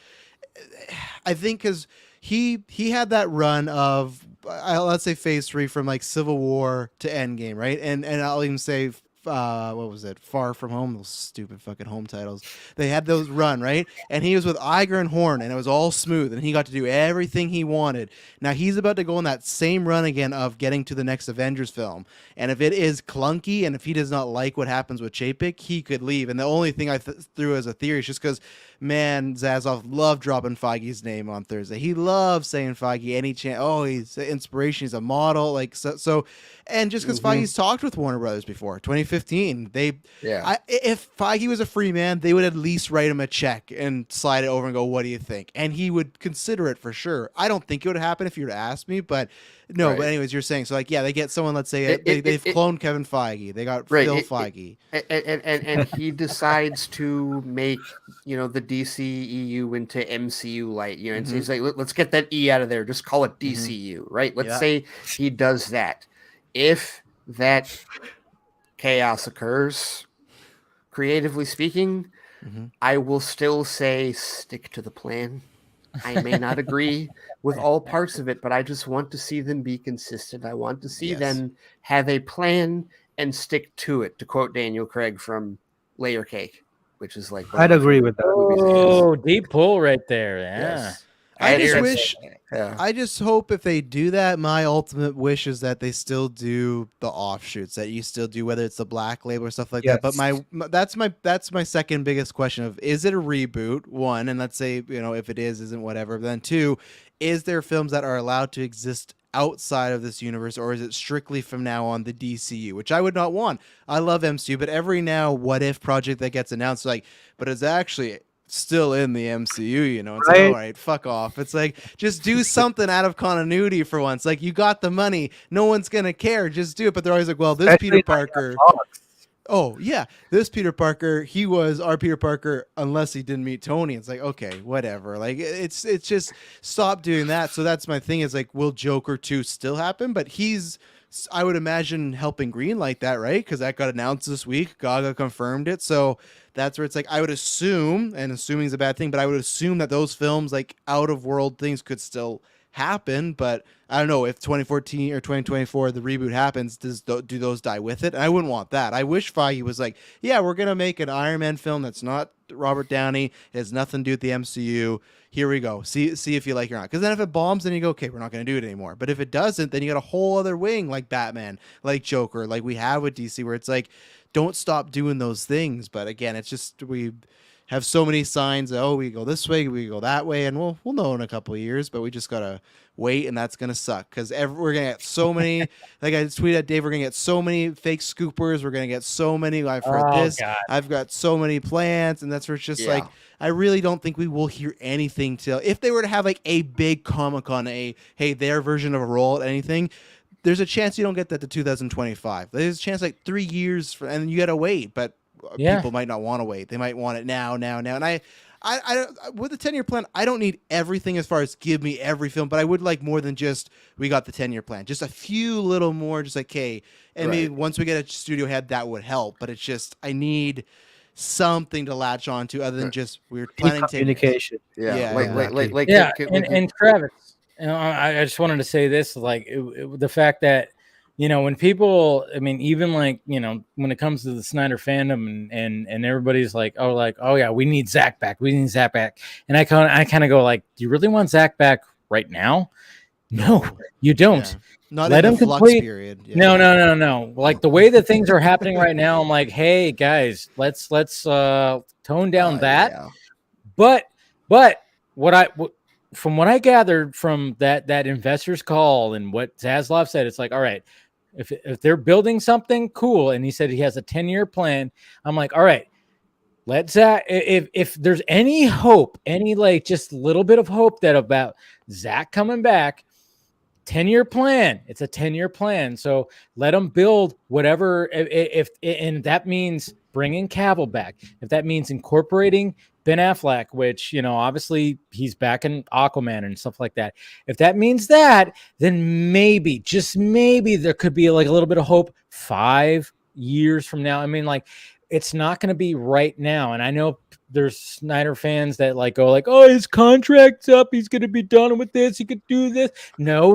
he had that run of let's say Phase 3 from like Civil War to Endgame, right? And I'll even say. What was it? Far From Home, those stupid fucking home titles. They had those run, right? And he was with Iger and Horn, and it was all smooth, and he got to do everything he wanted. Now he's about to go on that same run again of getting to the next Avengers film. And if it is clunky, and if he does not like what happens with Chapek, he could leave. And the only thing I threw as a theory is just because, man, Zazoff loved dropping Feige's name on Thursday. He loves saying Feige any chance. Oh, he's an inspiration. He's a model. Like so and just because Feige's talked with Warner Brothers before, 2015, if Feige was a free man, they would at least write him a check and slide it over and go, "What do you think?" And he would consider it for sure. I don't think it would happen if you were to ask me, but no. Right. But anyways, you're saying so. Like, yeah, they get someone. Let's say they've cloned Kevin Feige. They got Phil Feige, and he decides to make the DCEU into MCU light. And so he's like, let's get that E out of there. Just call it DCU, right? Let's say he does that. If that chaos occurs, creatively speaking, I will still say stick to the plan. I may not agree with all parts of it, but I just want to see them be consistent. I want to see them have a plan and stick to it, to quote Daniel Craig from Layer Cake, which is like... I'd agree with that. Oh, deep pull right there. Yeah. Yes. I just hope if they do that, my ultimate wish is that they still do the offshoots that you still do, whether it's the Black Label or stuff like that. But that's my second biggest question of, is it a reboot? One, and let's say, if it isn't whatever. Then two, is there films that are allowed to exist outside of this universe, or is it strictly from now on the DCU, which I would not want? I love MCU, but every now what if project that gets announced, but it's actually still in the MCU, it's like, all right, fuck off. It's like, just do something out of continuity for once. Like, you got the money, no one's gonna care, just do it. But they're always like, well, this Peter Parker, this Peter Parker, he was our Peter Parker unless he didn't meet Tony. It's like, okay, whatever. Like, it's just stop doing that. So that's my thing, is like, will Joker 2 still happen? But he's, I would imagine, helping greenlight that, right? Because that got announced this week. Gaga confirmed it. So that's where it's like, I would assume, and assuming is a bad thing, but I would assume that those films, like out of world things, could still happen. But I don't know if 2014 or 2024 the reboot happens, do those die with it? And I wouldn't want that. I wish Feige was like, yeah, we're gonna make an Iron Man film that's not Robert Downey, it has nothing to do with the MCU. Here we go. See if you like it or not. Because then if it bombs, then you go, okay, we're not going to do it anymore. But if it doesn't, then you got a whole other wing, like Batman, like Joker, like we have with DC, where it's like, don't stop doing those things. But again, it's just, we have so many signs. We go this way, we go that way, and we'll know in a couple of years. But we just gotta wait, and that's gonna suck because we're gonna get so many. Like I tweeted at Dave, we're gonna get so many fake scoopers. We're gonna get so many. I've heard this. God. I've got so many plans, and that's where it's just like, I really don't think we will hear anything till if they were to have like a big Comic-Con, their version of a roll at anything. There's a chance you don't get that to 2025. There's a chance like 3 years, and you gotta wait, but. People might not want to wait. They might want it now. And I with the 10-year plan, I don't need everything as far as give me every film, but I would like more than just we got the 10-year plan. Just a few little more, just like, hey, and maybe once we get a studio head, that would help. But it's just, I need something to latch on to other than just we're planning communication. And Travis, I just wanted to say this, like the fact that you know, when people, I mean, even like, you know, when it comes to the Snyder fandom and everybody's like, oh yeah, we need Zack back. We need Zack back. And I kind of go like, do you really want Zack back right now? No, you don't. Yeah. Not Let in him the flux complete. period. Yeah. No. Like the way that things are happening right now, I'm like, hey guys, let's tone down that. Yeah. But from what I gathered from that investors call and what Zaslav said, it's like, all right, if they're building something cool, and he said he has a 10-year plan, I'm like, all right, let Zack, if there's any hope, any like just a little bit of hope that about Zack coming back, 10-year plan. It's a 10-year plan. So let them build whatever. If and that means bringing Cavill back, if that means incorporating Ben Affleck, which, you know, obviously he's back in Aquaman and stuff like that. If that means that, then maybe, just maybe, there could be like a little bit of hope 5 years from now. I mean, like, it's not going to be right now. And I know there's Snyder fans that like go like, oh, his contract's up, he's going to be done with this, he could do this. No.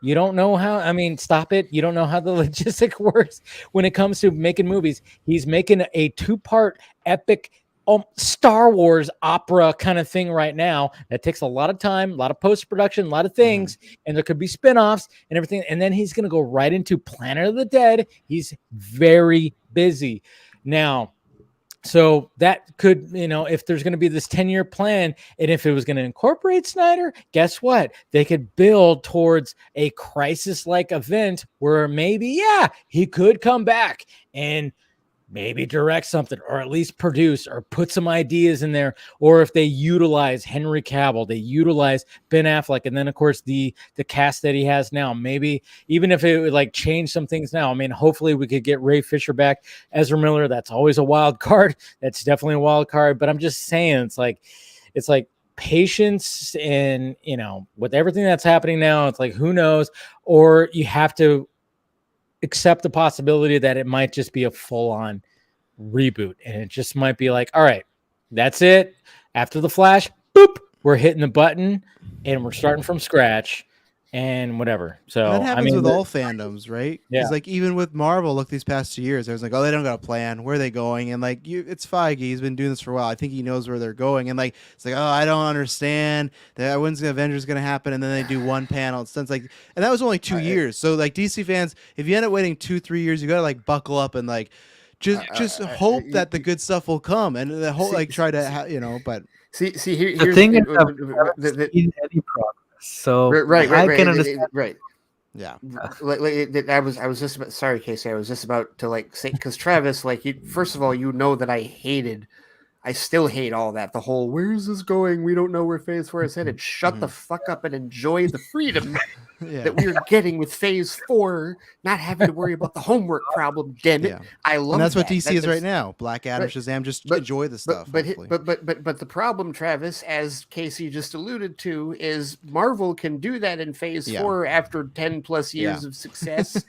You don't know how. I mean, stop it. You don't know how the logistic works when it comes to making movies. He's making a 2-part epic Star Wars opera kind of thing right now. That takes a lot of time, a lot of post-production, a lot of things, and there could be spin-offs and everything. And then he's going to go right into Planet of the Dead. He's very busy now. So that could, you know, if there's going to be this 10-year plan, and if it was going to incorporate Snyder, guess what? They could build towards a crisis-like event where maybe, yeah, he could come back and maybe direct something, or at least produce, or put some ideas in there. Or if they utilize Henry Cavill, they utilize Ben Affleck, and then of course the cast that he has now, maybe even if it would like change some things now. I mean, hopefully we could get Ray Fisher back. Ezra Miller, that's always a wild card. That's definitely a wild card. But I'm just saying, it's like patience, and, you know, with everything that's happening now, it's like, who knows? Or you have to accept the possibility that it might just be a full-on reboot, and it just might be like, all right, that's it. After the Flash, boop, we're hitting the button and we're starting from scratch and whatever. So and that happens, I mean, with all fandoms, right? Yeah. Because like even with Marvel, look, these past 2 years, I was like, oh, they don't got a plan. Where are they going? And like, it's Feige. He's been doing this for a while. I think he knows where they're going. And like, it's like, oh, I don't understand. When's the Avengers going to happen? And then they do one panel. It's like, and that was only 2 years. So like DC fans, if you end up waiting 2-3 years, you got to like buckle up and like just hope that the good stuff will come, and the whole like try to you know. But here's the thing is, in any progress. So I can understand. Right. Yeah. I was just about, sorry, Casey. I was just about to like say, because Travis, like, first of all, you know that I still hate all that. The whole, where's this going? We don't know where Phase 4 is headed. Shut the fuck up and enjoy the freedom that we are getting with Phase 4, not having to worry about the homework problem. Damn it. I love and that's that. what DC is right now. Black Adam, Shazam, just enjoy the stuff. But the problem, Travis, as Casey just alluded to, is Marvel can do that in Phase 4 after 10 plus years of success.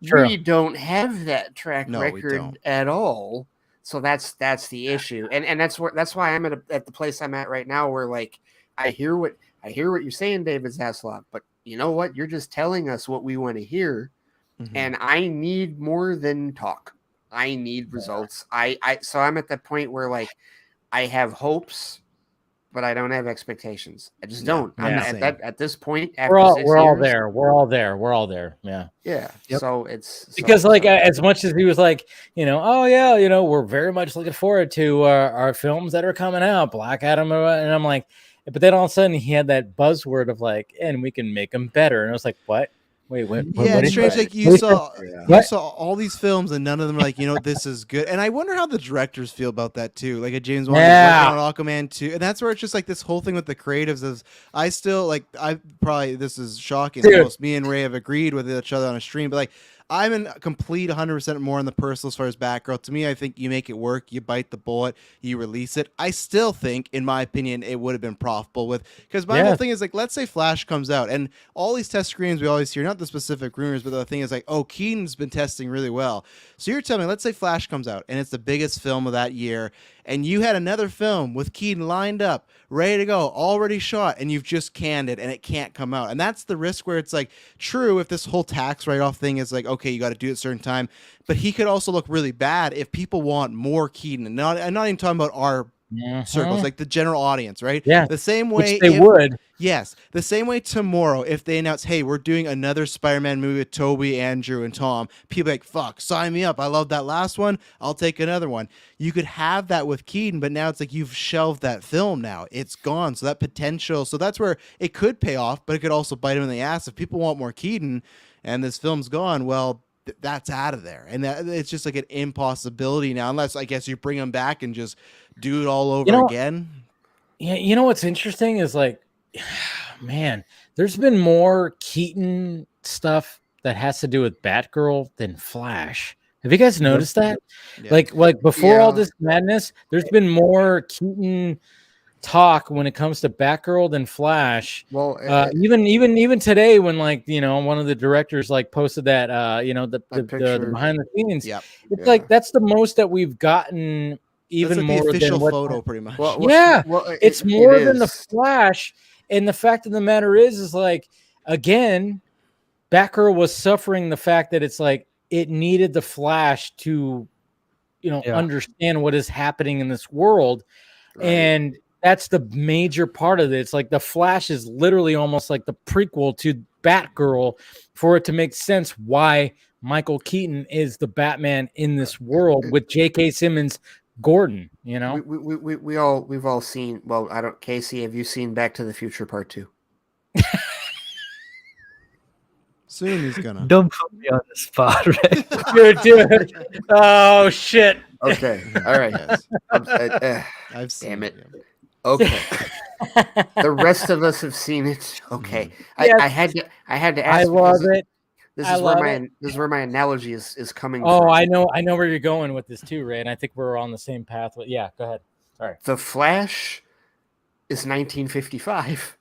We don't have that track record at all. So that's the issue, and that's why I'm at the place I'm at right now, where like I hear what you're saying, David Zaslav, but you know what? You're just telling us what we want to hear, and I need more than talk. I need results. So I'm at that point where like I have hopes, but I don't have expectations. I just don't. I'm at this point. We're all there. We're all there. Yeah. Yeah. Yep. So it's because as much as he was like, you know, oh yeah, you know, we're very much looking forward to our films that are coming out, Black Adam, and I'm like, but then all of a sudden he had that buzzword of like, and we can make them better, and I was like, what? Wait, what? Yeah, it's strange. Like you saw all these films, and none of them are like, you know, this is good. And I wonder how the directors feel about that too. Like a James Wan working on Aquaman 2, and that's where it's just like this whole thing with the creatives is. I still like. This is shocking. Almost me and Ray have agreed with each other on a stream, but like. I'm in complete 100% more on the personal as far as Batgirl. To me, I think you make it work. You bite the bullet. You release it. I still think, in my opinion, it would have been profitable because my whole thing is like, let's say Flash comes out and all these test screens we always hear, not the specific rumors, but the thing is like, oh, Keaton's been testing really well. So you're telling me, let's say Flash comes out and it's the biggest film of that year and you had another film with Keaton lined up, ready to go, already shot, and you've just canned it and it can't come out. And that's the risk where it's like, true, if this whole tax write-off thing is like, okay, you got to do it at a certain time, but he could also look really bad if people want more Keaton. And I'm not even talking about our circles, like the general audience, right? Yeah. The same way Which they would. Yes. The same way tomorrow, if they announce, hey, we're doing another Spider-Man movie with Toby, Andrew, and Tom, people are like, fuck, sign me up. I love that last one. I'll take another one. You could have that with Keaton, but now it's like you've shelved that film now. It's gone. So that potential, so that's where it could pay off, but it could also bite him in the ass. If people want more Keaton and this film's gone, well, that's out of there. And it's just like an impossibility now, unless I guess you bring him back and just do it all over again. Yeah, you know what's interesting is like, man, there's been more Keaton stuff that has to do with Batgirl than Flash. Have you guys noticed that? Yeah. Like before all this madness, there's been more Keaton talk when it comes to Batgirl than Flash. Well, even today, when like one of the directors like posted that the behind the scenes, it's like that's the most that we've gotten. Even like more the official than photo, pretty much. It's more than the Flash. And the fact of the matter is like, again, Batgirl was suffering the fact that it's like it needed the Flash to, understand what is happening in this world, and that's the major part of it. It's like the Flash is literally almost like the prequel to Batgirl for it to make sense why Michael Keaton is the Batman in this world with J.K. Simmons. Gordon, we've all seen. Well, I don't. Casey, have you seen Back to the Future Part 2? Soon he's gonna. Don't put me on the spot, right? dude. Oh shit. Okay. All right. I've seen damn it. Okay. The rest of us have seen it. Okay. Yes. I had to ask. I love it. This is where my analogy is coming from. Oh, I know where you're going with this too, Ray, and I think we're on the same path. Yeah, go ahead. Sorry. The Flash is 1955.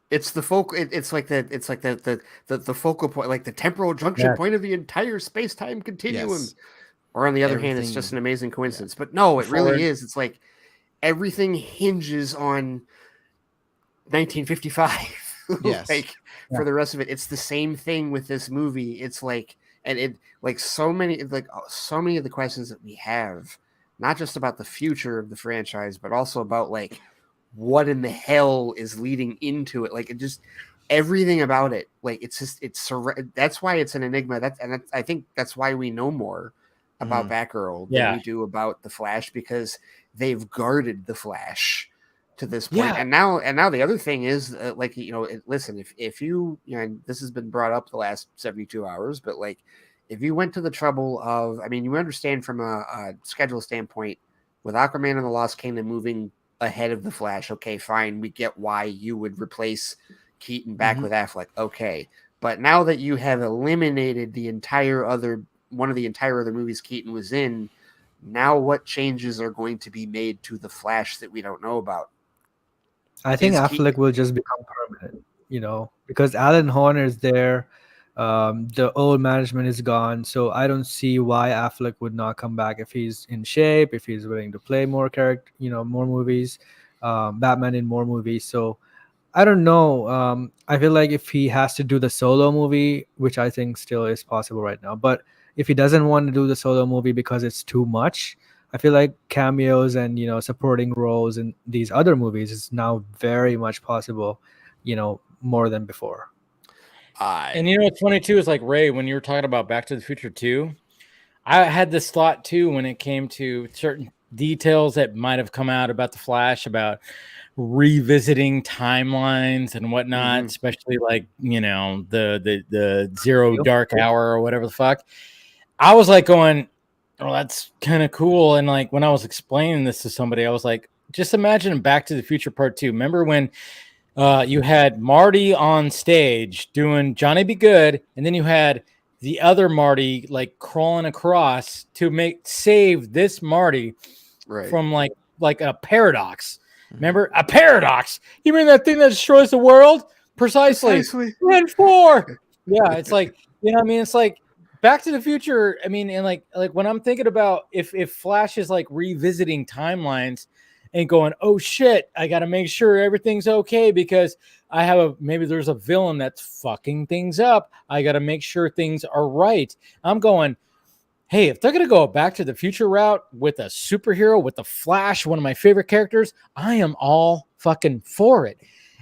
It's the focal. It's like the focal point, like the temporal junction point of the entire space-time continuum. Yes. Or on the other hand, it's just an amazing coincidence. But no, it really is. It's like everything hinges on 1955. Yes. For the rest of it, it's the same thing with this movie. It's like, and it like so many of the questions that we have, not just about the future of the franchise, but also about like what in the hell is leading into it. Like it just everything about it. Like it's that's why it's an enigma. I think that's why we know more about Batgirl than we do about the Flash, because they've guarded the Flash to this point. And now the other thing is listen, if you and this has been brought up the last 72 hours, but like if you went to the trouble of, I mean, you understand from a schedule standpoint with Aquaman and the Lost Kingdom moving ahead of the Flash, okay, fine, we get why you would replace Keaton back with Affleck, okay, but now that you have eliminated one of the entire other movies Keaton was in, now what changes are going to be made to the Flash that we don't know about? I think Affleck will just become permanent, because Alan Horner is there. The old management is gone. So I don't see why Affleck would not come back if he's in shape, if he's willing to play more more movies, Batman in more movies. So I don't know. I feel like if he has to do the solo movie, which I think still is possible right now, but if he doesn't want to do the solo movie because it's too much, I feel like cameos and supporting roles in these other movies is now very much possible, more than before. And what's funny too is like, Ray, when you were talking about Back to the Future 2, I had this thought too when it came to certain details that might have come out about the Flash, about revisiting timelines and whatnot, especially like the Zero Dark Hour or whatever the fuck. I was like going, oh, that's kind of cool. And like when I was explaining this to somebody, I was like, just imagine Back to the Future Part 2. Remember when you had Marty on stage doing Johnny Be Good, and then you had the other Marty like crawling across to save this Marty from like a paradox. Remember a paradox? You mean that thing that destroys the world? Precisely. Red 4. Yeah, it's like, what I mean? It's like Back to the Future, I mean, and like when I'm thinking about if Flash is like revisiting timelines and going, oh shit, I got to make sure everything's okay because I have maybe there's a villain that's fucking things up. I got to make sure things are right. I'm going, hey, if they're going to go Back to the Future route with a superhero, with the Flash, one of my favorite characters, I am all fucking for it.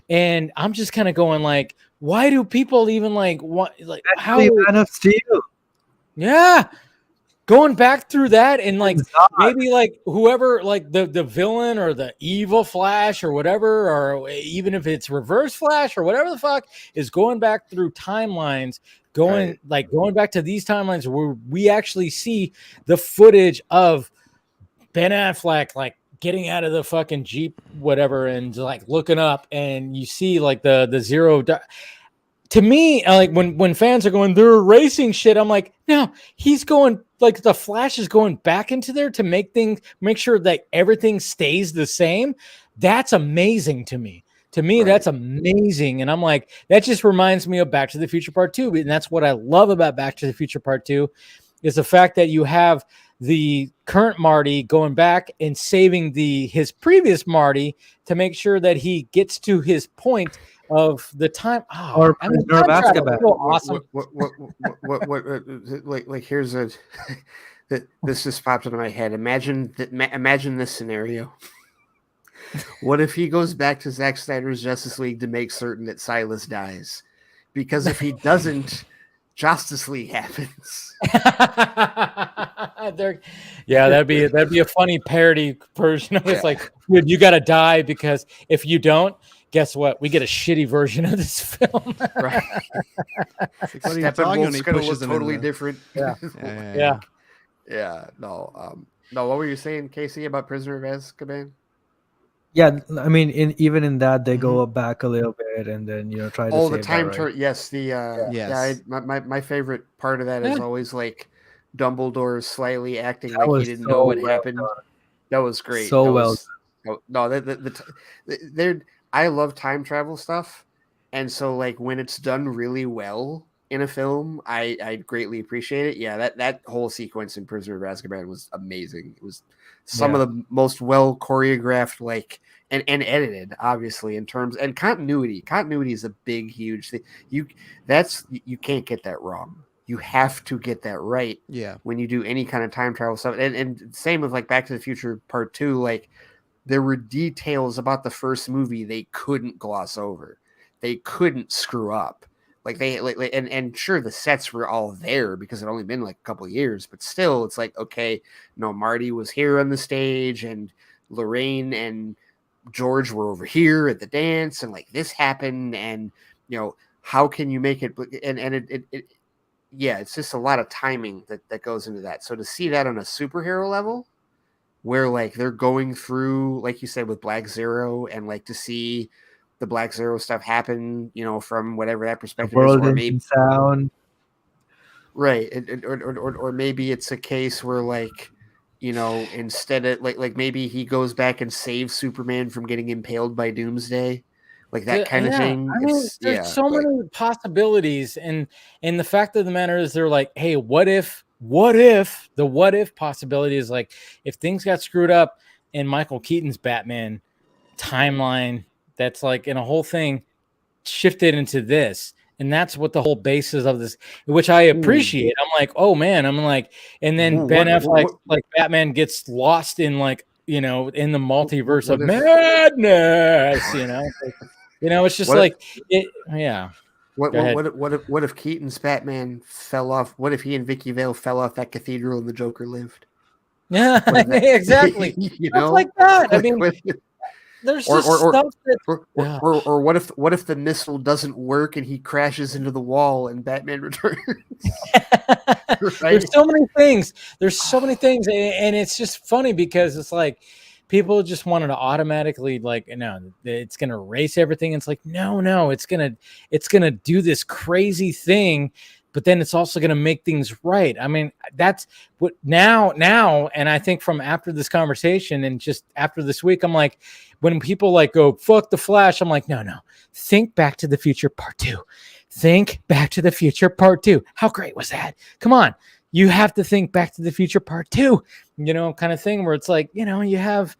And I'm just kind of going like, why do people even like want like how Man of Steel? Yeah. Going back through that and like maybe like whoever like the villain or the evil Flash or whatever, or even if it's Reverse Flash or whatever the fuck is going back through timelines, going back to these timelines where we actually see the footage of Ben Affleck like getting out of the fucking Jeep, whatever, and like looking up and you see like the zero. To me, like when fans are going, they're erasing shit. I'm like, no, he's going like the Flash is going back into there to make sure that everything stays the same. That's amazing to me. To me, that's amazing. And I'm like, that just reminds me of Back to the Future Part 2. And that's what I love about Back to the Future Part 2 is the fact that you have the current Marty going back and saving his previous Marty to make sure that he gets to his point of the time. Oh, or basketball. Awesome. Like here's a this just popped into my head. Imagine this scenario. What if he goes back to Zack Snyder's Justice League to make certain that Silas dies? Because if he doesn't, Justice League happens. That'd be a funny parody version of it. It's like, dude, you got to die because if you don't, guess what? We get a shitty version of this film. Right. Steppenwolf's going to look totally different. Yeah. No. What were you saying, Casey, about Prisoner of Azkaban? Yeah, I mean, even in that, they go back a little bit and then try to. Oh, the time turn. Yes, my favorite part of that is always like Dumbledore slightly acting like he didn't know what happened. That was great. I love time travel stuff, and so like when it's done really well in a film, I greatly appreciate it. Yeah, that whole sequence in Prisoner of Azkaban was amazing. It was some of the most well choreographed, like and edited, obviously, in terms and continuity. Continuity is a big, huge thing. You can't get that wrong. You have to get that right. Yeah. When you do any kind of time travel stuff, and same with like Back to the Future Part 2, like there were details about the first movie they couldn't gloss over. They couldn't screw up. Like and sure the sets were all there because it only been like a couple of years, but still it's like, okay, Marty was here on the stage and Lorraine and George were over here at the dance and like this happened and how can you make it and it's just a lot of timing that goes into that. So to see that on a superhero level where like they're going through, like you said, with Black Zero and like to see the Black Zero stuff happen, from whatever that perspective is, or maybe sound, right, or maybe it's a case where like, instead of like maybe he goes back and saves Superman from getting impaled by Doomsday, like that kind of thing. I mean, there's so many possibilities, and the fact of the matter is, they're like, hey, what if possibility is like if things got screwed up in Michael Keaton's Batman timeline. That's like in a whole thing shifted into this. And that's what the whole basis of this, which I appreciate. I'm like, oh man, I'm like, and then Ben Affleck, like Batman gets lost in like, in the multiverse of madness, it's just like, What if Keaton's Batman fell off? What if he and Vicky Vale fell off that cathedral and the Joker lived? Yeah, exactly. Stuff like that. I mean, there's just stuff that, or what if the missile doesn't work and he crashes into the wall and Batman returns? Right? There's so many things. And it's just funny because it's like people just wanted to automatically like, no, it's gonna erase everything. It's like, no, it's gonna do this crazy thing but then it's also going to make things right. I mean, that's what now, and I think from after this conversation and just after this week, I'm like, when people like go, fuck the Flash, I'm like, no, think Back to the Future Part 2. Think Back to the Future Part 2. How great was that? Come on. You have to think Back to the Future Part 2, kind of thing where it's like, you have,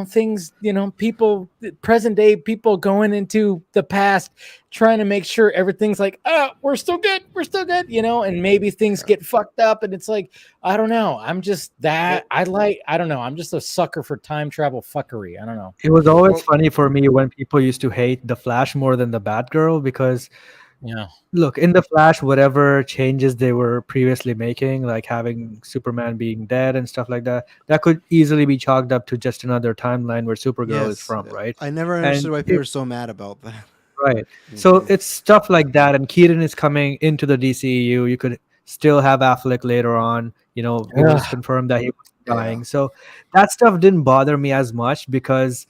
things, people, present day people going into the past, trying to make sure everything's like, oh, we're still good, and maybe things get fucked up. And it's like, I don't know. I'm just that I don't know. I'm just a sucker for time travel fuckery. I don't know. It was always funny for me when people used to hate the Flash more than the Batgirl because look, in the Flash, whatever changes they were previously making, like having Superman being dead and stuff like that, that could easily be chalked up to just another timeline where Supergirl is from, right? I never understood why people were so mad about that. Right. So it's stuff like that. And Keaton is coming into the DCEU. You could still have Affleck later on. It was confirmed that he was dying. So that stuff didn't bother me as much because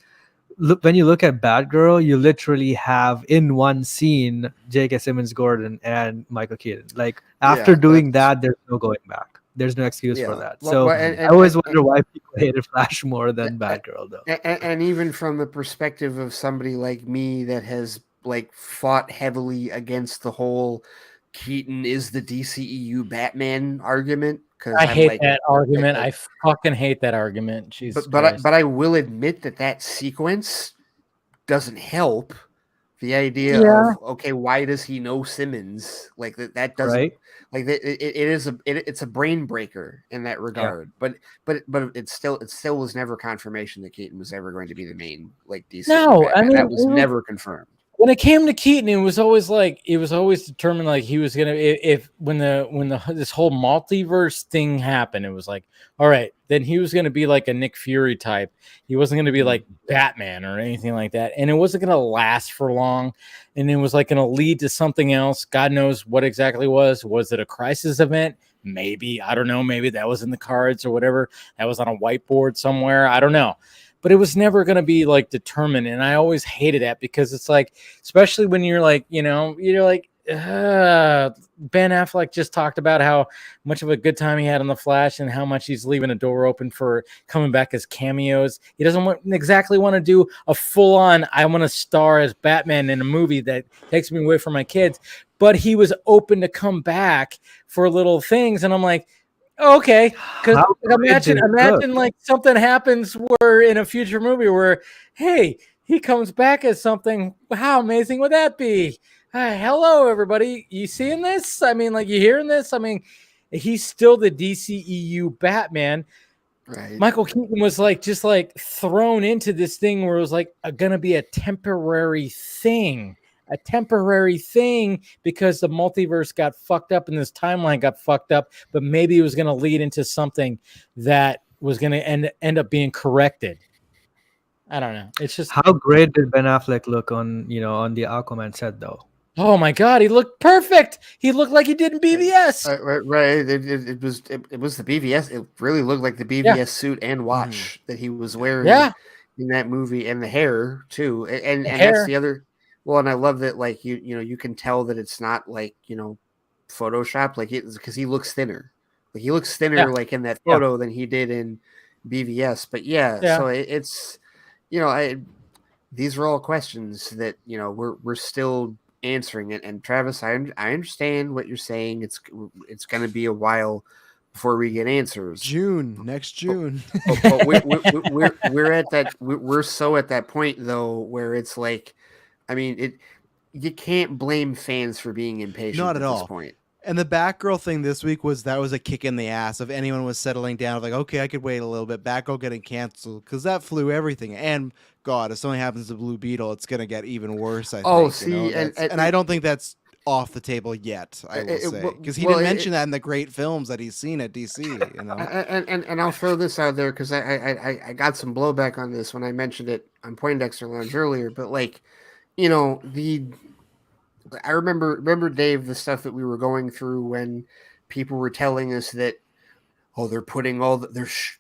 when you look at Batgirl, you literally have in one scene J.K. Simmons Gordon and Michael Keaton. Like after doing that, there's no going back. There's no excuse for that. I always wonder why people hated Flash more than Batgirl, though. And even from the perspective of somebody like me that has like fought heavily against the whole Keaton is the DCEU Batman argument. I hate that argument. I fucking hate that argument. Jesus but I will admit that sequence doesn't help the idea of okay, why does he know Simmons? Like that doesn't it's a brain breaker in that regard. But it still was never confirmation that Keaton was ever going to be the main like DC. No, Batman. I mean that was never confirmed. When it came to Keaton, it was always determined like he was gonna when this whole multiverse thing happened, it was like, all right, then he was gonna be like a Nick Fury type. He wasn't gonna be like Batman or anything like that, and it wasn't gonna last for long, and it was like gonna lead to something else. God knows what exactly was. Was it a crisis event? Maybe, I don't know. Maybe that was in the cards or whatever. That was on a whiteboard somewhere. I don't know. But it was never going to be like determined. And I always hated that because it's like, especially when you're like, you're like, Ben Affleck just talked about how much of a good time he had on The Flash and how much he's leaving a door open for coming back as cameos. He doesn't exactly want to do a full on, I want to star as Batman in a movie that takes me away from my kids. But he was open to come back for little things. And I'm like, okay, because imagine like something happens where in a future movie where, hey, he comes back as something. How amazing would that be? Hello, everybody. You seeing this? I mean, like, you hearing this? I mean, he's still the DCEU Batman. Right. Michael Keaton was like just like thrown into this thing where it was like going to be a temporary thing. Because the multiverse got fucked up and this timeline got fucked up, but maybe it was going to lead into something that was going to end up being corrected. I don't know. It's just how great did Ben Affleck look on the Aquaman set though? Oh my God, he looked perfect. He looked like he did in BVS. Right. It was the BVS. It really looked like the BVS suit and watch that he was wearing in that movie, and the hair too. And that's the other. Well, and I love that, like, you can tell that it's not like, Photoshop, like it's because he looks thinner. Like he looks thinner, like in that photo than he did in BVS. But so it's, these are all questions that, we're still answering it. And Travis, I understand what you're saying. It's going to be a while before we get answers. Next June. But we're at that. We're so at that point though, where it's like, I mean, you can't blame fans for being impatient. Not at all. This point. And the Batgirl thing this week was a kick in the ass. If anyone was settling down, like, okay, I could wait a little bit. Batgirl getting canceled because that flew everything. And God, if something happens to Blue Beetle, it's gonna get even worse. I think. And I don't think that's off the table yet. I will say because he didn't mention that in the great films that he's seen at DC. And I'll throw this out there because I got some blowback on this when I mentioned it on Poindexter Lounge earlier, but like. I remember Dave, the stuff that we were going through when people were telling us that, they're putting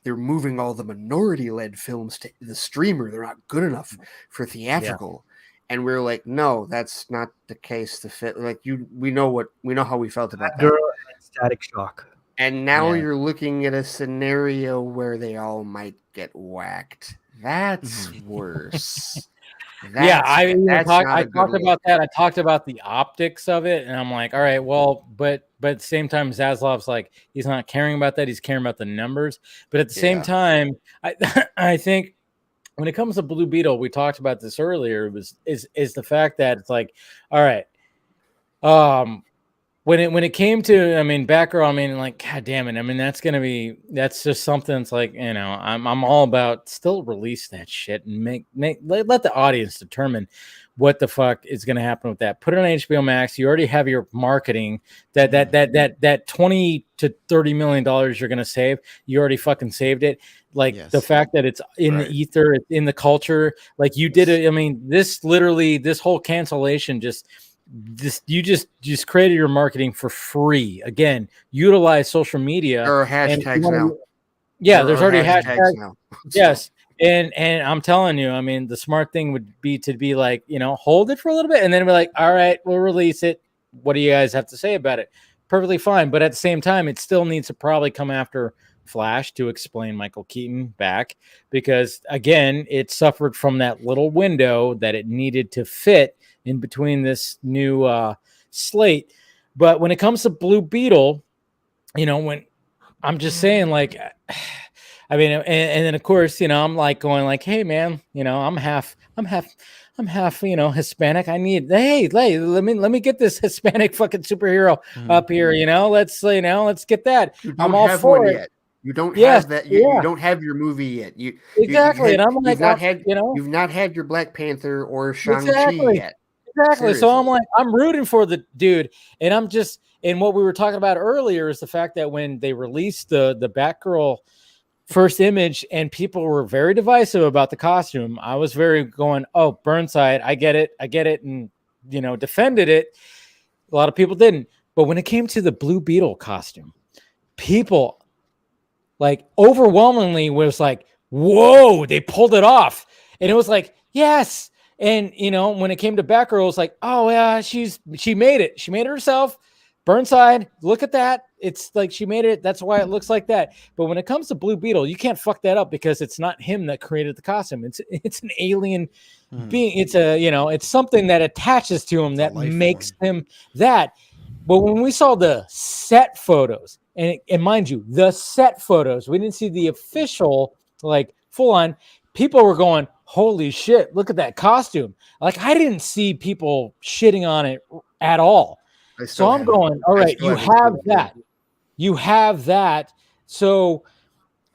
they're moving all the minority-led films to the streamer. They're not good enough for theatrical. and we were like, no, that's not the case to fit. Like we know how we felt about that. Girl and Static Shock. And now you're looking at a scenario where they all might get whacked. That's worse. I talked about that. I talked about the optics of it, and I'm like, all right, well, but at the same time, Zaslav's like, he's not caring about that. He's caring about the numbers. But at the same time, I think when it comes to Blue Beetle, we talked about this earlier. Is the fact that it's like, all right, when it came to, I mean, Batgirl, I mean, like, God damn it. I mean, that's just something that's like, you know, I'm all about still release that shit and let the audience determine what the fuck is going to happen with that. Put it on HBO Max. You already have your marketing that $20 to $30 million you're going to save. You already fucking saved it. Like the fact that it's in the ether, it's in the culture, like you did it. I mean, this whole cancellation you just created your marketing for free. Again, utilize social media. There are hashtags now. Yeah, there's already hashtags now. Yes. And I'm telling you, I mean, the smart thing would be to be like, you know, hold it for a little bit and then be like, all right, we'll release it. What do you guys have to say about it? Perfectly fine. But at the same time, it still needs to probably come after Flash to explain Michael Keaton back, because again, it suffered from that little window that it needed to fit in between this new slate. But when it comes to Blue Beetle, you know, when I'm just saying, like, I mean, and then of course, you know, I'm like going like, hey man, you know, I'm half, you know, Hispanic. I need, hey, let me get this Hispanic fucking superhero up here, you know, let's get that. I'm all for it. Yet. You don't have that. You don't have your movie yet. Exactly. And I'm like, you've not had your Black Panther or Shang-Chi yet. Exactly. Seriously. So I'm like, I'm rooting for the dude. And and what we were talking about earlier is the fact that when they released the Batgirl first image and people were very divisive about the costume, I was very going, oh, Burnside, I get it. And, you know, defended it. A lot of people didn't. But when it came to the Blue Beetle costume, people like overwhelmingly was like, whoa, they pulled it off. And it was like, yes. And, you know, when it came to Batgirl, it was like, oh, yeah, she made it. She made it herself. Burnside, look at that. It's like she made it. That's why it looks like that. But when it comes to Blue Beetle, you can't fuck that up because it's not him that created the costume. It's an alien being. It's it's something that attaches to him that makes him that. But when we saw the set photos, and mind you, the set photos, we didn't see the official, like full on, people were going, holy shit, look at that costume. Like, I didn't see people shitting on it at all. So I'm going, all right, you have that. You have that. So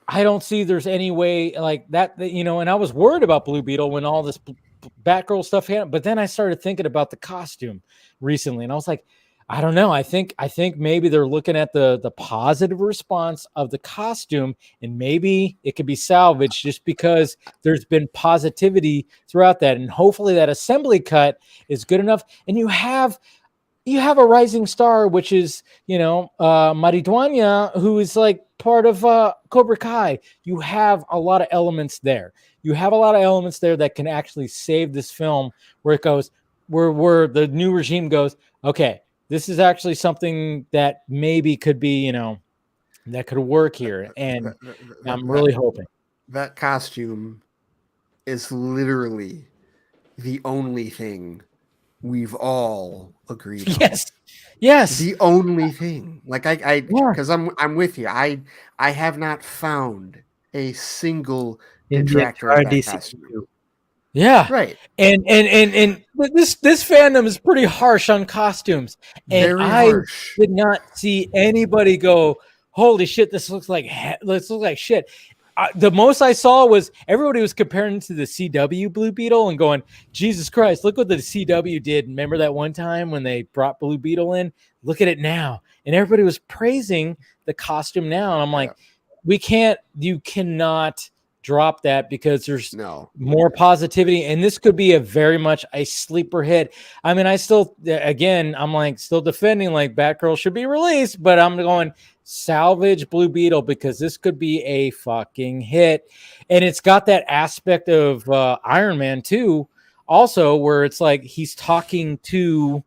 I don't see there's any way like that, you know, and I was worried about Blue Beetle when all this Batgirl stuff happened. But then I started thinking about the costume recently, and I was like, I don't know. I think maybe they're looking at the positive response of the costume, and maybe it could be salvaged just because there's been positivity throughout that. And hopefully that assembly cut is good enough. And you have a rising star, which is, you know, Mariduena, who is like part of Cobra Kai. You have a lot of elements there. You have a lot of elements there that can actually save this film, where it goes, where the new regime goes, okay, this is actually something that maybe could be, you know, that could work here. And I'm really hoping. That costume is literally the only thing we've all agreed on. Yes. The only thing. Like because I'm with you. I have not found a single detractor of that costume. Yeah. Right. And this fandom is pretty harsh on costumes. And very harsh. Did not see anybody go, holy shit, this looks like shit. The most I saw was everybody was comparing to the CW Blue Beetle and going, Jesus Christ, look what the CW did. Remember that one time when they brought Blue Beetle in? Look at it now. And everybody was praising the costume now. And I'm like, you cannot drop that because there's more positivity. And this could be very much a sleeper hit. I mean, I'm like still defending like Batgirl should be released, but I'm going salvage Blue Beetle because this could be a fucking hit. And it's got that aspect of Iron Man too. also where it's like he's talking to,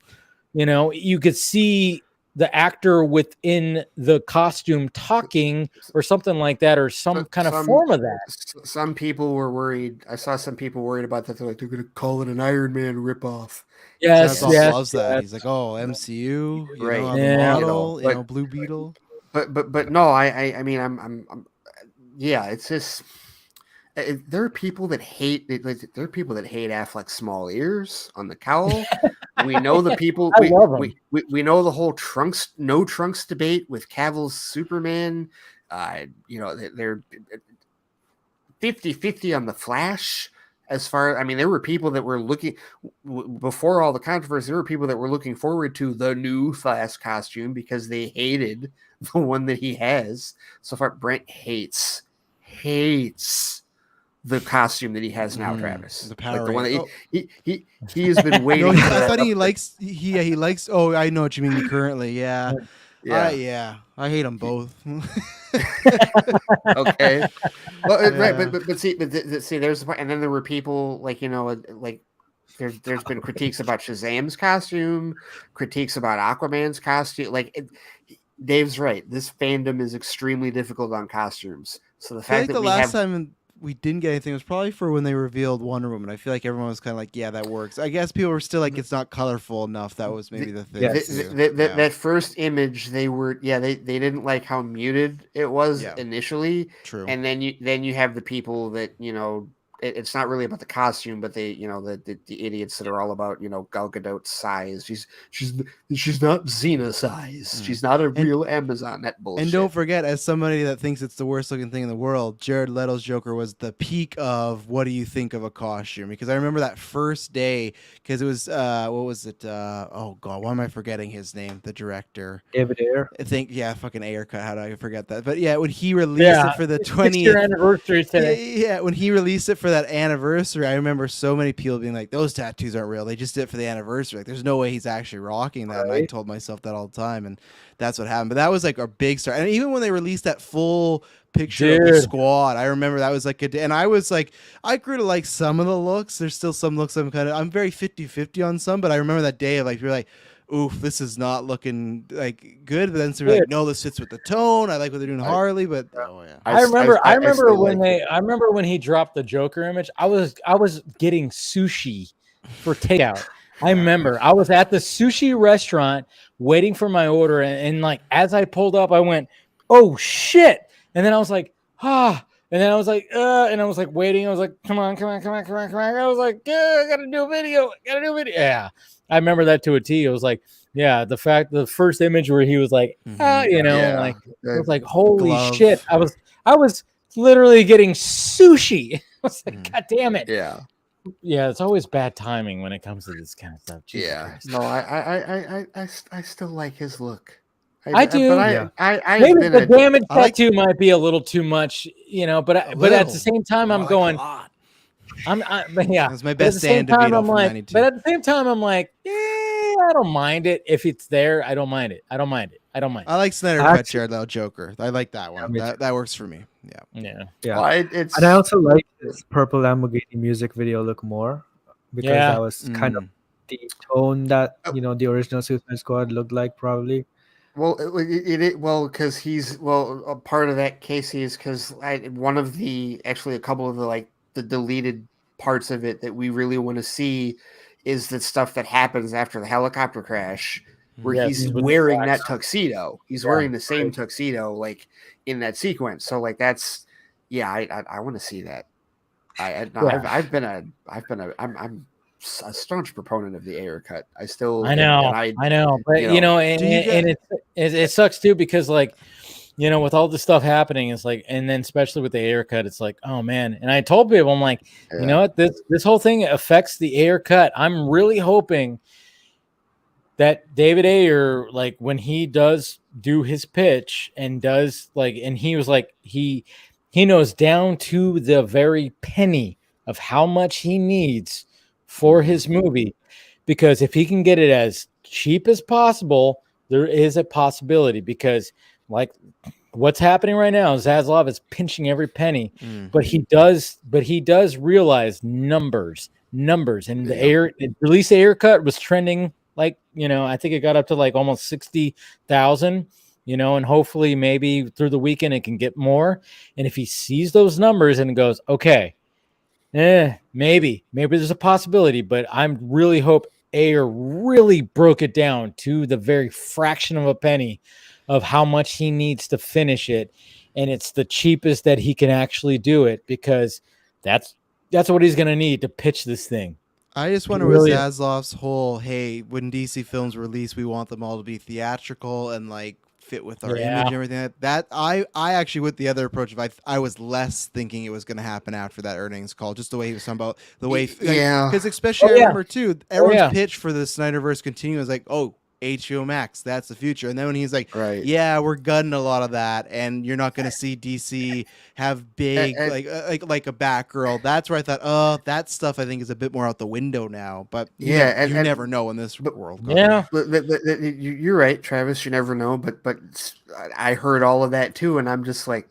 you know, you could see the actor within the costume talking or something like that, or some kind of form of that. Some people were worried. I saw some people worried about that. They're like, they're going to call it an Iron Man ripoff. Yes, Zack loves that. He's like, oh, MCU, you right? know, the model, you know, Blue Beetle. But no, I mean, I'm yeah, it's just. There are people that hate. There are people that hate Affleck's small ears on the cowl. We know the people. I love him. We know the whole no trunks debate with Cavill's Superman. You know, they're 50-50 on the Flash. As far, I mean, there were people that were looking before all the controversy. There were people that were looking forward to the new Flash costume because they hated the one that he has. So far, Brent hates the costume that he has now, Travis. The power, like the one that he has been waiting. No, I thought he likes. He likes. Oh, I know what you mean. Currently, yeah. I hate them both. Okay, well, right, but see, there's the point. And then there were people like, you know, like there's been critiques about Shazam's costume, critiques about Aquaman's costume. Like Dave's right. This fandom is extremely difficult on costumes. So the fact that the last time we didn't get anything was probably for when they revealed Wonder Woman. I feel like everyone was kind of like, yeah, that works. I guess people were still like, it's not colorful enough. That was maybe the thing. That first image, they didn't like how muted it was initially. True. And then you have the people that, you know, it's not really about the costume, but they, you know, the idiots that are all about, you know, Gal Gadot's size. She's not Xena size. She's not a real Amazon. That bullshit. And don't forget, as somebody that thinks it's the worst looking thing in the world, Jared Leto's Joker was the peak of what do you think of a costume? Because I remember that first day, because it was what was it? Oh god, why am I forgetting his name? The director, David Ayer. I think, yeah, fucking Ayer cut. How do I forget that? But yeah, when he released it for the 20th anniversary today. Yeah, when he released it for that anniversary, I remember so many people being like, those tattoos aren't real. They just did it for the anniversary. Like, there's no way he's actually rocking that. Right. And I told myself that all the time, and that's what happened. But that was like a big start. And even when they released that full picture of the squad, I remember that was like a day. And I was like, I grew to like some of the looks. There's still some looks I'm very 50-50 on some, but I remember that day of like, you're like, oof, this is not looking like good. But then so like, no, this fits with the tone. I like what they're doing Harley, but I remember when he dropped the Joker image. I was getting sushi for takeout. I remember I was at the sushi restaurant waiting for my order, and like as I pulled up, I went, oh shit. And then I was like, ah. And then I was like, and I was like waiting. I was like, come on. I was like, yeah, I gotta do a video. Yeah. I remember that to a T. It was like, yeah, the first image where he was like, you know, like it was like, holy shit. I was literally getting sushi. I was like, God damn it. Yeah. Yeah, it's always bad timing when it comes to this kind of stuff. Jesus Christ. No, I still like his look. I do. But I maybe the damage tattoo might be a little too much, you know. But at the same time, I'm going. That's my best stand to beat. I'm like, but at the same time, I'm like, yeah, I don't mind it if it's there. I don't mind it. I I like Snyder cut Jared Leto Joker. I like that one. That works for me. Yeah. Well, and I also like this Purple Lamborghini music video look more because that was kind of the tone that the original Suicide Squad looked like probably. Well, because a part of that, Casey, is because one of a couple of the deleted parts of it that we really want to see is the stuff that happens after the helicopter crash, where he's wearing that tuxedo. He's wearing the same tuxedo like in that sequence. So like that's I want to see that. I'm a staunch proponent of the Ayer cut. I know, but and it sucks too because like, with all this stuff happening, it's like, and then especially with the Ayer cut, it's like, oh man. And I told people, I'm like, you know what, this whole thing affects the Ayer cut. I'm really hoping that David Ayer, like when he does do his pitch and does like, and he was like, he knows down to the very penny of how much he needs for his movie, because if he can get it as cheap as possible, there is a possibility, because like what's happening right now, Zaslav is pinching every penny, but he does realize numbers numbers, and the release air cut was trending like, I think it got up to like almost 60,000, and hopefully maybe through the weekend it can get more. And if he sees those numbers and goes, okay, maybe there's a possibility, but I'm really hope Ayer really broke it down to the very fraction of a penny of how much he needs to finish it, and it's the cheapest that he can actually do it, because that's what he's going to need to pitch this thing. I just wonder with Zaslav's whole, hey, when DC films release, we want them all to be theatrical and like fit with our image and everything. That I actually went the other approach. If I was less thinking it was going to happen after that earnings call, just the way he was talking about the way, because especially I remember too, everyone's pitch for the Snyderverse continue is like, oh, HBO Max, that's the future. And then when he's like, yeah, we're gutting a lot of that, and you're not going to see DC have big like a Batgirl. That's where I thought, oh, that stuff I think is a bit more out the window now. But you never know in this world. You're right, Travis. You never know. But I heard all of that too, and I'm just like,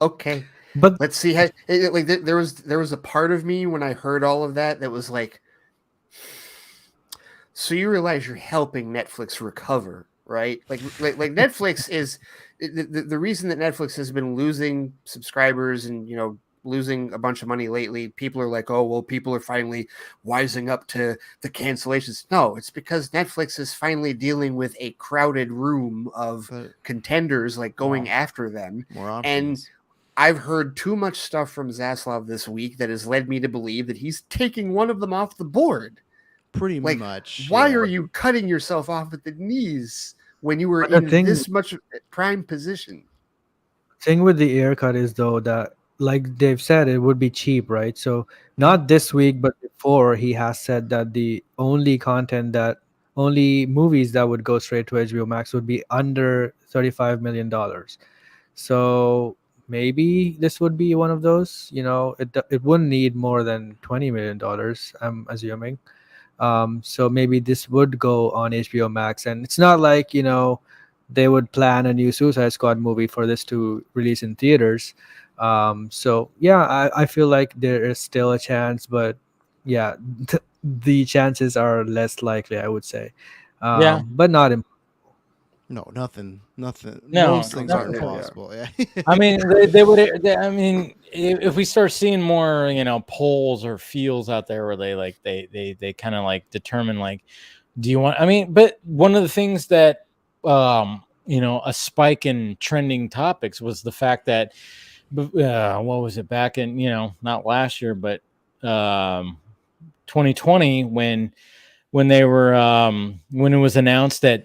okay, but let's see how. There was a part of me when I heard all of that was like, so you realize you're helping Netflix recover, right? Like Netflix is the reason that Netflix has been losing subscribers and losing a bunch of money lately. People are like, oh well, people are finally wising up to the cancellations. No, it's because Netflix is finally dealing with a crowded room of contenders like going after them. More options. And I've heard too much stuff from Zaslav this week that has led me to believe that he's taking one of them off the board. Pretty much. Why are you cutting yourself off at the knees when you were in this much prime position? Thing with the air cut is though that, like Dave said, it would be cheap, right? So not this week, but before, he has said that the only movies that would go straight to HBO Max would be under $35 million. So maybe this would be one of those. It wouldn't need more than $20 million, I'm assuming. So maybe this would go on HBO Max, and it's not like they would plan a new Suicide Squad movie for this to release in theaters. So yeah, I feel like there is still a chance, but yeah, the chances are less likely, I would say. But not impossible. No, nothing. No, most things aren't impossible. Yeah. I mean, they would. I mean, if we start seeing more, polls or feels out there where they kind of like determine like, do you want? I mean, but one of the things that a spike in trending topics was the fact that what was it back in not last year but 2020 when they were when it was announced that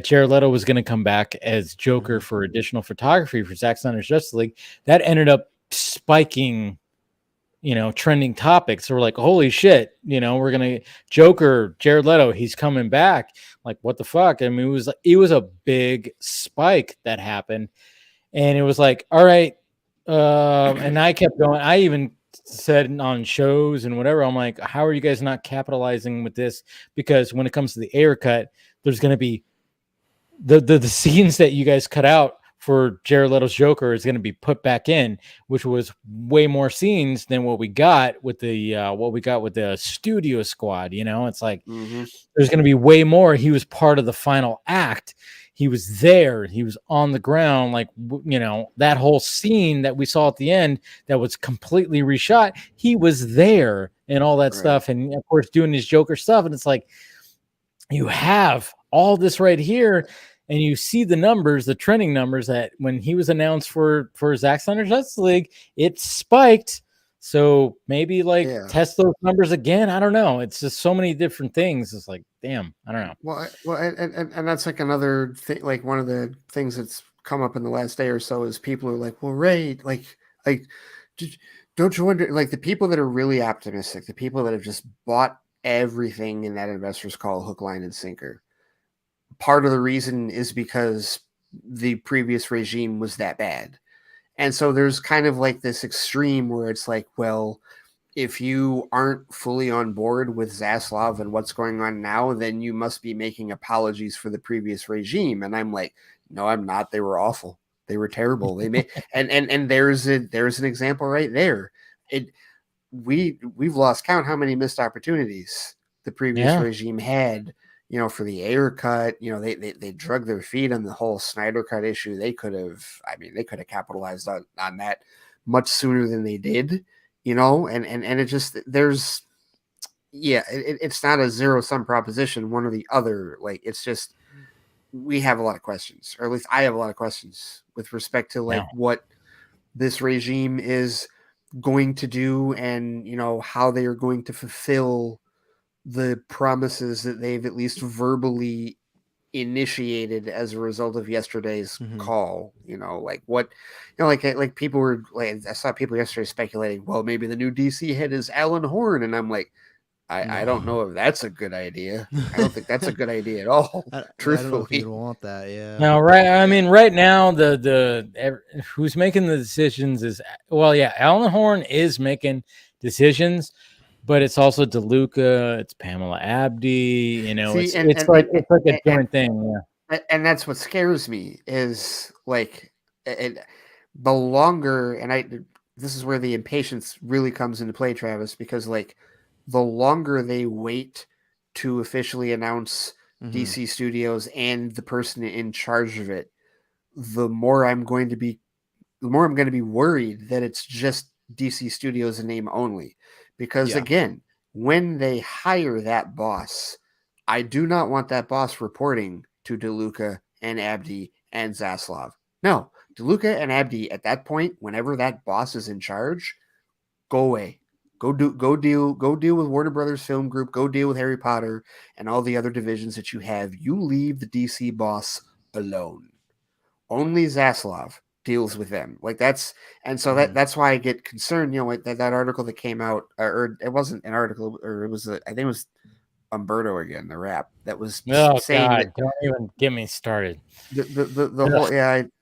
Jared Leto was going to come back as Joker for additional photography for Zack Snyder's Justice League. That ended up spiking, trending topics. So we're like, holy shit, we're going to Joker, Jared Leto, he's coming back. Like, what the fuck? I mean, it was a big spike that happened. And it was like, all right. And I kept going. I even said on shows and whatever, I'm like, how are you guys not capitalizing with this? Because when it comes to the air cut, there's going to be the scenes that you guys cut out for Jared Leto's Joker is going to be put back in, which was way more scenes than what we got with the studio squad. It's like there's going to be way more. He was part of the final act. He was there. He was on the ground. Like, that whole scene that we saw at the end that was completely reshot. He was there and all that stuff. And of course, doing his Joker stuff. And it's like, you have all this right here. And you see the numbers, the trending numbers that when he was announced for Zack Snyder's Justice League, it spiked. So maybe test those numbers again. I don't know. It's just so many different things. It's like, damn, I don't know. Well, and that's like another thing. Like one of the things that's come up in the last day or so is people are like, well, Ray, like, don't you wonder? Like the people that are really optimistic, the people that have just bought everything in that investors call hook, line, and sinker. Part of the reason is because the previous regime was that bad. And so there's kind of like this extreme where it's like, well, if you aren't fully on board with Zaslav and what's going on now, then you must be making apologies for the previous regime. And I'm like, no, I'm not. They were awful. They were terrible. They made and there's an example right there. we've lost count how many missed opportunities the previous regime had. For the Ayer cut, they drug their feet on the whole Snyder cut issue. They could have capitalized on that much sooner than they did. And it just it's not a zero-sum proposition, one or the other. Like, it's just, we have a lot of questions, or at least I have a lot of questions with respect to what this regime is going to do, and how they are going to fulfill the promises that they've at least verbally initiated as a result of yesterday's call. Like people were like, I saw people yesterday speculating, well, maybe the new DC head is Alan Horn, and I'm like, I don't know if that's a good idea. I don't think that's a good idea at all. Truthfully, I don't know if you'd want that. Yeah. No, right. I mean, right now, the who's making the decisions is, Alan Horn is making decisions, but it's also DeLuca, it's Pamela Abdi. It's like a joint thing. Yeah. And that's what scares me is the longer, and this is where the impatience really comes into play, Travis, because the longer they wait to officially announce DC Studios and the person in charge of it, the more I'm going to be worried that it's just DC Studios in name only. Because again, when they hire that boss, I do not want that boss reporting to DeLuca and Abdi and Zaslav. No, DeLuca and Abdi at that point, whenever that boss is in charge, go away. Go deal with Warner Brothers Film Group. Go deal with Harry Potter and all the other divisions that you have. You leave the DC boss alone. Only Zaslav deals with them. That's why I get concerned. That article that came out, or it wasn't an article, or it was I think it was Umberto again, the rap that was saying that, don't even get me started. The whole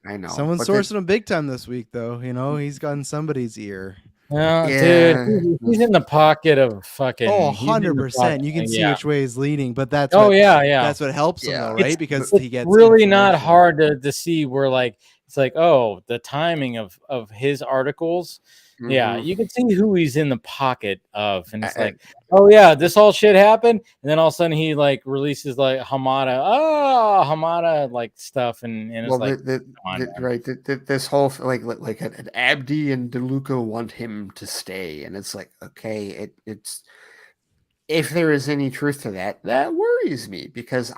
I know. Someone's sourcing him big time this week, though. He's gotten somebody's ear. No, dude, he's in the pocket of fucking. 100%. You can see which way he's leaning, but that's that's what helps him, though, right? Because he gets really not hard to see where it's the timing of his articles. Mm-hmm. Yeah, you can see who he's in the pocket of, and it's this whole shit happened, and then all of a sudden he releases Hamada stuff, and it's this whole an Abdi and DeLuca want him to stay, and it's okay, it's if there is any truth to that worries me, because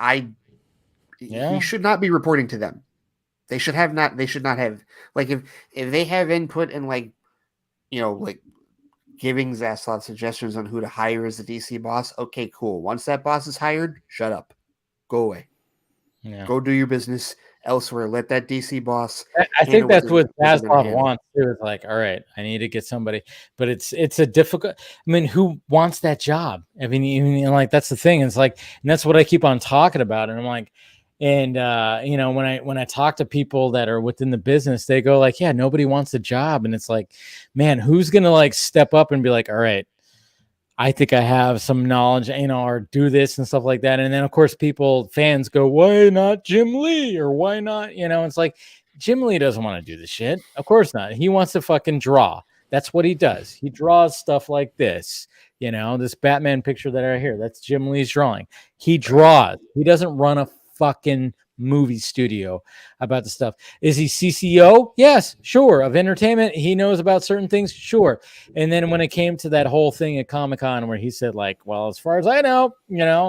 he should not be reporting to them. They should not have if they have input in giving Zaslav suggestions on who to hire as the DC boss. Okay, cool. Once that boss is hired, shut up. Go away. Yeah. Go do your business elsewhere. Let that DC boss. I think that's what Zaslav wants too. Is all right, I need to get somebody, but it's a difficult. I mean, who wants that job? I mean, that's the thing. It's and that's what I keep on talking about. And I'm and when I talk to people that are within the business, they go nobody wants the job. And it's man, who's going to step up and be all right, I think I have some knowledge, or do this and stuff like that. And then of course fans go, why not Jim Lee? Or why not? It's Jim Lee doesn't want to do this shit. Of course not. He wants to fucking draw. That's what he does. He draws stuff like this. This Batman picture that I hear, that's Jim Lee's drawing. He draws. He doesn't run a fucking movie studio about the stuff. Is he CCO? Yes, sure. Of entertainment, he knows about certain things, sure. And then when it came to that whole thing at Comic-Con where he said well, as far as I know,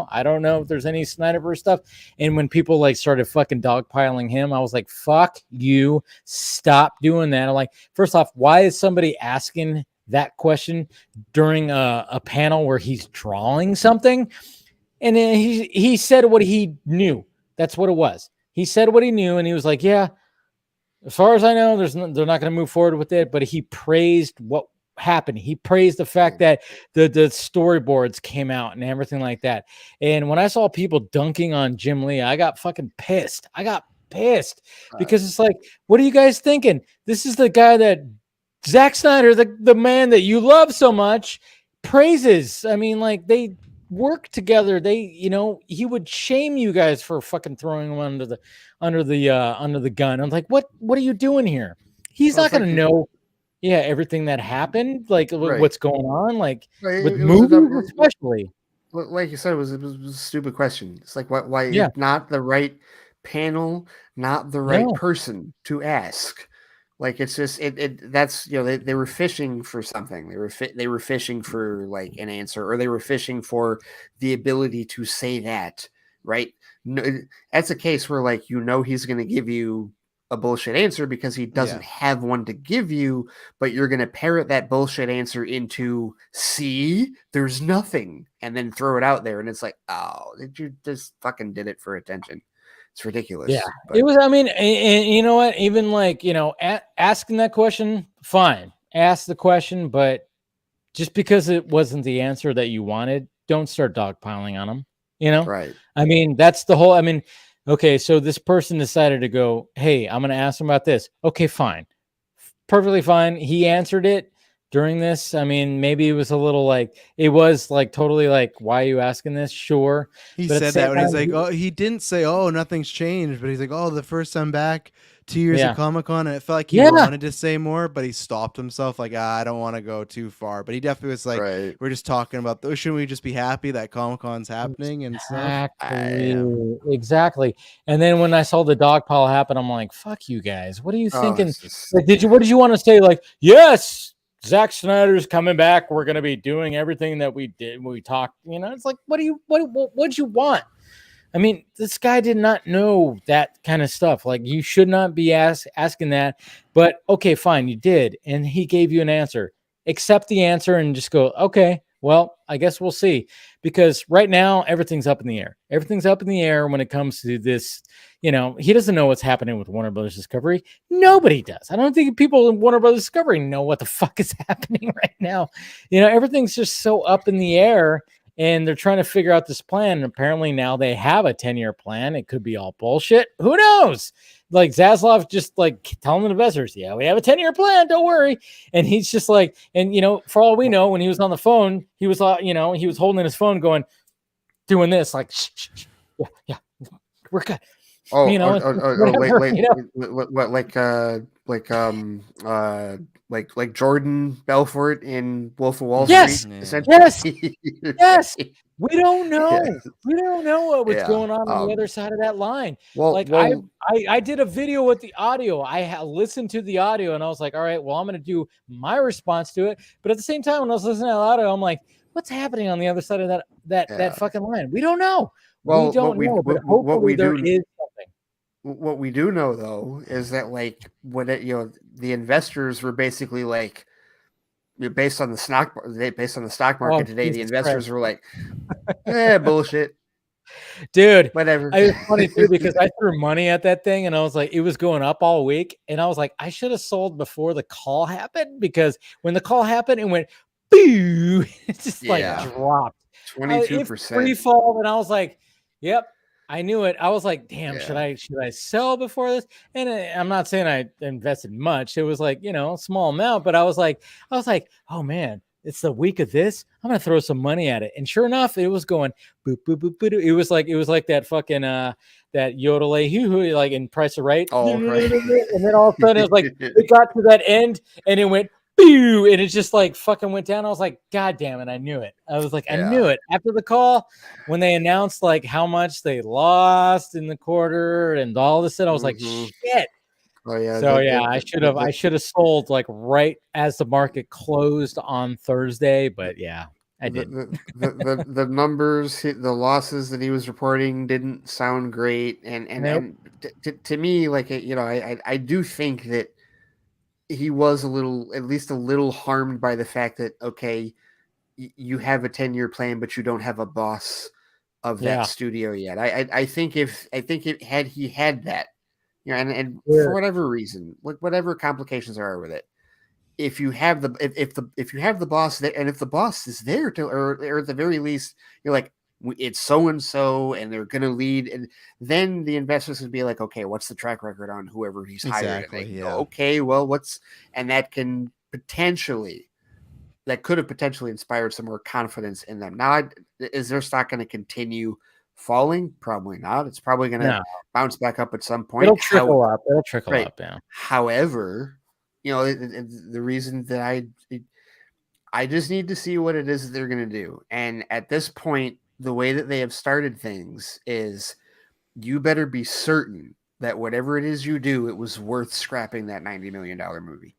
I don't know if there's any Snyderverse stuff. And when people started fucking dogpiling him, I was fuck you, stop doing that. I'm first off, why is somebody asking that question during a panel where he's drawing something? And then he said what he knew. That's what it was. He said what he knew, and he was as far as I know, they're not going to move forward with it. But he praised what happened. He praised the fact that the storyboards came out and everything like that. And when I saw people dunking on Jim Lee, I got fucking pissed. Because it's what are you guys thinking? This is the guy that Zack Snyder, the man that you love so much, praises. I mean, they work together. He would shame you guys for fucking throwing him under the gun. I'm what are you doing here? He's not going to know. everything that happened, like Right. what's going on, like Right, with it was a movies dumb- especially. like you said, it was a stupid question. It's like why Yeah. not the right panel, not the right person to ask. Like it's just that's they were fishing for something. They were fishing for like an answer, or they were fishing for the ability to say that, right? No, that's a case where like he's going to give you a bullshit answer because he doesn't have one to give you, but you're going to parrot that bullshit answer into see there's nothing and then throw it out there, and it's like, oh, did you just fucking did it for attention? It's ridiculous. Yeah, but. it was. I mean, and you know what? Even like asking that question, fine, ask the question, but just because it wasn't the answer that you wanted, don't start dogpiling on them. Right. I mean, that's the whole. I mean, okay, so this person decided to go, hey, I'm going to ask him about this. Okay, fine, perfectly fine. He answered it during this. I mean, maybe it was a little like, it was like totally like, why are you asking this? Sure. He But said that when he's like, oh, he didn't say, oh, nothing's changed, but he's like, oh, the first time back 2 years of Comic-Con, and it felt like he wanted to say more, but he stopped himself like, I don't want to go too far. But he definitely was like, we're just talking about those. Shouldn't we just be happy that Comic-Con's happening and stuff? Exactly. And then when I saw the dog pile happen, I'm like, fuck you guys. What are you thinking? Like, what did you want to say? Like, yes, Zack Snyder's coming back. We're going to be doing everything that we did when we talked. It's like, what do you want? I mean, this guy did not know that kind of stuff. Like, you should not be asking that. But okay, fine, you did, and he gave you an answer. Accept the answer and just go, okay, well, I guess we'll see. Because right now, everything's up in the air. Everything's up in the air when it comes to this. He doesn't know what's happening with Warner Brothers Discovery. Nobody does. I don't think people in Warner Brothers Discovery know what the fuck is happening right now. Everything's just so up in the air. And they're trying to figure out this plan. And apparently now they have a 10-year plan. It could be all bullshit. Who knows? Like Zaslav just like telling the investors, yeah, we have a 10-year plan. Don't worry. And he's just like, and for all we know, when he was on the phone, he was, he was holding his phone going, doing this, like, shh, yeah, we're good. Oh, like Jordan Belfort in Wolf of Wall Street. Essentially. Yes. We don't know. We don't know what's going on the other side of that line. I did a video with the audio. I listened to the audio and I was like, all right, well, I'm going to do my response to it. But at the same time, when I was listening to the audio, I'm like, what's happening on the other side of that fucking line? We don't know. Well, we don't know. But hopefully there is something. What we do know, though, is that like when the investors were basically like, based on the stock market today, the investors were like, bullshit, dude. Whatever. It was funny too because I threw money at that thing and I was like, it was going up all week, and I was like, I should have sold before the call happened, because when the call happened, it went boo, it just like dropped 22% free fall, and I was like, yep. I knew it. I was like, damn, should I sell before this? And I'm not saying I invested much. It was like, a small amount, but I was like, oh man, it's the week of this. I'm going to throw some money at it. And sure enough, it was going boop, boop, boop, boop. It was like that fucking, that yodel hoo like in Price of Right. Oh, right. And then all of a sudden it was like, it got to that end and it went, boo, and it just like fucking went down. I was like, God damn it, I knew it. I was like, I knew it. After the call, when they announced like how much they lost in the quarter and all this, I was like, shit. Oh yeah. So I should have sold like right as the market closed on Thursday, but yeah, I did. The numbers, the losses that he was reporting didn't sound great, and to me, like I do think that he was at least a little harmed by the fact that, okay, you have a 10-year plan, but you don't have a boss of that studio yet. I think had he had that, and for whatever reason, like whatever complications there are with it, if you have the boss there, and if the boss is there or at the very least, you're like, it's so and so, and they're going to lead, and then the investors would be like, okay, what's the track record on whoever he's hired? Exactly, okay, well, and that could have potentially inspired some more confidence in them. Now, is their stock going to continue falling? Probably not. It's probably going to bounce back up at some point. It'll trickle up. Yeah. However, the reason that I just need to see what it is that they're going to do. And at this point, the way that they have started things is you better be certain that whatever it is you do, it was worth scrapping that $90 million movie.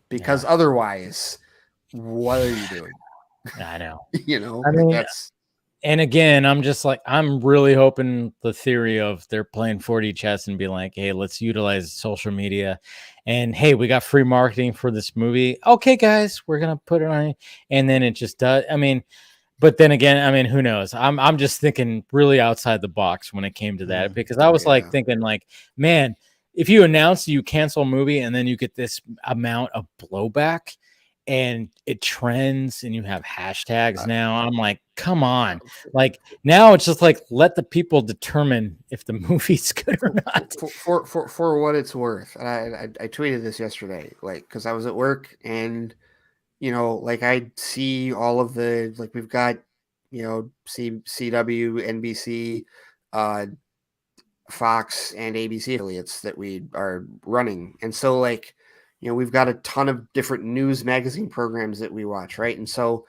Because otherwise, what are you doing? I know. I mean, that's. And again, I'm just like, I'm really hoping the theory of they're playing 4D chess and be like, hey, let's utilize social media. And hey, we got free marketing for this movie. Okay, guys, we're going to put it on. And then it just does. I mean, but then again, I mean, who knows? I'm just thinking really outside the box when it came to that, because I was like thinking like, man, if you announce you cancel a movie and then you get this amount of blowback and it trends and you have hashtags now, I'm like, come on. Like now it's just like, let the people determine if the movie's good or not. For what it's worth. And I tweeted this yesterday, like, cause I was at work and, like I see all of the, like we've got, CW, NBC, Fox and ABC affiliates that we are running. And so like, we've got a ton of different news magazine programs that we watch. Right. And so,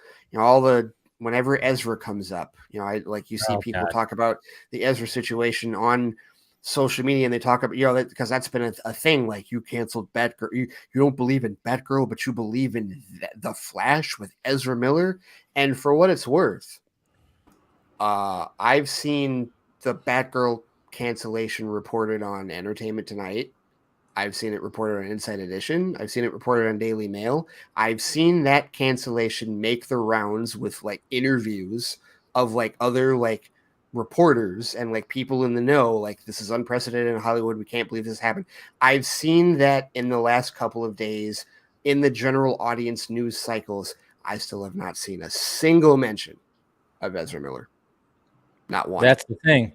whenever Ezra comes up, I like, you see people talk about the Ezra situation on social media, and they talk about, because that's been a thing. Like, you canceled Batgirl. You don't believe in Batgirl, but you believe in the Flash with Ezra Miller. And for what it's worth, I've seen the Batgirl cancellation reported on Entertainment Tonight. I've seen it reported on Inside Edition. I've seen it reported on Daily Mail. I've seen that cancellation make the rounds with like interviews of like other like reporters and like people in the know, like, this is unprecedented in Hollywood. We can't believe this happened. I've seen that in the last couple of days in the general audience news cycles. I still have not seen a single mention of Ezra Miller. Not one. That's the thing.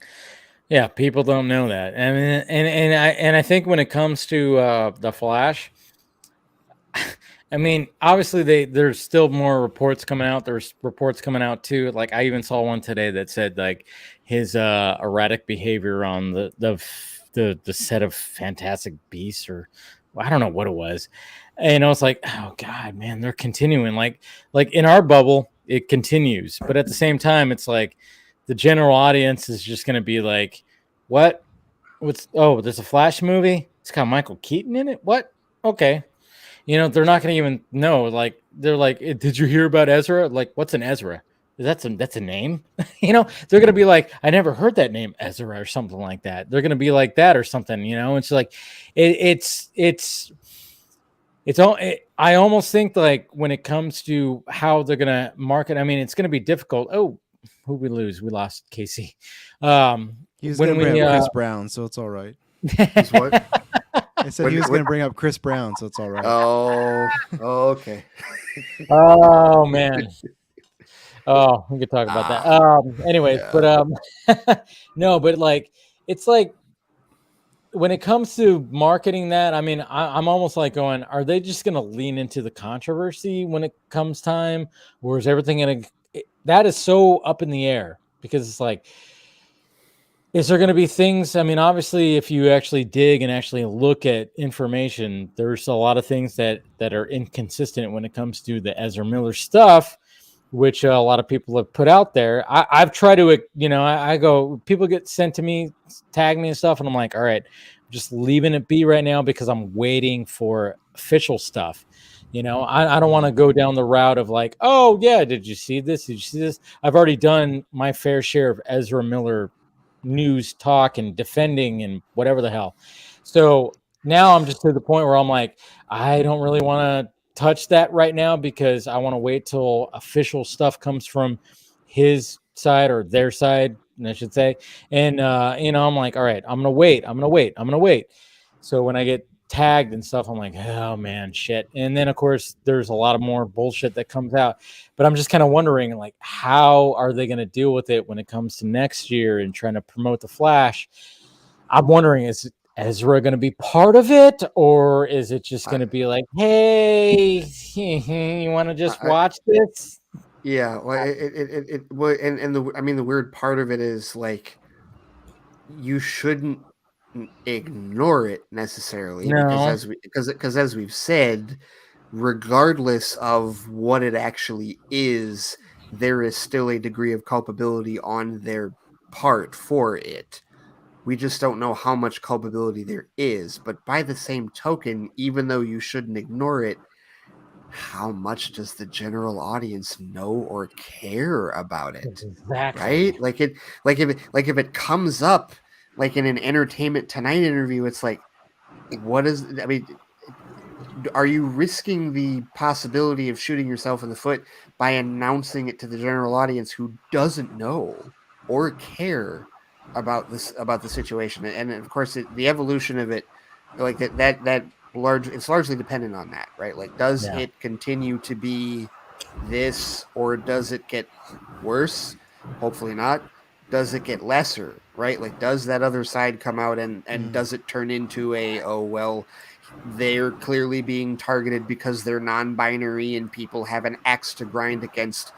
Yeah, people don't know that. I mean, and I think when it comes to the Flash, I mean, obviously there's still more reports coming out. There's reports coming out too. Like I even saw one today that said like his erratic behavior on the set of Fantastic Beasts, or I don't know what it was. And I was like, oh God, man, they're continuing. Like in our bubble, it continues, but at the same time, it's like the general audience is just going to be like, there's a Flash movie. It's got Michael Keaton in it. What? Okay. They're not going to even know. Like, they're like, did you hear about Ezra? Like, what's an Ezra? That's a name. They're going to be like, I never heard that name, Ezra, or something like that. They're going to be like that or something, It's like, I almost think like when it comes to how they're going to market, I mean, it's going to be difficult. Oh, who we lose? We lost Casey. He was going to bring up Chris Brown, so it's all right. He's what? I said he was going to bring up Chris Brown, so it's all right. Oh, okay. Oh man. Oh, we could talk about that. Anyways, yeah. But no, but like it's like when it comes to marketing that, I mean, I'm almost like going, are they just going to lean into the controversy when it comes time, or is everything going to? That is so up in the air, because it's like, is there going to be things? I mean, obviously, if you actually dig and actually look at information, there's a lot of things that are inconsistent when it comes to the Ezra Miller stuff, which a lot of people have put out there. I've tried to, I go, people get sent to me, tag me and stuff, and I'm like, all right, I'm just leaving it be right now because I'm waiting for official stuff. I don't want to go down the route of like, oh yeah, did you see this? Did you see this? I've already done my fair share of Ezra Miller news talk and defending and whatever the hell. So now I'm just to the point where I'm like, I don't really want to touch that right now because I want to wait till official stuff comes from his side, or their side, I should say. And I'm like, all right, I'm gonna wait. So when I get tagged and stuff, I'm like, oh man, shit. And then of course there's a lot of more bullshit that comes out, but I'm just kind of wondering, like, how are they going to deal with it when it comes to next year and trying to promote the Flash? I'm wondering, is Ezra going to be part of it, or is it just going to be like, hey, you want to just watch this? Yeah, well, the weird part of it is like, you shouldn't ignore it necessarily, No. because as we've said, regardless of what it actually is, there is still a degree of culpability on their part for it. We just don't know how much culpability there is. But by the same token, even though you shouldn't ignore it, how much does the general audience know or care about it? Exactly. Right? Like if it comes up like in an Entertainment Tonight interview, it's like, are you risking the possibility of shooting yourself in the foot by announcing it to the general audience who doesn't know or care about the situation? And of course, the evolution of it, like it's largely dependent on that, right? Like, does it continue to be this, or does it get worse? Hopefully not. Does it get lesser, right? Like, does that other side come out and does it turn into they're clearly being targeted because they're non-binary and people have an axe to grind against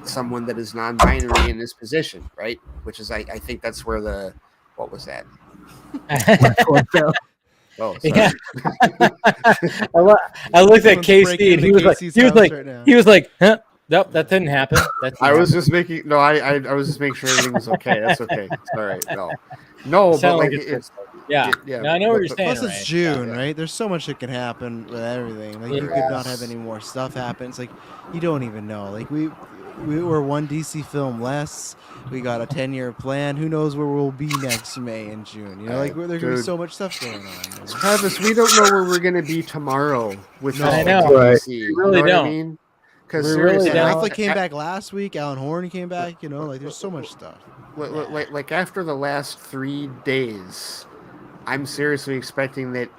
someone that is non-binary in this position, right? Which is, I think that's where what was that? Oh, sorry. Yeah. I looked at Casey and he was like, huh? Nope, that didn't happen. I was just making sure everything was okay. That's okay. It's all right. No, but like it's yeah. No, I know what you're saying. Plus, it's June, right? There's so much that can happen with everything. Like, you could not have any more stuff happen. It's like, you don't even know. Like, we were one DC film less. We got a 10-year plan. Who knows where we'll be next May and June? You know, like, there's gonna be so much stuff going on. Travis, we don't know where we're gonna be tomorrow with I know. DC. We really don't. I mean? Because really Affleck came back last week. Alan Horn came back. You know, like, there's so much stuff. Like after the last 3 days, I'm seriously expecting that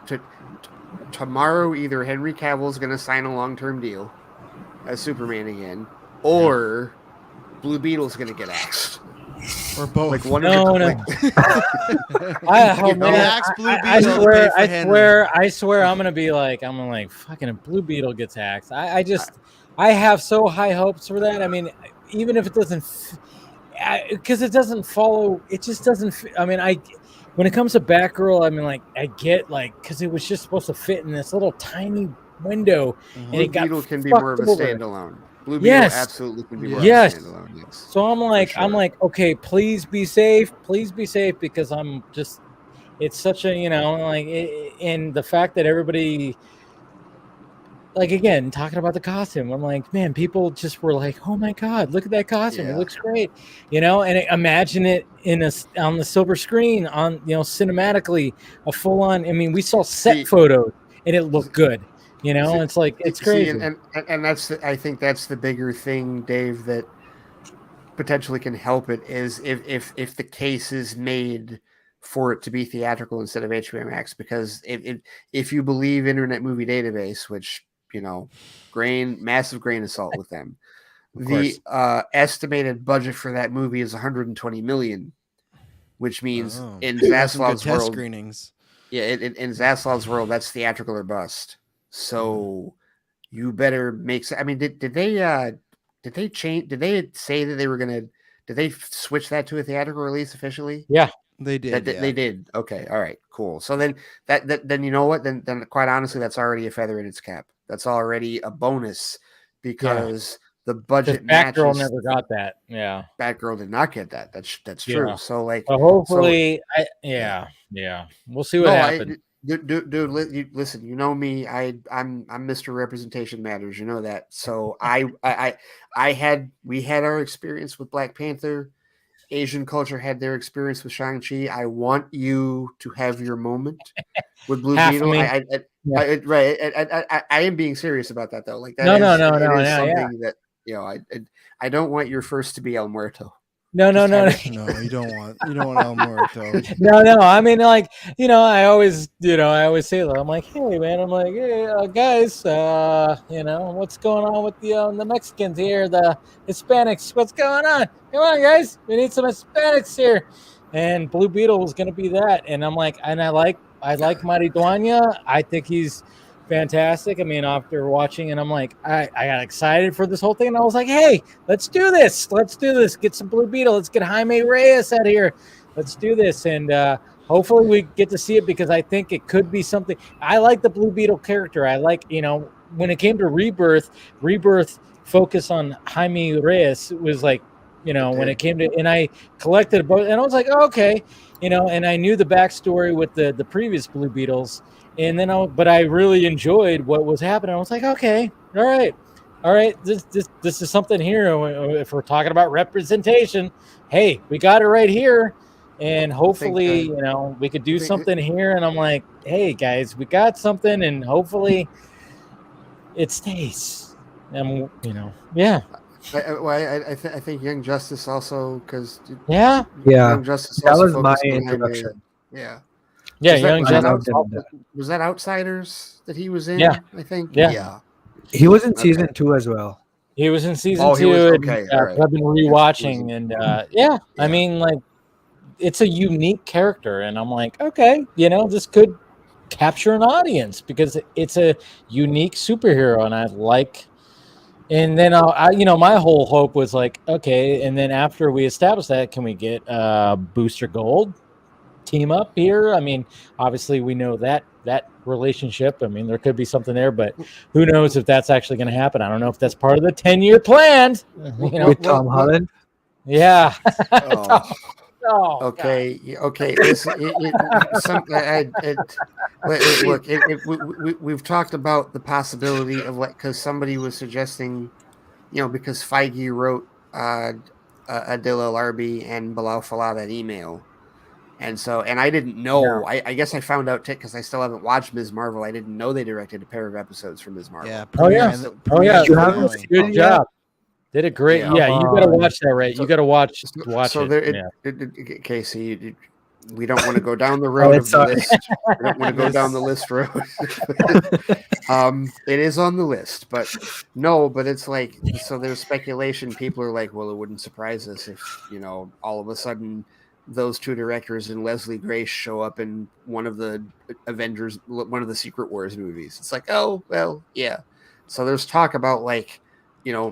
tomorrow either Henry Cavill is going to sign a long-term deal as Superman again, or Blue Beetle's going to get axed. Or both. Like one no. I swear I'm gonna be like, fucking if Blue Beetle gets axed. I have so high hopes for that. I mean, even if it doesn't, because it doesn't follow. It just doesn't. I mean, when it comes to Batgirl, I mean, like, I get, like, because it was just supposed to fit in this little tiny window, and it got Beetle can be more of a standalone. Blue Beetle absolutely can be more of a standalone. Yes. So I'm like, okay, please be safe, because it's such a, and the fact that everybody, like, again, talking about the costume, I'm like, man, people just were like, oh my God, look at that costume. It looks great. And imagine it on the silver screen cinematically, a full on, I mean, we saw set photos and it looked good. It's like, it's crazy. And I think that's the bigger thing, Dave, that potentially can help it is if the case is made for it to be theatrical instead of HBO Max, because if you believe Internet Movie Database, which, massive grain of salt with them, the estimated budget for that movie is $120 million, which means in Zaslav's world, screenings. Yeah, in Zaslav's world, that's theatrical or bust. So you better make. I mean, did they change? Did they say that they were gonna? Did they switch that to a theatrical release officially? Yeah, they did. They did. Okay, all right, cool. So then then you know what? Then quite honestly, that's already a feather in its cap. That's already a bonus because the budget matches. Batgirl never got that. Yeah, Batgirl did not get that. That's true. So like, hopefully, we'll see what happens. Dude, listen. You know me. I'm Mr. Representation Matters. You know that. So we had our experience with Black Panther. Asian culture had their experience with Shang-Chi. I want you to have your moment with Blue Beetle. I am being serious about that though. Like that. No. Something that I don't want your first to be El Muerto. No. No, you don't want El Muerto. No. I mean, like, I always say that. I'm like, hey, man. I'm like, hey, guys. What's going on with the Mexicans here, the Hispanics? What's going on? Come on, guys. We need some Hispanics here. And Blue Beetle was going to be that. And I'm like, and I like Maridueña. I think he's fantastic. I mean, after watching it, I'm like, I got excited for this whole thing, and I was like, hey, let's do this. Get some Blue Beetle. Let's get Jaime Reyes out here. Let's do this. And hopefully we get to see it because I think it could be something. I like the Blue Beetle character. I like, when it came to Rebirth focus on Jaime Reyes was like, when it came to, and I collected a book and I was like, oh, okay, and I knew the backstory with the previous Blue Beetles, and then but I really enjoyed what was happening. I was like, okay, all right, this is something here. If we're talking about representation, hey, we got it right here. And hopefully, we could do something here. And I'm like, hey, guys, we got something. And hopefully it stays. And, yeah. I think Young Justice also, because Young Justice that also was my focused on introduction. Yeah. Young Justice. Was that Outsiders that he was in? Yeah. I think. Yeah. He was in season 2 as well. He was in season 2. Okay. And, I've been rewatching. And I mean, like, it's a unique character. And I'm like, okay, this could capture an audience because it's a unique superhero. And I like. And then my whole hope was like, okay, and then after we establish that, can we get Booster Gold team up here? I mean, obviously we know that relationship. I mean, there could be something there, but who knows if that's actually going to happen? I don't know if that's part of the 10-year plan. With Tom Holland. Yeah. Okay. Listen, we've talked about the possibility of because somebody was suggesting, because Feige wrote Adil El-Arbi and Bilal Fallah that email, and I didn't know. Yeah. I guess I found out because I still haven't watched Ms. Marvel. I didn't know they directed a pair of episodes for Ms. Marvel. Yeah. You haven't? Good job. Did it great. Yeah, you got to watch that, right? You got to watch it. Casey, we don't want to go down the road of the list. We don't want to go down the list road. It is on the list, but it's like, so there's speculation. People are like, well, it wouldn't surprise us if, all of a sudden those two directors and Leslie Grace show up in one of the Avengers, one of the Secret Wars movies. It's like, oh, well, yeah. So there's talk about like,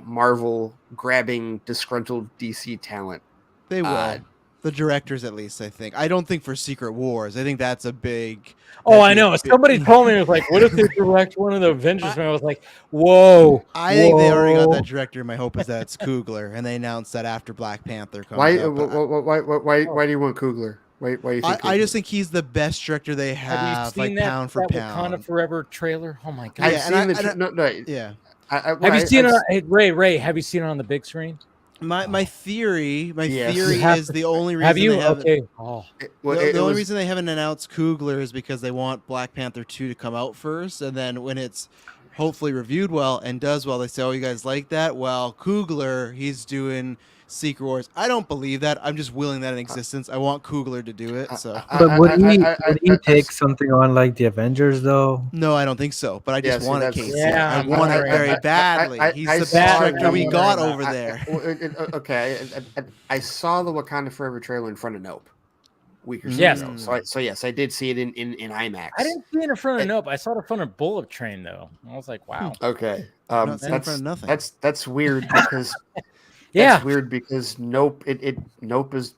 Marvel grabbing disgruntled DC talent. They will. The directors, at least, I think. I don't think for Secret Wars. I think that's a big. I know. Somebody told me, it was like, what if they direct one of the Avengers? And I was like, whoa. I think they already got that director. My hope is that it's Coogler, and they announced that after Black Panther comes Why out. Why do you want Coogler? Why do you think I just think he's the best director they have, like pound for pound. Wakanda Forever trailer. Oh my god! I've seen yeah. Have you seen it? Ray, have you seen it on the big screen? My theory is the only reason. Have you? They haven't, okay. The only reason they haven't announced Coogler is because they want Black Panther 2 to come out first, and then when it's hopefully reviewed well and does well, they say, "Oh, you guys like that?" Well, Coogler, he's doing Secret Wars. I don't believe that. I'm just willing that in existence. I want Coogler to do it. So, but would he take something on like the Avengers though? No, I don't think so. But I just want it, Casey. Yeah, I want it very badly. He's the best director we got over there. Okay, I saw the Wakanda Forever trailer in front of Nope. Week or so ago. So yes, I did see it in IMAX. I didn't see it in front of Nope. I saw it in front of Bullet Train though. I was like, wow. Okay, that's weird because. Yeah, it's weird because Nope. Nope is.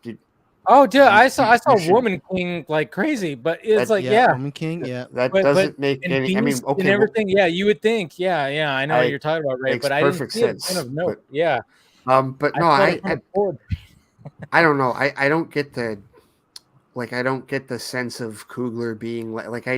Oh, dude, I saw Woman King like crazy, but it's like Woman King, yeah. That doesn't make any. I mean, okay, and everything. Yeah, you would think. Yeah, I know what you're talking about, right? But I didn't see it in Nope. Yeah. But no, I don't know. I don't get the. Like, I don't get the sense of Coogler being like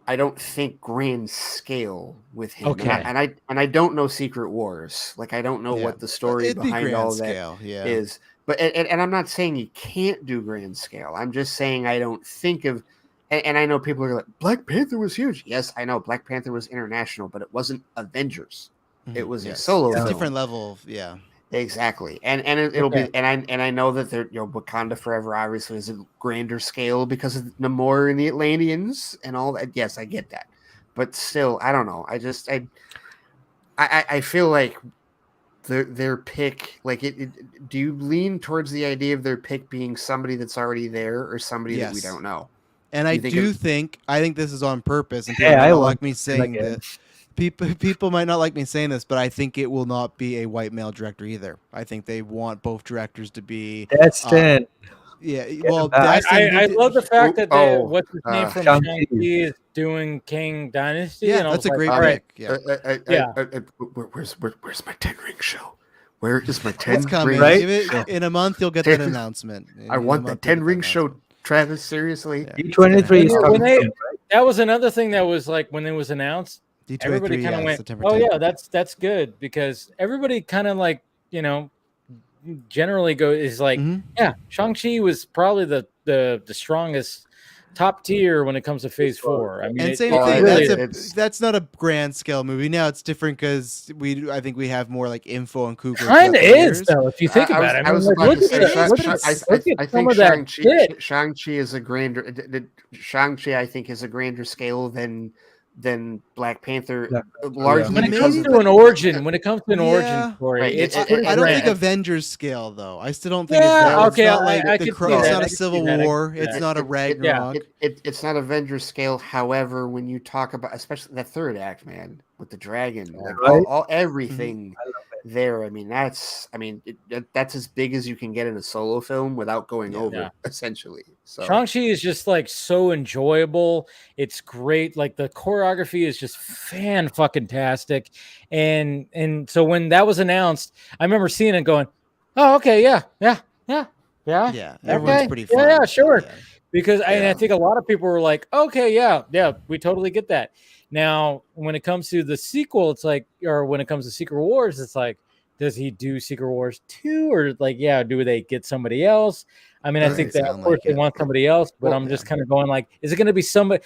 I don't think grand scale with him. Okay. And I don't know Secret Wars. Like, I don't know what the story behind all that is. But and I'm not saying he can't do grand scale. I'm just saying I don't think of. And I know people are like, Black Panther was huge. Yes, I know Black Panther was international, but it wasn't Avengers. It was a solo. It's a different level of Exactly, and it'll be, and I know that they're Wakanda Forever obviously is a grander scale because of Namor and the Atlanteans and all that. Yes, I get that, but still, I don't know. I feel like their pick, like do you lean towards the idea of their pick being somebody that's already there or somebody that we don't know? And I think this is on purpose, and people don't like me saying this. People might not like me saying this, but I think it will not be a white male director either. I think they want both directors to be destined. Yeah, well, I love the fact that what's his name from Shang-Chi Shang-Chi is doing King Dynasty. Yeah, and I that's was a great all right, pick. Where's my 10 ring show? Where is my 10 It's coming. ring Give it in a month. You'll get that announcement. I want that 10 ring show, Travis. Seriously, D23 is coming. That was another thing that was like when it was announced. D23, everybody kind of went, September "Oh 10th. yeah, that's good," because everybody kind of like generally is like, yeah, Shang-Chi was probably the strongest top tier when it comes to Phase 4. I mean, and same thing. That's not a grand scale movie. Now it's different because I think we have more like info and Cougar. Kind of is though, if you think about it. I think Shang-Chi is a grander. Shang-Chi, I think, is a grander scale than Black Panther. Largely when it comes to an origin story, right. it's I don't think Avengers scale though. I still don't think. It's not like it's not a Civil War. It's not a Ragnarok. It's not Avengers scale. However, when you talk about, especially that third act, man, with the dragon, all everything there. I mean, that's as big as you can get in a solo film without going over, essentially. So Shang-Chi is just like so enjoyable. It's great. Like the choreography is just fan-fucking-tastic. And so when that was announced, I remember seeing it going, oh, okay, yeah. Everyone's pretty fun. Yeah, sure. Yeah. Because I think a lot of people were like, okay, yeah, we totally get that. Now, when it comes to the sequel, it's like, or when it comes to Secret Wars, it's like, does he do Secret Wars 2? Or like, do they get somebody else? I mean, I think that of course they want somebody else, but I'm just kind of going like, is it going to be somebody?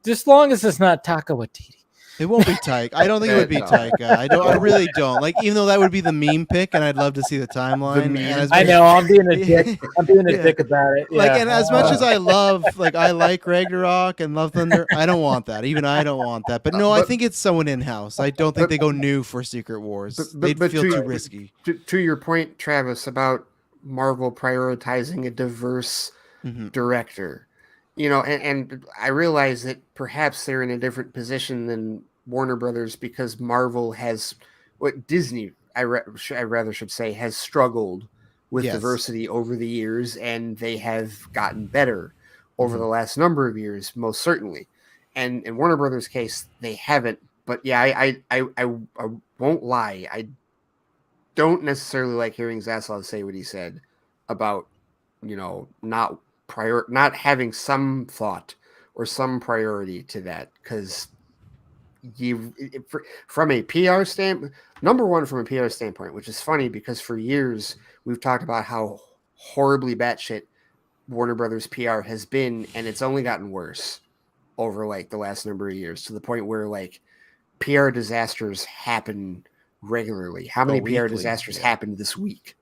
Just long as it's not Taika Waititi. It won't be Taika. I don't think it would be Taika. I really don't. Like, even though that would be the meme pick, and I'd love to see the timeline. I know I'm being a dick. I'm being a dick about it. Like, and as much as I like Ragnarok and Love Thunder, I don't want that. Even I don't want that. But no, I think it's someone in house. I don't think they go new for Secret Wars. They'd feel too risky. To your point, Travis, about Marvel prioritizing a diverse director. And I realize that perhaps they're in a different position than Warner Brothers because Marvel has, what Disney, I rather should say, has struggled with diversity over the years, and they have gotten better over the last number of years, most certainly. And in Warner Brothers' case, they haven't. But yeah, I won't lie. I don't necessarily like hearing Zaslav say what he said about, not having some thought or some priority to that, because from a PR standpoint, number one, from a PR standpoint, which is funny because for years we've talked about how horribly batshit Warner Brothers PR has been, and it's only gotten worse over like the last number of years, to the point where like PR disasters happen regularly. How many PR disasters happened this week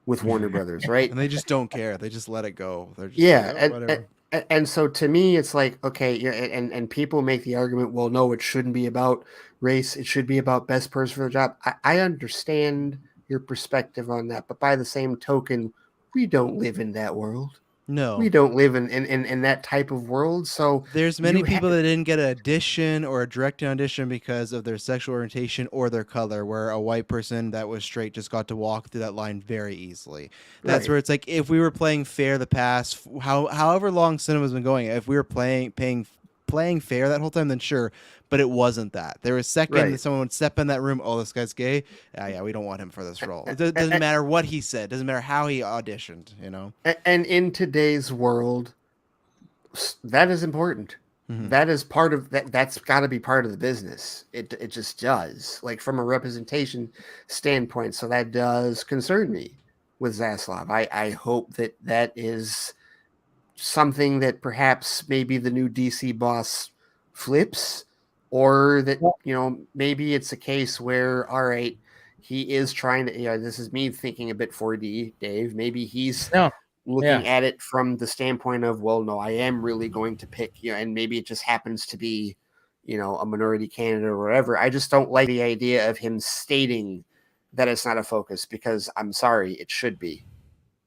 with Warner Brothers, right? And they just don't care. They just let it go. They're just and so to me, it's like, okay, and people make the argument, well, no, it shouldn't be about race. It should be about best person for the job. I understand your perspective on that, but by the same token, we don't live in that world. No, we don't live in that type of world. So there's many people that didn't get an audition or a direct audition because of their sexual orientation or their color, where a white person that was straight just got to walk through that line very easily. That's where it's like, if we were playing fair the past, however long cinema's been going, if we were playing fair that whole time, then sure. But it wasn't that. There was a second that someone would step in that room, oh, this guy's gay. Yeah, we don't want him for this role. It doesn't matter what he said. It doesn't matter how he auditioned, And in today's world, that is important. That is part of that. That's got to be part of the business. It just does, like from a representation standpoint. So that does concern me with Zaslav. I hope that is something that perhaps maybe the new DC boss flips. Or that, maybe it's a case where, all right, he is trying to, this is me thinking a bit 4D, Dave. Maybe he's looking at it from the standpoint of, well, no, I am really going to pick, and maybe it just happens to be, a minority candidate or whatever. I just don't like the idea of him stating that it's not a focus, because I'm sorry, it should be.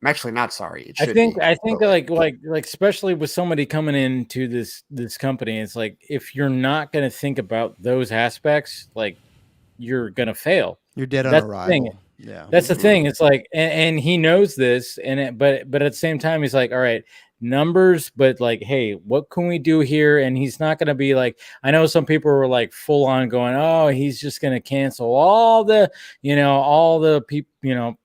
I'm actually not sorry. It should I think like especially with somebody coming into this company, it's like, if you're not going to think about those aspects, like, you're going to fail. You're dead on arrival. Yeah, that's the thing. It's like, and he knows this, but at the same time, he's like, all right, numbers, but like, hey, what can we do here? And he's not going to be like, I know some people were like full on going, oh, he's just going to cancel all the people,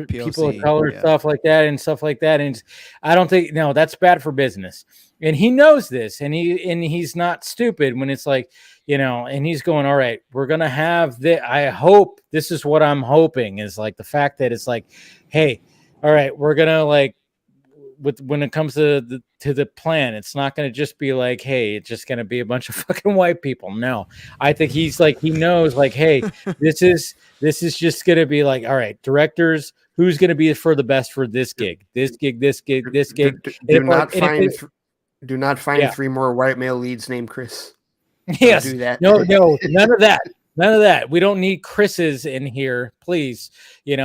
people of color stuff like that and stuff like that. And I don't think, no, that's bad for business. And he knows this, and he's not stupid when it's like, and he's going, all right, we're going to have this. I hope this is what I'm hoping is like the fact that it's like, hey, all right, we're going to like, when it comes to the plan, it's not going to just be like, hey, it's just going to be a bunch of fucking white people. No, I think he's like, he knows like, hey, this is just going to be like, all right, directors, who's going to be for the best for this gig. Do not find 3 more white male leads named Chris. Yes. Do that. No, none of that. None of that. We don't need Chris's in here, please. He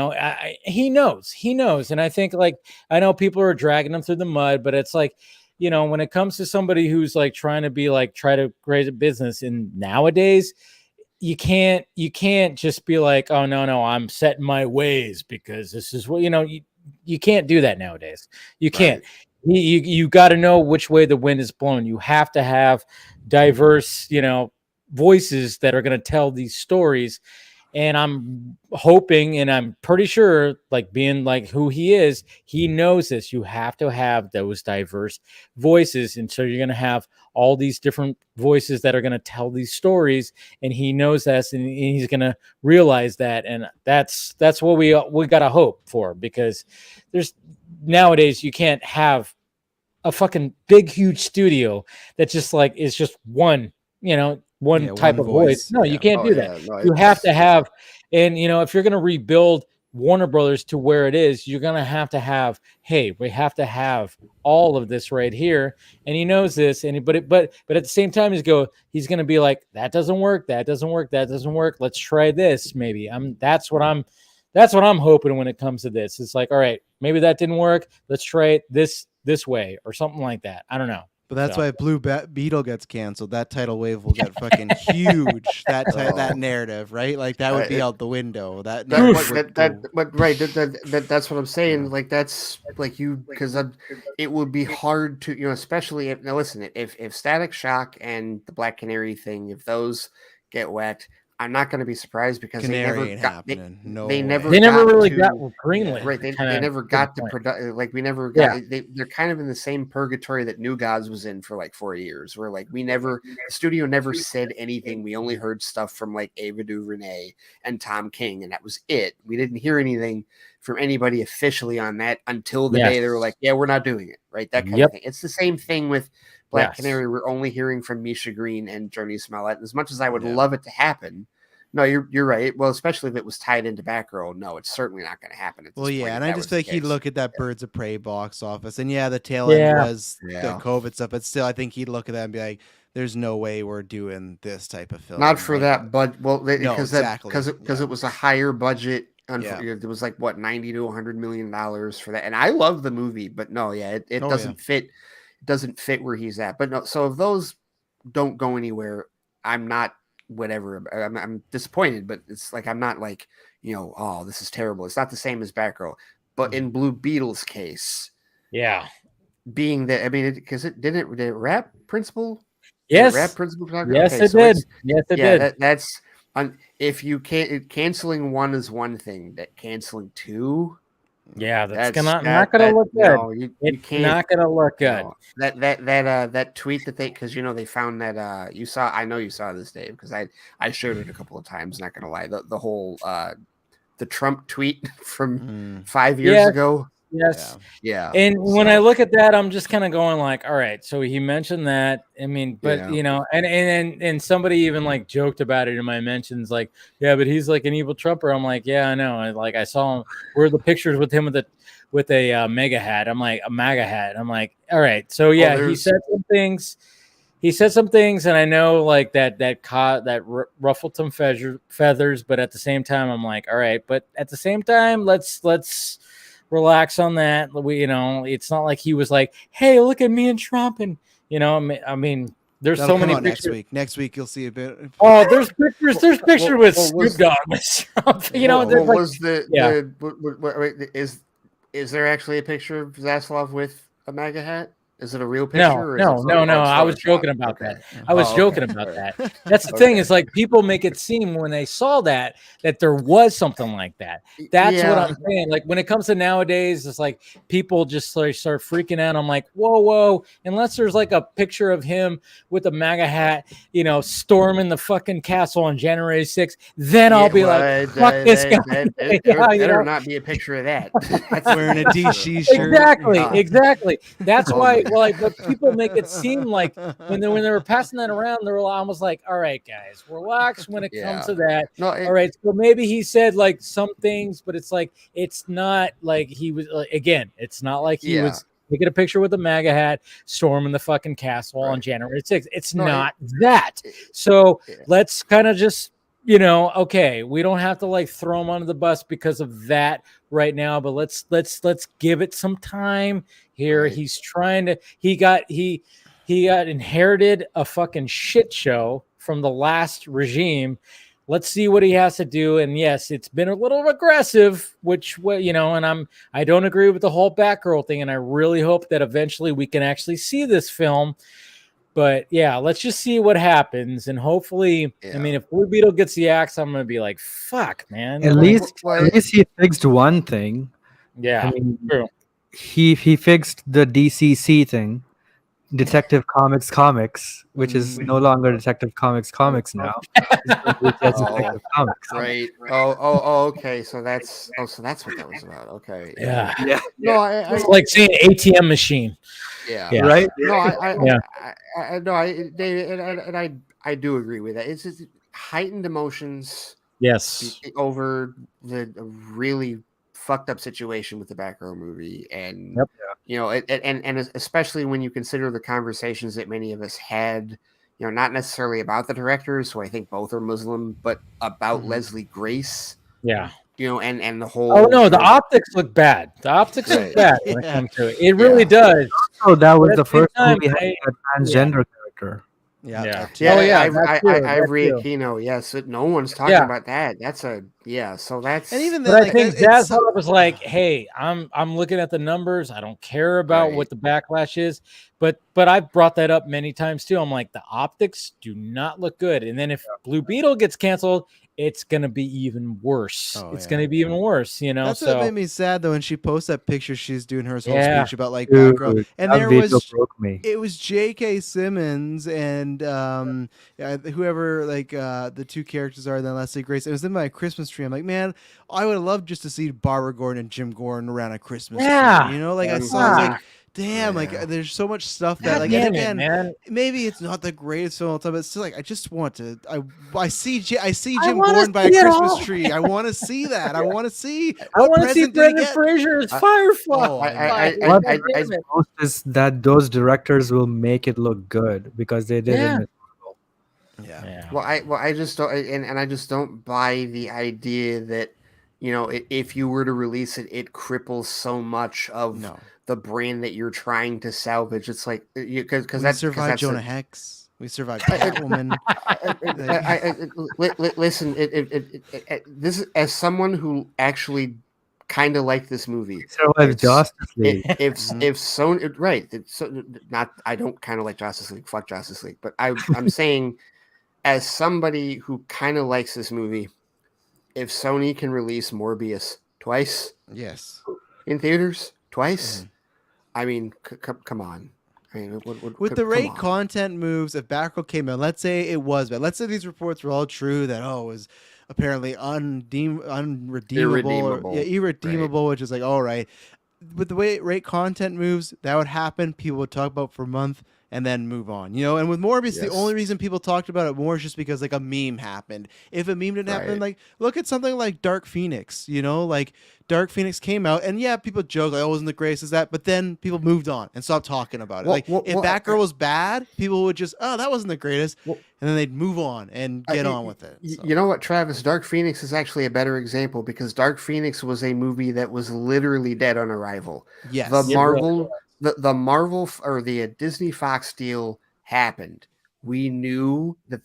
knows. And I think like, I know people are dragging him through the mud, but it's like, when it comes to somebody who's like trying to be like, try to raise a business, and nowadays you can't just be like, oh no, I'm set in my ways because this is what, you can't do that nowadays. You can't. Right. You got to know which way the wind is blowing. You have to have diverse, voices that are going to tell these stories. And I'm hoping, and I'm pretty sure, like being like who he is, he knows this. You have to have those diverse voices. And so you're going to have all these different voices that are going to tell these stories. And he knows that, and he's going to realize that. And that's what we got to hope for, because nowadays you can't have a fucking big, huge studio that just like is just one type of voice. No, you can't do that. No, you have to have, and if you're going to rebuild Warner Brothers to where it is, you're going to have, hey, we have to have all of this right here. And he knows this, but at the same time, he's going to be like, that doesn't work. Let's try this. Maybe that's what I'm hoping when it comes to this. It's like, all right, maybe that didn't work. Let's try it this way or something like that. I don't know. But that's why if Beetle gets canceled, that tidal wave will get fucking huge. That narrative, right? Like that would be out the window. That's what I'm saying. Like that's like because it would be hard to, especially if Static Shock and the Black Canary thing, if those get wet, I'm not going to be surprised because they never really got greenlit. Right. They never got the production. Like we never got, they're kind of in the same purgatory that New Gods was in for like 4 years, where like the studio never said anything. We only heard stuff from like Ava DuVernay and Tom King, and that was it. We didn't hear anything from anybody officially on that until the day they were like, yeah, we're not doing it. Right. That kind of thing. It's the same thing with Black Canary. We're only hearing from Misha Green and Jurnee Smollett. As much as I would love it to happen, no, you're right. Well, especially if it was tied into Batgirl, no, it's certainly not going to happen. And I just think he'd look at that Birds of Prey box office, and the tail end was the COVID stuff, but still, I think he'd look at that and be like, "There's no way we're doing this type of film." Not for that, but because it was a higher budget. It was like what $90 to $100 million for that, and I love the movie, but no, it doesn't fit. It doesn't fit where he's at. But no, so if those don't go anywhere, I'm not. Whatever, I'm disappointed, but it's like I'm not like oh, this is terrible. It's not the same as Batgirl, but in Blue Beetle's case, being that because it did it wrap principal, yes, principal, yes, it did, yes, it did. That's if you can't canceling one is one thing, that canceling two. Yeah, that's not going to look good. No, it's not going to look good. No. That tweet that because they found that I know you saw this, Dave, because I shared it a couple of times. Not going to lie, the whole the Trump tweet from 5 years ago. Yes. Yeah. And when I look at that, I'm just kind of going like, all right, so he mentioned that. I mean, but and somebody even like joked about it in my mentions, like, yeah, but he's like an evil Trumper. I'm like, yeah, I know. I saw him. Where the pictures with him with a mega hat. I'm like, a MAGA hat. I'm like, all right, so he said some things. He said some things, and I know like that ruffled some feathers, but at the same time, I'm like, all right, but at the same time, let's relax on that. It's not like he was like, hey, look at me and Trump, and I mean There's That'll so come many out pictures. Next week you'll see a bit. Oh, there's pictures. There's pictures with well, Snoop Dogg with Trump. You know, there's like, was yeah. is there actually a picture of Zaslav with a MAGA hat? Is it a real picture? No, or is no, it no, no. I was Photoshop? joking about Okay. that. I was Oh, joking okay. about All right. that. That's the thing. Is like people make it seem when they saw that there was something like that. That's what I'm saying. Like when it comes to nowadays, it's like people just like start freaking out. I'm like, whoa. Unless there's like a picture of him with a MAGA hat, you know, storming the fucking castle on January 6th, then I'll be like, fuck this guy. Better not be a picture of that. That's wearing a DC shirt. Exactly. That's why. Well, like, but people make it seem like when they were passing that around, they were almost like, "All right, guys, relax when it comes to that." No, all right, so maybe he said like some things, but it's like it's not like he was. Again, it's not like he was taking a picture with a MAGA hat, storming the fucking castle on January 6th. It's not that. So let's kind of just. You know, okay, we don't have to like throw him under the bus because of that right now, but let's give it some time here. Right. He's trying to he got inherited a fucking shit show from the last regime. Let's see what he has to do. And yes, it's been a little aggressive, which you know, and I don't agree with the whole Batgirl thing, and I really hope that eventually we can actually see this film. But yeah, let's just see what happens, and hopefully, I mean, if Blue Beetle gets the axe, I'm gonna be like, "Fuck, man!" At least he fixed one thing. Yeah, I mean, true. He fixed the DCC thing, Detective Comics, which is no longer Detective Comics now. Detective Comics. Right. Oh. Okay. So that's what that was about. Okay. Yeah. No, It's like saying ATM machine. Yeah. Right. No, David, and I do agree with that. It's just heightened emotions. Yes. Over the really fucked up situation with the Batgirl movie, and you know, and especially when you consider the conversations that many of us had, you know, not necessarily about the directors, who I think both are Muslim, but about Leslie Grace. Yeah. You know, and the whole. Oh no, the optics look bad. The optics look bad when it comes to it. It really does. Oh, that was the first movie had a transgender character. Yeah. Ivory Aquino. Yes, no one's talking about that. That's so that's. And even then, then, I think Zaslav was like, "Hey, I'm looking at the numbers. I don't care about what the backlash is." But I've brought that up many times too. I'm like, the optics do not look good. And then if Blue Beetle gets canceled, it's gonna be even worse. It's gonna be even worse, you know. That's what made me sad though when she posts that picture. She's doing her whole speech about like Dude, Batgirl, and it was J.K. Simmons and whoever like the two characters are. Then Leslie Grace. It was in my Christmas tree. I'm like, man, I would have loved just to see Barbara Gordon and Jim Gordon around a Christmas tree. You know, like I saw like. Damn, like there's so much stuff that like and again, man. Maybe it's not the greatest film of all time, but it's still like I just want to. I see Jim Gordon by a Christmas tree. I want to see that. I want to see. I want to see Brendan Fraser as Firefly. What's most is that those directors will make it look good because they did it. Well, I just don't, and I just don't buy the idea that, you know, if you were to release it, it cripples so much of the brand that you're trying to salvage. It's like because that's survived Jonah Hex. We survived Catwoman. Listen, this is, as someone who actually kind of liked this movie. Survived Justice League. If Sony, right? So not I don't kind of like Justice League. Fuck Justice League. But I'm saying, as somebody who kind of likes this movie, if Sony can release Morbius twice, in theaters twice. I mean, come on. I mean, with the rate content moves, if Batgirl came out, let's say it was bad. Let's say these reports were all true that it was apparently unredeemable, irredeemable, which is like all right. With the way rate content moves, that would happen. People would talk about it for a month and then move on, you know. And with Morbius, the only reason people talked about it more is just because like a meme happened. If a meme didn't happen, like look at something like Dark Phoenix, you know, like Dark Phoenix came out, and people joke like, "Oh, wasn't the greatest as that," but then people moved on and stopped talking about it. If Batgirl was bad, people would just, "Oh, that wasn't the greatest," and then they'd move on and get on with it. So. You know what, Travis? Dark Phoenix is actually a better example because Dark Phoenix was a movie that was literally dead on arrival. Yes, the Marvel or the Disney Fox deal happened. we knew that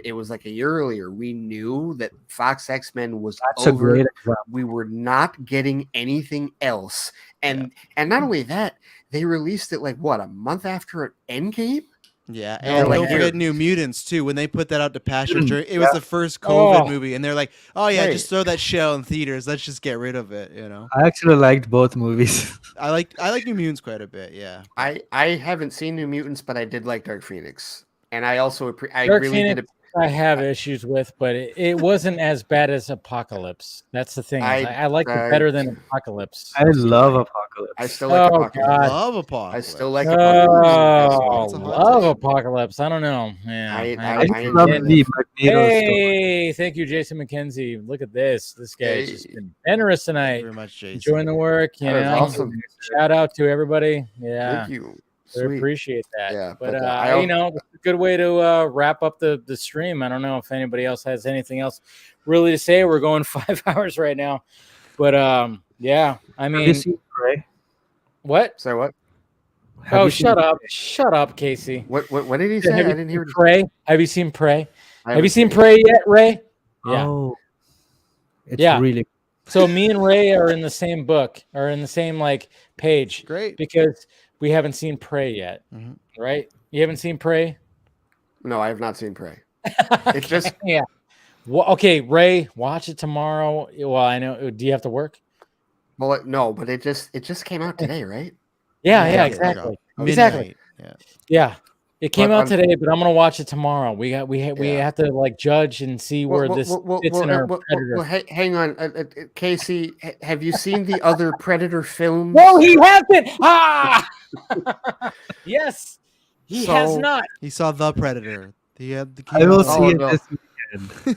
it was like a year earlier. We knew that Fox X-Men was That's over. a great example. We were not getting anything else. And not only that, they released it like what, a month after Endgame? Yeah, They're and like, don't forget "Here." New Mutants too. When they put that out to pasture, it was Yeah. the first COVID Oh. movie, and they're like, "Oh yeah, Right. just throw that shit in theaters. Let's just get rid of it." You know, I actually liked both movies. I like New Mutants quite a bit. Yeah, I haven't seen New Mutants, but I did like Dark Phoenix. And I also I Dark really Phoenix, did I have issues with, but it wasn't as bad as Apocalypse. That's the thing. I liked it better than Apocalypse. I love Apocalypse. I still like Oh, Apocalypse. God. I love I Apocalypse. still like Apocalypse. Oh, It's a hot love take. Apocalypse. I don't know. Yeah, I just I love enjoy the Magneto story. Hey, thank you, Jason McKenzie. Look at this. This guy's just Hey. been generous Thank you tonight. very much, Jason. Enjoying the work, you That was know. awesome. Shout out to everybody. Yeah, Thank you. we Sweet. appreciate that. Yeah, but but, I you know, it's a good way to wrap up the stream. I don't know if anybody else has anything else really to say. We're going 5 hours right now, but yeah. I Have you mean, seen Prey? what? So what? Have Oh, you seen shut up, Casey. What did he say? I Have you didn't seen hear. Prey? Have you seen Prey? I Have you haven't seen it. Prey yet, Ray? Yeah. Oh, it's Yeah. really So me and Ray are in the same book, or in the same like page, Great. because we haven't seen Prey yet, Mhm. right? You haven't seen Prey? No, I have not seen Prey. It's just Yeah. Well, okay, Ray, watch it tomorrow. Well, I know. Do you have to work? well, no, but it just came out today, right? Yeah, Yeah, yeah, yeah, exactly. Midnight. Exactly. Yeah. Yeah. It came But out on- today, but I'm gonna watch it tomorrow. We Yeah. have to like judge and see where this fits in our Predator. hang on, Casey. Have you seen the other Predator films? No, he hasn't. Ah, yes, he has So- not. He saw the Predator. He had the. I will Oh, see it no. this weekend.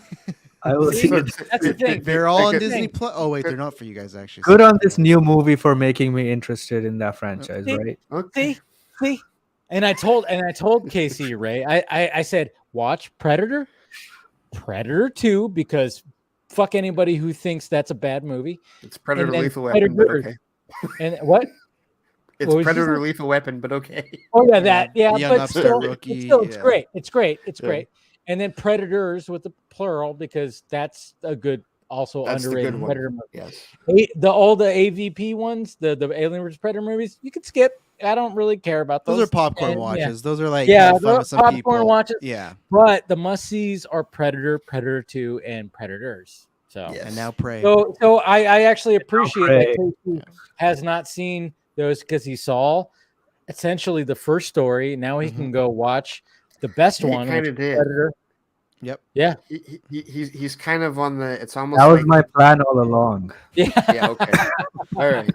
I will See, see it. that's the thing. They're all on Okay. Disney Plus. Oh wait, they're not for you guys actually. Good on this new movie for making me interested in that franchise, See? right? Okay. See, and I told Casey, Ray, I said, watch Predator 2, because fuck anybody who thinks that's a bad movie. It's Predator And then Lethal Weapon, but Predator- okay. And what? It's What was you Predator saying? Lethal Weapon, but okay. Oh yeah, that Young but upstart still, rookie, it's yeah. great. It's great. It's Yeah. great. And then Predators with the plural, because that's a good, also That's the underrated good one. Predator movie. Yes. All the AVP ones, the Alien vs Predator movies, you can skip. I don't really care about those. Those are popcorn And, yeah. watches. Those are like Yeah, have fun those with some popcorn people. watches. Yeah, But the must-sees are Predator, Predator 2, and Predators. So, Yes. and now Prey. so I actually appreciate that Prey. Casey has not seen those, because he saw essentially the first story. Now he can go watch the best He one, which kinda is did. Predator. Yep. Yeah. He's kind of on the. It's almost. That was like, my plan all along. Yeah. Yeah. Okay. All right.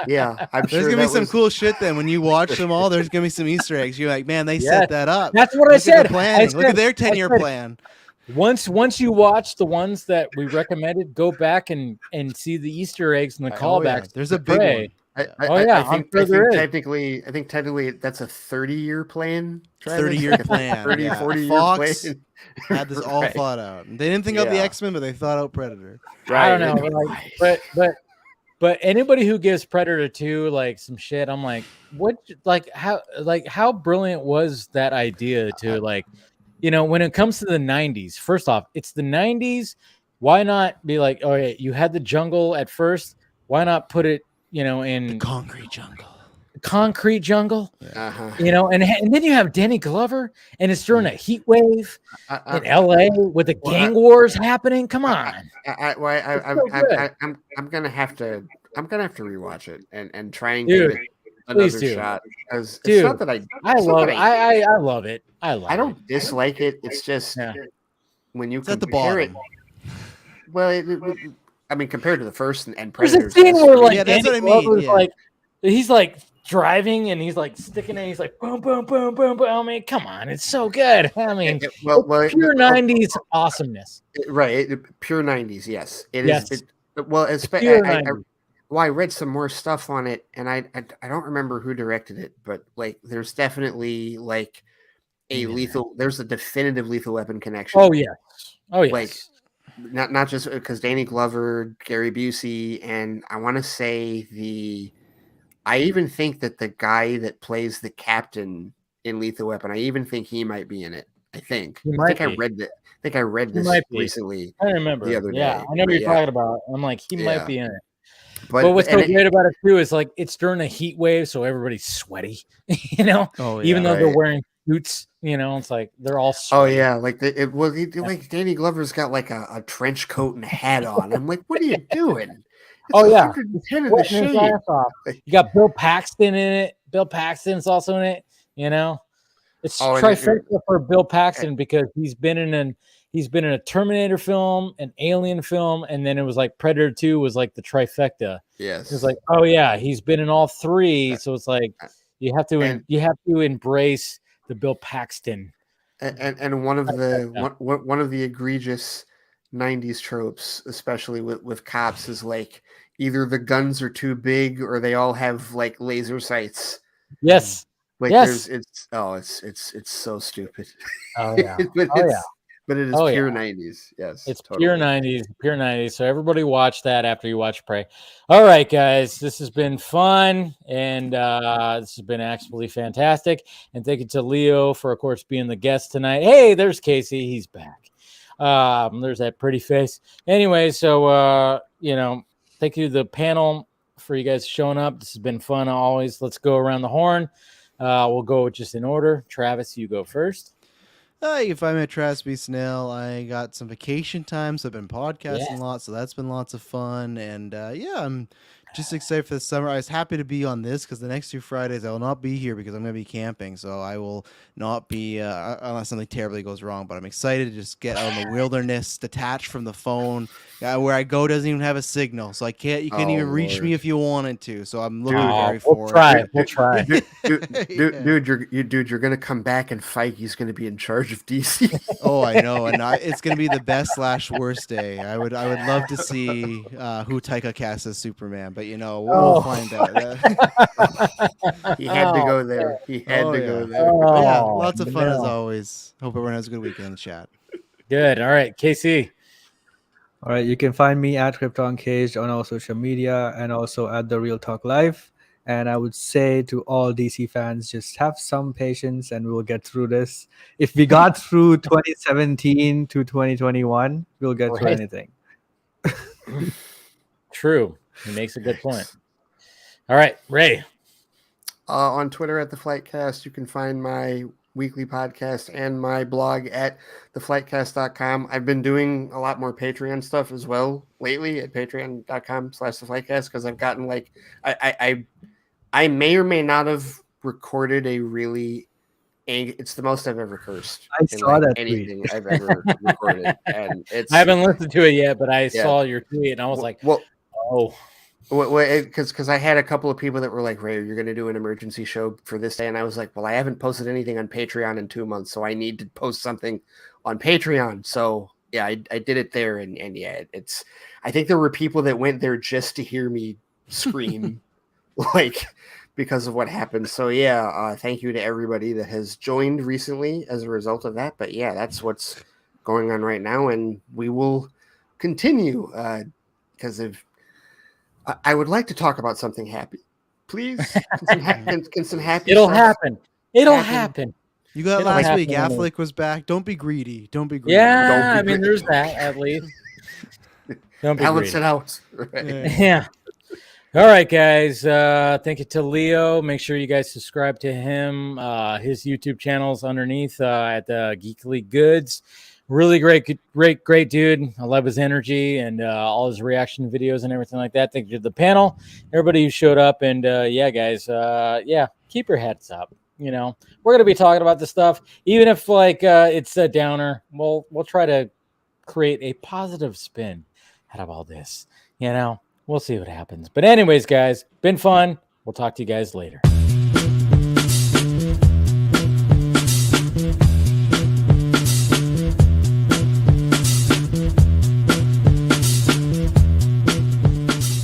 Yeah, I'm There's sure gonna be that some was- cool shit then when you watch them all. There's gonna be some Easter eggs. You're like, man, they Yes. set that up. That's what Look I at said. the planning. Look at said- their I 10-year said, plan. Once you watch the ones that we recommended, go back and see the Easter eggs and the Oh, yeah. callbacks. There's to a big Prey. one. Oh, yeah, I'm sure there is. I think technically that's a 30-year plan. Travis. 30-year Like a plan. 30, yeah. 40-year Fox plan. had this all Right. thought out. They didn't think of the Yeah. X-Men, but they thought out Predator. I don't know, Right. but like, but anybody who gives Predator 2 like some shit, I'm like, what? Like how brilliant was that idea to like, when it comes to the 90s? First off, it's the 90s. Why not be like, oh yeah, you had the jungle at first. Why not put it, in The concrete jungle. concrete jungle? Uh-huh. And then you have Danny Glover, and it's during a heat wave I- in LA with the gang wars happening. Come on. I'm gonna have to rewatch it and try and Dude, give it another please do. shot, because it's Dude, not that I I it's not love that it. I love it. I love I it. don't dislike it. It's just Yeah. when you It's at the compare it. bottom. Well, I mean, compared to the first and There's a Predators, scene yes. where like Yeah, that's Danny what I mean, Glover's yeah. like, he's like driving and he's like sticking it. He's like boom, boom, boom, boom, boom. I mean, come on, it's so good. I mean, pure '90s awesomeness. Right, pure '90s. Yes, it is. Yes. Well, Pure I 90s. I read some more stuff on it, and I don't remember who directed it, but like, there's definitely like a lethal. There's a definitive Lethal Weapon connection. Oh yes. Oh yes. Like, not just because Danny Glover, Gary Busey, and I want to say I even think that the guy that plays the captain in Lethal Weapon. I even think he might be in it. I think I read that. I think I read this recently. I remember the other day. I know what you're talking about. I'm like, he might be in it. But what's so great about it too is like it's during a heat wave, so everybody's sweaty, you know. Even though they're wearing suits, you know, it's like they're all sweaty. Oh yeah, like like Danny Glover's got like a trench coat and a hat on. I'm like, what are you doing? It's 110 in the shade. You got Bill Paxton in it. Bill Paxton's also in it. You know, it's trifecta for Bill Paxton because he's been in a Terminator film, an Alien film, and then it was like Predator 2 was like the trifecta. Yes, it's like, oh yeah, he's been in all three. So it's like you have to embrace the Bill Paxton. And one of the egregious 90s tropes, especially with cops, is like either the guns are too big or they all have like laser sights. Yes. Like it's so stupid. Oh yeah. But it is pure 90s. Yes. It's totally. Pure 90s. So everybody watch that after you watch Prey. All right, guys. This has been fun. And this has been absolutely fantastic. And thank you to Leo for, of course, being the guest tonight. Hey, there's Casey. He's back. There's that pretty face. Anyway, so, thank you to the panel for you guys showing up. This has been fun always. Let's go around the horn. We'll go just in order. Travis, you go first. You can find me at Travis B. Snell. I got some vacation time, so I've been podcasting a lot, so that's been lots of fun. And I'm just excited for the summer. I was happy to be on this because the next 2 Fridays I will not be here because I'm going to be camping, so I will not be unless something terribly goes wrong. But I'm excited to just get out in the wilderness, detached from the phone. Where I go doesn't even have a signal, so you can't even reach me if you wanted to. So I'm looking very forward. We'll try. Dude, you're gonna come back and Feige's gonna be in charge of DC. Oh, I know, and it's gonna be the best/worst day. I would love to see who Taika casts as Superman, but we'll find out. He had to go there. He had to go there. Lots of fun as always. Hope everyone has a good weekend in the chat. Good. All right, KC. All right, you can find me at Krypton Cage on all social media and also at The Real Talk Live. And I would say to all DC fans, just have some patience and we'll get through this. If we got through 2017 to 2021, we'll get through anything. True. He makes a good point. All right, Ray. On Twitter at The Flightcast, you can find my weekly podcast and my blog at theflightcast.com. I've been doing a lot more Patreon stuff as well lately at patreon.com/theflightcast because I've gotten like I may or may not have recorded a really it's the most I've ever cursed. I saw that anything tweet. I've ever recorded, and I haven't listened to it yet, but I saw your tweet and I was because I had a couple of people that were like, Ray, you're going to do an emergency show for this day. And I was like, well, I haven't posted anything on Patreon in 2 months, so I need to post something on Patreon. So yeah, I did it there. And I think there were people that went there just to hear me scream because of what happened. So yeah, thank you to everybody that has joined recently as a result of that. But yeah, that's what's going on right now. And we will continue because I would like to talk about something happy, please. Can some happy? It'll happen. It'll happen. You got last week. Affleck was back. Don't be greedy. Yeah, there's that at least. Don't be balance greedy. it out. Right. Yeah. All right, guys. Thank you to Leo. Make sure you guys subscribe to him. His YouTube channel's underneath at Geekly Goods. Really great dude. I love his energy and all his reaction videos and everything like that. Thank you to the panel, everybody who showed up. And guys, keep your heads up. We're going to be talking about this stuff, even if it's a downer. We'll try to create a positive spin out of all this. We'll see what happens. But anyways, guys, been fun. We'll talk to you guys later.